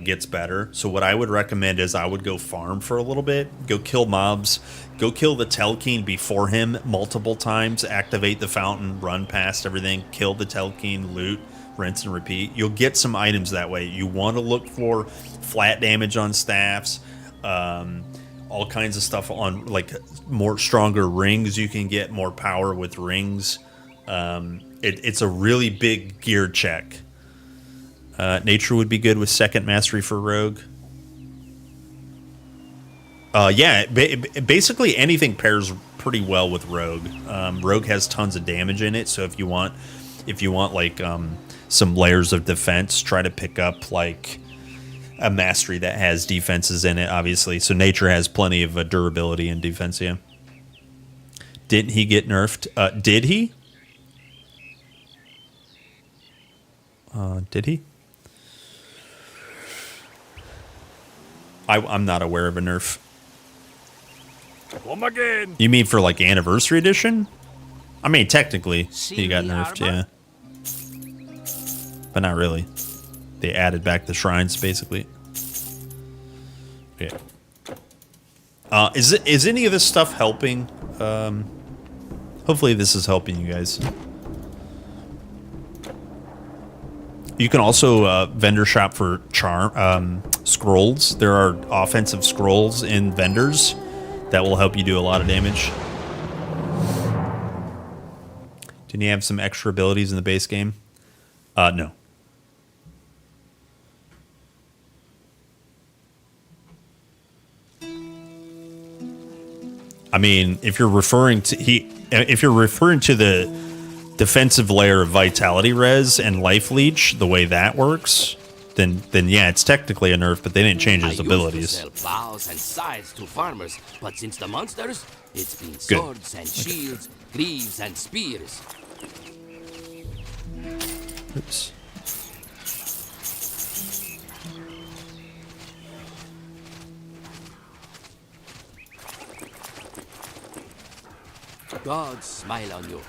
gets better. So what I would recommend is I would go farm for a little bit, go kill mobs, go kill the Telkeen before him multiple times, activate the fountain, run past everything, kill the Telkeen, loot, rinse and repeat. You'll get some items that way. You want to look for flat damage on staffs, all kinds of stuff on like more stronger rings. You can get more power with rings. It's a really big gear check. Nature would be good with second mastery for rogue. Yeah, basically anything pairs pretty well with rogue. Rogue has tons of damage in it, so if you want like some layers of defense, try to pick up like a mastery that has defenses in it, obviously. So nature has plenty of durability and defense. Yeah. Didn't he get nerfed? Did he? Did he? I'm not aware of a nerf. Come again. You mean for like anniversary edition? I mean, technically, he got nerfed, yeah. But not really. They added back the shrines, basically. Yeah. Is any of this stuff helping? Hopefully this is helping you guys. You can also vendor shop for scrolls. There are offensive scrolls in vendors that will help you do a lot of damage. Didn't you have some extra abilities in the base game? No. I mean, if you're referring to the defensive layer of vitality res and life leech, the way that works, then yeah, it's technically a nerf, but they didn't change his abilities. I used to sell plows and scythes to farmers, but since the monsters, it's been swords and shields, greaves and spears. Oops. God smile on you.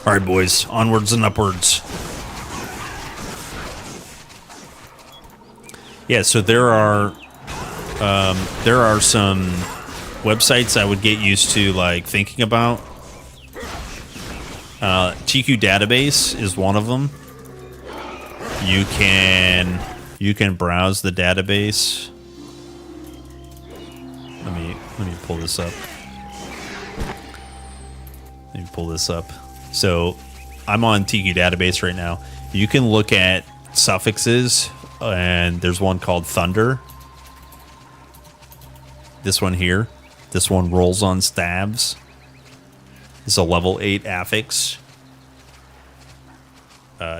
All right, boys, onwards and upwards. Yeah, so there are some websites I would get used to, like thinking about. TQ database is one of them. You can browse the database. Let me pull this up. Let me pull this up. So I'm on TQ database right now. You can look at suffixes, and there's one called Thunder. This one here. This one rolls on stabs. It's a level 8 affix.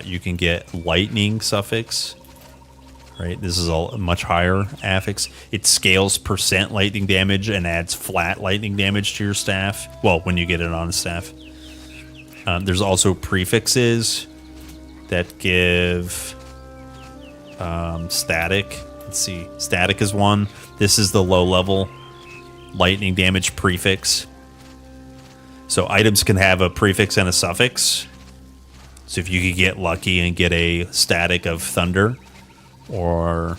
You can get lightning suffix. Right, this is a much higher affix. It scales % lightning damage and adds flat lightning damage to your staff. Well, when you get it on a staff. There's also prefixes that give static. Let's see, static is one. This is the low level lightning damage prefix. So items can have a prefix and a suffix. So if you could get lucky and get a static of thunder, or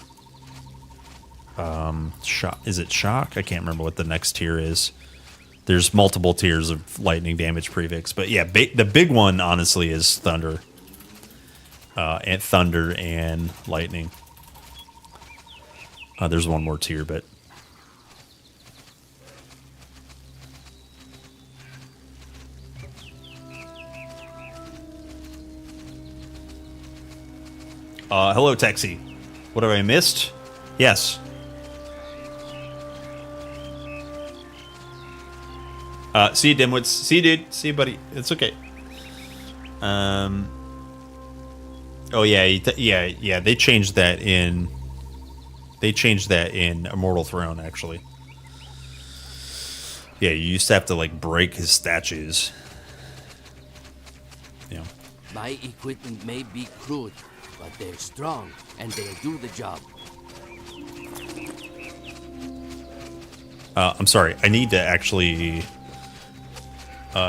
is it shock? I can't remember what the next tier is. There's multiple tiers of lightning damage prefix, but yeah, the big one honestly is thunder, and lightning. There's one more tier, but hello, Texi. What have I missed? Yes. See you, dimwits. See you, dude. See you, buddy. It's okay. Oh yeah, yeah. They changed that in. They changed that in Immortal Throne, actually. Yeah, you used to have to like break his statues. Yeah. My equipment may be crude, but they're strong and they'll do the job. I'm sorry. I need to actually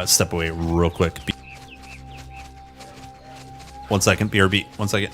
step away real quick. 1 second, BRB. 1 second.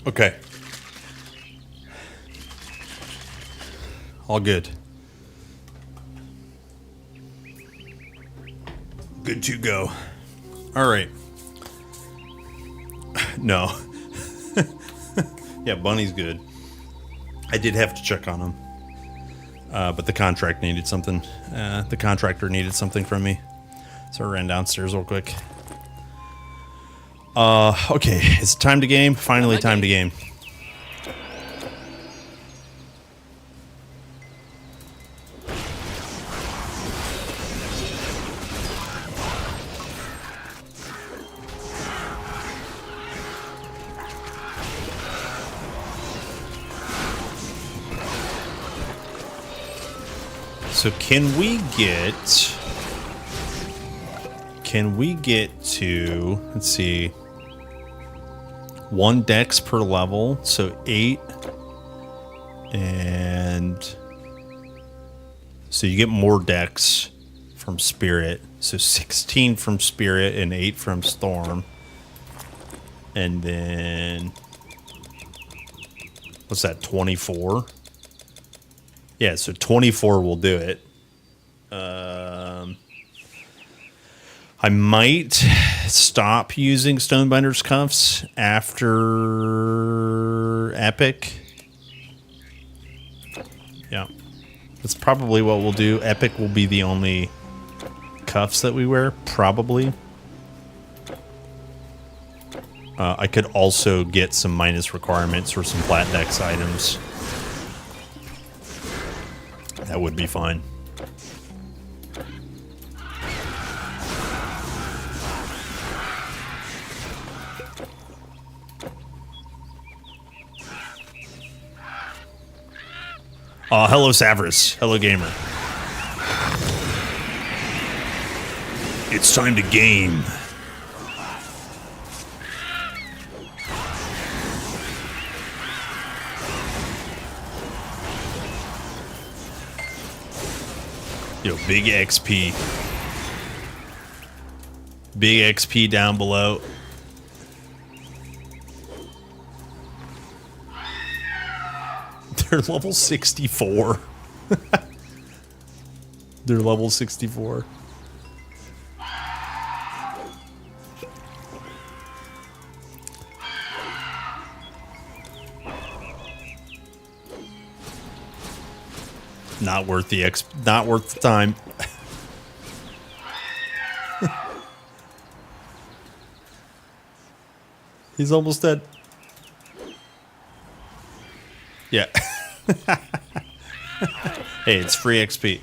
Okay. All good. Good to go. All right. No. Yeah, Bunny's good. I did have to check on him. But the contract needed something. The contractor needed something from me. So I ran downstairs real quick. Okay, it's time to game. Finally time to game. So can we get to, let's see, 1 dex per level, so 8, and so you get more dex from Spirit. So 16 from Spirit and 8 from Storm. And then... what's that, 24? Yeah, so 24 will do it. I might stop using Stonebinder's Cuffs after Epic. Yeah. That's probably what we'll do. Epic will be the only cuffs that we wear, probably. I could also get some minus requirements or some flat dex items. That would be fine. Hello, Savris. Hello, gamer. It's time to game. Yo, big XP. Big XP down below. They're level 64. They're level 64. Not worth the not worth the time. He's almost dead. Yeah. Hey, it's free XP.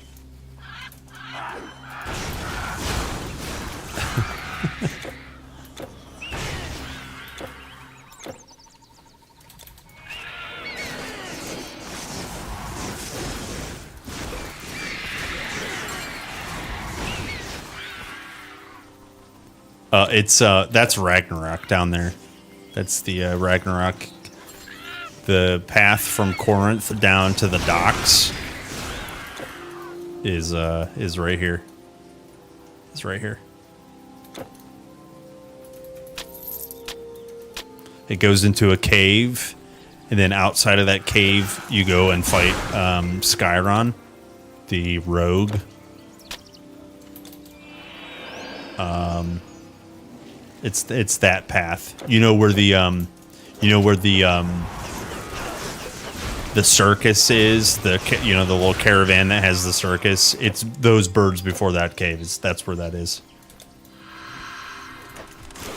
That's Ragnarok down there. That's the Ragnarok. The path from Corinth down to the docks is right here. It's right here. It goes into a cave, and then outside of that cave, you go and fight Skyron, the rogue. It's that path. You know where the circus is, the little caravan that has the circus. It's those birds before that cave. That's where that is.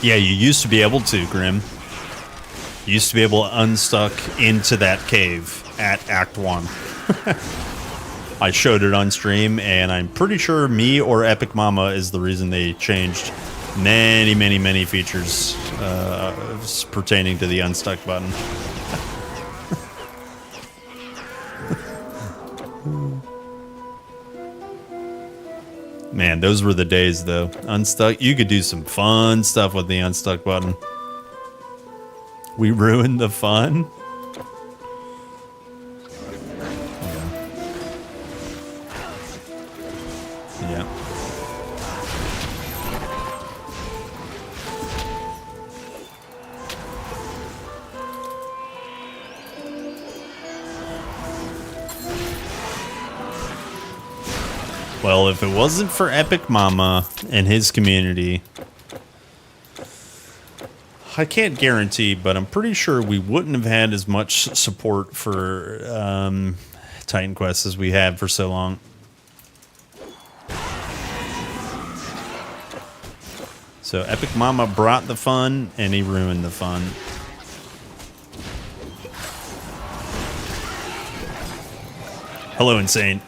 Yeah, you used to be able to, Grim. You used to be able to unstuck into that cave at Act 1. I showed it on stream, and I'm pretty sure me or Epic Mama is the reason they changed many features pertaining to the unstuck button. Man, those were the days, though. Unstuck, you could do some fun stuff with the unstuck button. We ruined the fun. Yeah. Well, if it wasn't for Epic Mama and his community, I can't guarantee, but I'm pretty sure we wouldn't have had as much support for Titan Quest as we had for so long. So Epic Mama brought the fun, and he ruined the fun. Hello, Insane.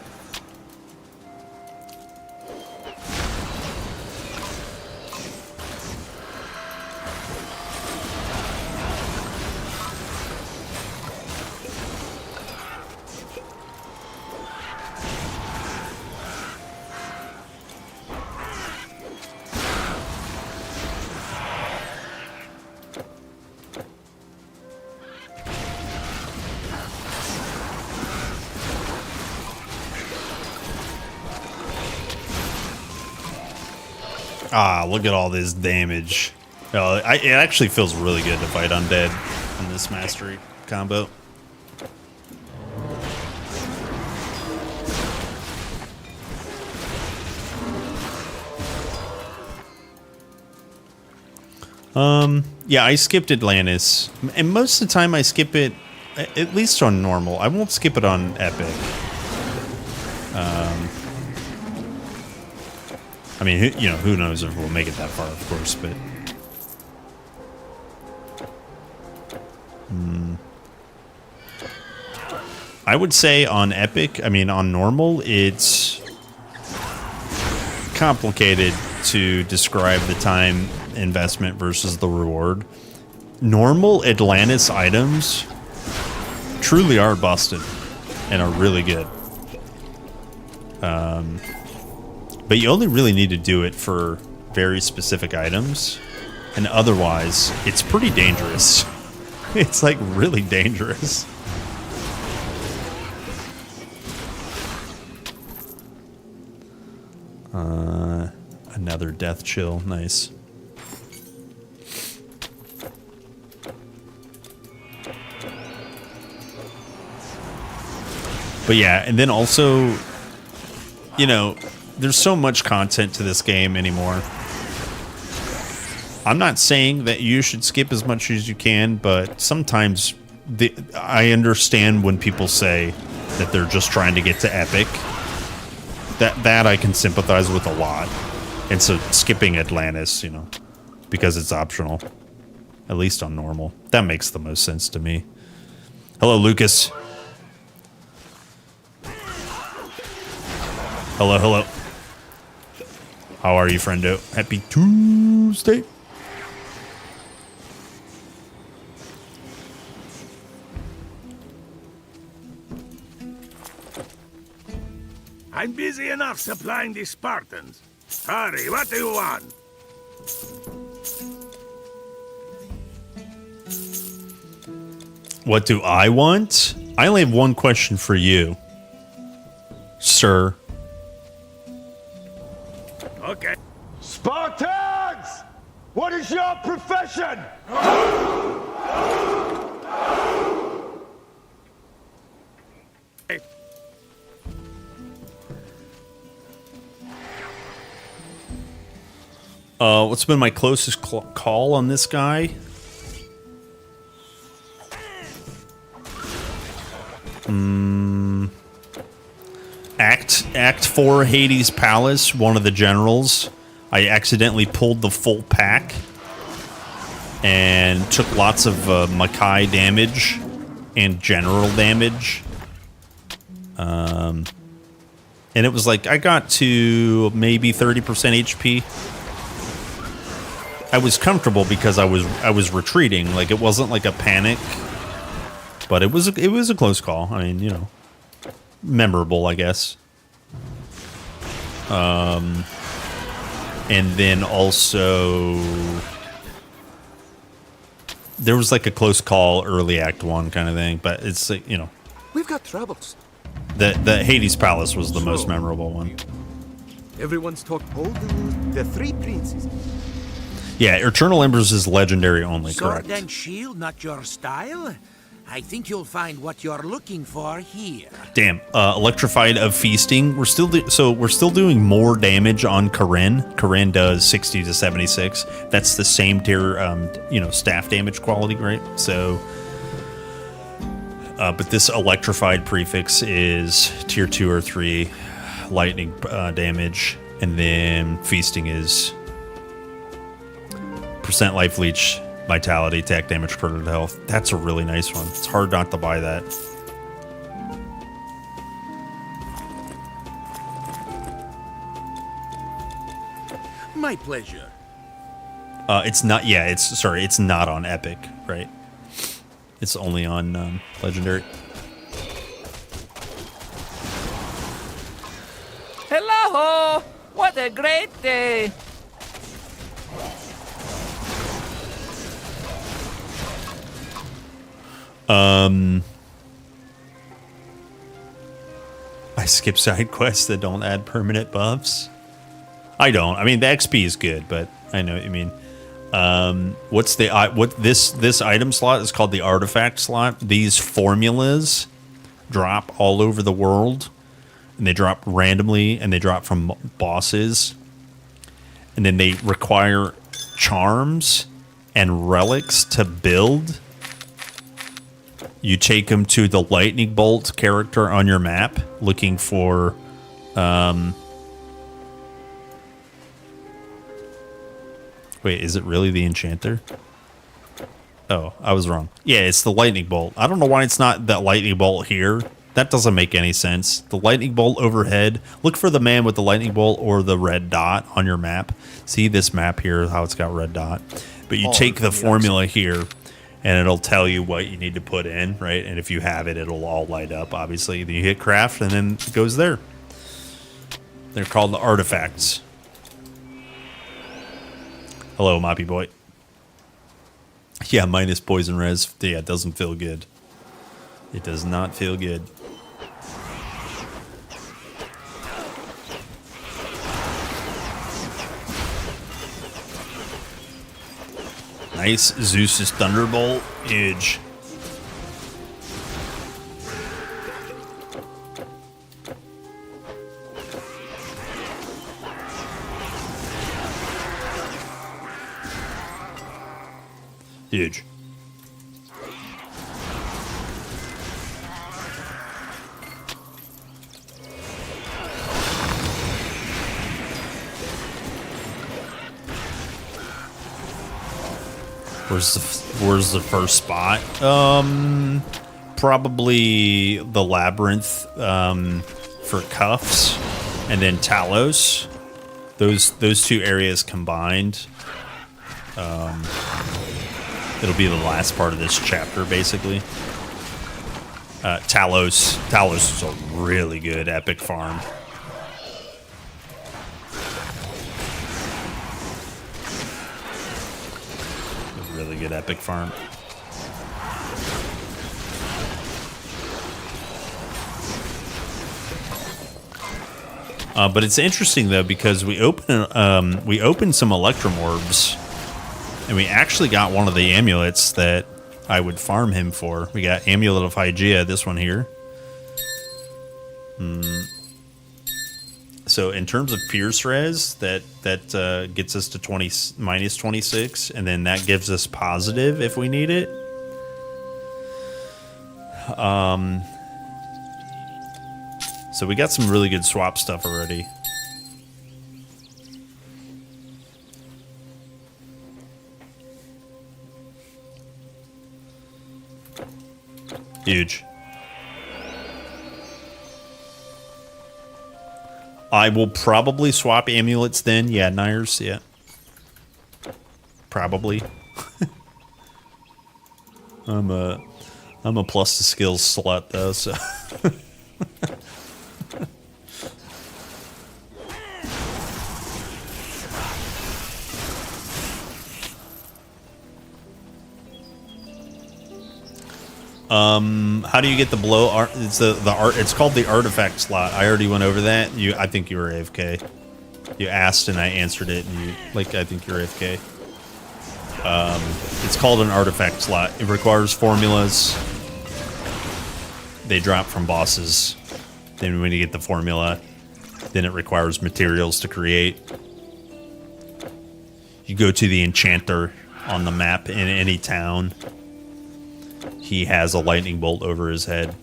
Ah, look at all this damage. Oh, it actually feels really good to fight undead in this mastery combo. Yeah, I skipped Atlantis, and most of the time I skip it, at least on normal. I won't skip it on epic. I mean, who knows if we'll make it that far, of course, but... I would say on epic, I mean, on normal, it's complicated to describe the time investment versus the reward. Normal Atlantis items truly are busted and are really good. But you only really need to do it for very specific items, and otherwise, it's pretty dangerous. It's like really dangerous. Another death chill, nice. But yeah, and then also, there's so much content to this game anymore. I'm not saying that you should skip as much as you can, but sometimes I understand when people say that they're just trying to get to epic. That I can sympathize with a lot. And so skipping Atlantis, because it's optional, at least on normal, that makes the most sense to me. Hello, Lucas. Hello, hello. How are you, friendo? Happy Tuesday. I'm busy enough supplying the Spartans. Hurry, what do you want? What do I want? I only have one question for you, sir. Okay. Spartans! What is your profession? What's been my closest call on this guy? Act 4 Hades Palace, one of the generals. I accidentally pulled the full pack and took lots of Makai damage and general damage. And it was like I got to maybe 30% HP. I was comfortable because I was retreating. Like, it wasn't like a panic, but it was a close call. I mean, memorable, I guess. And then also there was like a close call early Act 1 kind of thing, but it's like, We've got troubles. The Hades Palace was the most memorable one. Everyone's talking. The three princes. Yeah, Eternal Embers is legendary only, Sword correct? and shield, not your style? I think you'll find what you're looking for here. Damn, Electrified of Feasting. We're still doing more damage on Karen. Karen does 60 to 76. That's the same tier, staff damage quality, right? So, but this Electrified prefix is tier 2 or 3 lightning damage, and then Feasting is percent life leech, vitality, attack damage, critical health. That's a really nice one. It's hard not to buy that. My pleasure. It's not. Yeah, it's not on Epic, right? It's only on Legendary. Hello! What a great day! I skip side quests that don't add permanent buffs. I don't. I mean, the XP is good, but I know what you mean. This item slot is called the artifact slot. These formulas drop all over the world, and they drop randomly, and they drop from bosses, and then they require charms and relics to build. You take them to the lightning bolt character on your map, looking for wait, is it really the enchanter? Oh, I was wrong. Yeah, it's the lightning bolt. I don't know why it's not that lightning bolt here. That doesn't make any sense. The lightning bolt overhead. Look for the man with the lightning bolt or the red dot on your map. See this map here, how it's got red dot. But you take the formula here, and it'll tell you what you need to put in, right? And if you have it, it'll all light up, obviously. Then you hit craft, and then it goes there. They're called the artifacts. Hello, Moppy Boy. Yeah, minus poison res. Yeah, it doesn't feel good. It does not feel good. Nice. Zeus's Thunderbolt. Huge. Huge. Where's the first spot? Probably the Labyrinth for Cuffs, and then Talos. Those two areas combined. It'll be the last part of this chapter, basically. Talos is a really good epic farm. A really good epic farm. But it's interesting though, because we opened some Electrum orbs. And we actually got one of the amulets that I would farm him for. We got Amulet of Hygeia, this one here. So in terms of Pierce Res, that gets us to minus 26, and then that gives us positive if we need it. So we got some really good swap stuff already. Huge. I will probably swap amulets then. Yeah, Nyers, yeah. Probably. I'm a plus to skills slut though, so how do you get the blow art? It's the art. It's called the artifact slot. I already went over that. I think you were AFK. You asked and I answered it, and I think you're AFK. It's called an artifact slot. It requires formulas. They drop from bosses. Then when you get the formula, then it requires materials to create. You go to the enchanter on the map in any town. He has a lightning bolt over his head.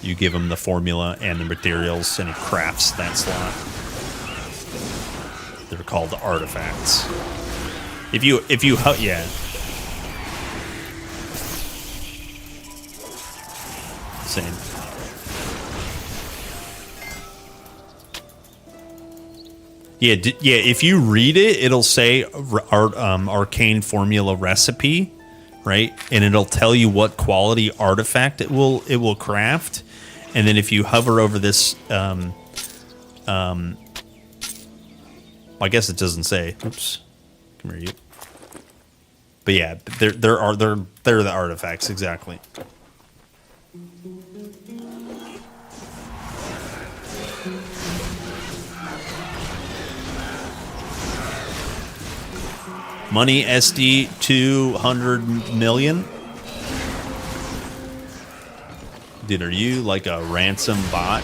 You give him the formula and the materials, and he crafts that slot. They're called artifacts. Yeah. Same. Yeah, if you read it, it'll say arcane formula recipe. Right, and it'll tell you what quality artifact it will craft, and then if you hover over this, I guess it doesn't say. Oops, come here, you. But yeah, they're the artifacts exactly. Money SD 200 million. Dude, are you like a ransom bot?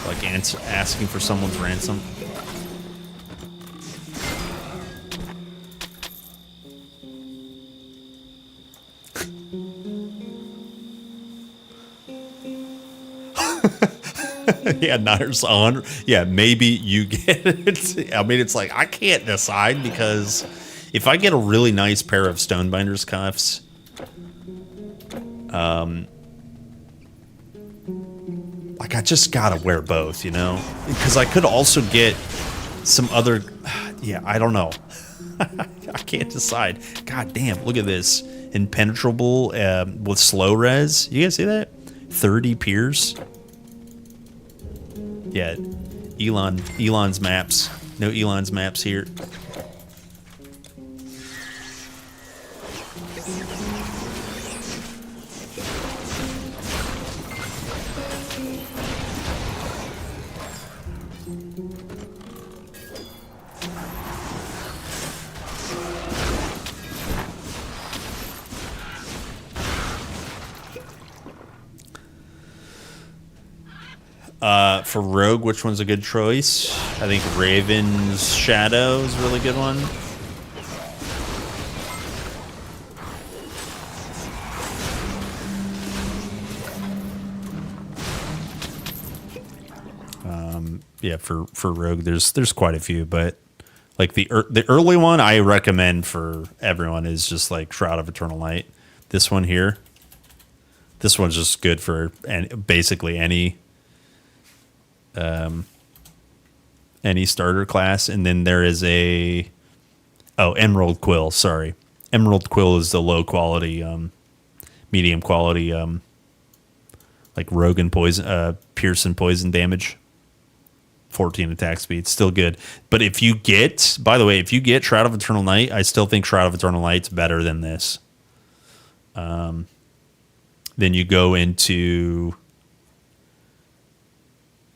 Like asking for someone's ransom? Yeah, Niners 100. Yeah, maybe you get it. I mean, it's like, I can't decide because if I get a really nice pair of Stonebinder's cuffs, like, I just gotta wear both, you know? Because I could also get some other, yeah, I don't know. I can't decide. God damn, look at this. Impenetrable with slow res. You guys see that? 30 Piers. Yeah, Elon's maps. No Elon's maps here. For Rogue, which one's a good choice? I think Raven's Shadow is a really good one. Yeah, for Rogue, there's quite a few, but like the early one I recommend for everyone is just like Shroud of Eternal Light. This one here, this one's just good for basically any starter class. And then there is Emerald Quill. Sorry, Emerald Quill is the low quality, medium quality, like Rogue and poison, Pierce and poison damage. 14 attack speed, still good. But if you get, by the way, if you get Shroud of Eternal Night, I still think Shroud of Eternal Night's better than this. Then you go into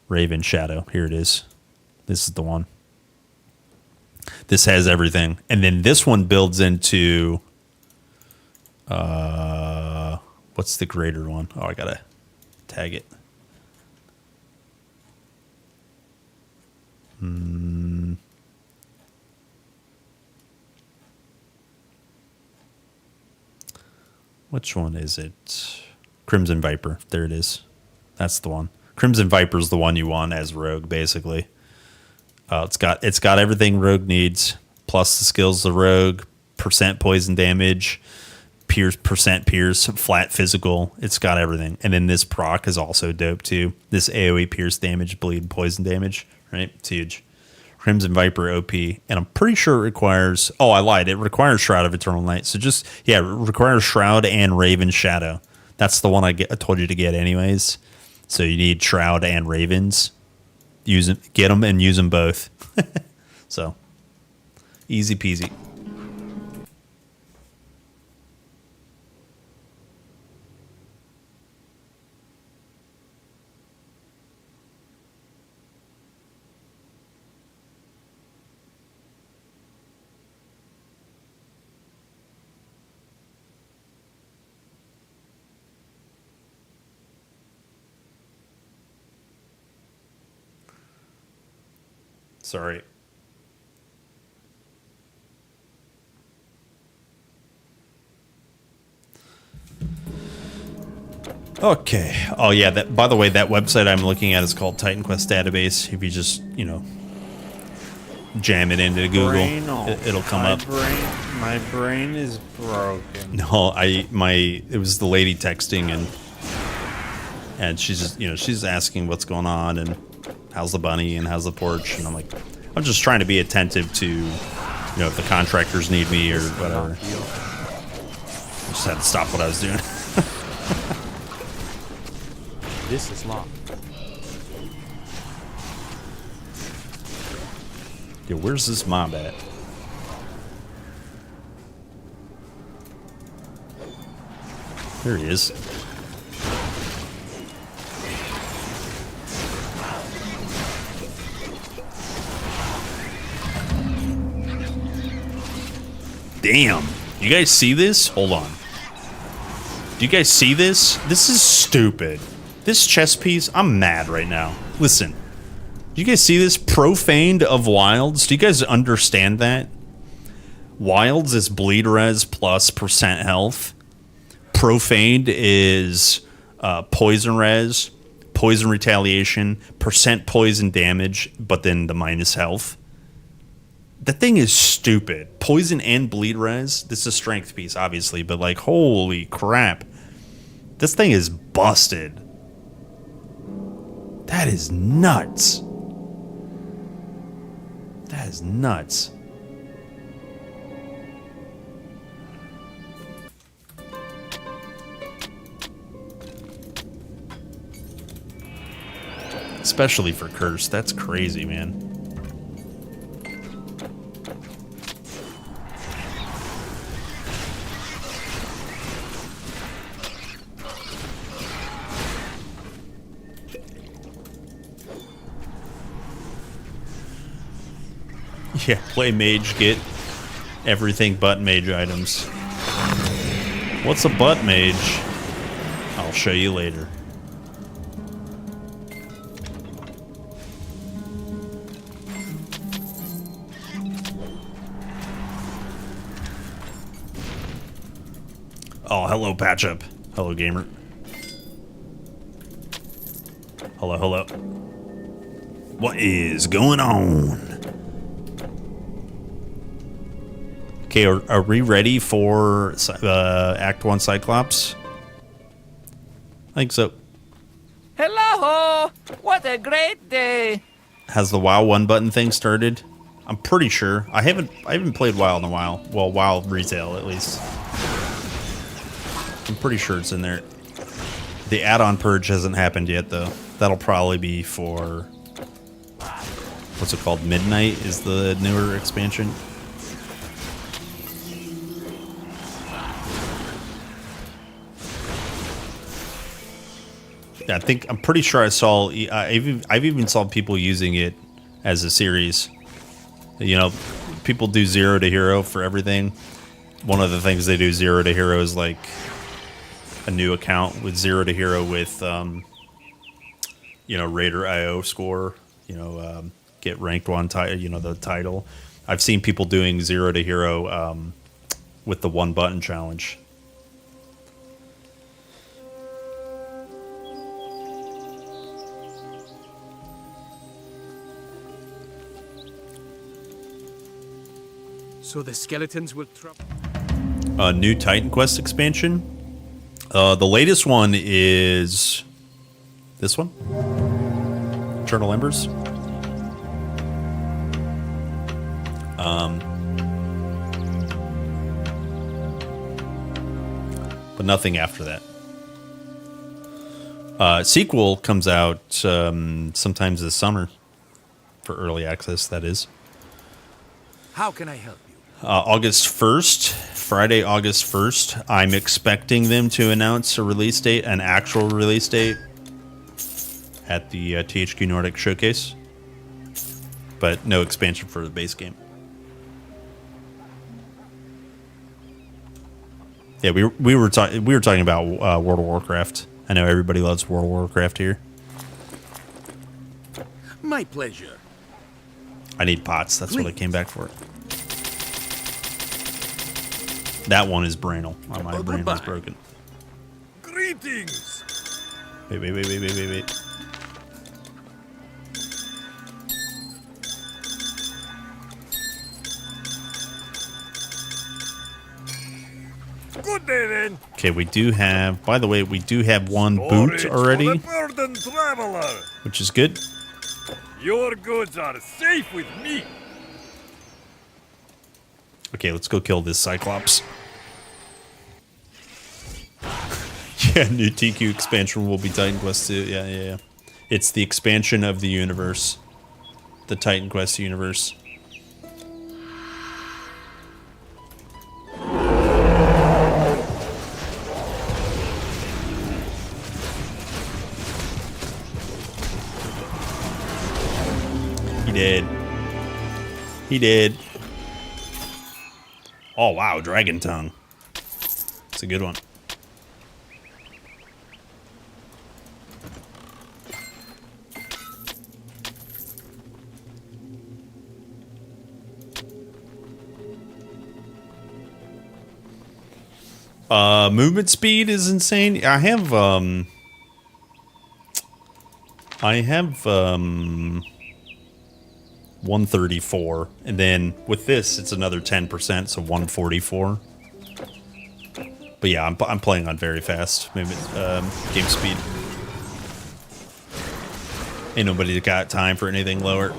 Raven Shadow. Here it is. This is the one. This has everything. And then this one builds into what's the greater one? Oh, I gotta tag it. Which one is it? Crimson Viper. There it is. That's the one. Crimson Viper is the one you want as Rogue, basically. It's got everything Rogue needs, plus the skills of Rogue, percent poison damage, percent pierce, flat physical. It's got everything. And then this proc is also dope too. This AoE pierce damage, bleed, poison damage, right? It's huge. Crimson Viper OP, and I'm pretty sure it requires, oh, I lied. It requires Shroud of Eternal Night. So just, yeah, it requires Shroud and Raven Shadow. That's the one I told you to get anyways. So you need Shroud and Ravens. Get them and use them both. So easy peasy. Sorry. Okay. Oh yeah. That. By the way, that website I'm looking at is called Titan Quest Database. If you just jam it into Google, it'll come up. My brain is broken. No, it was the lady texting and she's just she's asking what's going on and how's the bunny and how's the porch, and I'm like, I'm just trying to be attentive to if the contractors need me or whatever. I just had to stop what I was doing. This is locked. Yeah, where's this mob at? There he is. damn. You guys see this? Hold on. Do you guys see this? This is stupid. This chest piece, I'm mad right now. Listen. Do you guys see this? Profaned of Wilds. Do you guys understand that? Wilds is bleed res plus percent health. Profaned is poison res, poison retaliation, percent poison damage, but then the minus health. That thing is stupid. Poison and bleed res. This is a strength piece, obviously, but like, holy crap. This thing is busted. That is nuts. That is nuts. Especially for Curse. That's crazy, man. Yeah, play mage, get everything but mage items. What's a butt mage? I'll show you later. Oh, hello, Patch Up. Hello, gamer. Hello, hello. What is going on? Okay, are we ready for Act 1 Cyclops? I think so. Hello! What a great day! Has the WoW 1 button thing started? I'm pretty sure. I haven't played WoW in a while. Well, WoW retail at least. I'm pretty sure it's in there. The add-on purge hasn't happened yet though. That'll probably be for what's it called? Midnight is the newer expansion. Yeah, I'm pretty sure I saw. I've even saw people using it as a series. You know, people do 0 to hero for everything. One of the things they do 0 to hero is like a new account with 0 to hero with, you know, Raider IO score. You know, get ranked 1 title. You know, the title. I've seen people doing 0 to hero with the 1 button challenge. So the skeletons will trouble. New Titan Quest expansion. The latest one is this one. Eternal Embers. But nothing after that. Sequel comes out sometimes this summer for early access, that is. How can I help you? August 1st, Friday, August 1st. I'm expecting them to announce a release date, an actual release date, at the THQ Nordic Showcase. But no expansion for the base game. Yeah, we were talking about World of Warcraft. I know everybody loves World of Warcraft here. My pleasure. I need pots. That's what I came back for. That one is Brainal. Oh, my brain is broken. Greetings. Wait. Good day then. Okay, we do have. By the way, we do have 1 boot already, Traveler. which is good. Your goods are safe with me. Okay, let's go kill this Cyclops. Yeah, new TQ expansion will be Titan Quest 2. Yeah. It's the expansion of the universe. The Titan Quest universe. He did. Oh, wow, Dragon Tongue. It's a good one. Movement speed is insane. I have 134, and then with this it's another 10%, so 144. But yeah, I'm playing on very fast movement game speed. Ain't nobody got time for anything lower.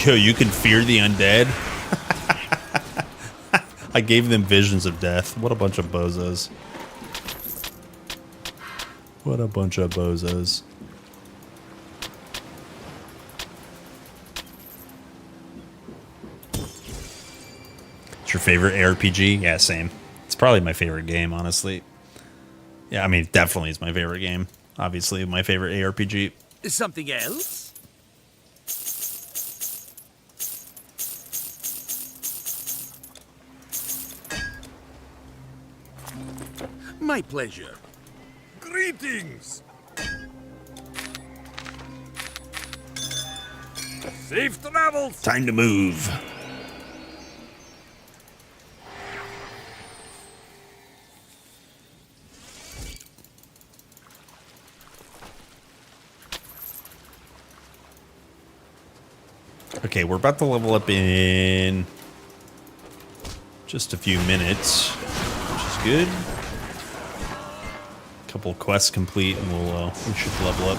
Yo, you can fear the undead? I gave them visions of death. What a bunch of bozos. What a bunch of bozos. It's your favorite ARPG? Yeah, same. It's probably my favorite game, honestly. Yeah, I mean, definitely is my favorite game. Obviously, my favorite ARPG. Something else? My pleasure. Greetings. Safe travels. Time to move. Okay, we're about to level up in just a few minutes, which is good. Couple quests complete, and we should level up.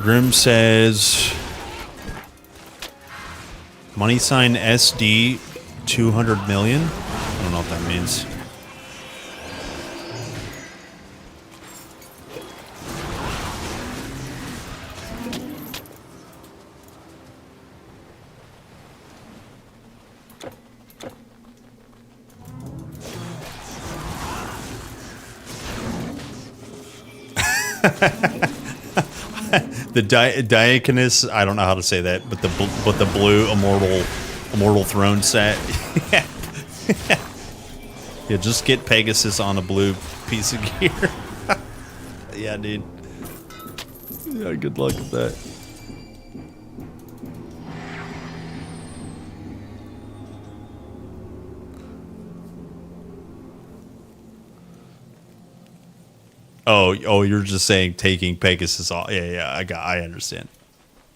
Grim says money sign SD 200 million. I don't know what that means. The Diaconus, I don't know how to say that, but the blue immortal throne set. Yeah. Yeah, just get Pegasus on a blue piece of gear. Yeah, dude. Yeah, good luck with that. Oh, you're just saying taking Pegasus off. Yeah, I understand.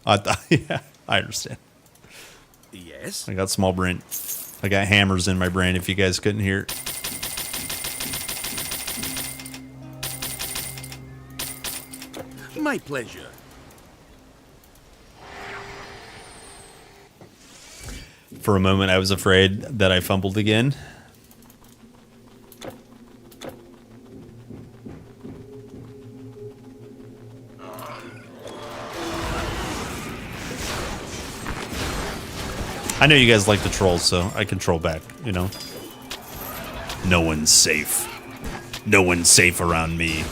Yeah, I understand. Yes? I got small brain. I got hammers in my brain if you guys couldn't hear it. My pleasure. For a moment, I was afraid that I fumbled again. I know you guys like to troll, so I can troll back, you know? No one's safe. No one's safe around me.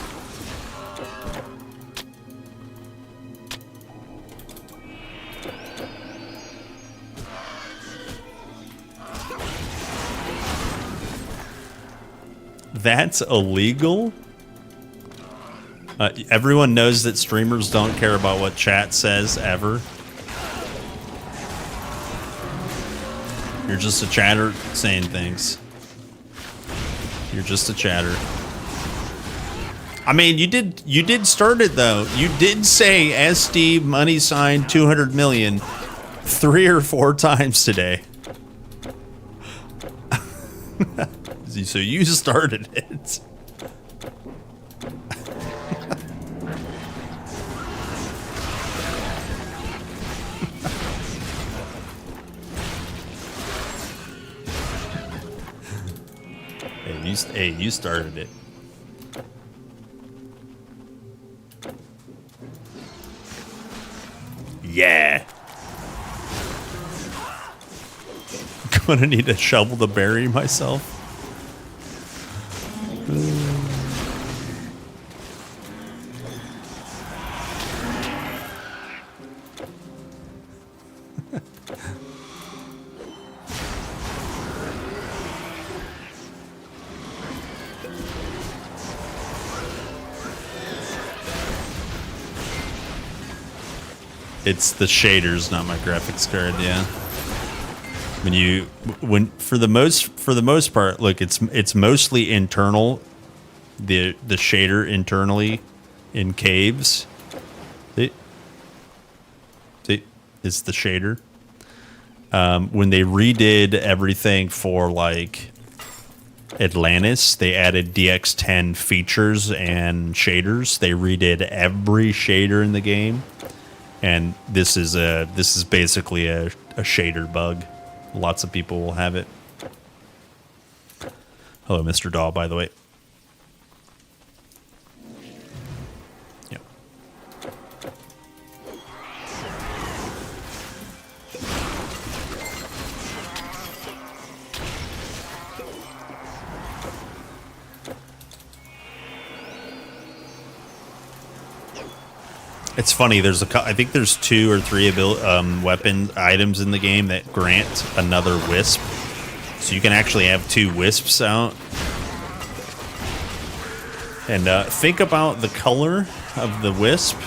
That's illegal? Everyone knows that streamers don't care about what chat says, ever. You're just a chatter saying things. You're just a chatter. I mean, you did start it though. You did say SD money sign 200 million 3 or 4 times today. So you started it. you started it. Yeah. Gonna need a shovel to bury myself. It's the shaders, not my graphics card. Yeah. For the most part, look, it's mostly internal. The shader internally in caves. It's the shader. When they redid everything for like Atlantis, they added DX10 features and shaders. They redid every shader in the game. And this is basically a shader bug. Lots of people will have it. Hello, Mr. Daw, by the way. Yeah. It's funny. I think there's 2 or 3 weapon items in the game that grant another wisp, so you can actually have 2 wisps out. And think about the color of the wisp,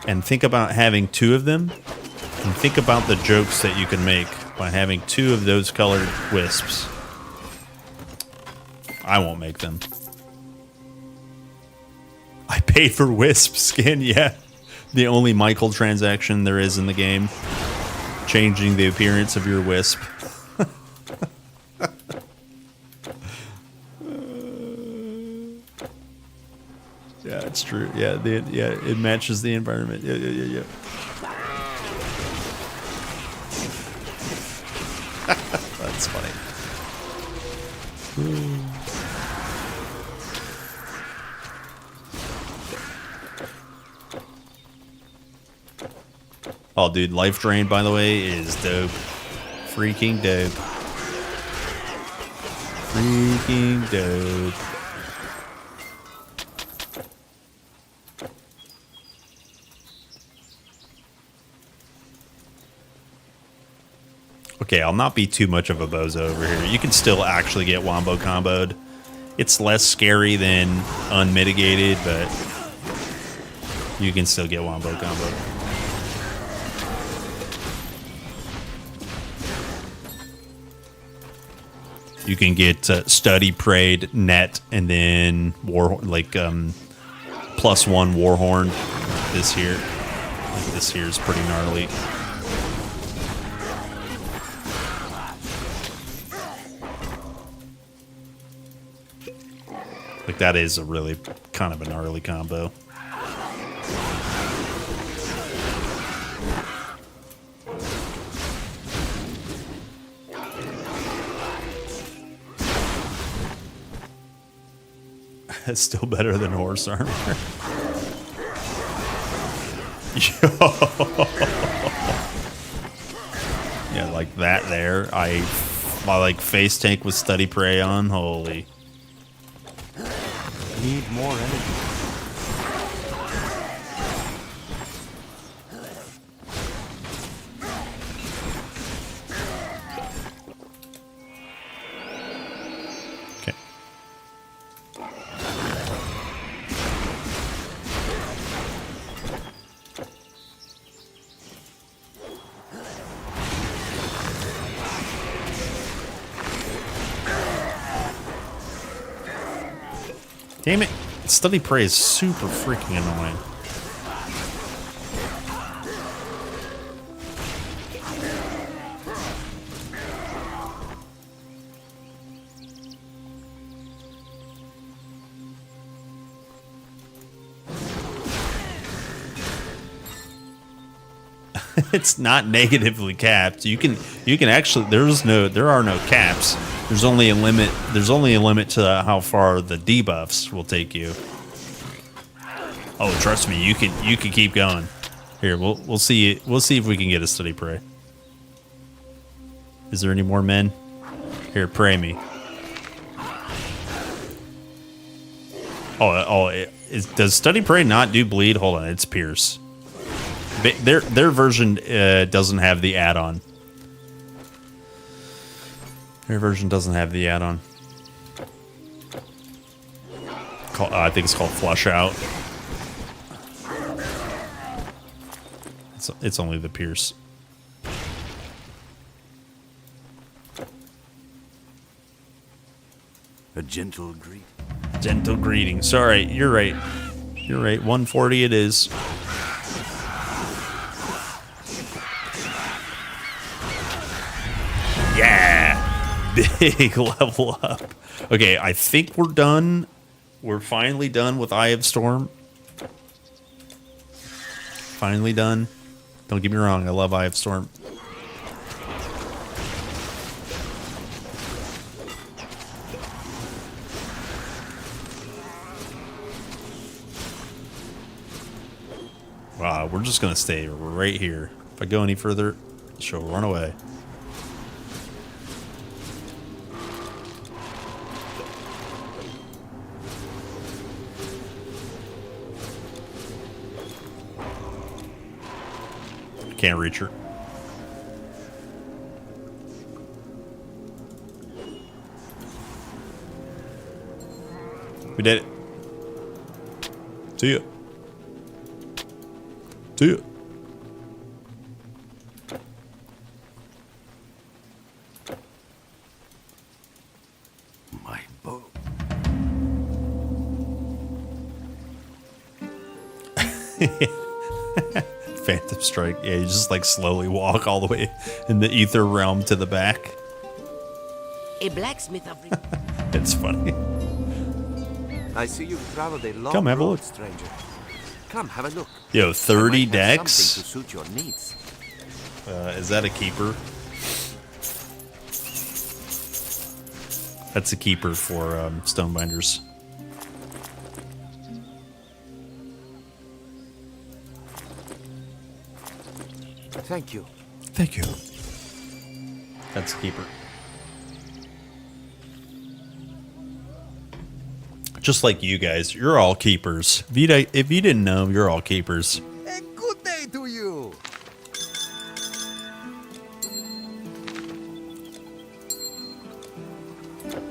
and think about having 2 of them, and think about the jokes that you can make by having 2 of those colored wisps. I won't make them. I paid for wisp skin, yeah. The only Michael transaction there is in the game. Changing the appearance of your wisp. Yeah, it's true. Yeah, it matches the environment. Yeah. That's funny. Oh, dude, Life Drain, by the way, is dope. Freaking dope. Freaking dope. Okay, I'll not be too much of a bozo over here. You can still actually get wombo comboed. It's less scary than unmitigated, but you can still get wombo comboed. You can get Study Prayed, Net, and then +1 Warhorn. This here is pretty gnarly. Like, that is a really kind of a gnarly combo. It's still better than horse armor. Yeah, like that there. I like face tank with Study Prey on. Holy. Need more energy. Okay. Damn it. Study Prey is super freaking annoying. It's not negatively capped. You can actually there are no caps. There's only a limit. There's only a limit to how far the debuffs will take you. Oh, trust me, you can keep going. Here, we'll see. We'll see if we can get a steady prey. Is there any more men? Here, pray me. Does Steady Prey not do bleed? Hold on, it's Pierce. Their version doesn't have the add-on. Their version doesn't have the add-on. I think it's called Flush Out. It's only the Pierce. A gentle greet. Gentle greeting. Sorry, you're right. You're right. 140 it is. Yeah! Big level up. Okay, I think we're done. We're finally done with Eye of Storm. Finally done. Don't get me wrong, I love Eye of Storm. Wow, we're just gonna stay right here. If I go any further, she'll run away. Can't reach her. We did it. See ya. See ya. My bow. Phantom Strike. Yeah, you just like slowly walk all the way in the ether realm to the back. A blacksmith of... It's funny. I see you've traveled a long Come have a road, look. stranger. Come, have a look. Yo, 30 I might have decks? something to suit your needs. Is that a keeper? That's a keeper for Stonebinders. Thank you. Thank you. That's a keeper. Just like you guys, you're all keepers. If you didn't know, you're all keepers. A good day to you.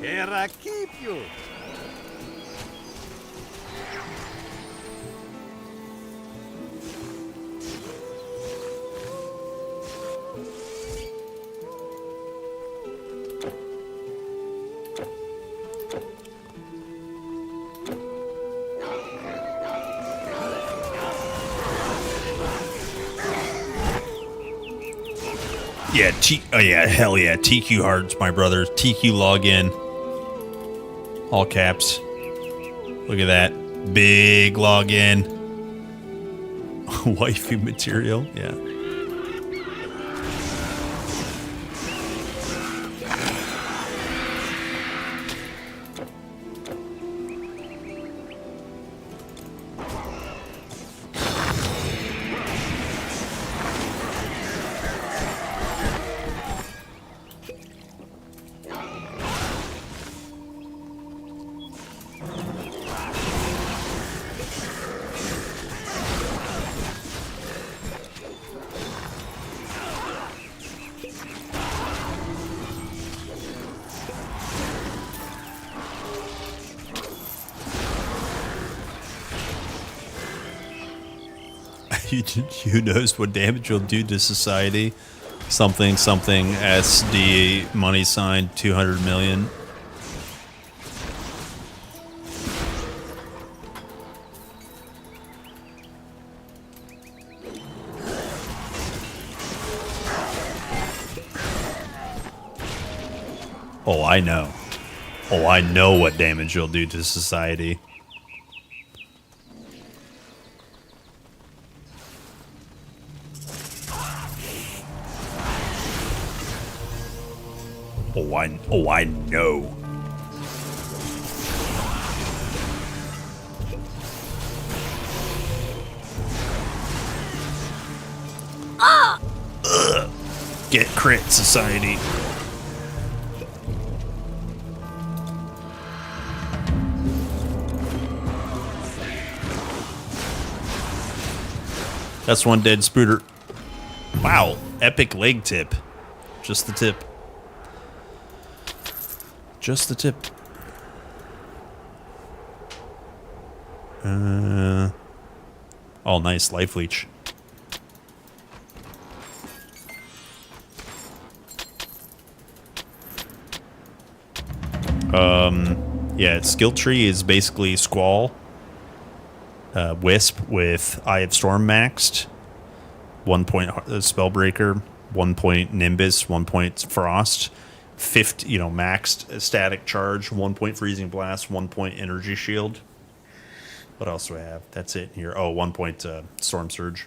Here I keep you. Yeah, hell yeah. TQ Hearts, my brother. TQ login. All caps. Look at that. Big login. Waifu material. Yeah. Who knows what damage you'll do to society? Something SD money sign 200 million. Oh, I know. Oh, I know what damage you'll do to society. Oh, I know. Ugh. Get crit, society. That's one dead spooter. Wow, epic leg tip. Just the tip. Just the tip. Oh, nice life leech. Yeah, its skill tree is basically Squall, Wisp with Eye of Storm maxed, 1 point Spellbreaker, 1 point Nimbus, 1 point Frost, 50, maxed Static Charge, 1 point Freezing Blast, 1 point Energy Shield. What else do I have? That's it here. Oh, 1 point Storm Surge.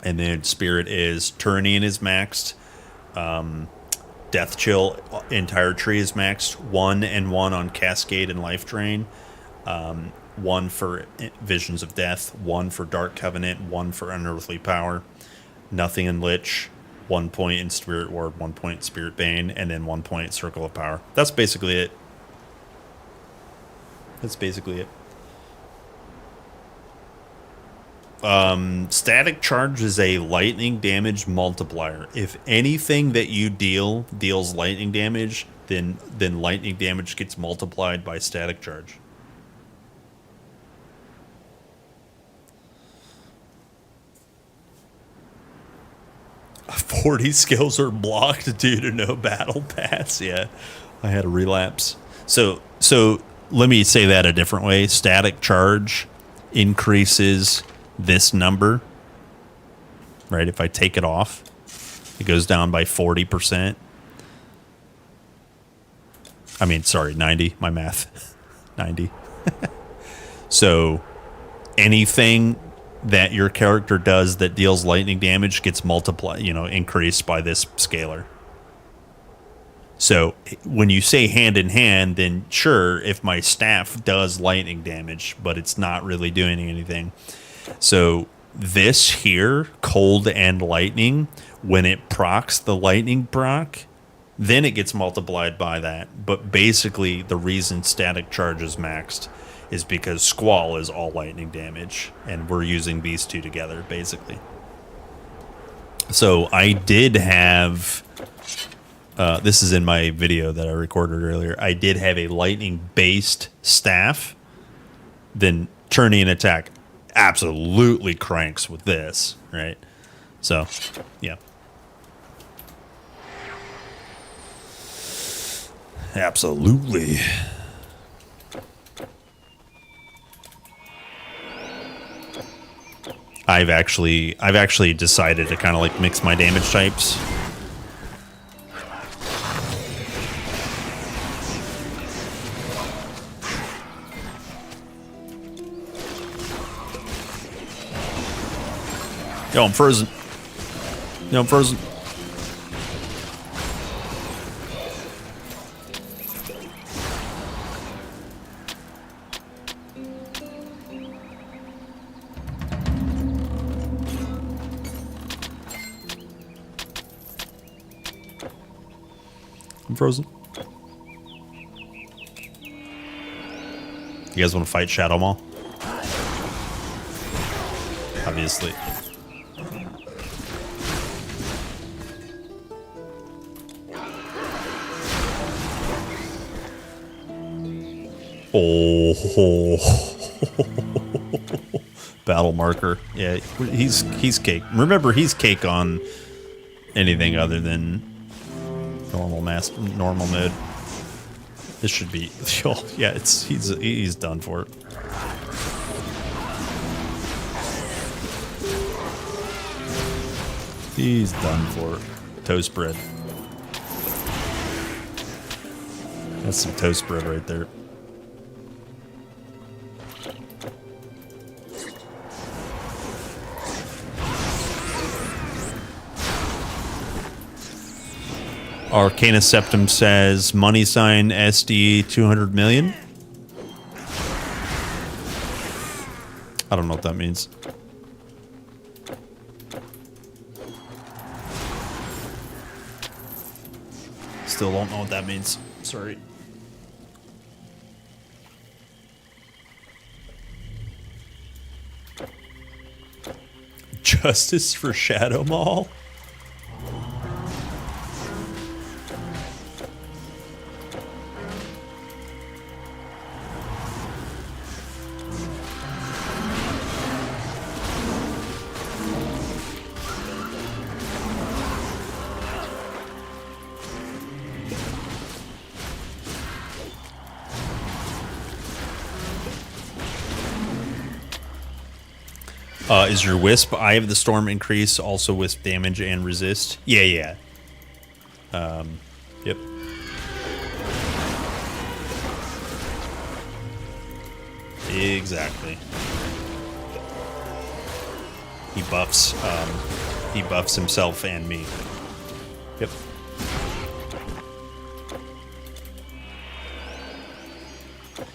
And then Spirit is Turnian is maxed. Death Chill entire tree is maxed. 1 and 1 on Cascade and Life Drain. 1 for Visions of Death. 1 for Dark Covenant. 1 for Unearthly Power. Nothing in Lich. 1 point in Spirit Ward. 1 point Spirit Bane. And then 1 point Circle of Power. That's basically it. Static Charge is a lightning damage multiplier. If anything that you deals lightning damage, then lightning damage gets multiplied by Static Charge. "40 skills are blocked due to no battle pass." Yeah, I had a relapse. So let me say that a different way. Static Charge increases this number, right? If I take it off, it goes down by 40%. I mean, sorry, 90. My math. 90. So anything that your character does that deals lightning damage gets multiplied, increased by this scalar. So when you say hand in hand, then sure, if my staff does lightning damage, but it's not really doing anything. So this here, cold and lightning, when it procs the lightning proc, then it gets multiplied by that. But basically, the reason Static Charge is maxed is because Squall is all lightning damage, and we're using these two together, basically. So I did have... this is in my video that I recorded earlier. I did have a lightning-based staff. Then Turnian attack absolutely cranks with this, right? So, yeah. Absolutely. I've actually decided to kind of like mix my damage types. Yo, I'm frozen. I'm frozen. You guys want to fight Shadow Maul? Obviously. Oh, battle marker. Yeah, he's cake. Remember, he's cake on anything other than normal mode. This should be. Oh, yeah, he's done for it. He's done for it. Toast bread. That's some toast bread right there. Arcana Septum says money sign SD 200 million. I don't know what that means. Still don't know what that means. Sorry. Justice for Shadow Mall? Is your Wisp Eye of the Storm increase also Wisp damage and resist? Yeah. Yep. Exactly. He buffs himself and me. Yep.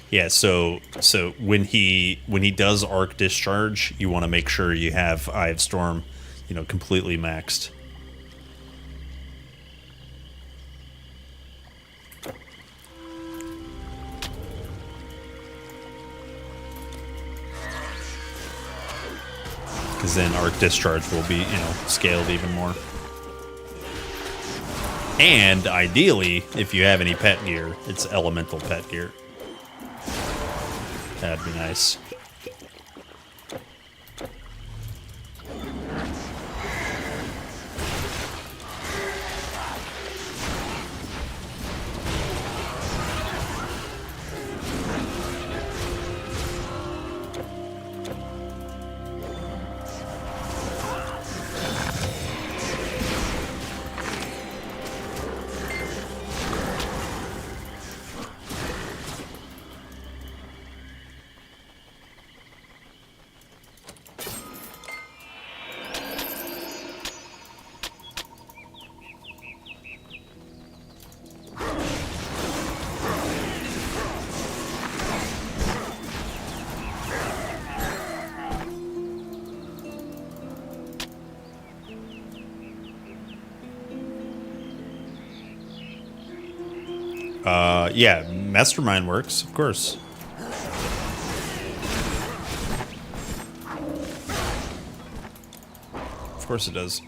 Yeah, so when he does Arc Discharge, you want to make sure you have Eye of Storm, completely maxed. Because then Arc Discharge will be, scaled even more. And ideally, if you have any pet gear, it's elemental pet gear. That'd be nice. Yeah, Mastermind works, of course. Of course it does.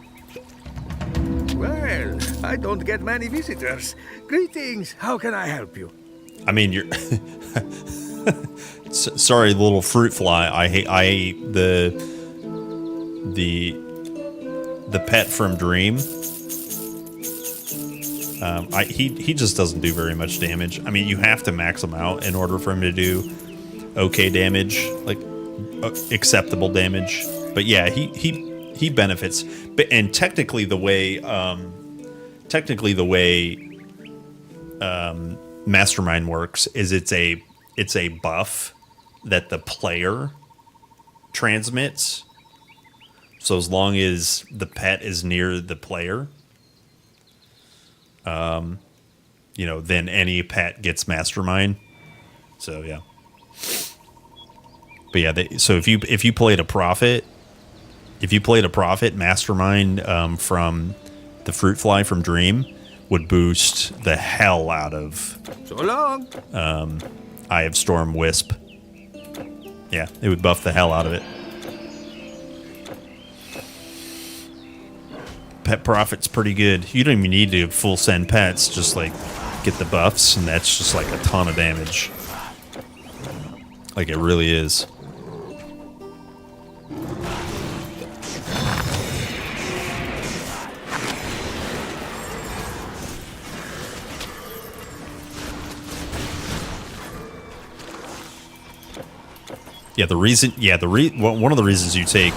Well, I don't get many visitors. Greetings, how can I help you? I mean, you're... Sorry, little fruit fly. I hate the pet from Dream. He just doesn't do very much damage. I mean, you have to max him out in order for him to do okay damage, like acceptable damage. But yeah, he benefits. And technically the way Mastermind works is it's a buff that the player transmits. So as long as the pet is near the player, then any pet gets Mastermind. So yeah. But yeah, so if you played a Prophet, Mastermind from the Fruit Fly from Dream would boost the hell out of so long. Eye of Storm Wisp. Yeah, it would buff the hell out of it. Pet Profit's pretty good. You don't even need to full send pets, just like get the buffs, and that's just like a ton of damage. Like it really is. Yeah, one of the reasons you take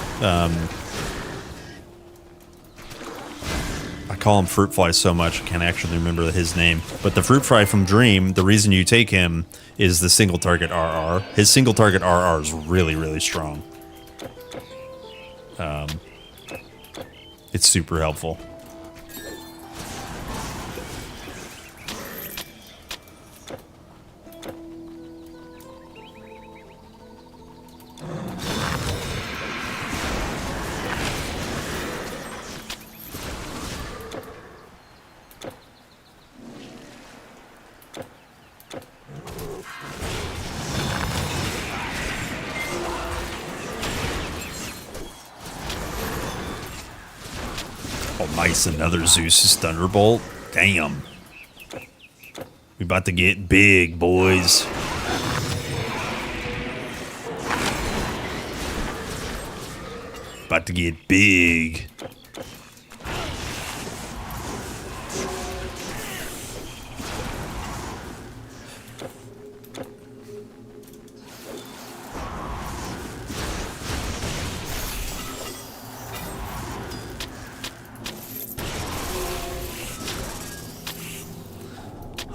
I call him Fruit Fly so much I can't actually remember his name. But the Fruit Fly from Dream, the reason you take him is the single target RR. His single target RR is really, really strong. It's super helpful. Nice, another Zeus's Thunderbolt. Damn. We about to get big, boys. About to get big.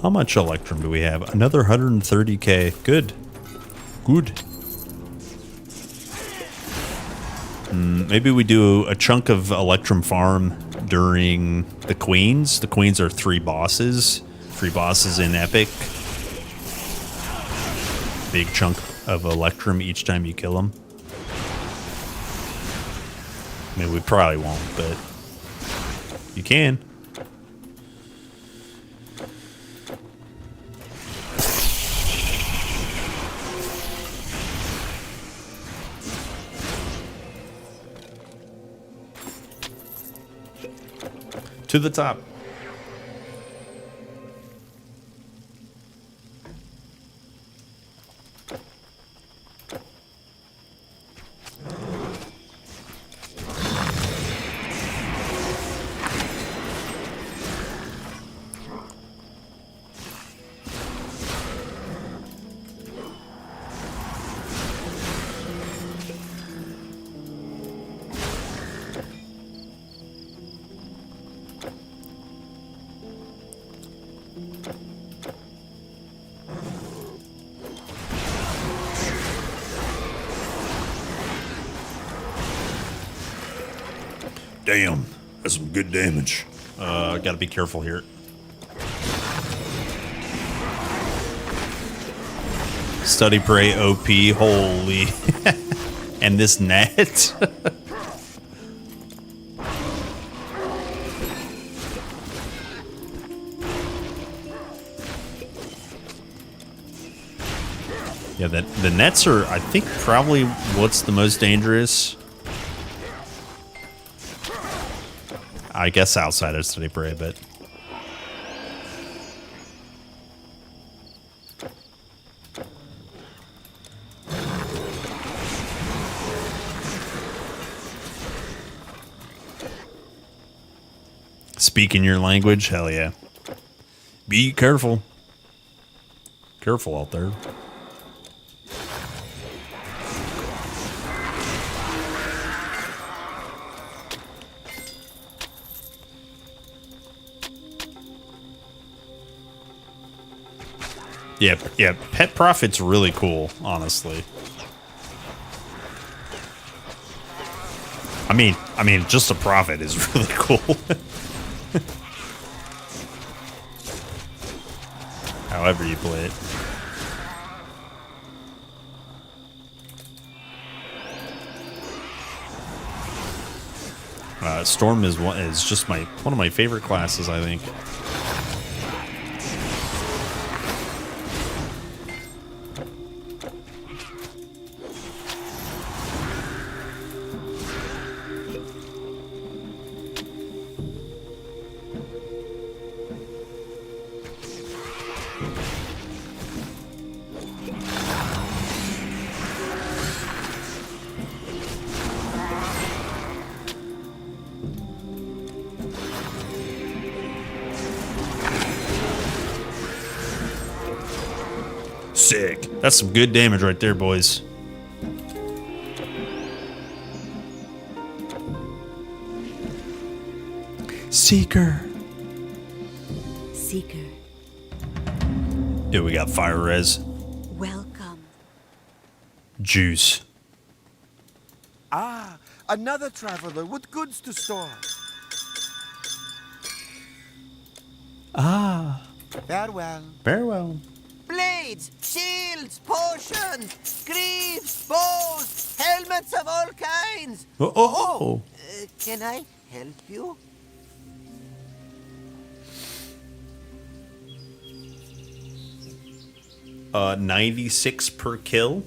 How much Electrum do we have? Another 130k. Good. Good. Maybe we do a chunk of Electrum Farm during the Queens. The Queens are 3 bosses. 3 bosses in Epic. Big chunk of Electrum each time you kill them. I mean, we probably won't, but you can. To the top. Damn, that's some good damage. Gotta be careful here. Study Prey OP, holy. And this net. Yeah, the nets are, I think, probably what's the most dangerous. I guess outside of Study Prey, but speaking your language, hell yeah. Be careful. Careful out there. Yeah, Pet Profit's really cool, honestly. I mean, just a profit is really cool. However you play it. Storm is just one of my favorite classes, I think. Sick. That's some good damage right there, boys. Seeker. Seeker. Yeah, we got fire res. Welcome. Juice. Ah, another traveler with goods to store. Ah. Farewell. Farewell. Blades, shields, potions, greaves, bows, helmets of all kinds. Oh. Can I help you? Uh, 96 per kill.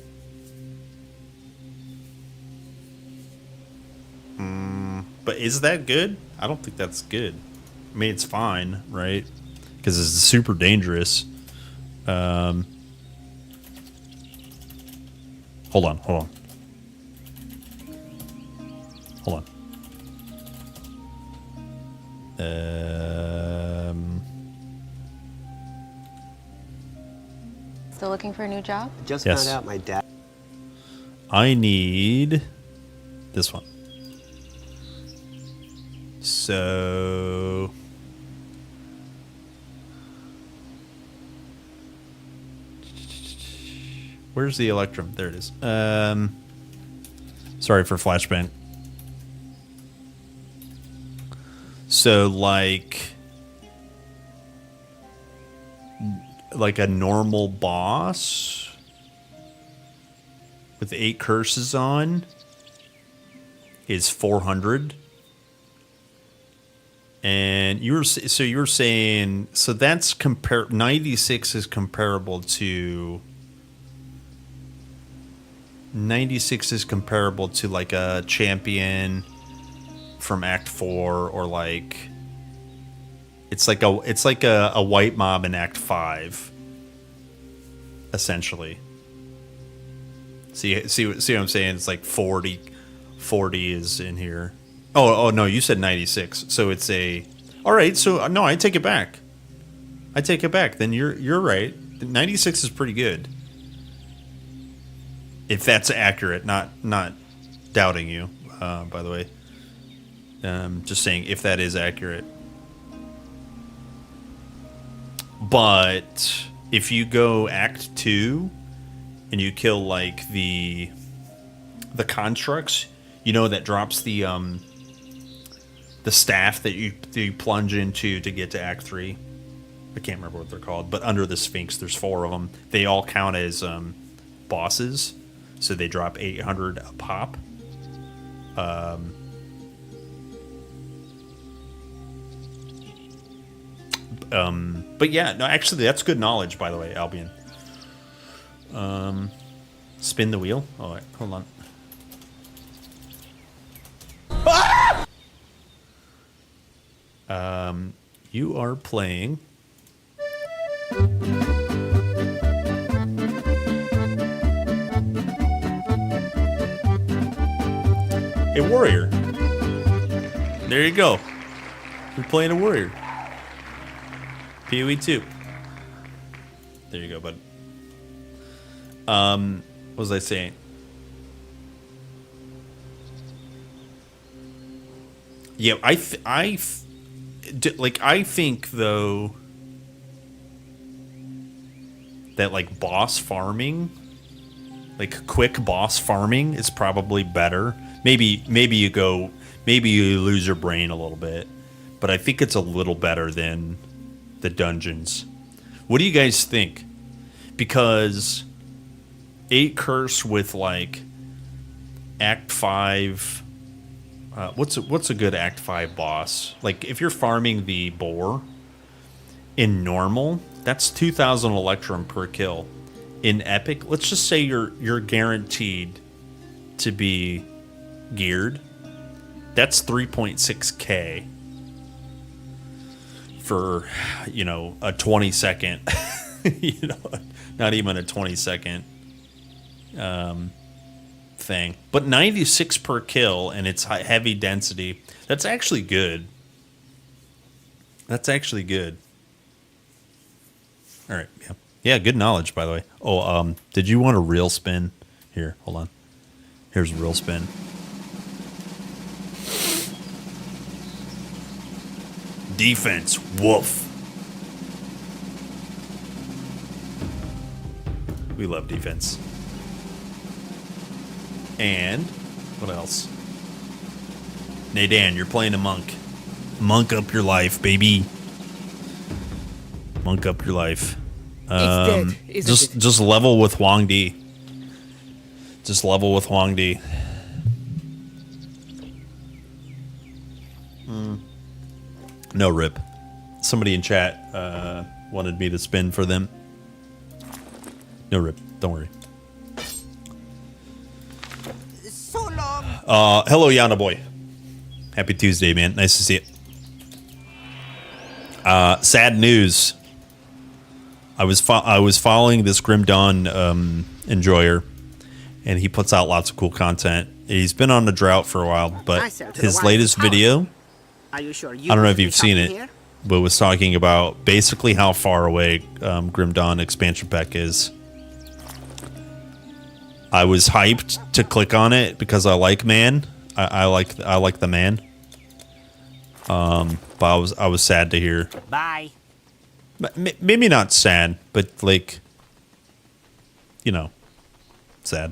But is that good? I don't think that's good. I mean, it's fine, right? Because it's super dangerous. Hold on. Hold on. Still looking for a new job? Just Yes. found out my dad. I need this one. So where's the Electrum? There it is. Sorry for flashbang. So like a normal boss with 8 curses on is 400. And you were saying, so that's 96 is comparable to 96 is comparable to like a champion from Act 4, or like it's like a white mob in Act 5, essentially. See what I'm saying? It's like 40 is in here. Oh no, you said 96. So it's all right. So no, I take it back. Then you're right. 96 is pretty good. If that's accurate, not doubting you, by the way. Just saying if that is accurate. But if you go Act 2 and you kill like the constructs, that drops the staff that you plunge into to get to Act 3. I can't remember what they're called, but under the Sphinx, there's 4 of them. They all count as bosses, so they drop 800 a pop. But yeah, no, actually, that's good knowledge, by the way, Albion. Spin the wheel. All right, hold on. You are playing a warrior. There you go. You're playing a warrior. PoE 2. There you go, bud. What was I saying? Yeah, I think though that like boss farming, like quick boss farming, is probably better. Maybe you lose your brain a little bit, but I think it's a little better than the dungeons. What do you guys think? Because 8 curse with like Act 5. What's a good Act 5 boss? Like if you're farming the boar in normal, that's 2,000 Electrum per kill. In epic, let's just say you're guaranteed to be geared. That's 3.6k for a 20-second, not even a 20-second thing. But 96 per kill, and it's heavy density. That's actually good. All right, yeah, good knowledge, by the way. Oh, did you want a real spin? Here, hold on. Here's a real spin. Defense, woof. We love defense. And what else? Nadan, you're playing a monk. Monk up your life, baby. Monk up your life. Just level with Huang Di. No rip. Somebody in chat wanted me to spin for them. No rip. Don't worry. So long. Hello, Yana boy. Happy Tuesday, man. Nice to see it. Sad news. I was following this Grim Dawn enjoyer, and he puts out lots of cool content. He's been on a drought for a while, but his latest video, Are you sure I don't know if you've seen it, but was talking about basically how far away Grim Dawn expansion pack is. I was hyped to click on it because I like man. I like the man. But I was sad to hear. Bye. Maybe not sad, but like, you know, sad.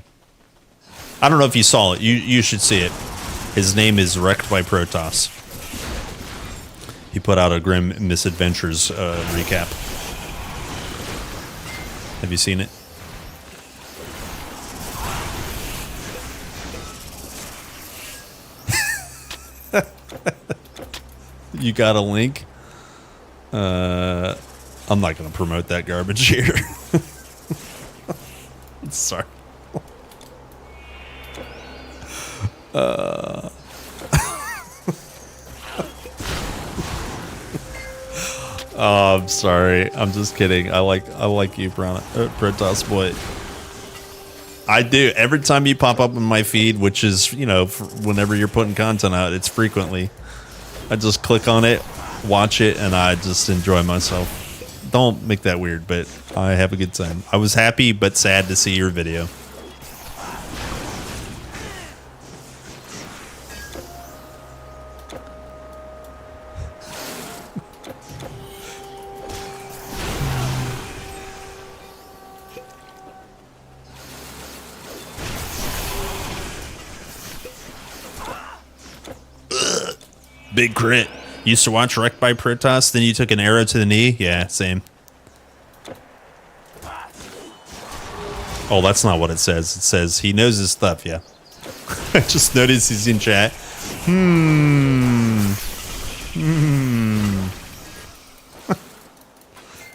I don't know if you saw it. You should see it. His name is Wrecked by Protoss. He put out a Grim Misadventures recap. Have you seen it? You got a link? I'm not going to promote that garbage here. Sorry. Oh, I'm sorry. I'm just kidding. I like you, Protoss boy. I do. Every time you pop up in my feed, which is, you know, whenever you're putting content out, it's frequently. I just click on it, watch it, and I just enjoy myself. Don't make that weird, but I have a good time. I was happy but sad to see your video. Big crit. Used to watch Wrecked by Protoss, then you took an arrow to the knee? Yeah, same. Oh, that's not what it says. It says he knows his stuff, yeah. I just noticed he's in chat.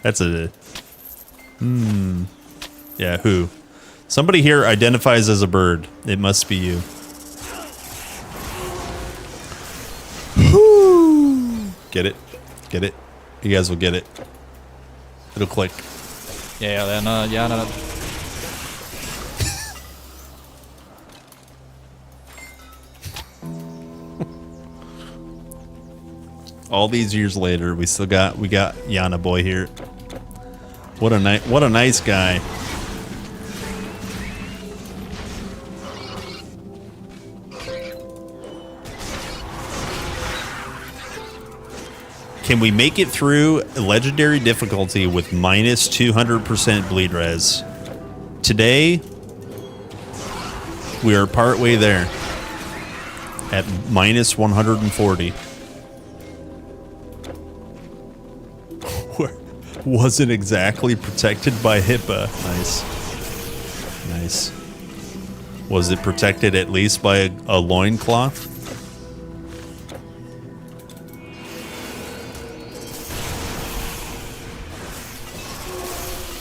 That's a... Yeah, who? Somebody here identifies as a bird. It must be you. Get it? Get it? You guys will get it. It'll click. Ja, no. All these years later, we got Yana boy here. What a nice guy. Can we make it through legendary difficulty with minus 200% bleed res? Today, we are partway there at minus 140. Wasn't exactly protected by HIPAA. Nice. Was it protected at least by a loincloth?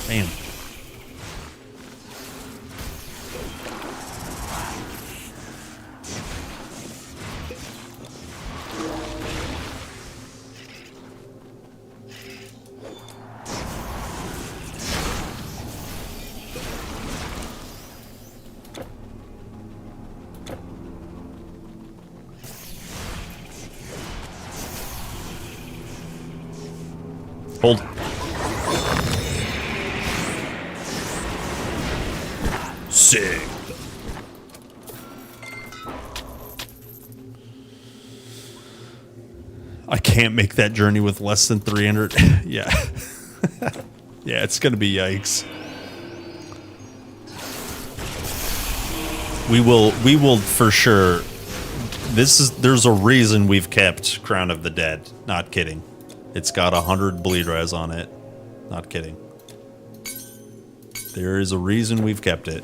Damn. Hold. Sick. I can't make that journey with less than 300. Yeah. Yeah, it's gonna be yikes. We will for sure. There's a reason we've kept Crown of the Dead. Not kidding. It's got 100 bleed res on it. Not kidding. There is a reason we've kept it.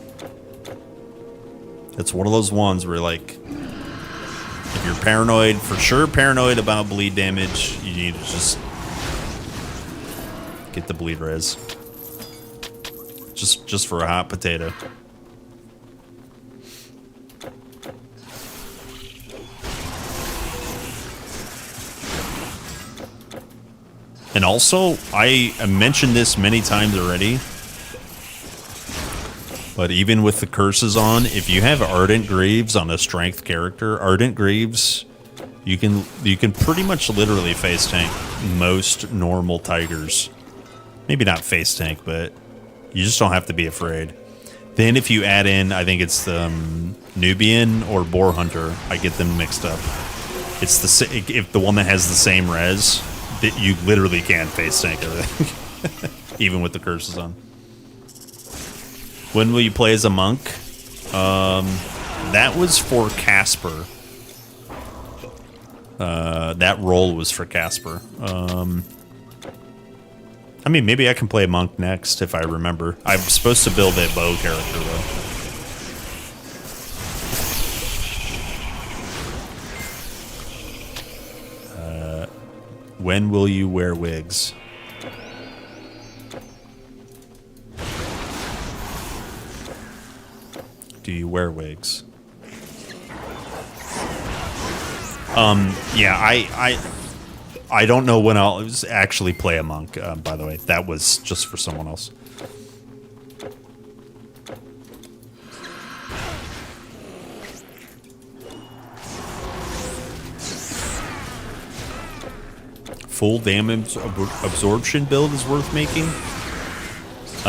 It's one of those ones where, like, if you're paranoid, for sure paranoid about bleed damage, you need to just get the bleed res. Just for a hot potato. And also, I mentioned this many times already, but even with the curses on, if you have Ardent Greaves on a strength character, Ardent Greaves, you can pretty much literally face tank most normal tigers. Maybe not face tank, but you just don't have to be afraid. Then if you add in, I think it's the Nubian or Boar Hunter, I get them mixed up. It's if the one that has the same res, that you literally can face tank everything, even with the curses on. When will you play as a monk? That was for Casper. That role was for Casper. I mean, maybe I can play a monk next if I remember. I'm supposed to build a bow character though. When will you wear wigs? Do you wear wigs? Yeah, I don't know when I'll actually play a monk, by the way. That was just for someone else. Full damage absorption build is worth making.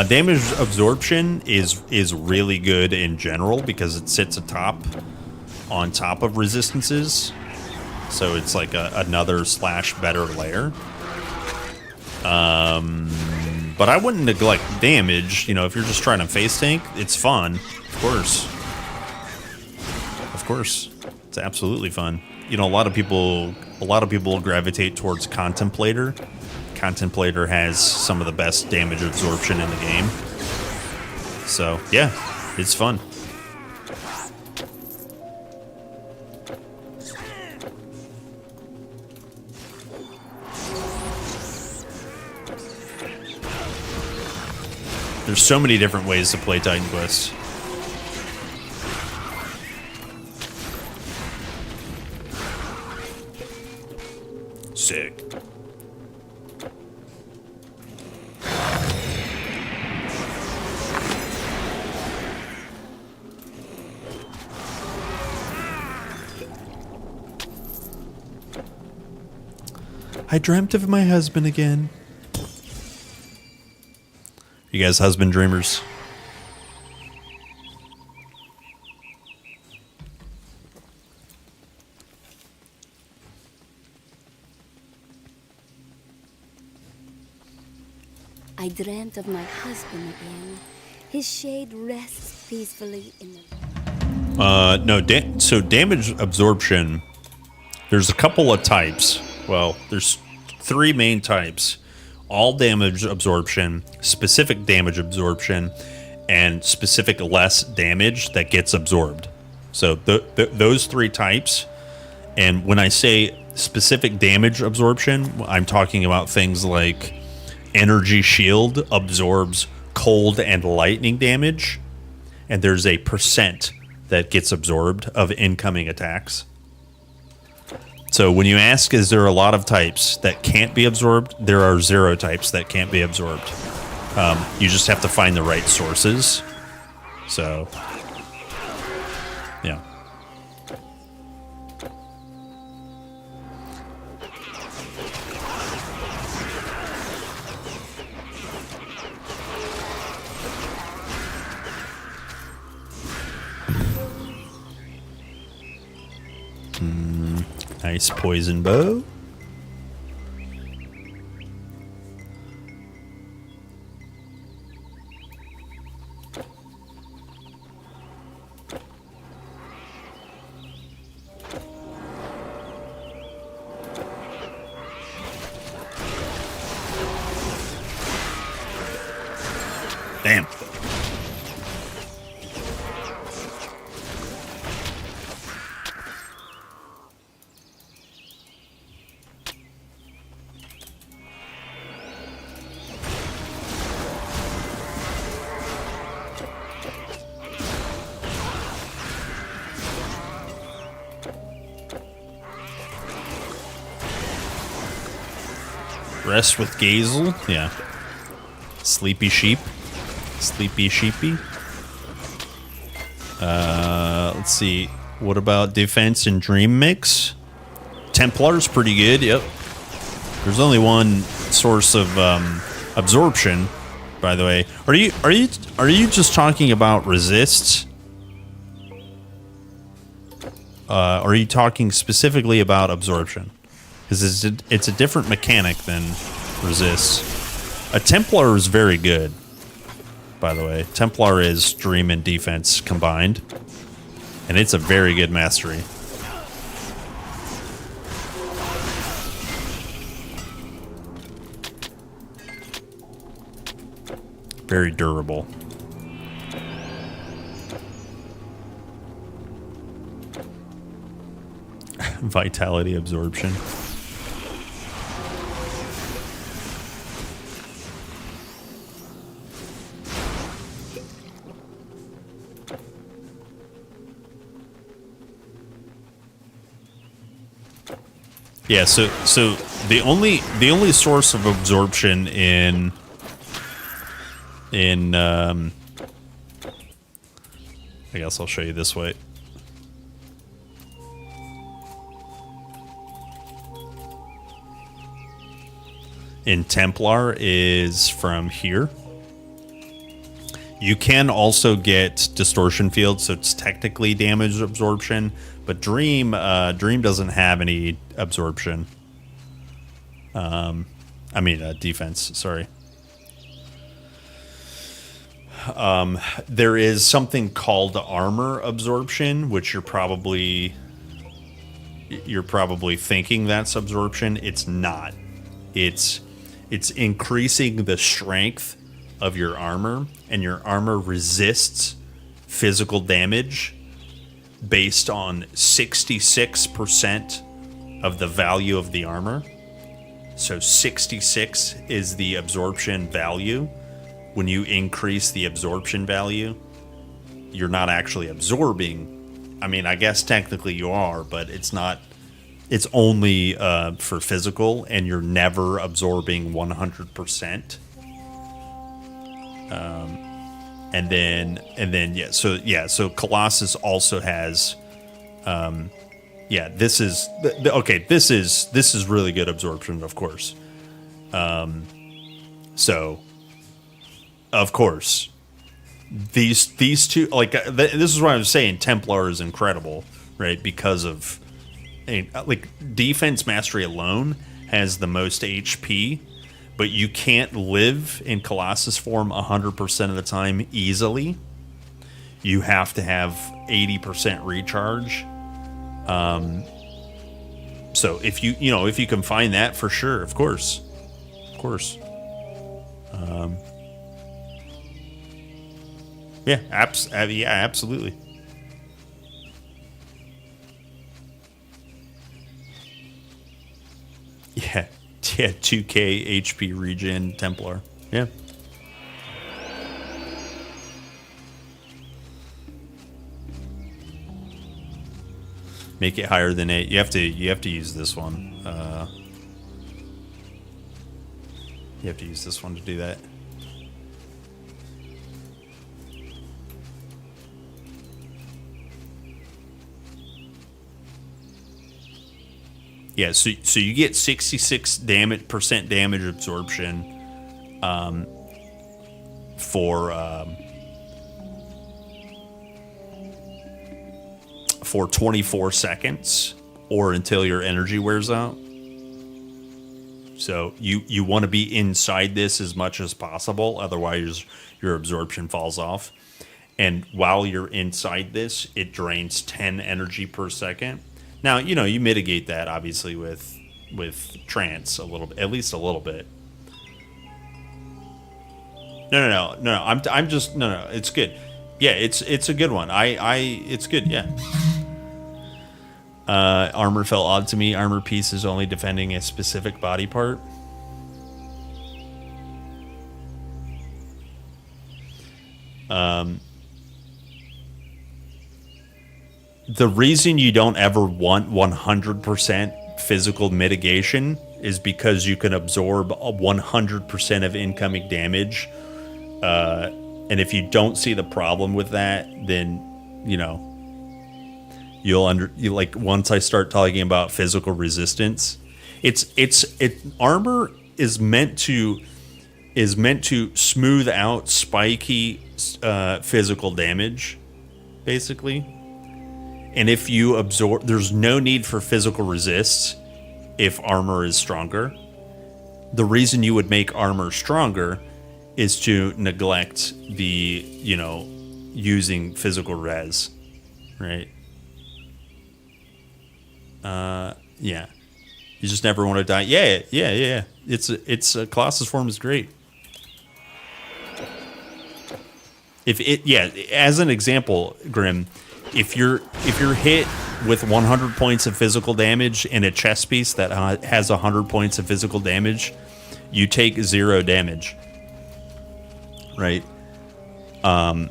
Damage absorption is really good in general because it sits on top of resistances. So it's like another / better layer. But I wouldn't neglect damage. You know, if you're just trying to face tank, it's fun. Of course. Of course. It's absolutely fun. You know, a lot of people gravitate towards Contemplator. Contemplator has some of the best damage absorption in the game. So, yeah, it's fun. There's so many different ways to play Titan Quest. Sick. I dreamt of my husband again. You guys husband dreamers? I dreamt of my husband again. His shade rests peacefully in the... No, so damage absorption, there's a couple of types. Well, there's 3 main types. All damage absorption, specific damage absorption, and specific less damage that gets absorbed. So those 3 types. And when I say specific damage absorption, I'm talking about things like energy shield absorbs cold and lightning damage, and there's a % that gets absorbed of incoming attacks. So when you ask, is there a lot of types that can't be absorbed? There are 0 types that can't be absorbed. You just have to find the right sources. So, yeah. Nice poison bow. Damn. Rest with Gazel. Yeah. Sleepy sheep. Sleepy sheepy. Let's see. What about defense and dream mix? Templar's pretty good. Yep. There's only one source of absorption, by the way. Are you just talking about resists? Or are you talking specifically about absorption? Because it's a different mechanic than resists. A Templar is very good, by the way. Templar is dream and defense combined. And it's a very good mastery. Very durable. Vitality absorption. Yeah, so the only source of absorption in I guess I'll show you this way. In Templar is from here. You can also get distortion field, so it's technically damage absorption, but Dream doesn't have any absorption. Defense, sorry. There is something called armor absorption, which you're probably thinking that's absorption. It's not. It's increasing the strength of your armor, and your armor resists physical damage based on 66% of the value of the armor. So 66 is the absorption value. When you increase the absorption value, you're not actually absorbing. I mean, I guess technically you are, but it's not. It's only for physical, and you're never absorbing 100%. So Colossus also has, this is this is really good absorption, of course. So, of course, these two, this is what I'm saying. Templar is incredible, right? Because of defense mastery alone has the most HP. But you can't live in Colossus form 100% of the time easily. You have to have 80% recharge. So if you can find that, for sure, of course. Absolutely. Yeah. Yeah, 2k HP regen Templar. Yeah. Make it higher than 8. You have to use this one. You have to use this one to do that. Yeah, so you get 66% damage absorption for 24 seconds or until your energy wears out. So you want to be inside this as much as possible, otherwise your absorption falls off. And while you're inside this, it drains 10 energy per second. Now, you mitigate that obviously with trance a little bit, at least a little bit. No. I'm just no. It's good. Yeah, it's a good one. It's good. Yeah. Armor felt odd to me. Armor piece is only defending a specific body part. The reason you don't ever want 100% physical mitigation is because you can absorb 100% of incoming damage. And if you don't see the problem with that, then, you know, you like once I start talking about physical resistance, armor is meant to smooth out spiky physical damage, basically. And if you absorb, there's no need for physical resists if armor is stronger. The reason you would make armor stronger is to neglect the, you know, using physical res, right? Yeah. You just never want to die. Yeah. It's Colossus form is great. As an example, Grim, if you're hit with 100 points of physical damage in a chest piece that has 100 points of physical damage, you take 0 damage, right? And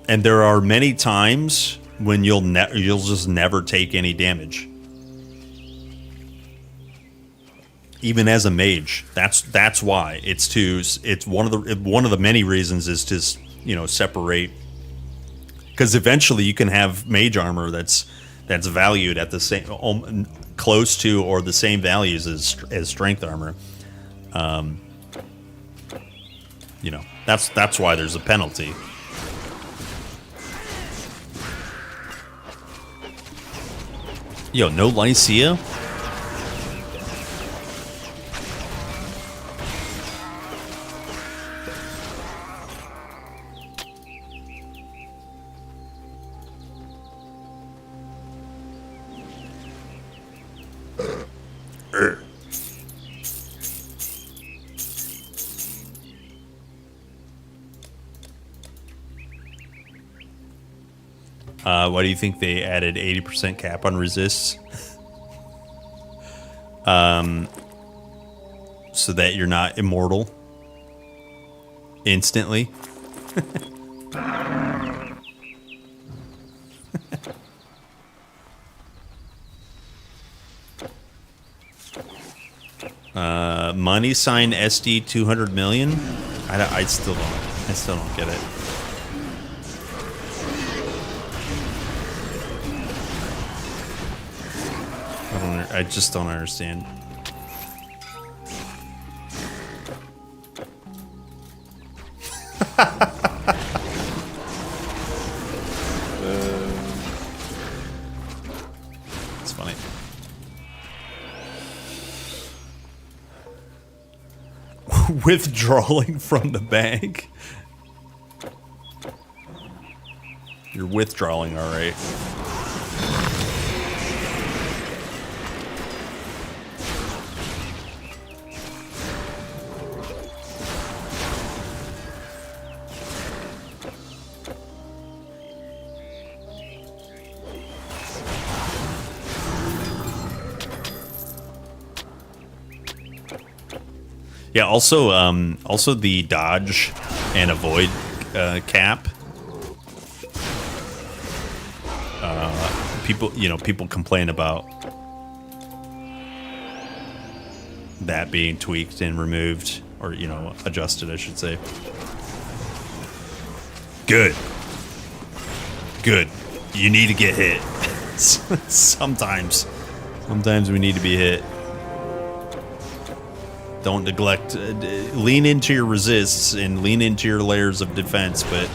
there are many times when you'll just never take any damage, even as a mage. That's why it's one of the many reasons is to, you know, separate, because eventually you can have mage armor that's valued at the same, close to or the same values as strength armor. You know, that's why there's a penalty. Yo, no Lycia? Why do you think they added 80% cap on resists? So that you're not immortal instantly. Money sign SD 200 million. I still don't get it. I just don't understand. It's funny. Withdrawing from the bank. You're withdrawing, all right. Yeah, also the dodge and avoid cap. People complain about that being tweaked and removed, or, you know, adjusted, I should say. Good. You need to get hit. Sometimes we need to be hit. Don't neglect, lean into your resists and lean into your layers of defense, but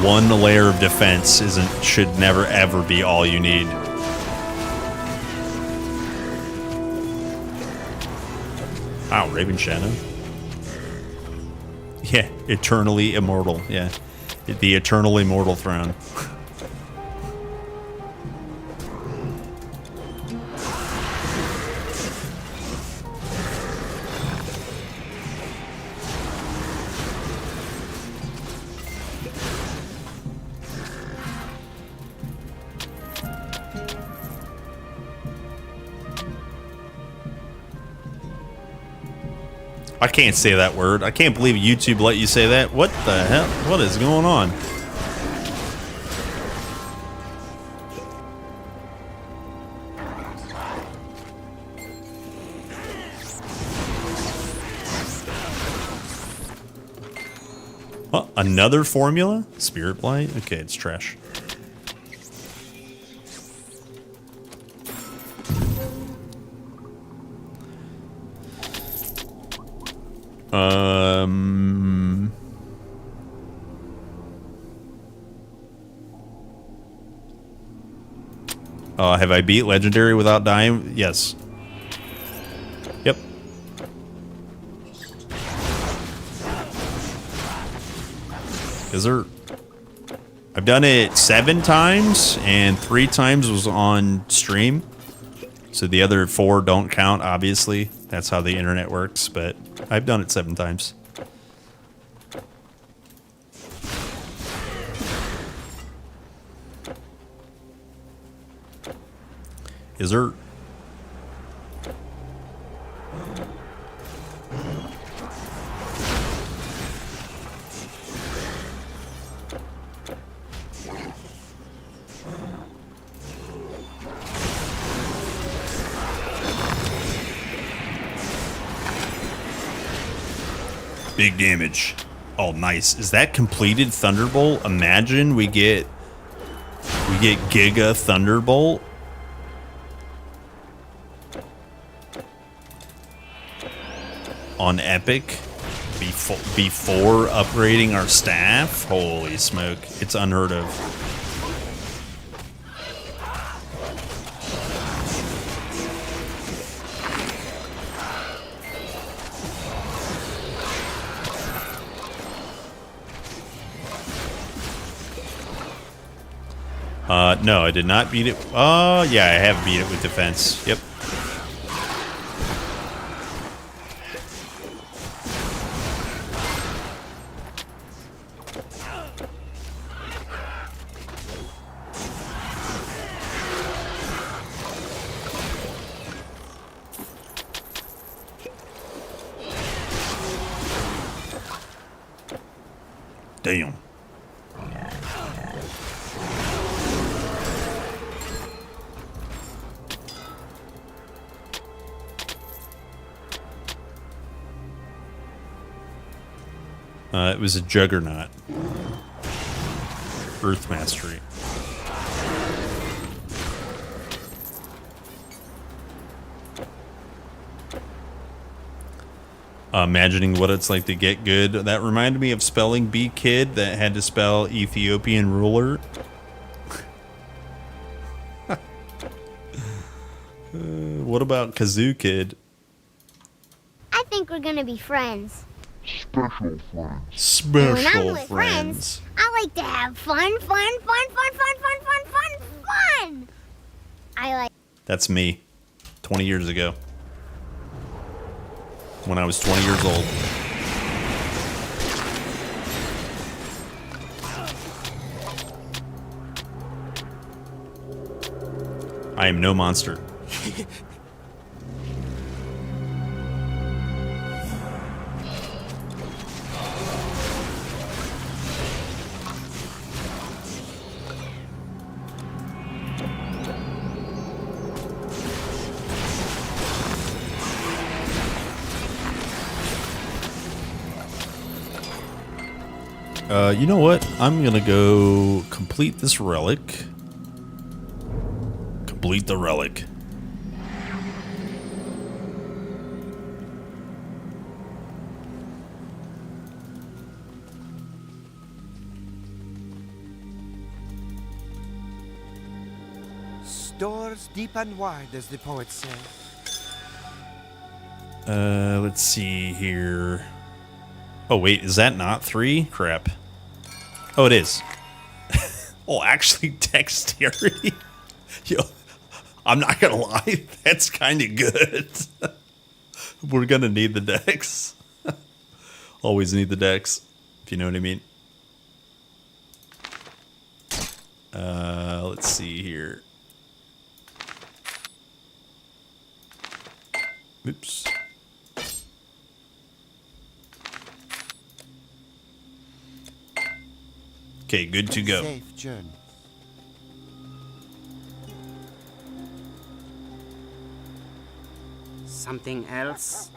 one layer of defense should never ever be all you need. Wow, Raven Shadow. Yeah, eternally immortal. Yeah, the eternal immortal throne. I can't say that word. I can't believe YouTube let you say that. What the hell? What is going on? Oh, another formula? Spirit Blight? Okay, it's trash. Have I beat Legendary without dying? Yes. Yep. Is there... I've done it 7 times, and 3 times was on stream. So the other 4 don't count, obviously. That's how the internet works, but I've done it 7 times. Is there... Big damage. Oh, nice. Is that completed Thunderbolt? Imagine we get Giga Thunderbolt. On Epic before upgrading our staff. Holy smoke. It's unheard of. No, I did not beat it. Oh, yeah, I have beat it with defense. Yep. Damn. It was a Juggernaut. Earth Mastery. Imagining what it's like to get good. That reminded me of Spelling Bee Kid that had to spell Ethiopian ruler. What about Kazoo Kid? I think we're gonna be friends. Special friends. Special when I'm with friends, I like to have fun. I like... That's me. 20 years ago. When I was 20 years old. I am no monster. You know what? I'm gonna go complete this relic. Complete the relic. Stores deep and wide, as the poets say. Let's see here. Oh wait, is that not 3? Crap. Oh, it is. Oh, actually, dexterity. Yo, I'm not gonna lie, that's kind of good. We're gonna need the dex. Always need the dex, if you know what I mean. Let's see here. Oops. Okay, good to go. Safe journey. Something else?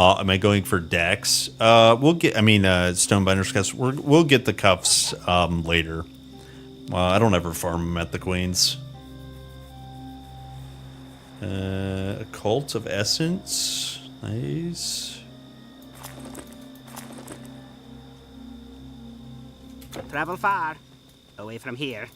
Am I going for Dex? We'll get. I mean, Stonebinder's cuffs. We'll get the cuffs later. I don't ever farm them at the Queens. A Cult of Essence. Nice. Travel far. Away from here.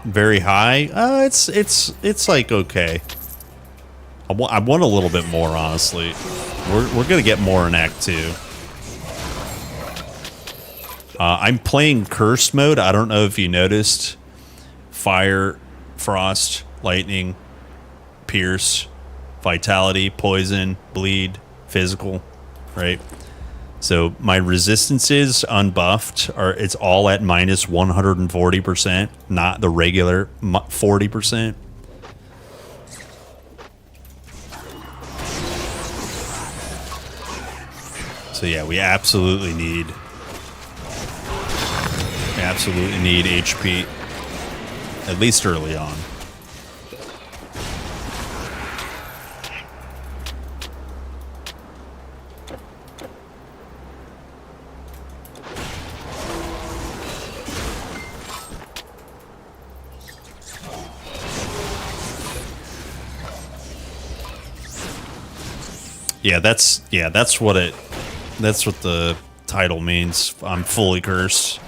Very high. It's like okay. I want a little bit more, honestly. We're gonna get more in Act 2. I'm playing Curse mode. I don't know if you noticed. Fire, Frost, Lightning, Pierce, Vitality, Poison, Bleed, Physical, right? So my resistances unbuffed it's all at minus 140%, not the regular 40%. So yeah, we absolutely need HP, at least early on. Yeah, that's what the title means. I'm fully cursed.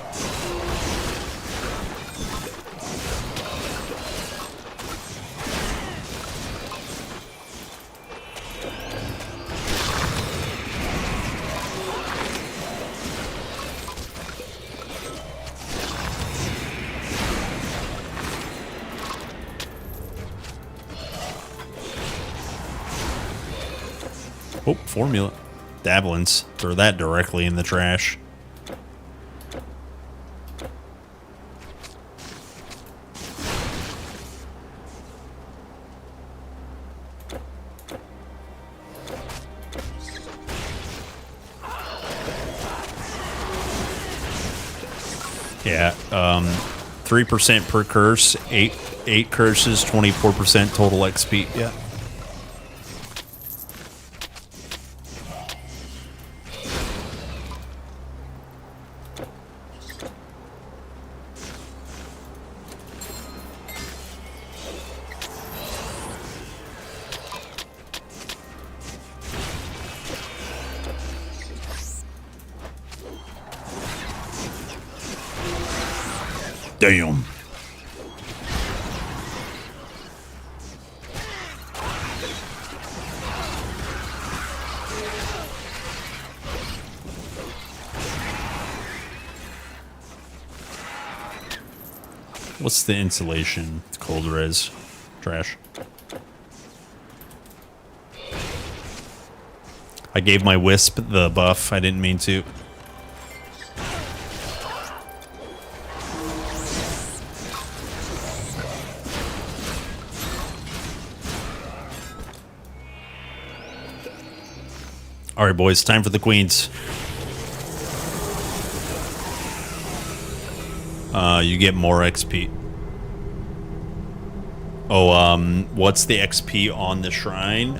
Oh, formula. Dabblins. Throw that directly in the trash. Yeah, 3% per curse, 8 curses, 24% total XP. Yeah. Damn. What's the insulation? It's cold res. Trash. I gave my Wisp the buff. I didn't mean to. All right, boys, time for the queens. You get more XP. Oh, what's the XP on the shrine?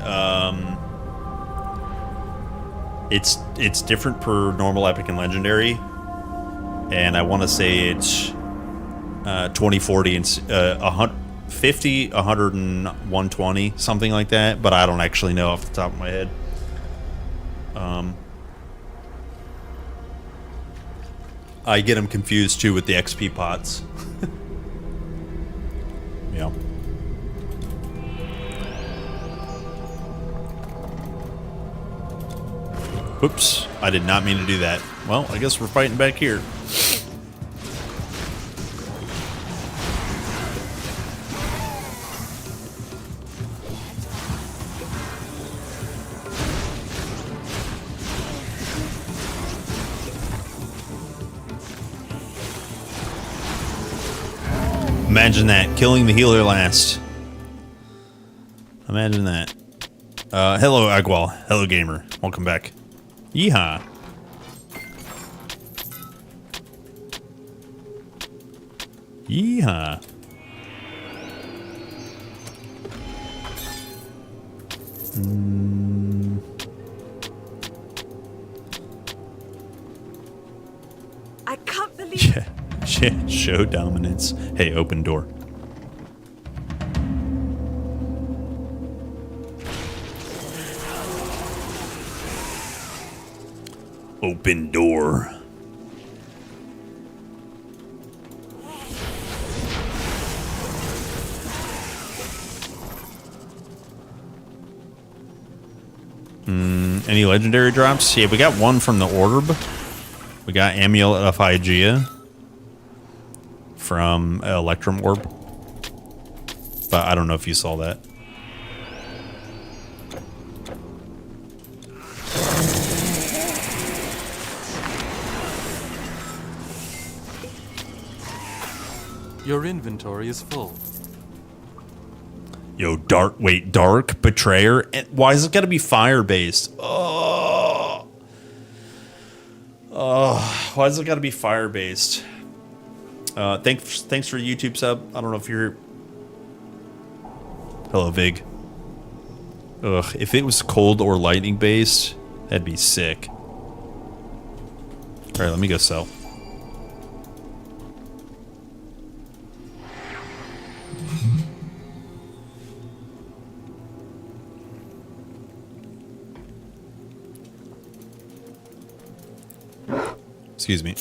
It's different per normal, epic, and legendary, and I want to say it's 20, 40, and 50, 100, and 120, something like that. But I don't actually know off the top of my head. I get them confused too with the XP pots. Yeah. Whoops, I did not mean to do that. Well, I guess we're fighting back here. Imagine that, killing the healer last. Imagine that. Hello, Agwal. Hello, gamer. Welcome back. Yeehaw. Yeehaw. I can't believe. Yeah, show dominance. Hey, open door. Open door. Any legendary drops? Yeah, we got one from the orb. We got Amulet of Hygeia from Electrum Orb. But I don't know if you saw that. Your inventory is full. Yo, dark betrayer. And why is it gotta be fire based? Oh, why is it gotta be fire based? Thanks for YouTube sub. I don't know if you're. Hello, Vig. Ugh, if it was cold or lightning based, that'd be sick. All right, let me go sell. Excuse me.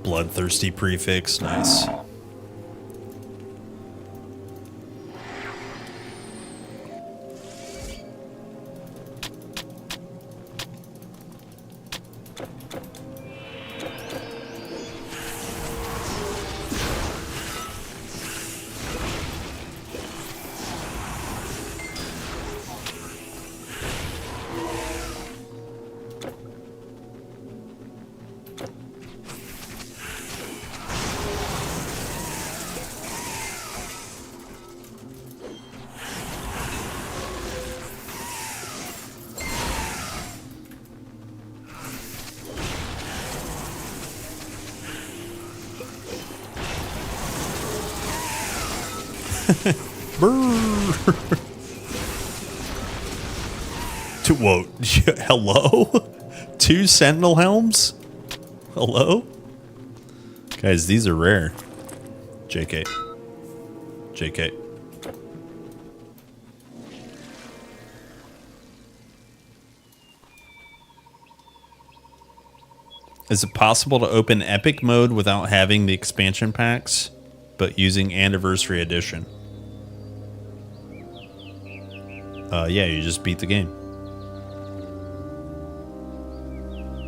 Bloodthirsty prefix, nice. Whoa, hello? 2 Sentinel Helms? Hello? Guys, these are rare. JK. JK. Is it possible to open Epic mode without having the expansion packs, but using Anniversary Edition? Yeah, you just beat the game.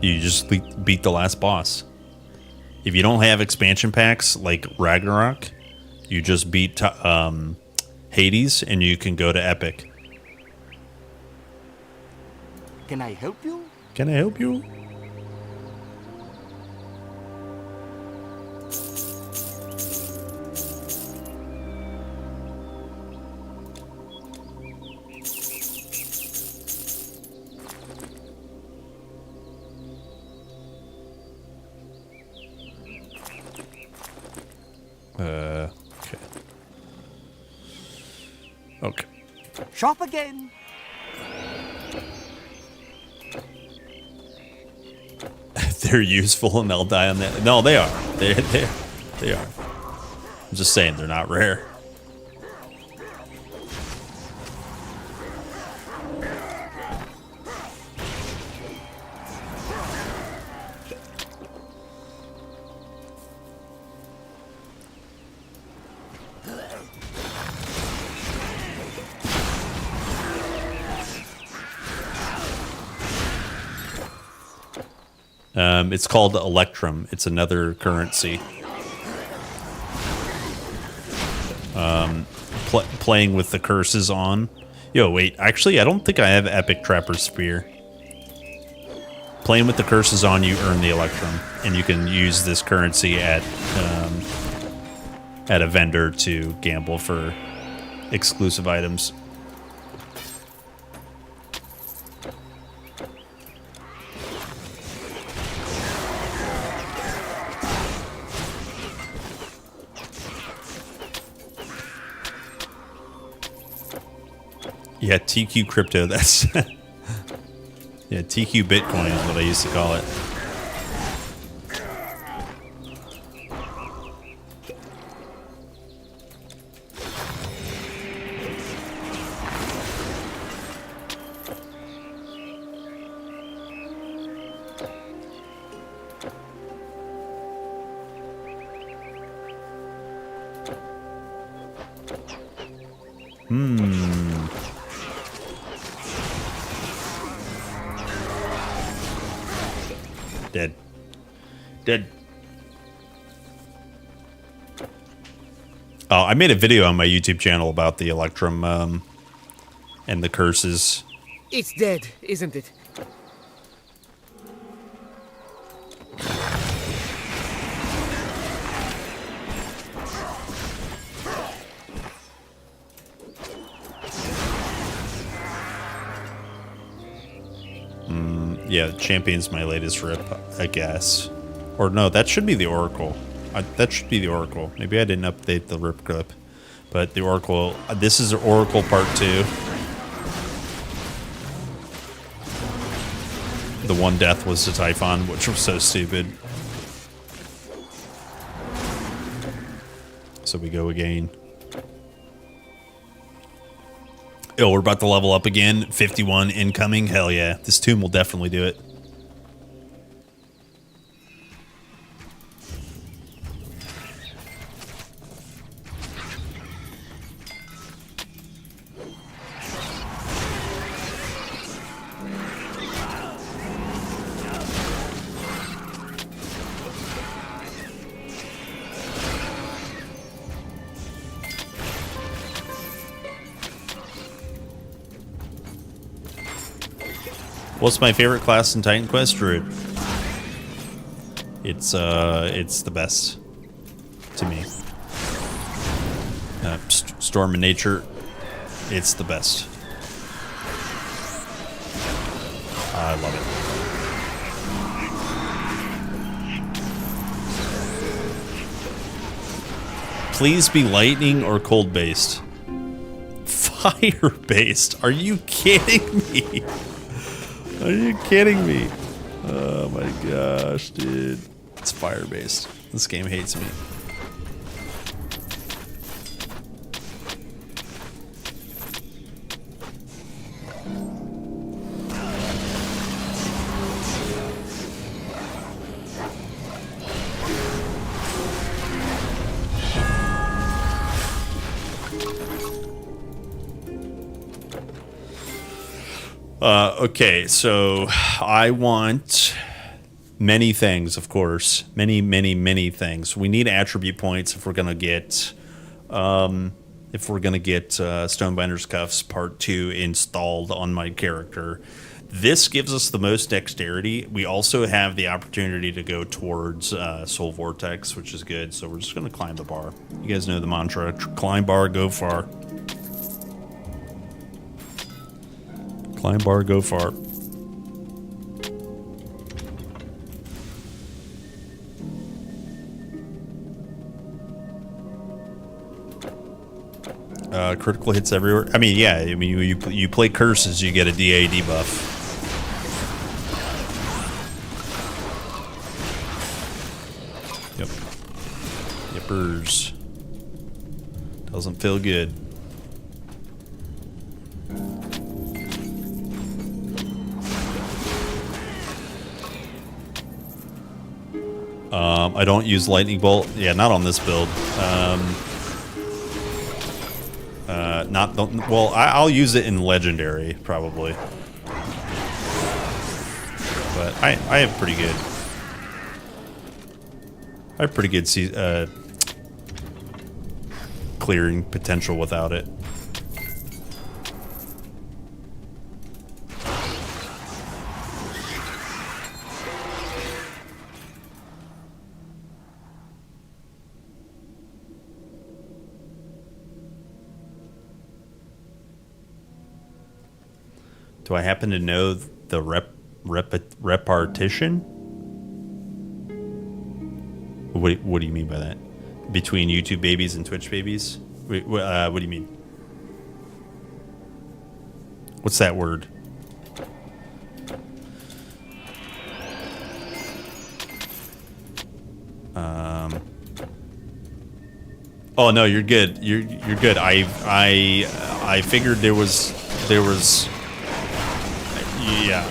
You just beat the last boss. If you don't have expansion packs like Ragnarok, you just beat Hades and you can go to Epic. Can I help you? Can I help you? Okay. Okay. Shop again. They're useful and they'll die on that. No, they are. They are. I'm just saying they're not rare. It's called Electrum. It's another currency. playing with the curses on. Yo, wait. Actually, I don't think I have Epic Trapper Spear. Playing with the curses on, you earn the Electrum, and you can use this currency at a vendor to gamble for exclusive items. Yeah, TQ Crypto, that's... yeah, TQ Bitcoin is what I used to call it. Dead. Oh, I made a video on my YouTube channel about the Electrum and the curses. It's dead, isn't it? Yeah, Champion's my latest rip, I guess. Or no, that should be the Oracle. That should be the Oracle. Maybe I didn't update the rip clip. But the Oracle, this is Oracle Part 2. The one death was the Typhon, which was so stupid. So we go again. Oh, we're about to level up again. 51 incoming. Hell yeah. This tomb will definitely do it. What's my favorite class in Titan Quest? Druid. It's the best to me. Storm in Nature, it's the best. I love it. Please be lightning or cold based. Fire based? Are you kidding me? Are you kidding me? Oh my gosh, dude. It's fire-based. This game hates me. Okay, so I want many things, of course. Many things. We need attribute points if we're gonna get Stonebinder's Cuffs Part 2 installed on my character. This gives us the most dexterity. We also have the opportunity to go towards Soul Vortex, which is good. So we're just gonna climb the bar. You guys know the mantra: climb bar, go far. Climb bar, go far. Critical hits everywhere. I mean, yeah. I mean, you play curses, you get a DA debuff. Yep. Yippers. Doesn't feel good. I don't use Lightning Bolt. Yeah, not on this build. Well, I'll use it in Legendary, probably. But I have pretty good. clearing potential without it. Do I happen to know the repartition? What do you mean by that? Between YouTube babies and Twitch babies? Wait, what do you mean? What's that word? Oh no, you're good. You're good. I figured there was. Yeah.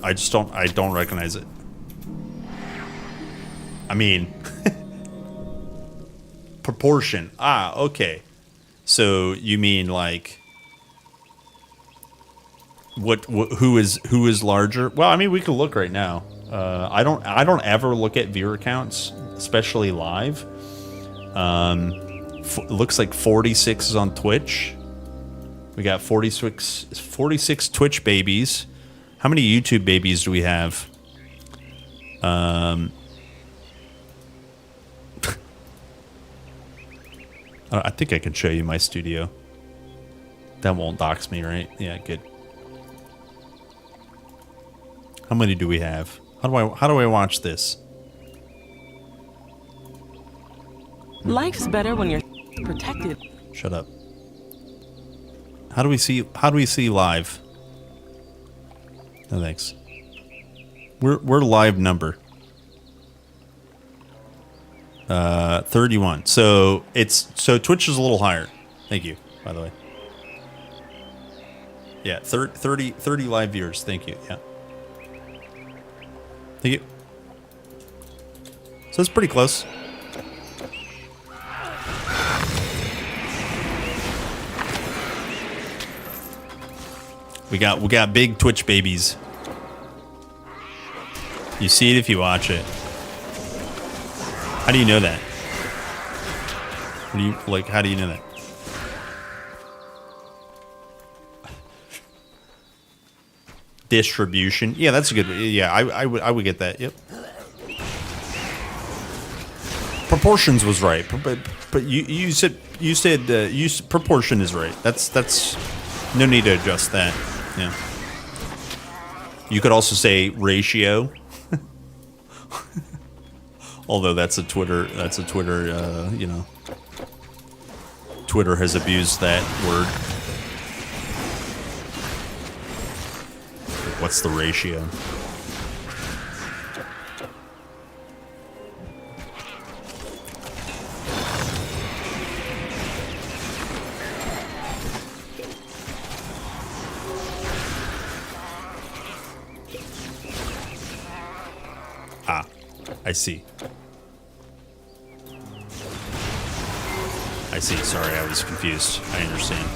I don't recognize it. I mean, proportion. Ah, okay. So you mean like who is larger? Well, I mean, we can look right now. I don't ever look at viewer counts, especially live. Looks like 46 is on Twitch. We got 46 Twitch babies. How many YouTube babies do we have? I think I can show you my studio. That won't dox me, right? Yeah, good. How many do we have? How do I watch this? Life's better when you're protected. Shut up. How do we see live? No thanks. We're live number. 31. So Twitch is a little higher. Thank you, by the way. Yeah, 30 live viewers. Thank you. Yeah. Thank you. So it's pretty close. We got big Twitch babies. You see it if you watch it. How do you know that? How do you know that? Distribution. Yeah, that's a good. Yeah, I would get that. Yep. Proportions was right, but you said proportion is right. That's no need to adjust that. Yeah. You could also say ratio. Although that's a Twitter, you know. Twitter has abused that word. What's the ratio? Ah, I see. I see. Sorry, I was confused. I understand.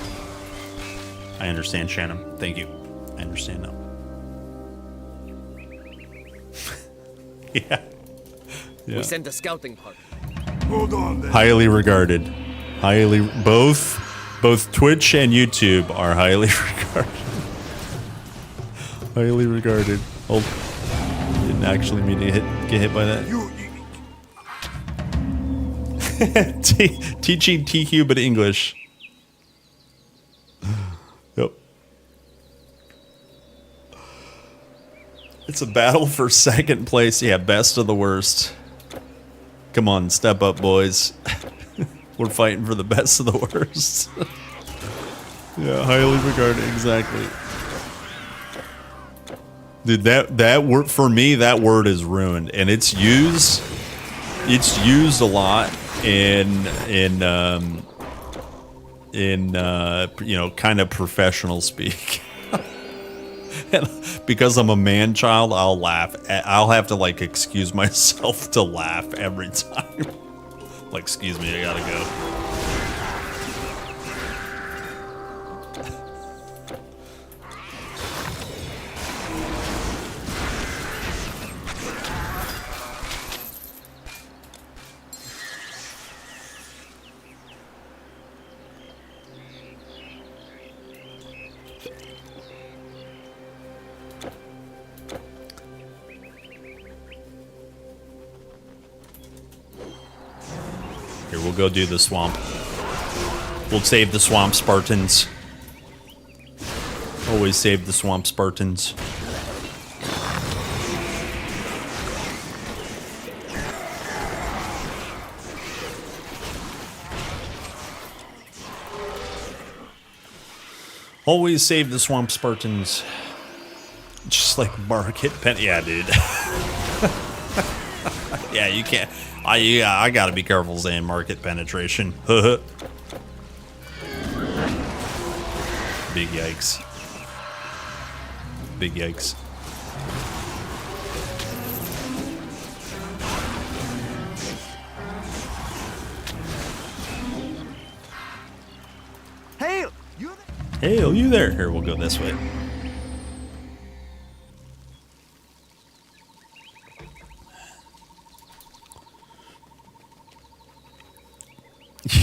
I understand, Shannon. Thank you. I understand now. Yeah. We sent a scouting party. Hold on then. Highly regarded. Both Twitch and YouTube are highly regarded. Highly regarded. Oh, didn't actually mean to get hit by that. Teaching TQ but English. Yep. It's a battle for second place. Yeah, best of the worst. Come on, step up, boys. We're fighting for the best of the worst. Yeah, highly regarded, exactly. Dude, that word for me, that word is ruined, and it's used a lot in you know, kind of professional speak. And because I'm a man child, I'll laugh. I'll have to like excuse myself to laugh every time. Like, excuse me, I gotta go. go do the swamp. We'll save the swamp Spartans. Always save the swamp Spartans. Always save the swamp Spartans. Just like market pen. Yeah, dude. Yeah, you can't. I gotta be careful saying market penetration. Big yikes. Big yikes. Hail, you Hey, are you there? Here, we'll go this way.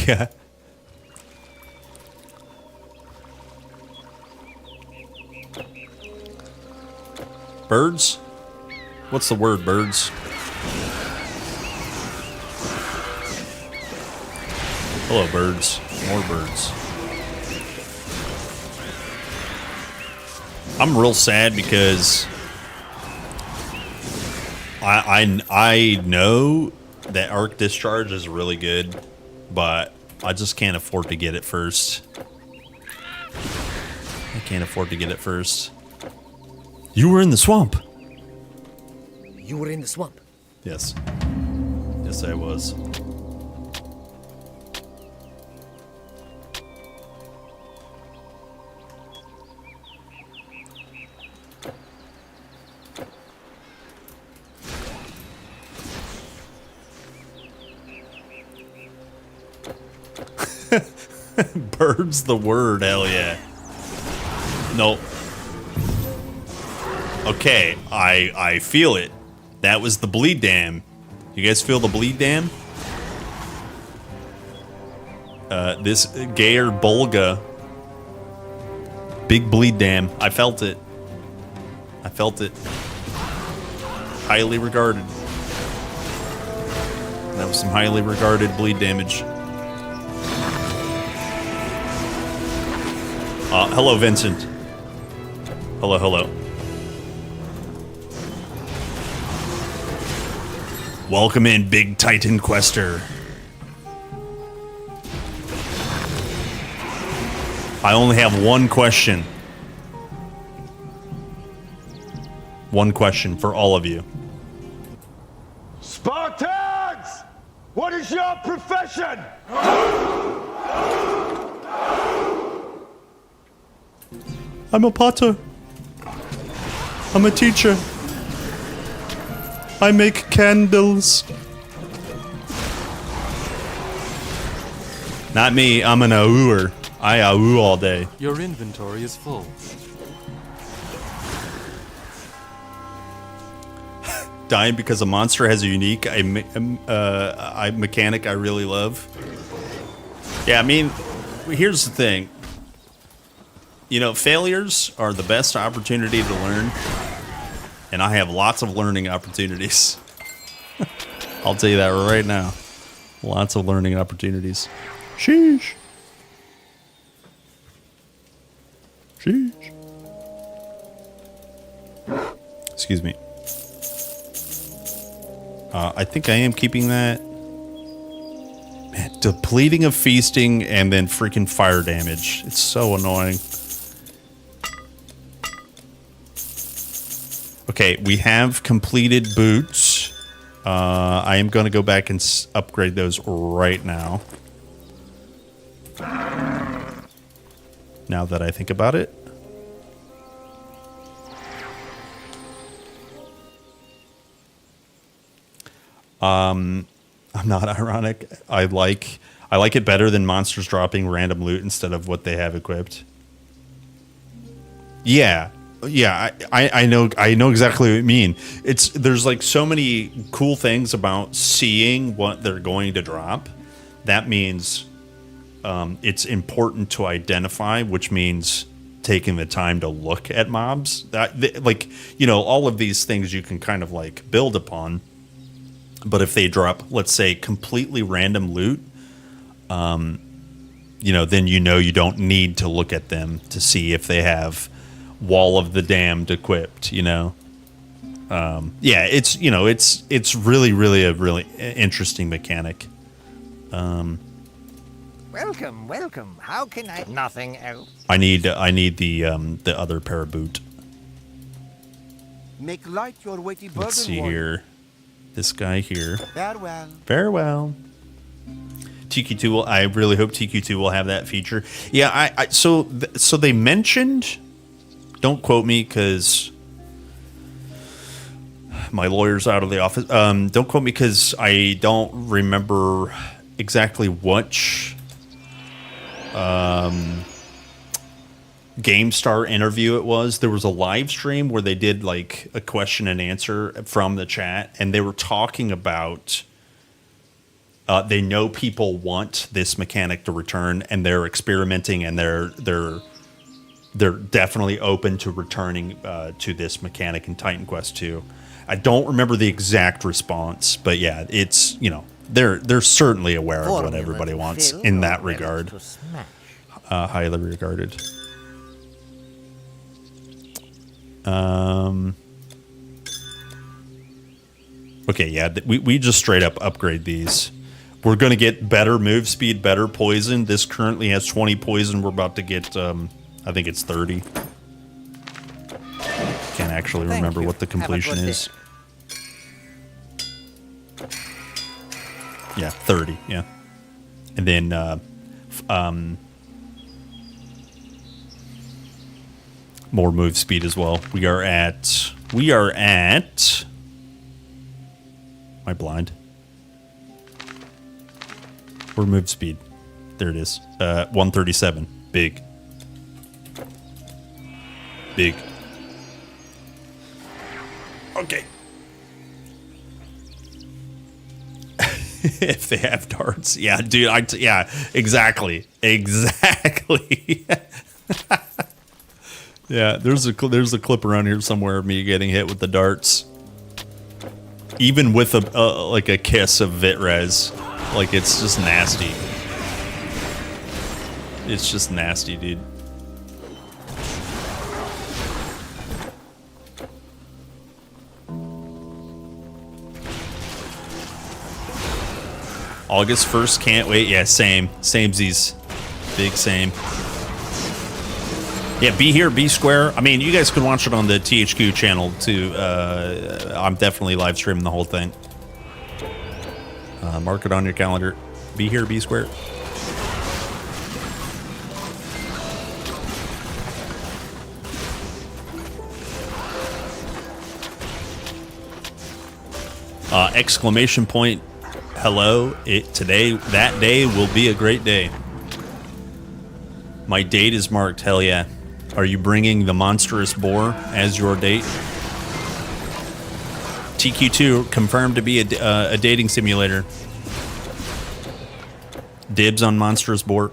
Yeah. Birds? What's the word, birds? Hello, birds. More birds. I'm real sad because I know that arc discharge is really good, but I just can't afford to get it first. I can't afford to get it first. You were in the swamp. You were in the swamp? Yes. Yes, I was. Bird's the word, hell yeah. Nope. Okay, I feel it. That was the bleed dam. You guys feel the bleed dam? This Gayer Bolga. Big bleed dam. I felt it. I felt it. Highly regarded. That was some highly regarded bleed damage. Hello, Vincent. Hello, hello. Welcome in, Big Titan Quester. I only have one question. One question for all of you. Spartans! What is your profession? I'm a potter. I'm a teacher. I make candles. Not me, I'm an AUer. I AU all day. Your inventory is full. Dying because a monster has a unique mechanic I really love. Yeah, I mean, here's the thing. You know, failures are the best opportunity to learn. And I have lots of learning opportunities. I'll tell you that right now. Lots of learning opportunities. Sheesh. Sheesh. Excuse me. I think I am keeping that. Man, depleting of feasting and then freaking fire damage. It's so annoying. Okay, we have completed boots. I am going to go back and upgrade those right now. Now that I think about it. I'm not ironic. I like it better than monsters dropping random loot instead of what they have equipped. Yeah. Yeah, I know exactly what you mean. There's like so many cool things about seeing what they're going to drop. That means it's important to identify, which means taking the time to look at mobs. Like, you know, all of these things you can kind of like build upon. But if they drop, let's say, completely random loot, you know, then you know you don't need to look at them to see if they have Wall of the Damned equipped, you know. Yeah, it's, you know, it's really a really interesting mechanic. Welcome, welcome. How can I? Nothing else. I need the other pair of boot. Make light your weighty burden. Let's see here. This guy here. Farewell. Farewell. TQ2 will. I really hope TQ2 will have that feature. Yeah, so they mentioned. Don't quote me because my lawyer's out of the office. Don't quote me because I don't remember exactly which GameStar interview it was. There was a live stream where they did like a question and answer from the chat, and they were talking about they know people want this mechanic to return, and they're experimenting, and they're definitely open to returning to this mechanic in Titan Quest 2. I don't remember the exact response, but yeah, it's, you know, they're certainly aware of what everybody wants in that regard. Highly regarded. Okay, yeah, we just straight up upgrade these. We're going to get better move speed, better poison. This currently has 20 poison. We're about to get, I think it's 30. Can't actually remember what the completion is. Yeah, 30, yeah. And then, more move speed as well. We are at, am I blind? We're move speed. There it is. 137. Big. Big. Okay. If they have darts. Yeah, dude, yeah, exactly. Exactly. Yeah, there's a clip around here somewhere of me getting hit with the darts. Even with like a kiss of Vitrez. Like, it's just nasty. It's just nasty, dude. August 1st, can't wait. Yeah, same. Samesies. Big same. Yeah, be here, be square. I mean, you guys can watch it on the THQ channel, too. I'm definitely live streaming the whole thing. Mark it on your calendar. Be here, be square. Exclamation point. Hello. That day will be a great day. My date is marked. Hell yeah. Are you bringing the monstrous boar as your date? TQ2 confirmed to be a dating simulator. Dibs on monstrous boar.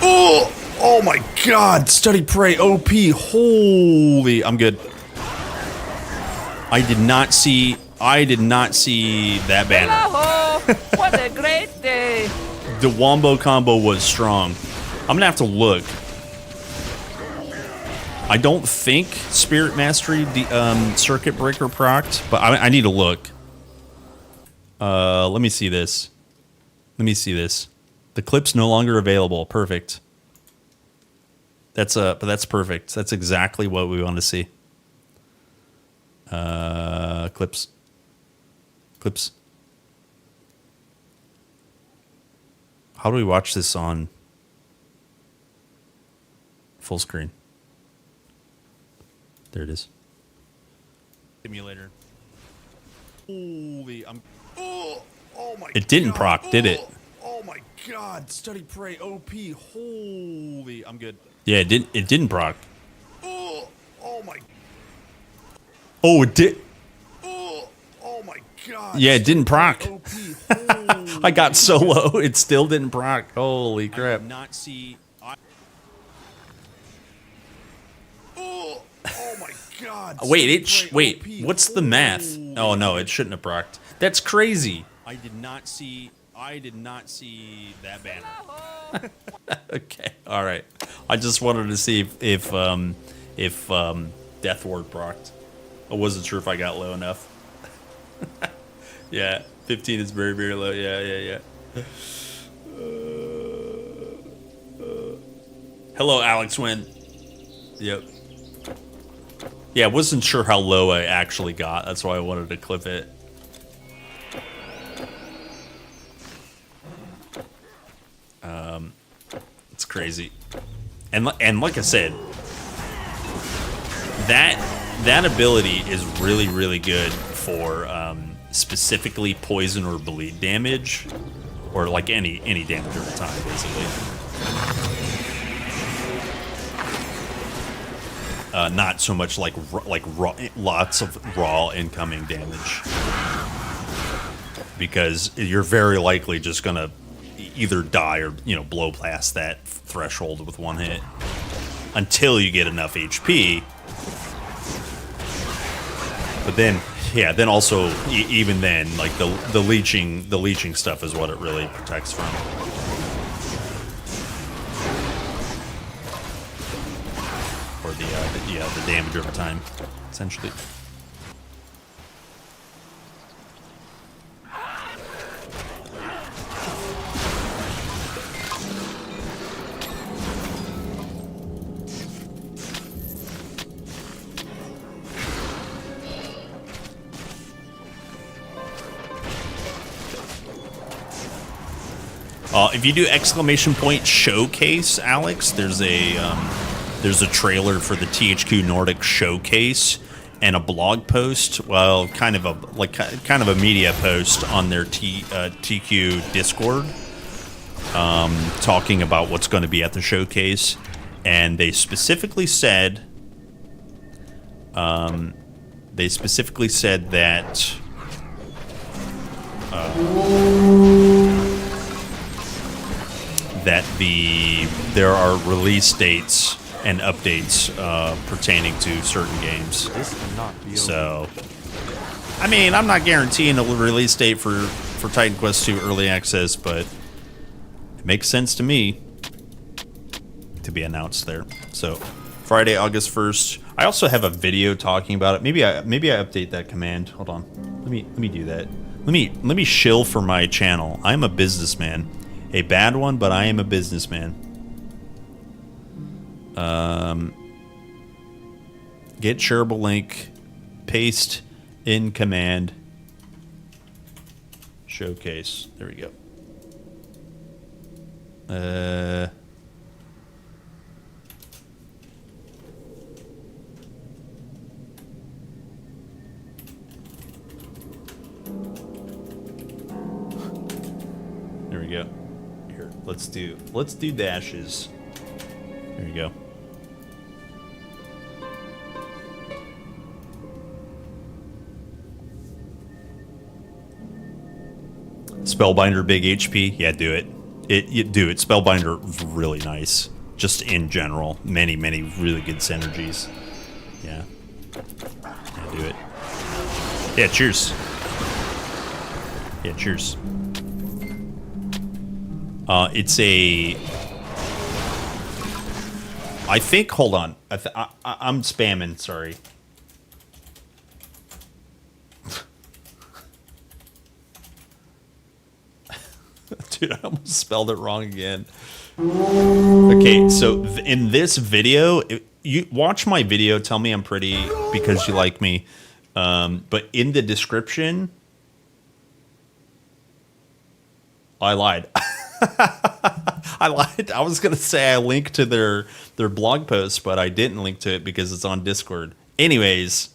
Oh my god. Study Prey OP. Holy. I'm good. I did not see that banner. Hello! What a great day! The Wombo combo was strong. I'm gonna have to look. I don't think Spirit Mastery Circuit Breaker procced, but I need to look. Let me see this. Let me see this. The clip's no longer available. Perfect. But that's perfect. That's exactly what we want to see. Clips. How do we watch this on full screen? There it is. Simulator. Holy, oh my god. It didn't proc, did it? Oh my god. Study Prey OP. Holy, I'm good. Yeah, it didn't proc. Oh my. Oh, it did. Oh my god. Yeah, it didn't proc. I got so low, it still didn't proc. Holy crap. I did not see. Oh my god. Wait, what's the math? Oh no, it shouldn't have procced. That's crazy. I did not see that banner. Okay, all right. I just wanted to see if Death Ward procced. I wasn't sure if I got low enough. Yeah, 15 is very, very low. Yeah. Hello, Alex Wynn. Yep. Yeah, I wasn't sure how low I actually got. That's why I wanted to clip it. It's crazy. And like I said, that ability is really, really good for specifically poison or bleed damage, or like any damage over time, basically. Not so much like raw, lots of raw incoming damage, because you're very likely just gonna either die or blow past that threshold with one hit until you get enough HP. But then, yeah, then also even then, like the leeching stuff is what it really protects from. Or the damage over time, essentially. If you do ! showcase, Alex, there's a trailer for the THQ Nordic showcase and a blog post, well, kind of a media post on their TQ Discord, talking about what's going to be at the showcase, and they specifically said that there are release dates and updates pertaining to certain games. This cannot be so, I mean, I'm not guaranteeing a release date for Titan Quest 2 Early Access, but it makes sense to me to be announced there. So, Friday, August 1st. I also have a video talking about it. Maybe I update that command. Hold on. Let me do that. Let me shill for my channel. I'm a businessman. A bad one, but I am a businessman. Get shareable link, paste in command, showcase. There we go. There we go. Here, let's do dashes. There you go. Spellbinder big HP, yeah, do it. Do it. Spellbinder really nice. Just in general, many really good synergies. Yeah, do it. Yeah, cheers. Yeah, cheers. It's a. I think. Hold on. I'm spamming. Sorry. Dude, I almost spelled it wrong again. Okay, so in this video, you watch my video. Tell me I'm pretty because you like me. But in the description, I lied. I lied. I was gonna say I linked to their blog post, but I didn't link to it because it's on Discord. Anyways,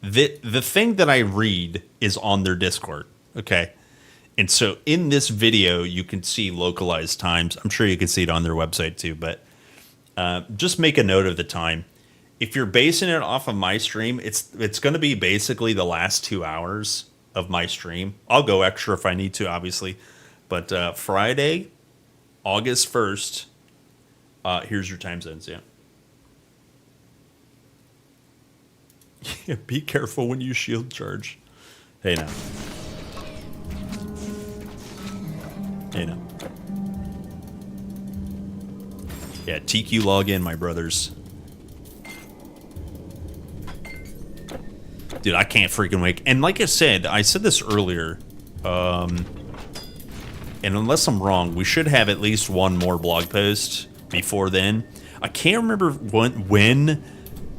the thing that I read is on their Discord. Okay. And so in this video, you can see localized times. I'm sure you can see it on their website too, but just make a note of the time. If you're basing it off of my stream, it's going to be basically the last 2 hours of my stream. I'll go extra if I need to, obviously. But Friday, August 1st, here's your time zones, yeah. Yeah, be careful when you shield charge. Hey now. Hey now. Yeah, TQ login, my brothers. Dude, I can't freaking wait. And like I said this earlier, and unless I'm wrong, we should have at least one more blog post before then. I can't remember when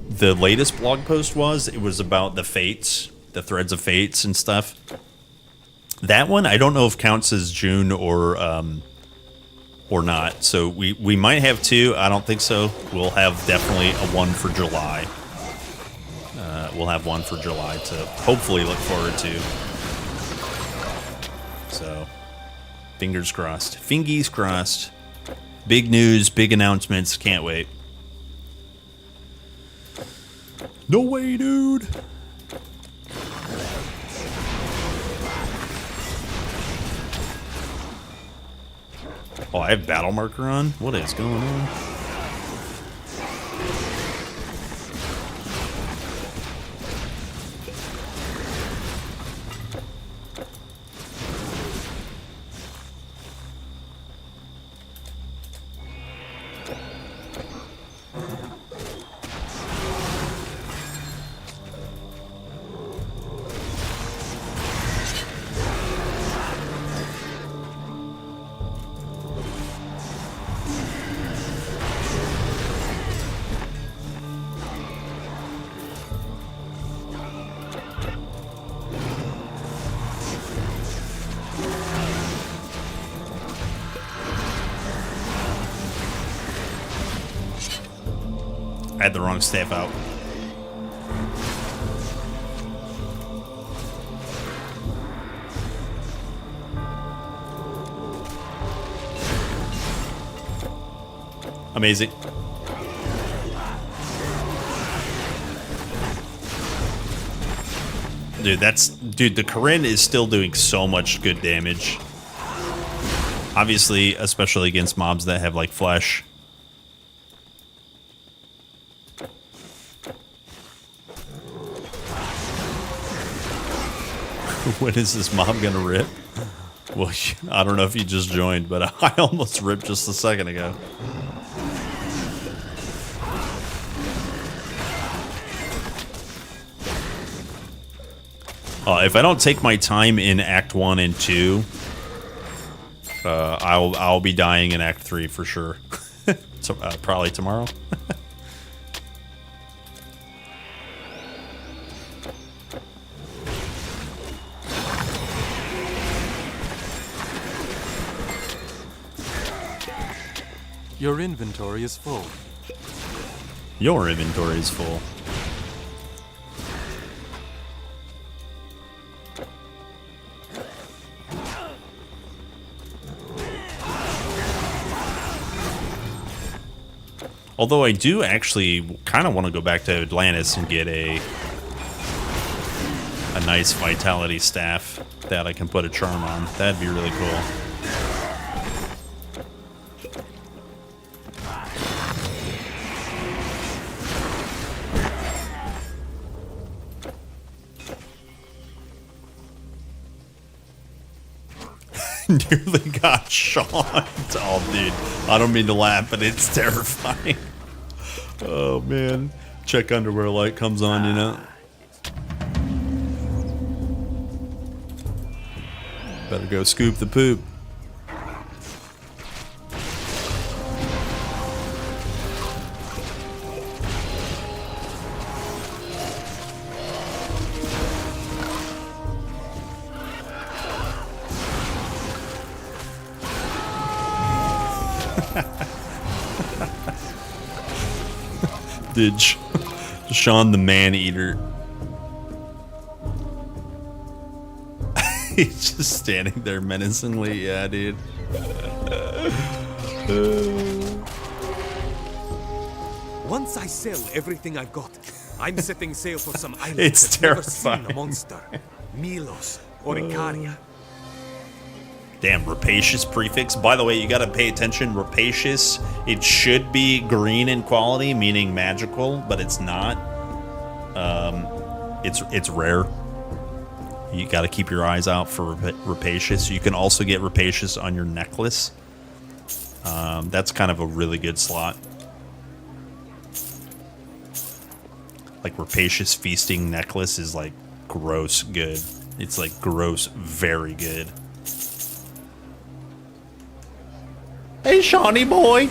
the latest blog post was. It was about the fates, the threads of fates and stuff. That one, I don't know if counts as June or not. So we might have two. I don't think so. We'll have definitely a one for July. We'll have one for July to hopefully look forward to. So, fingers crossed. Fingies crossed. Big news, big announcements. Can't wait. No way, dude. Oh, I have battle marker on? What is going on? I had the wrong staff out. Amazing. Dude, the Corinne is still doing so much good damage. Obviously, especially against mobs that have like flesh. When is this mob gonna rip? Well, I don't know if you just joined, but I almost ripped just a second ago. If I don't take my time in Act 1 and 2, I'll be dying in Act 3 for sure. So, probably tomorrow. Your inventory is full. Your inventory is full. Although I do actually kind of want to go back to Atlantis and get a nice vitality staff that I can put a charm on. That'd be really cool. Nearly got shot. Oh, dude. I don't mean to laugh, but it's terrifying. Oh, man. Check underwear light comes on, you know? Better go scoop the poop. Did Sean the Man-Eater. He's just standing there menacingly. Yeah, dude. Once I sell everything I've got, I'm setting sail for some island It's that's never terrifying. seen a monster. Milos or Icaria. Damn, rapacious prefix. By the way, you gotta pay attention. Rapacious, it should be green in quality, meaning magical, but it's not. It's rare. You got to keep your eyes out for Rapacious. You can also get Rapacious on your necklace. That's kind of a really good slot. Like Rapacious Feasting necklace is like gross good. It's like gross very good. Hey, Shawnee boy.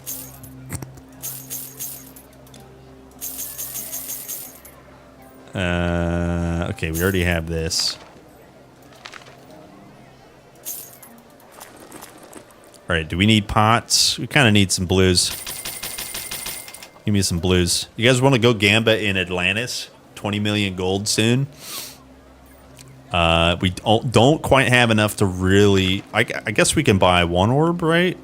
Okay, we already have this. All right, do we need pots? We kind of need some blues. Give me some blues. You guys want to go Gamba in Atlantis? 20 million gold soon. We don't quite have enough to really... I guess we can buy one orb, right?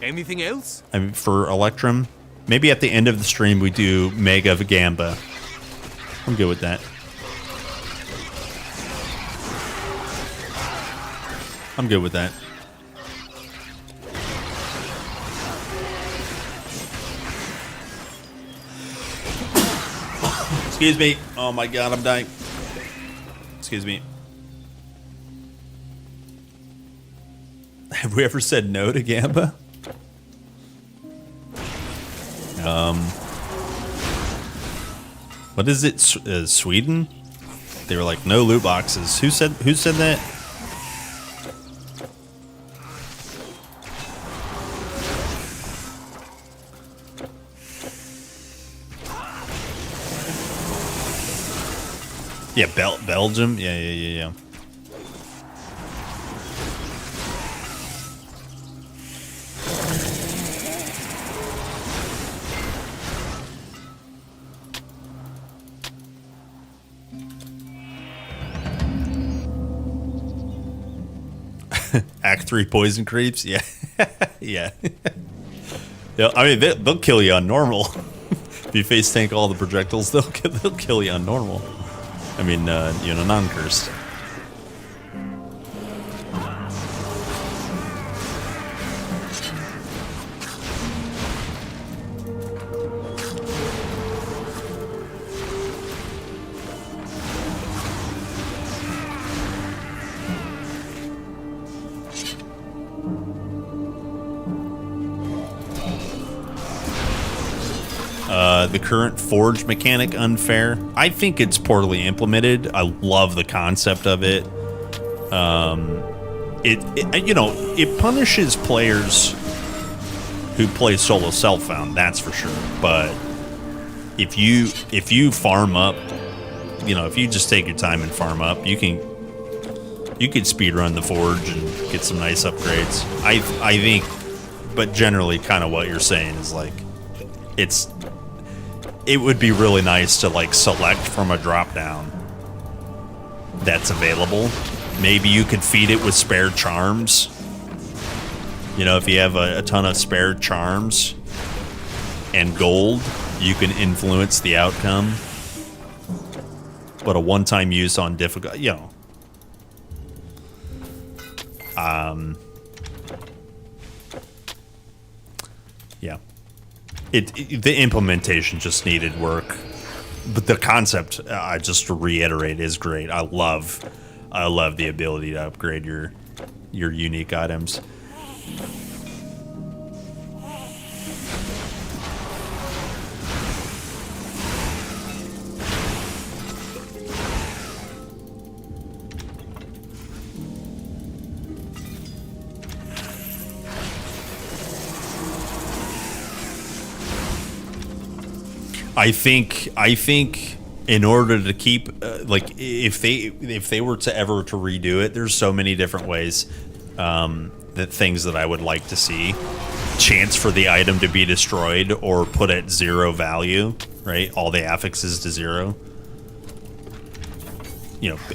Anything else? I mean, for Electrum. Maybe at the end of the stream we do Mega Gamba. I'm good with that. I'm good with that. Excuse me. Oh my god, I'm dying. Excuse me. Have we ever said no to Gamba? What is it? Sweden? They were like, no loot boxes. Who said that? Yeah, Belgium. Yeah. Act 3 poison creeps. Yeah. Yeah. Yeah. I mean, they'll kill you on normal. If you face tank all the projectiles, they'll kill you on normal. I mean, you know, non-cursed. The current forge mechanic unfair. I think it's poorly implemented. I love the concept of it. It punishes players who play solo self-found, that's for sure. But if you farm up, if you just take your time and farm up, you could speed run the forge and get some nice upgrades. I think, but generally, kind of what you're saying is like, it would be really nice to like select from a drop down that's available. Maybe you could feed it with spare charms. If you have a ton of spare charms and gold, you can influence the outcome. But a one-time use on difficult, yeah. The implementation just needed work, but the concept, just to reiterate, is great. I love the ability to upgrade your unique items. I think in order to keep if they were to ever to redo it, there's so many different ways things that I would like to see. Chance for the item to be destroyed or put at 0 value, right? All the affixes to 0.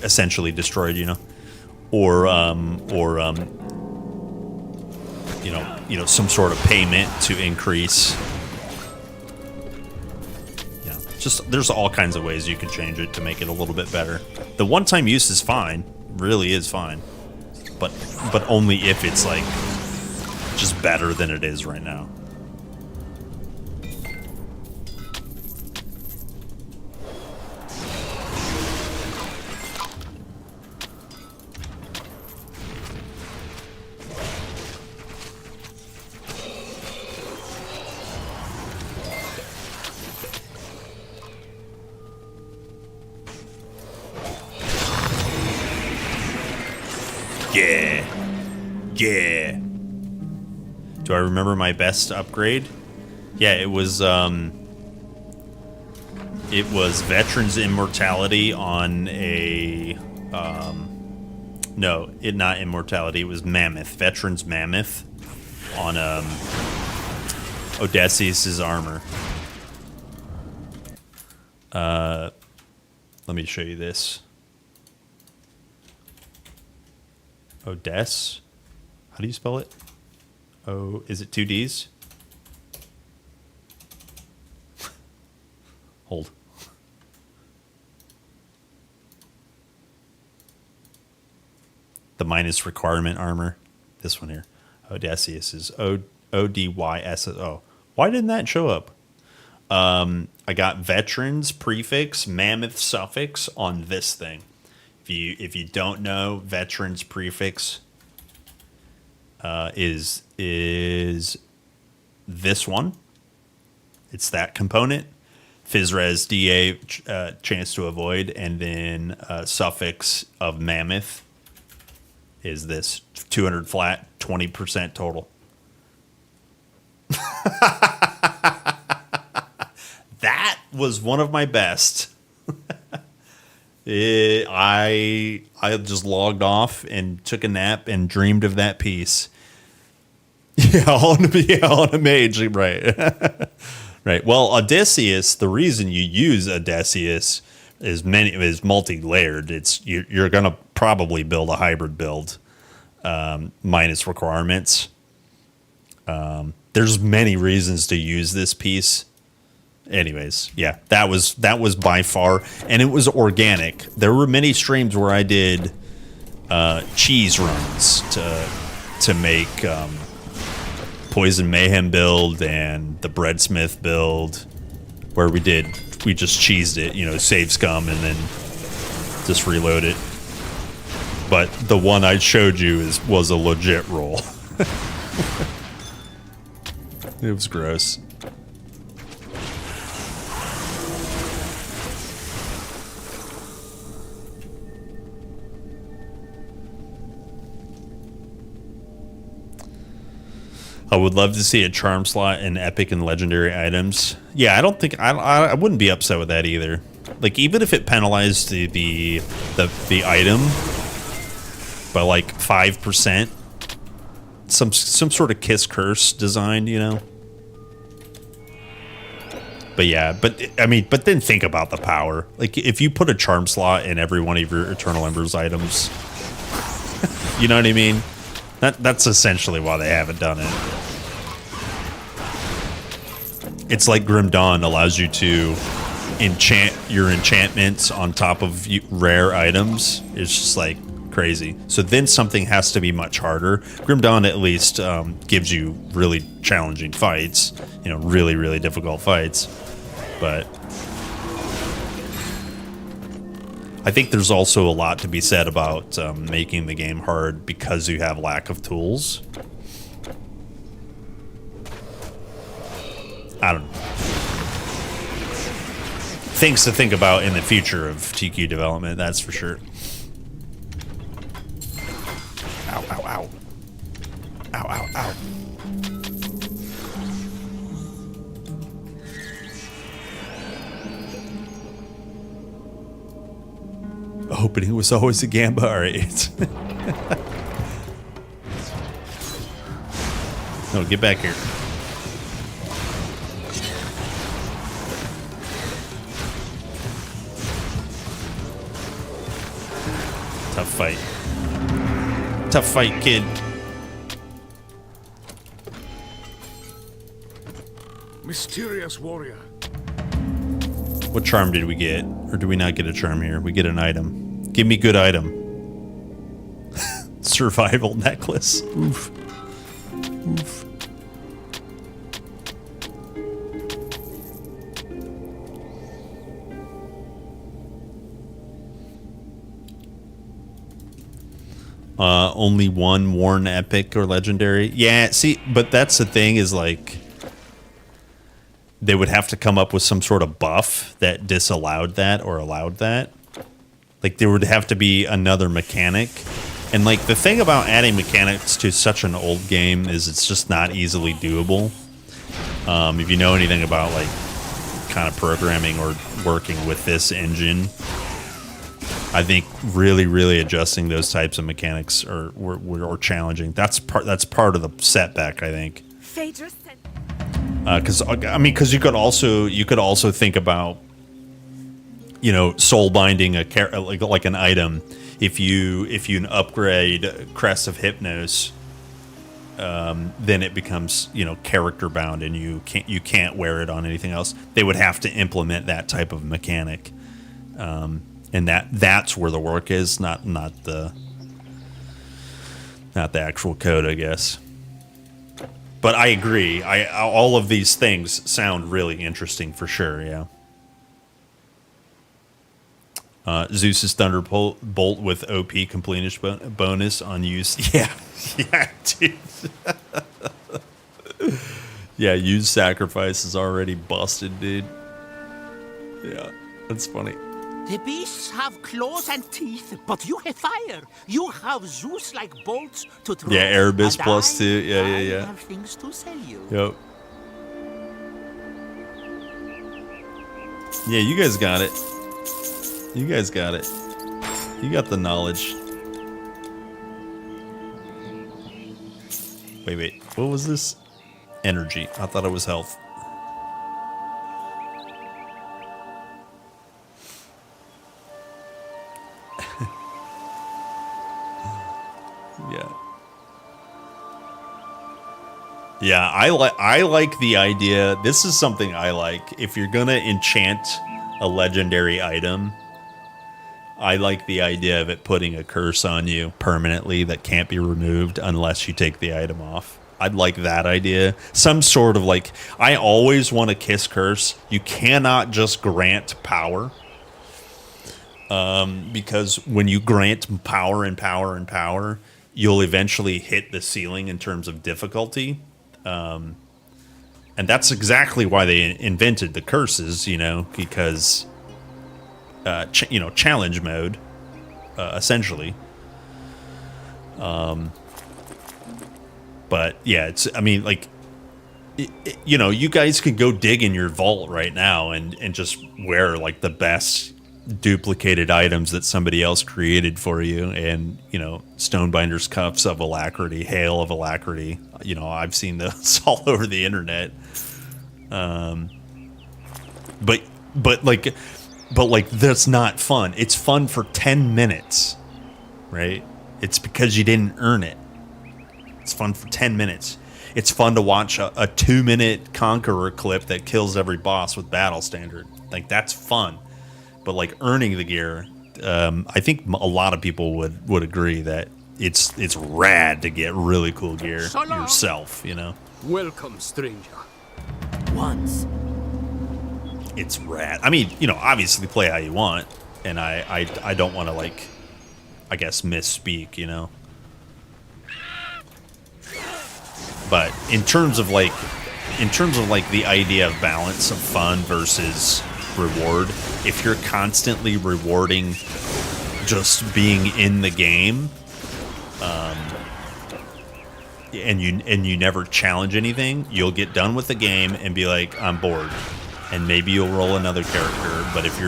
Essentially destroyed, or some sort of payment to increase. There's all kinds of ways you can change it to make it a little bit better. The one-time use is fine, really is fine, but only if it's like just better than it is right now. Yeah. Yeah. Do I remember my best upgrade? Yeah, it was Veteran's Immortality on a no, not Immortality, it was Mammoth. Veteran's Mammoth on Odysseus's armor. Let me show you this. Odess? How do you spell it? Oh, is it 2 Ds? Hold. The minus requirement armor. This one here. Odysseus is O-D-Y-S-O. Why didn't that show up? I got veterans prefix, mammoth suffix on this thing. If you don't know, veterans prefix is this one. It's that component. Physres DA chance to avoid, and then suffix of mammoth is this 200 flat, 20% total. That was one of my best. I just logged off and took a nap and dreamed of that piece. Yeah, on a mage, right? Right. Well, Odysseus. The reason you use Odysseus is multi-layered. You're gonna probably build a hybrid build, minus requirements. There's many reasons to use this piece. Anyways, yeah, that was by far, and it was organic. There were many streams where I did cheese runs to make Poison Mayhem build and the Breadsmith build, where we just cheesed it, save scum and then just reload it. But the one I showed you was a legit roll. It was gross. I would love to see a charm slot in epic and legendary items. Yeah, I don't think I wouldn't be upset with that either. Like, even if it penalized the item by like 5%, some sort of kiss curse design, But yeah, but then think about the power. Like, if you put a charm slot in every one of your Eternal Embers items, you know what I mean? That's essentially why they haven't done it. It's like Grim Dawn allows you to enchant your enchantments on top of rare items. It's just like crazy. So then something has to be much harder. Grim Dawn at least gives you really challenging fights, really, really difficult fights. But I think there's also a lot to be said about making the game hard because you have lack of tools. I don't know. Things to think about in the future of TQ development, that's for sure. Ow, ow, ow. Ow, ow, ow. Opening was always a gamba. All right. No, get back here. Tough fight. Tough fight, kid. Mysterious warrior. What charm did we get? Or do we not get a charm here? We get an item. Give me good item. Survival necklace. Oof. Oof. Only one worn epic or legendary. Yeah, see, but that's the thing is like they would have to come up with some sort of buff that disallowed that or allowed that. Like there would have to be another mechanic And like the thing about adding mechanics to such an old game is it's just not easily doable. If you know anything about like kind of programming or working with this engine, I think really adjusting those types of mechanics were challenging. That's part of the setback, I think. Because you could also think about, you know, soul binding like an item. If you upgrade Crest of Hypnos, then it becomes, you know, character bound, and you can't wear it on anything else. They would have to implement that type of mechanic, and that's where the work is, not the actual code, I guess. But I agree. All of these things sound really interesting for sure. Yeah. Zeus's Thunderbolt with OP completeness bonus on use. Yeah, dude. Yeah, use sacrifice is already busted, dude. Yeah, that's funny. The beasts have claws and teeth, but you have fire. You have Zeus-like bolts to throw. Yeah, Erebus plus 2. Yeah. I have things to sell you. Yep. Yeah, you guys got it. You guys got it. You got the knowledge. Wait. What was this? Energy. I thought it was health. Yeah, I like the idea. This is something I like. If you're gonna enchant a legendary item, I like the idea of it putting a curse on you permanently that can't be removed unless you take the item off. I'd like that idea. Some sort of like, I always want to kiss curse. You cannot just grant power. Because when you grant power and power and power, you'll eventually hit the ceiling in terms of difficulty. And that's exactly why they invented the curses, you know, because, challenge mode, essentially. But yeah, you guys could go dig in your vault right now and just wear like the best duplicated items that somebody else created for you, and Stonebinder's Cuffs of Alacrity, Hail of Alacrity. I've seen those all over the internet. But that's not fun. It's fun for 10 minutes, right? It's because you didn't earn it. It's fun for 10 minutes. It's fun to watch a 2-minute Conqueror clip that kills every boss with Battle Standard. Like, that's fun. But like earning the gear, I think a lot of people would agree that it's rad to get really cool gear yourself, Welcome, stranger. Once. It's rad. I mean, obviously play how you want, and I don't want to misspeak, But in terms of the idea of balance of fun versus reward, if you're constantly rewarding just being in the game, and you never challenge anything, you'll get done with the game and be like, I'm bored, and maybe you'll roll another character. But if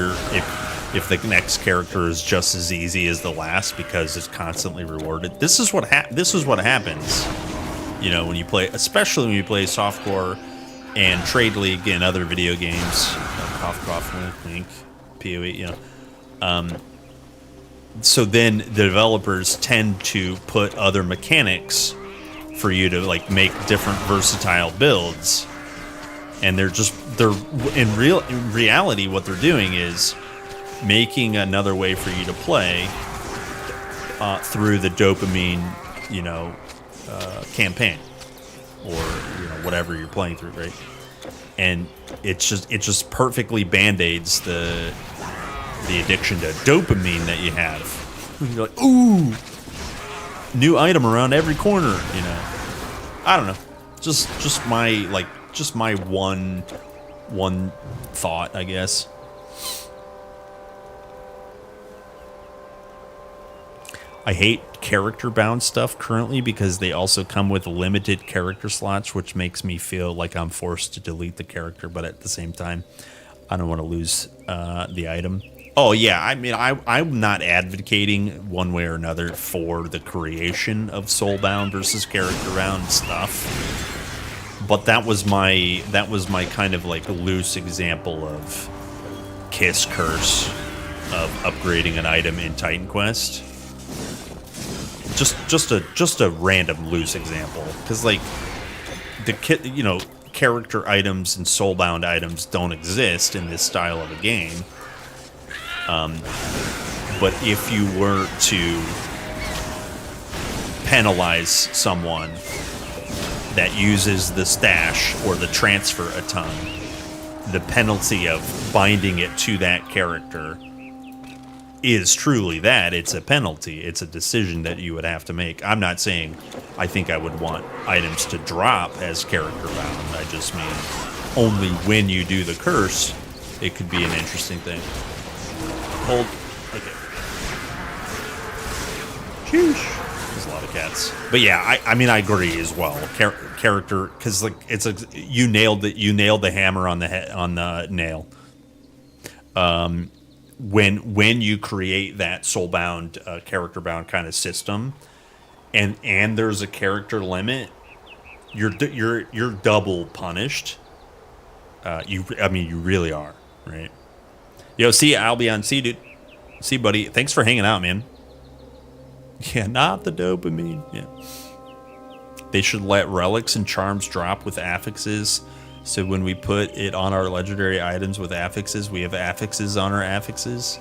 the next character is just as easy as the last because it's constantly rewarded, this is what happens. When you play, especially when you play softcore and Trade League and other video games, cough, wink, PoE, so then the developers tend to put other mechanics for you to make different versatile builds, and they're in reality what they're doing is making another way for you to play through the dopamine, campaign, or whatever you're playing through, right? And it just perfectly band-aids the addiction to dopamine that you have. You're like, ooh, new item around every corner, I don't know. Just my one thought, I guess. I hate character-bound stuff currently because they also come with limited character slots, which makes me feel like I'm forced to delete the character, but at the same time, I don't want to lose the item. Oh, yeah, I mean, I'm not advocating one way or another for the creation of soulbound versus character-bound stuff, but that was my kind of like loose example of Kiss Curse of upgrading an item in Titan Quest. Just a random loose example, because like character items and soulbound items don't exist in this style of a game. But if you were to penalize someone that uses the stash or the transfer a ton, the penalty of binding it to that character is truly that. It's a penalty. It's a decision that you would have to make. I'm not saying I think I would want items to drop as character bound. I just mean only when you do the curse, it could be an interesting thing. Hold. Okay. Sheesh. There's a lot of cats. But yeah, I mean, I agree as well. Character, because like you nailed it. You nailed the hammer on the head, on the nail. When you create that soulbound, character-bound kind of system, and there's a character limit, you're double punished. You really are, right? Yo, see, Albion, see, dude, see, buddy. Thanks for hanging out, man. Yeah, not the dopamine. Yeah, they should let relics and charms drop with affixes. So when we put it on our legendary items with affixes, we have affixes on our affixes.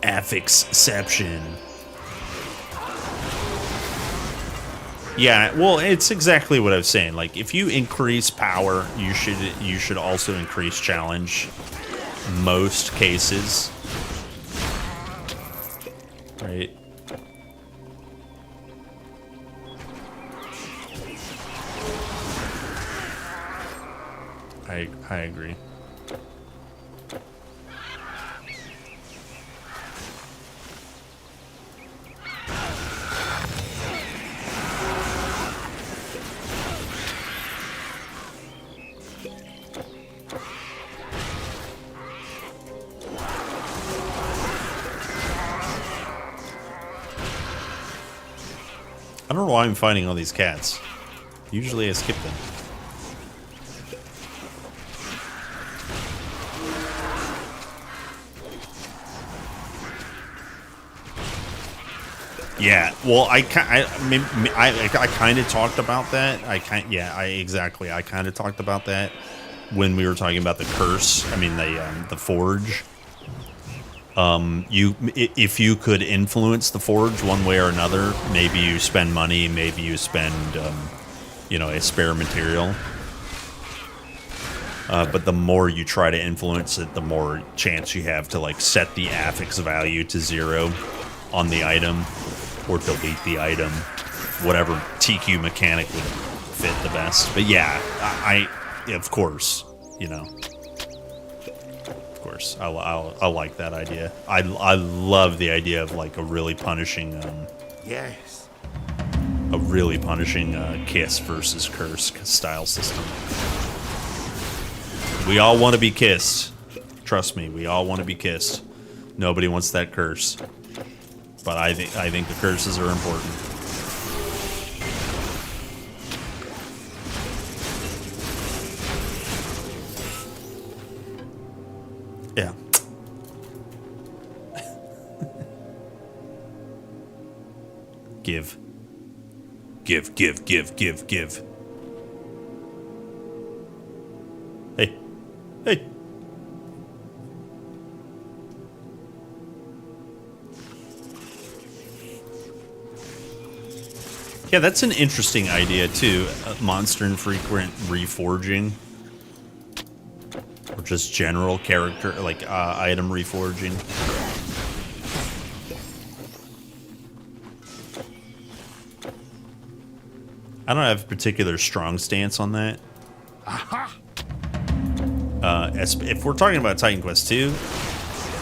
Affixception. Yeah, well, it's exactly what I was saying. Like, if you increase power, you should also increase challenge. Most cases, right? I agree. I don't know why I'm finding all these cats. Usually I skip them. Yeah, well, I kind of talked about that. I kind of talked about that when we were talking about the curse. I mean, the forge. If you could influence the forge one way or another, maybe you spend money, maybe you spend, a spare material. But the more you try to influence it, the more chance you have to like set the affix value to 0 on the item, or delete the item, whatever TQ mechanic would fit the best. But yeah, of course, of course, I like that idea. I love the idea of like a really punishing, kiss versus curse style system. We all want to be kissed. Trust me, we all want to be kissed. Nobody wants that curse. But I think the curses are important. Yeah. Give. Hey. Yeah, that's an interesting idea too. Monster infrequent reforging, or just general character like item reforging. I don't have a particular strong stance on that. If we're talking about Titan Quest 2,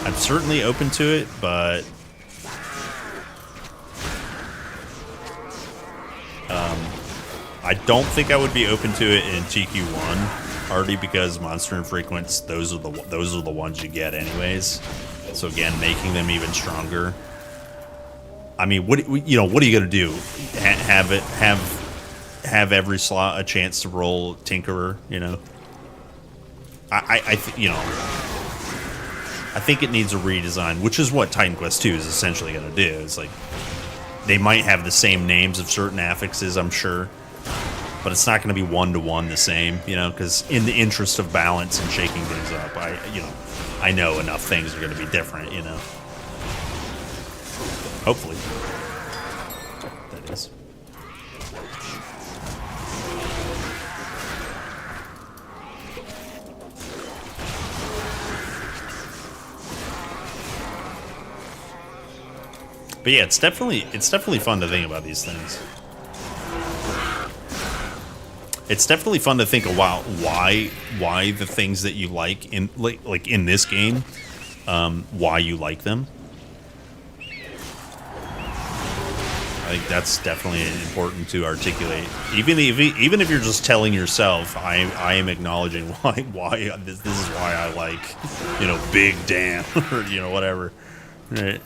I'm certainly open to it, but I don't think I would be open to it in TQ1, already because monster infrequents, those are the ones you get anyways. So again, making them even stronger. I mean, what are you gonna do? Have every slot a chance to roll Tinkerer? You know, I think it needs a redesign, which is what Titan Quest 2 is essentially gonna do. It's like they might have the same names of certain affixes, I'm sure, but it's not gonna be one-to-one the same. You know, because in the interest of balance and shaking things up, I know enough things are gonna be different. You know. Hopefully. That is. But yeah, it's definitely fun to think about these things. It's definitely fun to think about why the things that you like in this game, why you like them. I think that's definitely important to articulate. Even if you're just telling yourself, I am acknowledging why this is why I like, Big Dan or whatever, right?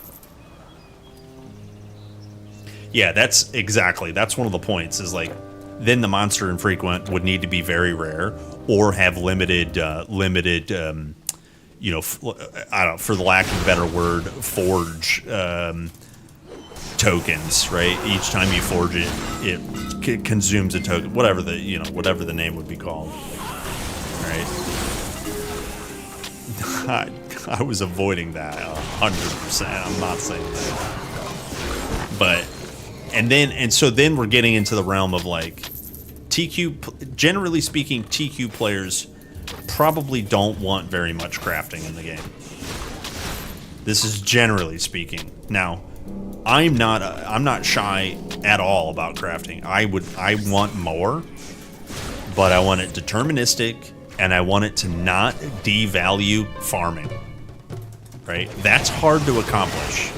Yeah, that's one of the points. Is like, then the monster infrequent would need to be very rare or have limited, I don't know, for the lack of a better word, forge. Tokens, right? Each time you forge it, it consumes a token, whatever the name would be called, right? I was avoiding that 100%. I'm not saying that, but so then we're getting into the realm of like TQ. Generally speaking, TQ players probably don't want very much crafting in the game. This is generally speaking. Now, I'm not shy at all about crafting. I want more, but I want it deterministic, and I want it to not devalue farming. Right? That's hard to accomplish.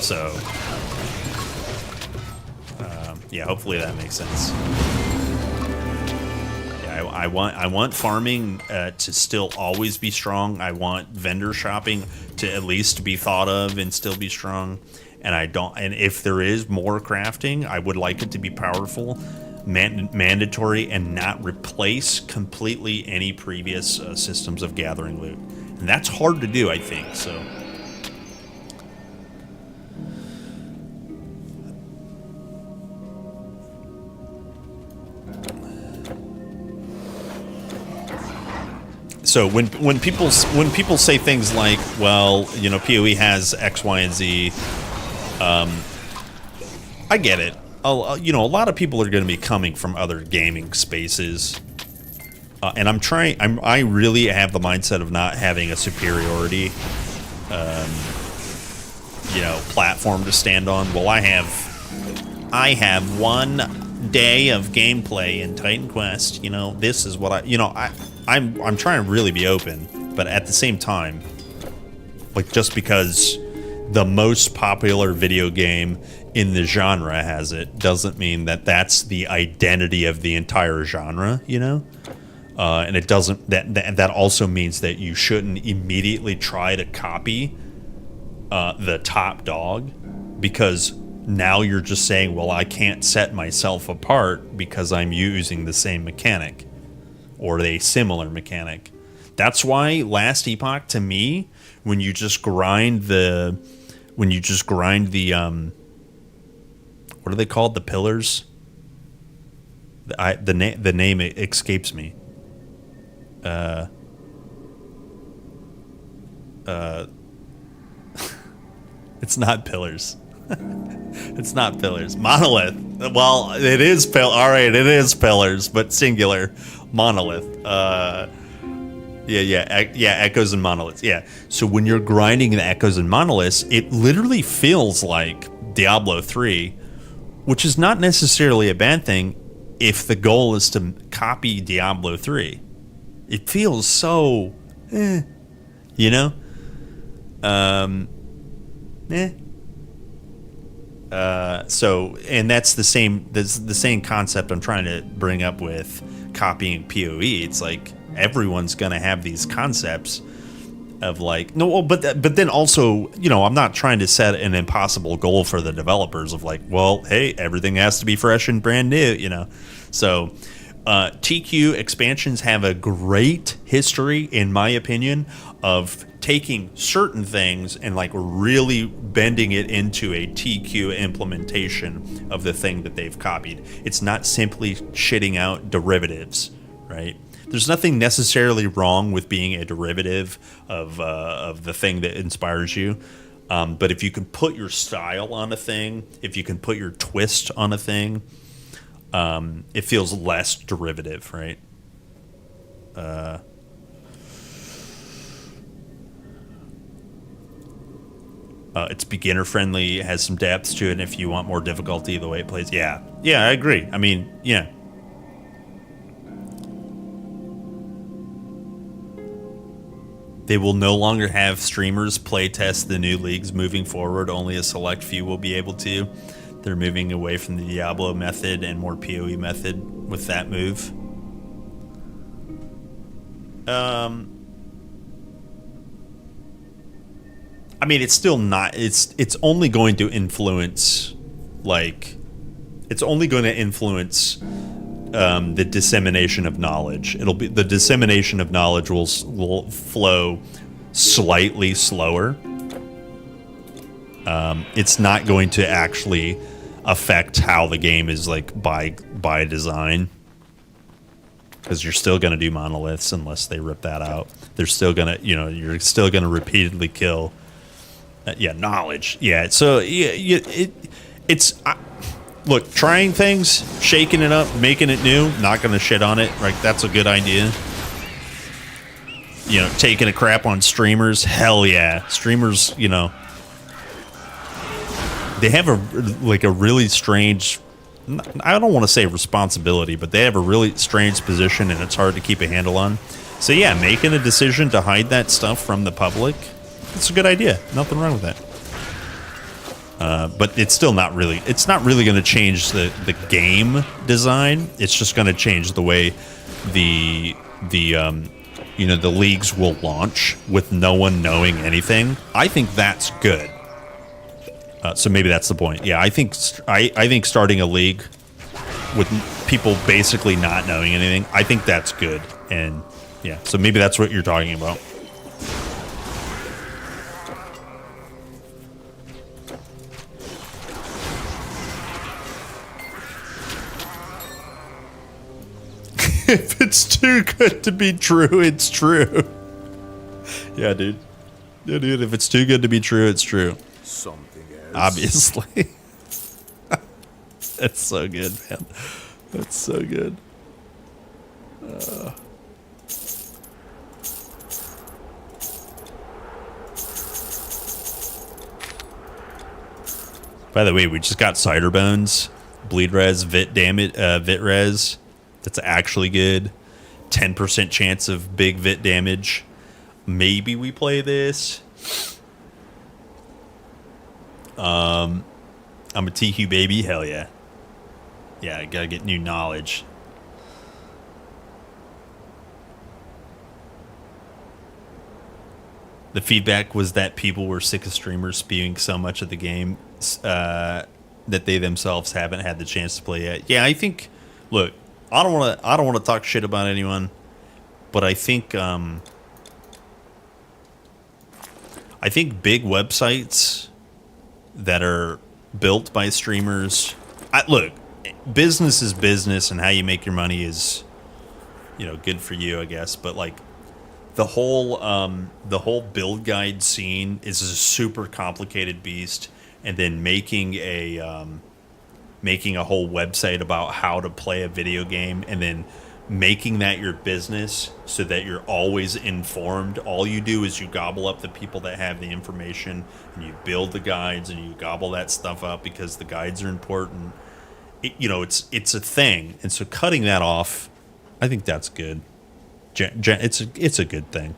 So, yeah, hopefully that makes sense. I want farming to still always be strong. I want vendor shopping to at least be thought of and still be strong. And if there is more crafting, I would like it to be powerful, mandatory, and not replace completely any previous systems of gathering loot. And that's hard to do, I think. So. So when people say things like, well, PoE has X, Y, and Z, I get it. A lot of people are going to be coming from other gaming spaces, and I really have the mindset of not having a superiority, platform to stand on. Well, I have one day of gameplay in Titan Quest. This is what I'm trying to really be open, but at the same time, like, just because the most popular video game in the genre has it doesn't mean that that's the identity of the entire genre, and it doesn't that also means that you shouldn't immediately try to copy the top dog, because now you're just saying, well, I can't set myself apart because I'm using the same mechanic or a similar mechanic. That's why Last Epoch, to me, when you just grind the what are they called? The pillars? The name escapes me. It's not pillars. It's not pillars. Monolith. Well, it is all right, it is pillars, but singular. Monolith. Echoes and monoliths. Yeah. So when you're grinding the echoes and monoliths, it literally feels like Diablo 3, which is not necessarily a bad thing if the goal is to copy Diablo 3. It feels so And that's the same concept I'm trying to bring up with copying PoE. It's like everyone's gonna have these concepts of like, no, but then also, you know, I'm not trying to set an impossible goal for the developers of like, well, hey, everything has to be fresh and brand new, you know. So TQ expansions have a great history, in my opinion, of taking certain things and like really bending it into a TQ implementation of the thing that they've copied. It's not simply shitting out derivatives, right? There's nothing necessarily wrong with being a derivative of the thing that inspires you. But if you can put your style on a thing, if you can put your twist on a thing, it feels less derivative, right? It's beginner friendly, has some depth to it, and if you want more difficulty, the way it plays, yeah, I agree. I mean, yeah. They will no longer have streamers playtest the new leagues moving forward. Only a select few will be able to. They're moving away from the Diablo method and more PoE method with that move. I mean, it's still not. It's only going to influence, like, it's only going to influence the dissemination of knowledge. It'll be the dissemination of knowledge will flow slightly slower. It's not going to actually affect how the game is like by design, because you're still going to do monoliths unless they rip that out. They're still gonna, you know, you're still going to repeatedly kill. Knowledge. Yeah. So it's. Look, trying things, shaking it up, making it new, not going to shit on it. Right, that's a good idea. You know, taking a crap on streamers, hell yeah. Streamers, you know, they have a really strange, I don't want to say responsibility, but they have a really strange position and it's hard to keep a handle on. So yeah, making a decision to hide that stuff from the public, it's a good idea. Nothing wrong with that. But it's still not really, it's not really going to change the game design. It's just going to change the way the leagues will launch with no one knowing anything. I think that's good. So maybe that's the point. Yeah, I think starting a league with people basically not knowing anything, I think that's good. And yeah, so maybe that's what you're talking about. If it's too good to be true, it's true. Yeah, dude. Yeah, dude, if it's too good to be true, it's true. Something else. Obviously. That's so good, man. That's so good. By the way, we just got cider bones, bleed res, vit res. That's actually good. 10% chance of big vit damage. Maybe we play this. I'm a TQ baby. Hell yeah. Yeah, I gotta get new knowledge. The feedback was that people were sick of streamers spewing so much of the game that they themselves haven't had the chance to play yet. Yeah, I think. Look, I don't want to talk shit about anyone, but I think big websites that are built by streamers. Look, business is business, and how you make your money is, you know, good for you, I guess. But like, the whole build guide scene is a super complicated beast, and then making a whole website about how to play a video game and then making that your business so that you're always informed. All you do is you gobble up the people that have the information and you build the guides and you gobble that stuff up because the guides are important. It's a thing. And so cutting that off, I think that's good. It's a good thing.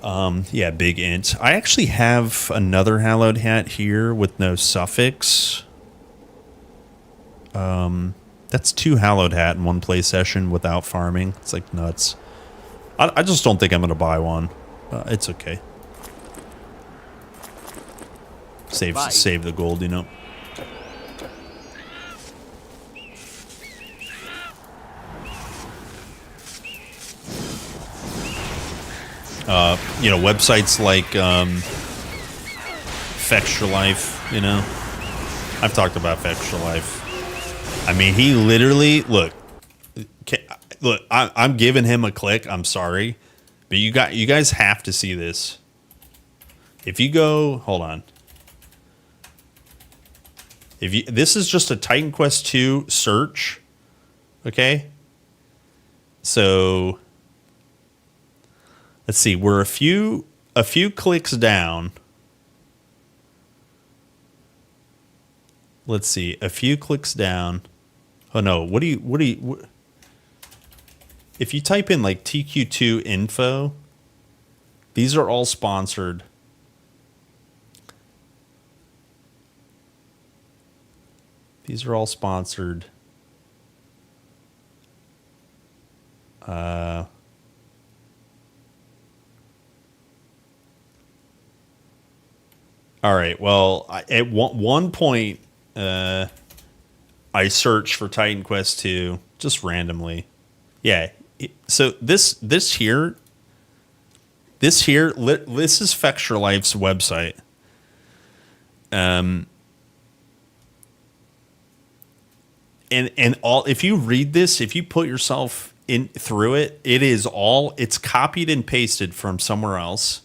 Yeah, big int. I actually have another hallowed hat here with no suffix. That's 2 hallowed hat in one play session without farming. It's like nuts. I just don't think I'm going to buy one. It's okay. Save the gold, you know. You know, websites like Fetch Your Life, you know. I've talked about Fetch Your Life. I mean, he literally, look, I'm giving him a click. I'm sorry, but you guys have to see this. If you go, hold on. This is just a Titan Quest 2 search, okay? So let's see. We're a few clicks down. Let's see, a few clicks down. Oh no, what do you if you type in like TQ2 info, these are all sponsored. These are all sponsored. All right, well, at one point, I searched for Titan Quest 2 just randomly. Yeah. So this is Fetch Your Life's website. And all, if you read this, if you put yourself in through it, it's copied and pasted from somewhere else.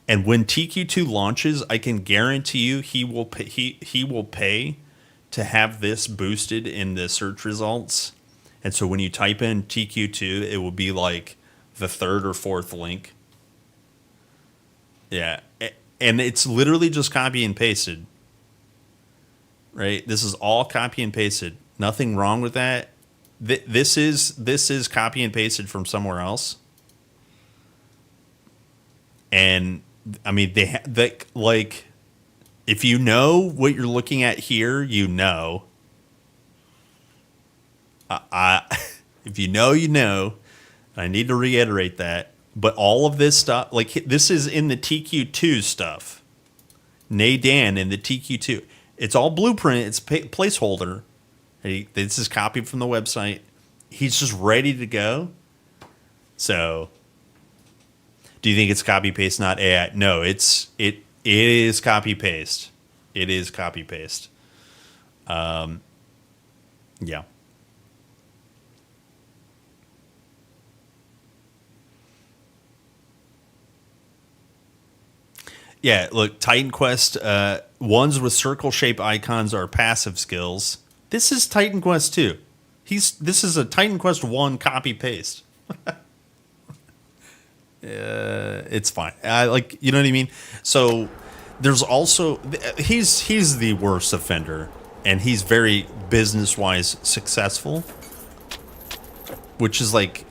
And when TQ2 launches, I can guarantee you he will pay to have this boosted in the search results. And so when you type in TQ2, it will be like the 3rd or 4th link. Yeah. And it's literally just copy and pasted. Right? This is all copy and pasted. Nothing wrong with that. This is copy and pasted from somewhere else. And I mean, like, if you know what you're looking at here, you know. If you know, you know. I need to reiterate that. But all of this stuff, like, this is in the TQ2 stuff. Nadan in the TQ2. It's all blueprint. It's placeholder. This is copied from the website. He's just ready to go. So, do you think it's copy paste, not AI? No, it is copy paste. It is copy paste. Yeah. Yeah, look, Titan Quest, ones with circle shape icons are passive skills. This is Titan Quest 2. This is a Titan Quest 1 copy paste. It's fine. You know what I mean? So there's also, he's the worst offender, and he's very business-wise successful, which is like,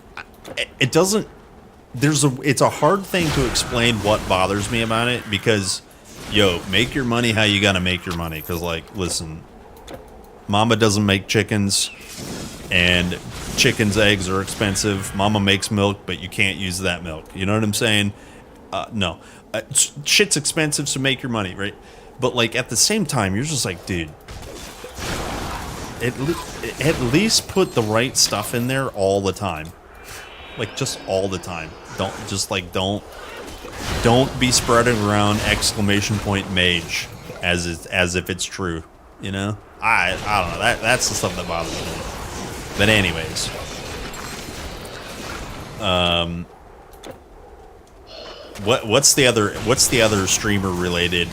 it doesn't, it's a hard thing to explain what bothers me about it, because, yo, make your money how you gotta make your money. Because, like, listen, Mama doesn't make chickens, and chickens' eggs are expensive. Mama makes milk, but you can't use that milk. You know what I'm saying? No. Shit's expensive, so make your money, right? But, like, at the same time, you're just like, dude, at least put the right stuff in there all the time. Like, just all the time. Don't be spreading around exclamation point mage as if it's true, you know? I don't know. That's the stuff that bothers me. But anyways, what's the other streamer related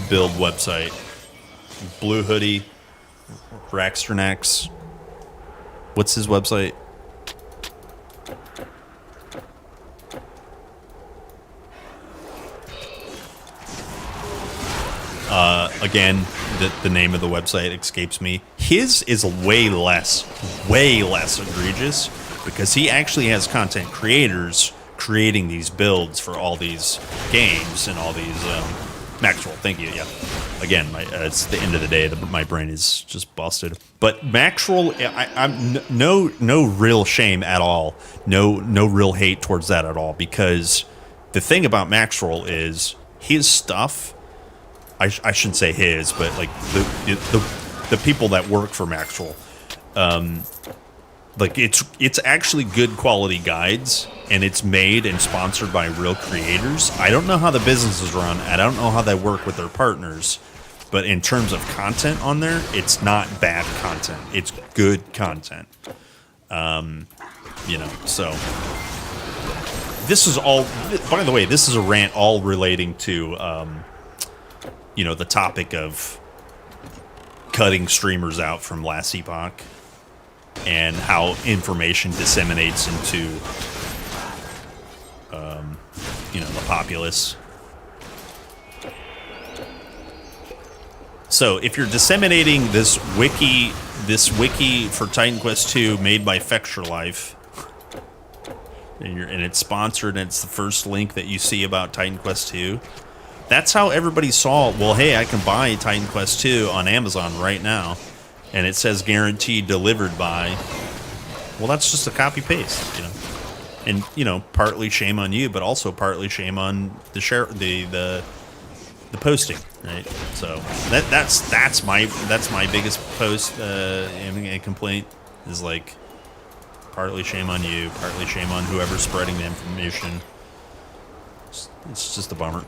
build website? Blue Hoodie, Raxternax. What's his website? Again, the name of the website escapes me. His is way less egregious, because he actually has content creators creating these builds for all these games and all these Maxwell. Thank you. Yeah. Again, it's the end of the day. My brain is just busted. But Maxwell, I'm no real shame at all. No real hate towards that at all, because the thing about Maxwell is his stuff. I shouldn't say his, but like the people that work for Maxwell. Like it's actually good quality guides, and it's made and sponsored by real creators. I don't know how the business is run. I don't know how they work with their partners, but in terms of content on there, it's not bad content. It's good content. You know, so this is all. By the way, this is a rant all relating to you know, the topic of cutting streamers out from last epoch. And how information disseminates into, you know, the populace. So if you're disseminating this wiki for Titan Quest 2 made by Fexture Life, and it's sponsored, and it's the first link that you see about Titan Quest 2, that's how everybody saw, well, hey, I can buy Titan Quest 2 on Amazon right now. And it says guaranteed delivered by. Well, that's just a copy paste, you know. And you know, partly shame on you, but also partly shame on the the posting, right? So that's my biggest post and complaint is like partly shame on you, partly shame on whoever's spreading the information. It's just a bummer.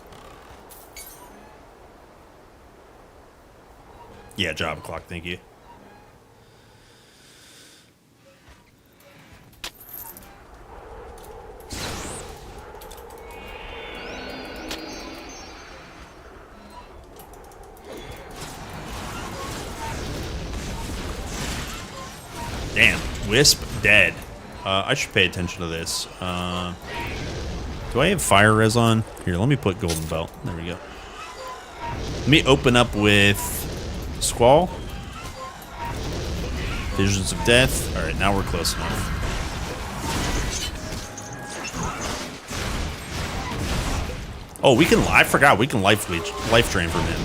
Yeah, job clock. Thank you. Damn, Wisp dead. I should pay attention to this. Do I have fire res on? Here, let me put golden belt. There we go. Let me open up with Squall. Visions of death. All right, now we're close enough. Oh, we can. I forgot we can life drain from him.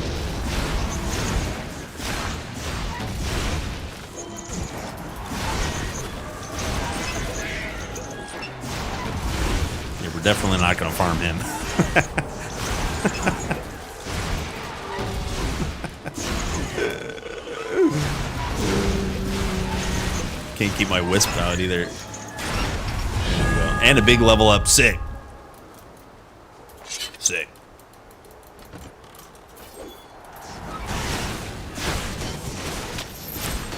Definitely not going to farm him. Can't keep my Wisp out either. There we go. And a big level up. Sick. Sick.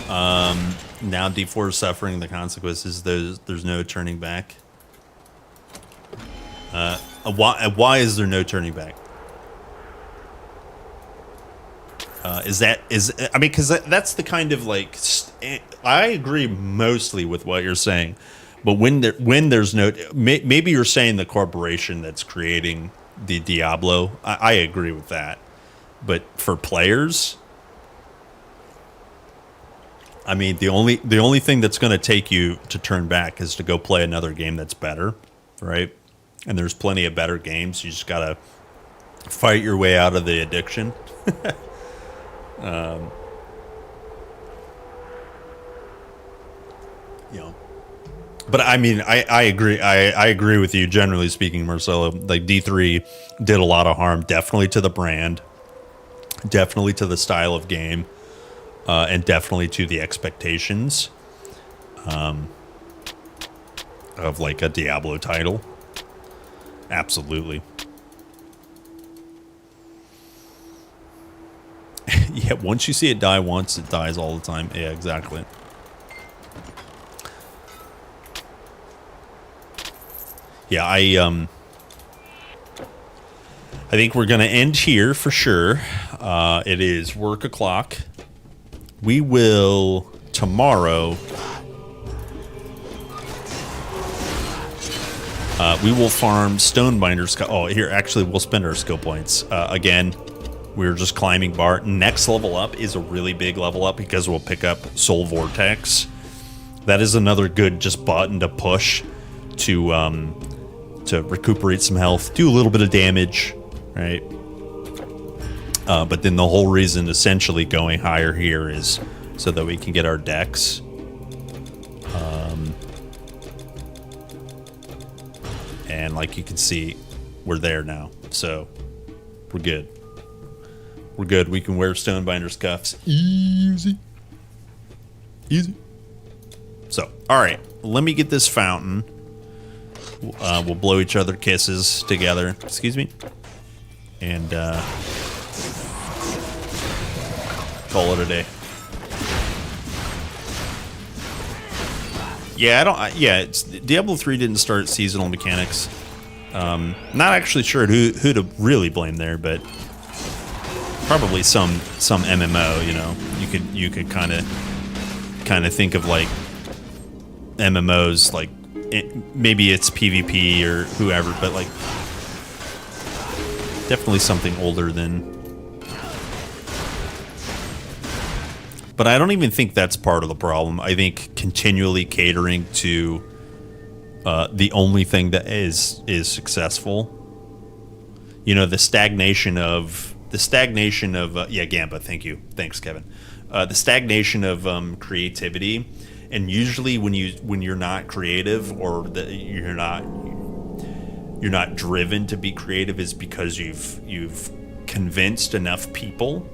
Now D4 is suffering the consequences. There's no turning back. Why is there no turning back? I mean, because that's the kind of like, I agree mostly with what you're saying, but when there's no, maybe you're saying the corporation that's creating the Diablo. I agree with that, but for players, I mean, the only thing that's going to take you to turn back is to go play another game that's better, right? And there's plenty of better games. You just gotta fight your way out of the addiction. You know, but I mean, I agree. I agree with you. Generally speaking, Marcelo, like D3 did a lot of harm. Definitely to the brand. Definitely to the style of game, and definitely to the expectations of like a Diablo title. Absolutely. Yeah, once you see it die once, it dies all the time. Yeah, exactly. Yeah, I think we're going to end here for sure. It is work o'clock. We will tomorrow... we will farm Stonebinder. Oh, here, actually, we'll spend our skill points. Again, we're just climbing bar. Next level up is a really big level up because we'll pick up Soul Vortex. That is another good just button to push to to recuperate some health, do a little bit of damage, right? But then the whole reason essentially going higher here is so that we can get our decks. And like you can see, we're there now. So we're good. We're good. We can wear Stonebinder's cuffs. Easy. Easy. So, all right. Let me get this fountain. We'll blow each other kisses together. Excuse me. And call it a day. Yeah, it's Diablo 3 didn't start seasonal mechanics. Not actually sure who to really blame there, but probably some MMO. You know, you could kind of think of like MMOs like maybe it's PvP or whoever, but like definitely something older than. But I don't even think that's part of the problem. I think continually catering to the only thing that is successful. You know, the stagnation of yeah, Gamba. Thank you, thanks, Kevin. The stagnation of creativity, and usually when you're not creative or you're not driven to be creative, is because you've convinced enough people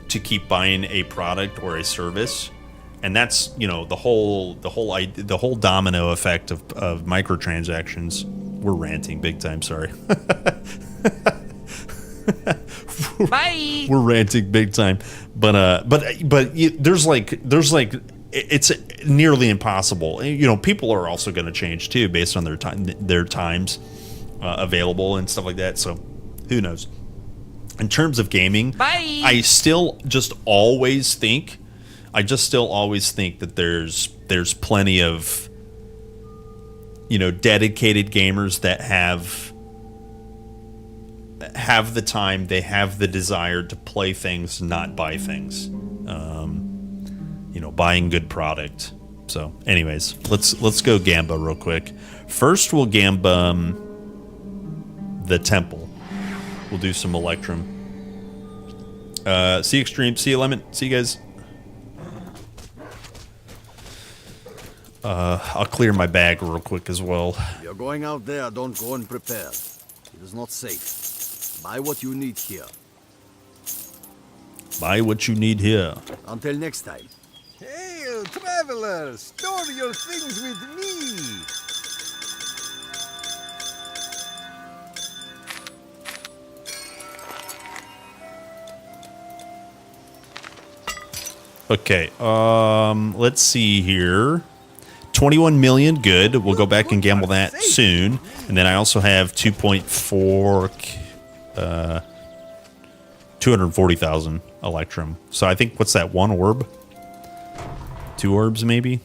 to keep buying a product or a service, and that's, you know, the whole domino effect of microtransactions. We're ranting big time. Sorry. Bye. We're ranting big time, but there's like it's nearly impossible. You know, people are also going to change too based on their times available and stuff like that. So who knows? In terms of gaming, bye. I still just always think that there's plenty of, you know, dedicated gamers that have the time, they have the desire to play things, not buy things. You know, buying good product. So, anyways, let's go Gamba real quick. First, we'll Gamba the temple. We'll do some Electrum. See you, Extreme. See you, Lemon. See you guys. I'll clear my bag real quick as well. You're going out there, don't go unprepared. It is not safe. Buy what you need here. Buy what you need here. Until next time. Hail, traveler! Store your things with me! Okay, let's see here. 21 million, good. We'll go back and gamble that soon. And then I also have 2.4, 240,000 Electrum. So I think, what's that, 1 orb? 2 orbs, maybe?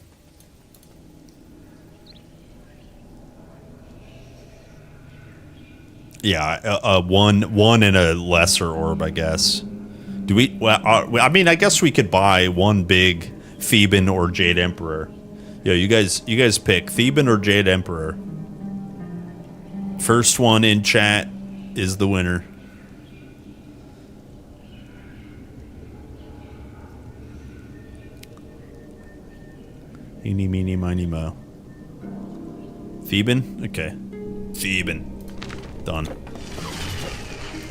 Yeah, one and a lesser orb, I guess. Do we? Well, I mean, I guess we could buy one big Theban or Jade Emperor. Yo, you guys pick Theban or Jade Emperor. First one in chat is the winner. Eeny, meeny, miny, mo. Theban? Okay. Theban. Done.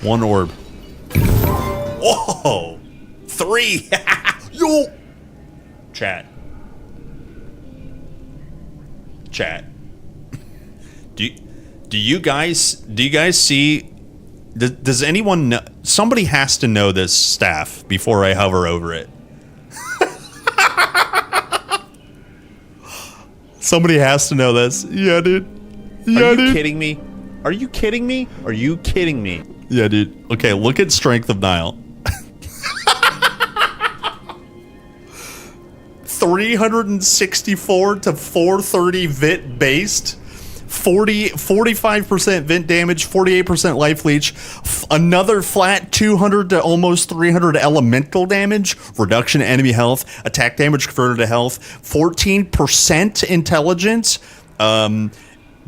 1 orb. Whoa! 3! Yo! Chat. Do you guys see? Does anyone know? Somebody has to know this staff before I hover over it. Somebody has to know this. Yeah, dude. Yeah, dude. Are you kidding me? Are you kidding me? Are you kidding me? Yeah, dude. Okay, look at Strength of Nile. 364 to 430 Vit based. 45% Vent damage, 48% life leech, another flat 200 to almost 300 elemental damage, reduction in enemy health, attack damage converted to health, 14% intelligence,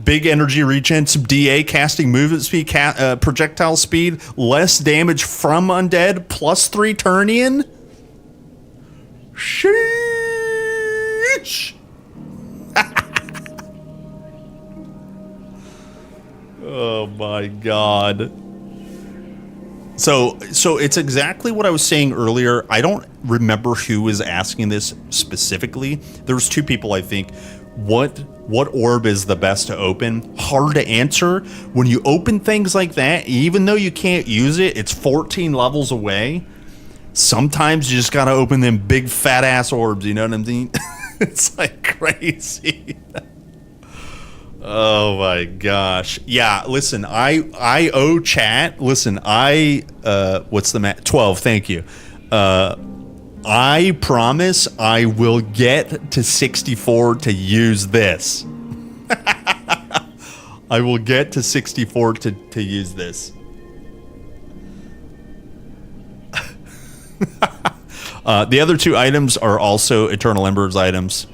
Big energy regen, some DA, casting movement speed, projectile speed, less damage from undead, +3 turn-in. Sheesh. Oh my god. So it's exactly what I was saying earlier. I don't remember who was asking this specifically. There was two people, I think. What orb is the best to open? Hard to answer. When you open things like that, even though you can't use it, it's 14 levels away. Sometimes you just gotta open them big fat ass orbs, you know what I mean? It's like crazy. Oh my gosh. Yeah, listen, I owe chat. Listen, what's the math? 12, thank you. I promise I will get to 64 to use this. I will get to 64 to use this. The other two items are also Eternal Embers items.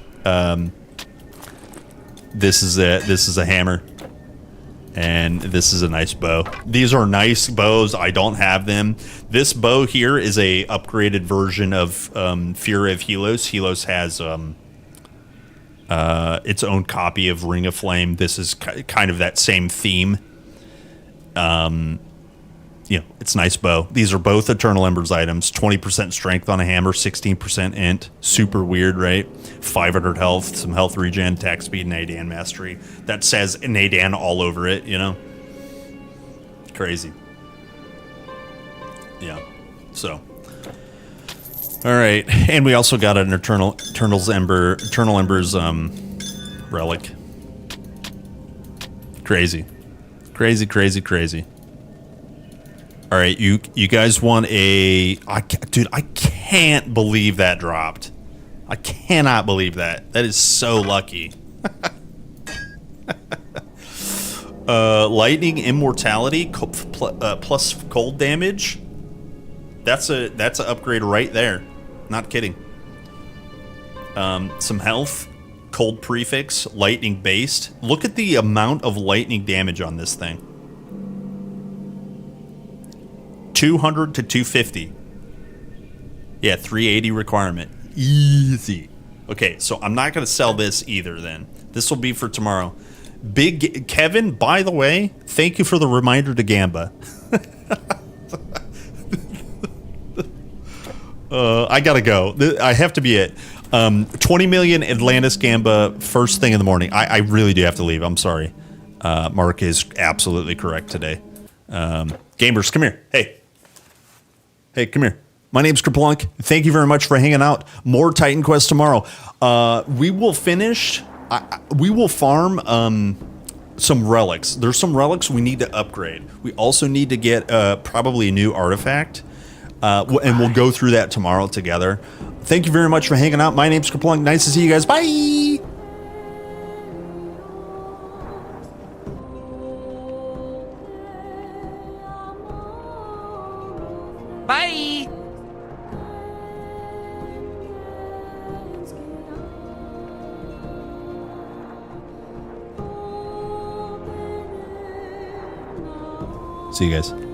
This is a hammer, and this is a nice bow. These are nice bows. I don't have them. This bow here is a upgraded version of Fury of Helos. Helos has its own copy of Ring of Flame. This is kind of that same theme. It's a nice bow. These are both Eternal Embers items. 20% strength on a hammer, 16% int. Super weird, right? 500 health, some health regen, attack speed, and Nadan mastery. That says Nadan all over it, you know? Crazy. Yeah. So. Alright. And we also got an Eternal Embers relic. Crazy. Crazy, crazy, crazy. All right, you guys want dude, I can't believe that dropped. I cannot believe that. That is so lucky. Lightning immortality plus cold damage. That's an upgrade right there. Not kidding. Some health, cold prefix, lightning based. Look at the amount of lightning damage on this thing. 200 to 250. Yeah, 380 requirement. Easy. Okay, so I'm not going to sell this either then. This will be for tomorrow. Big Kevin, by the way, thank you for the reminder to Gamba. I got to go. I have to be it. 20 million Atlantis Gamba first thing in the morning. I really do have to leave. I'm sorry. Mark is absolutely correct today. Gamers, come here. Hey, come here. My name's Kerplunk. Thank you very much for hanging out. More Titan Quest tomorrow. We will finish. We will farm some relics. There's some relics we need to upgrade. We also need to get probably a new artifact. And we'll go through that tomorrow together. Thank you very much for hanging out. My name's Kerplunk. Nice to see you guys. Bye! Bye! See you guys.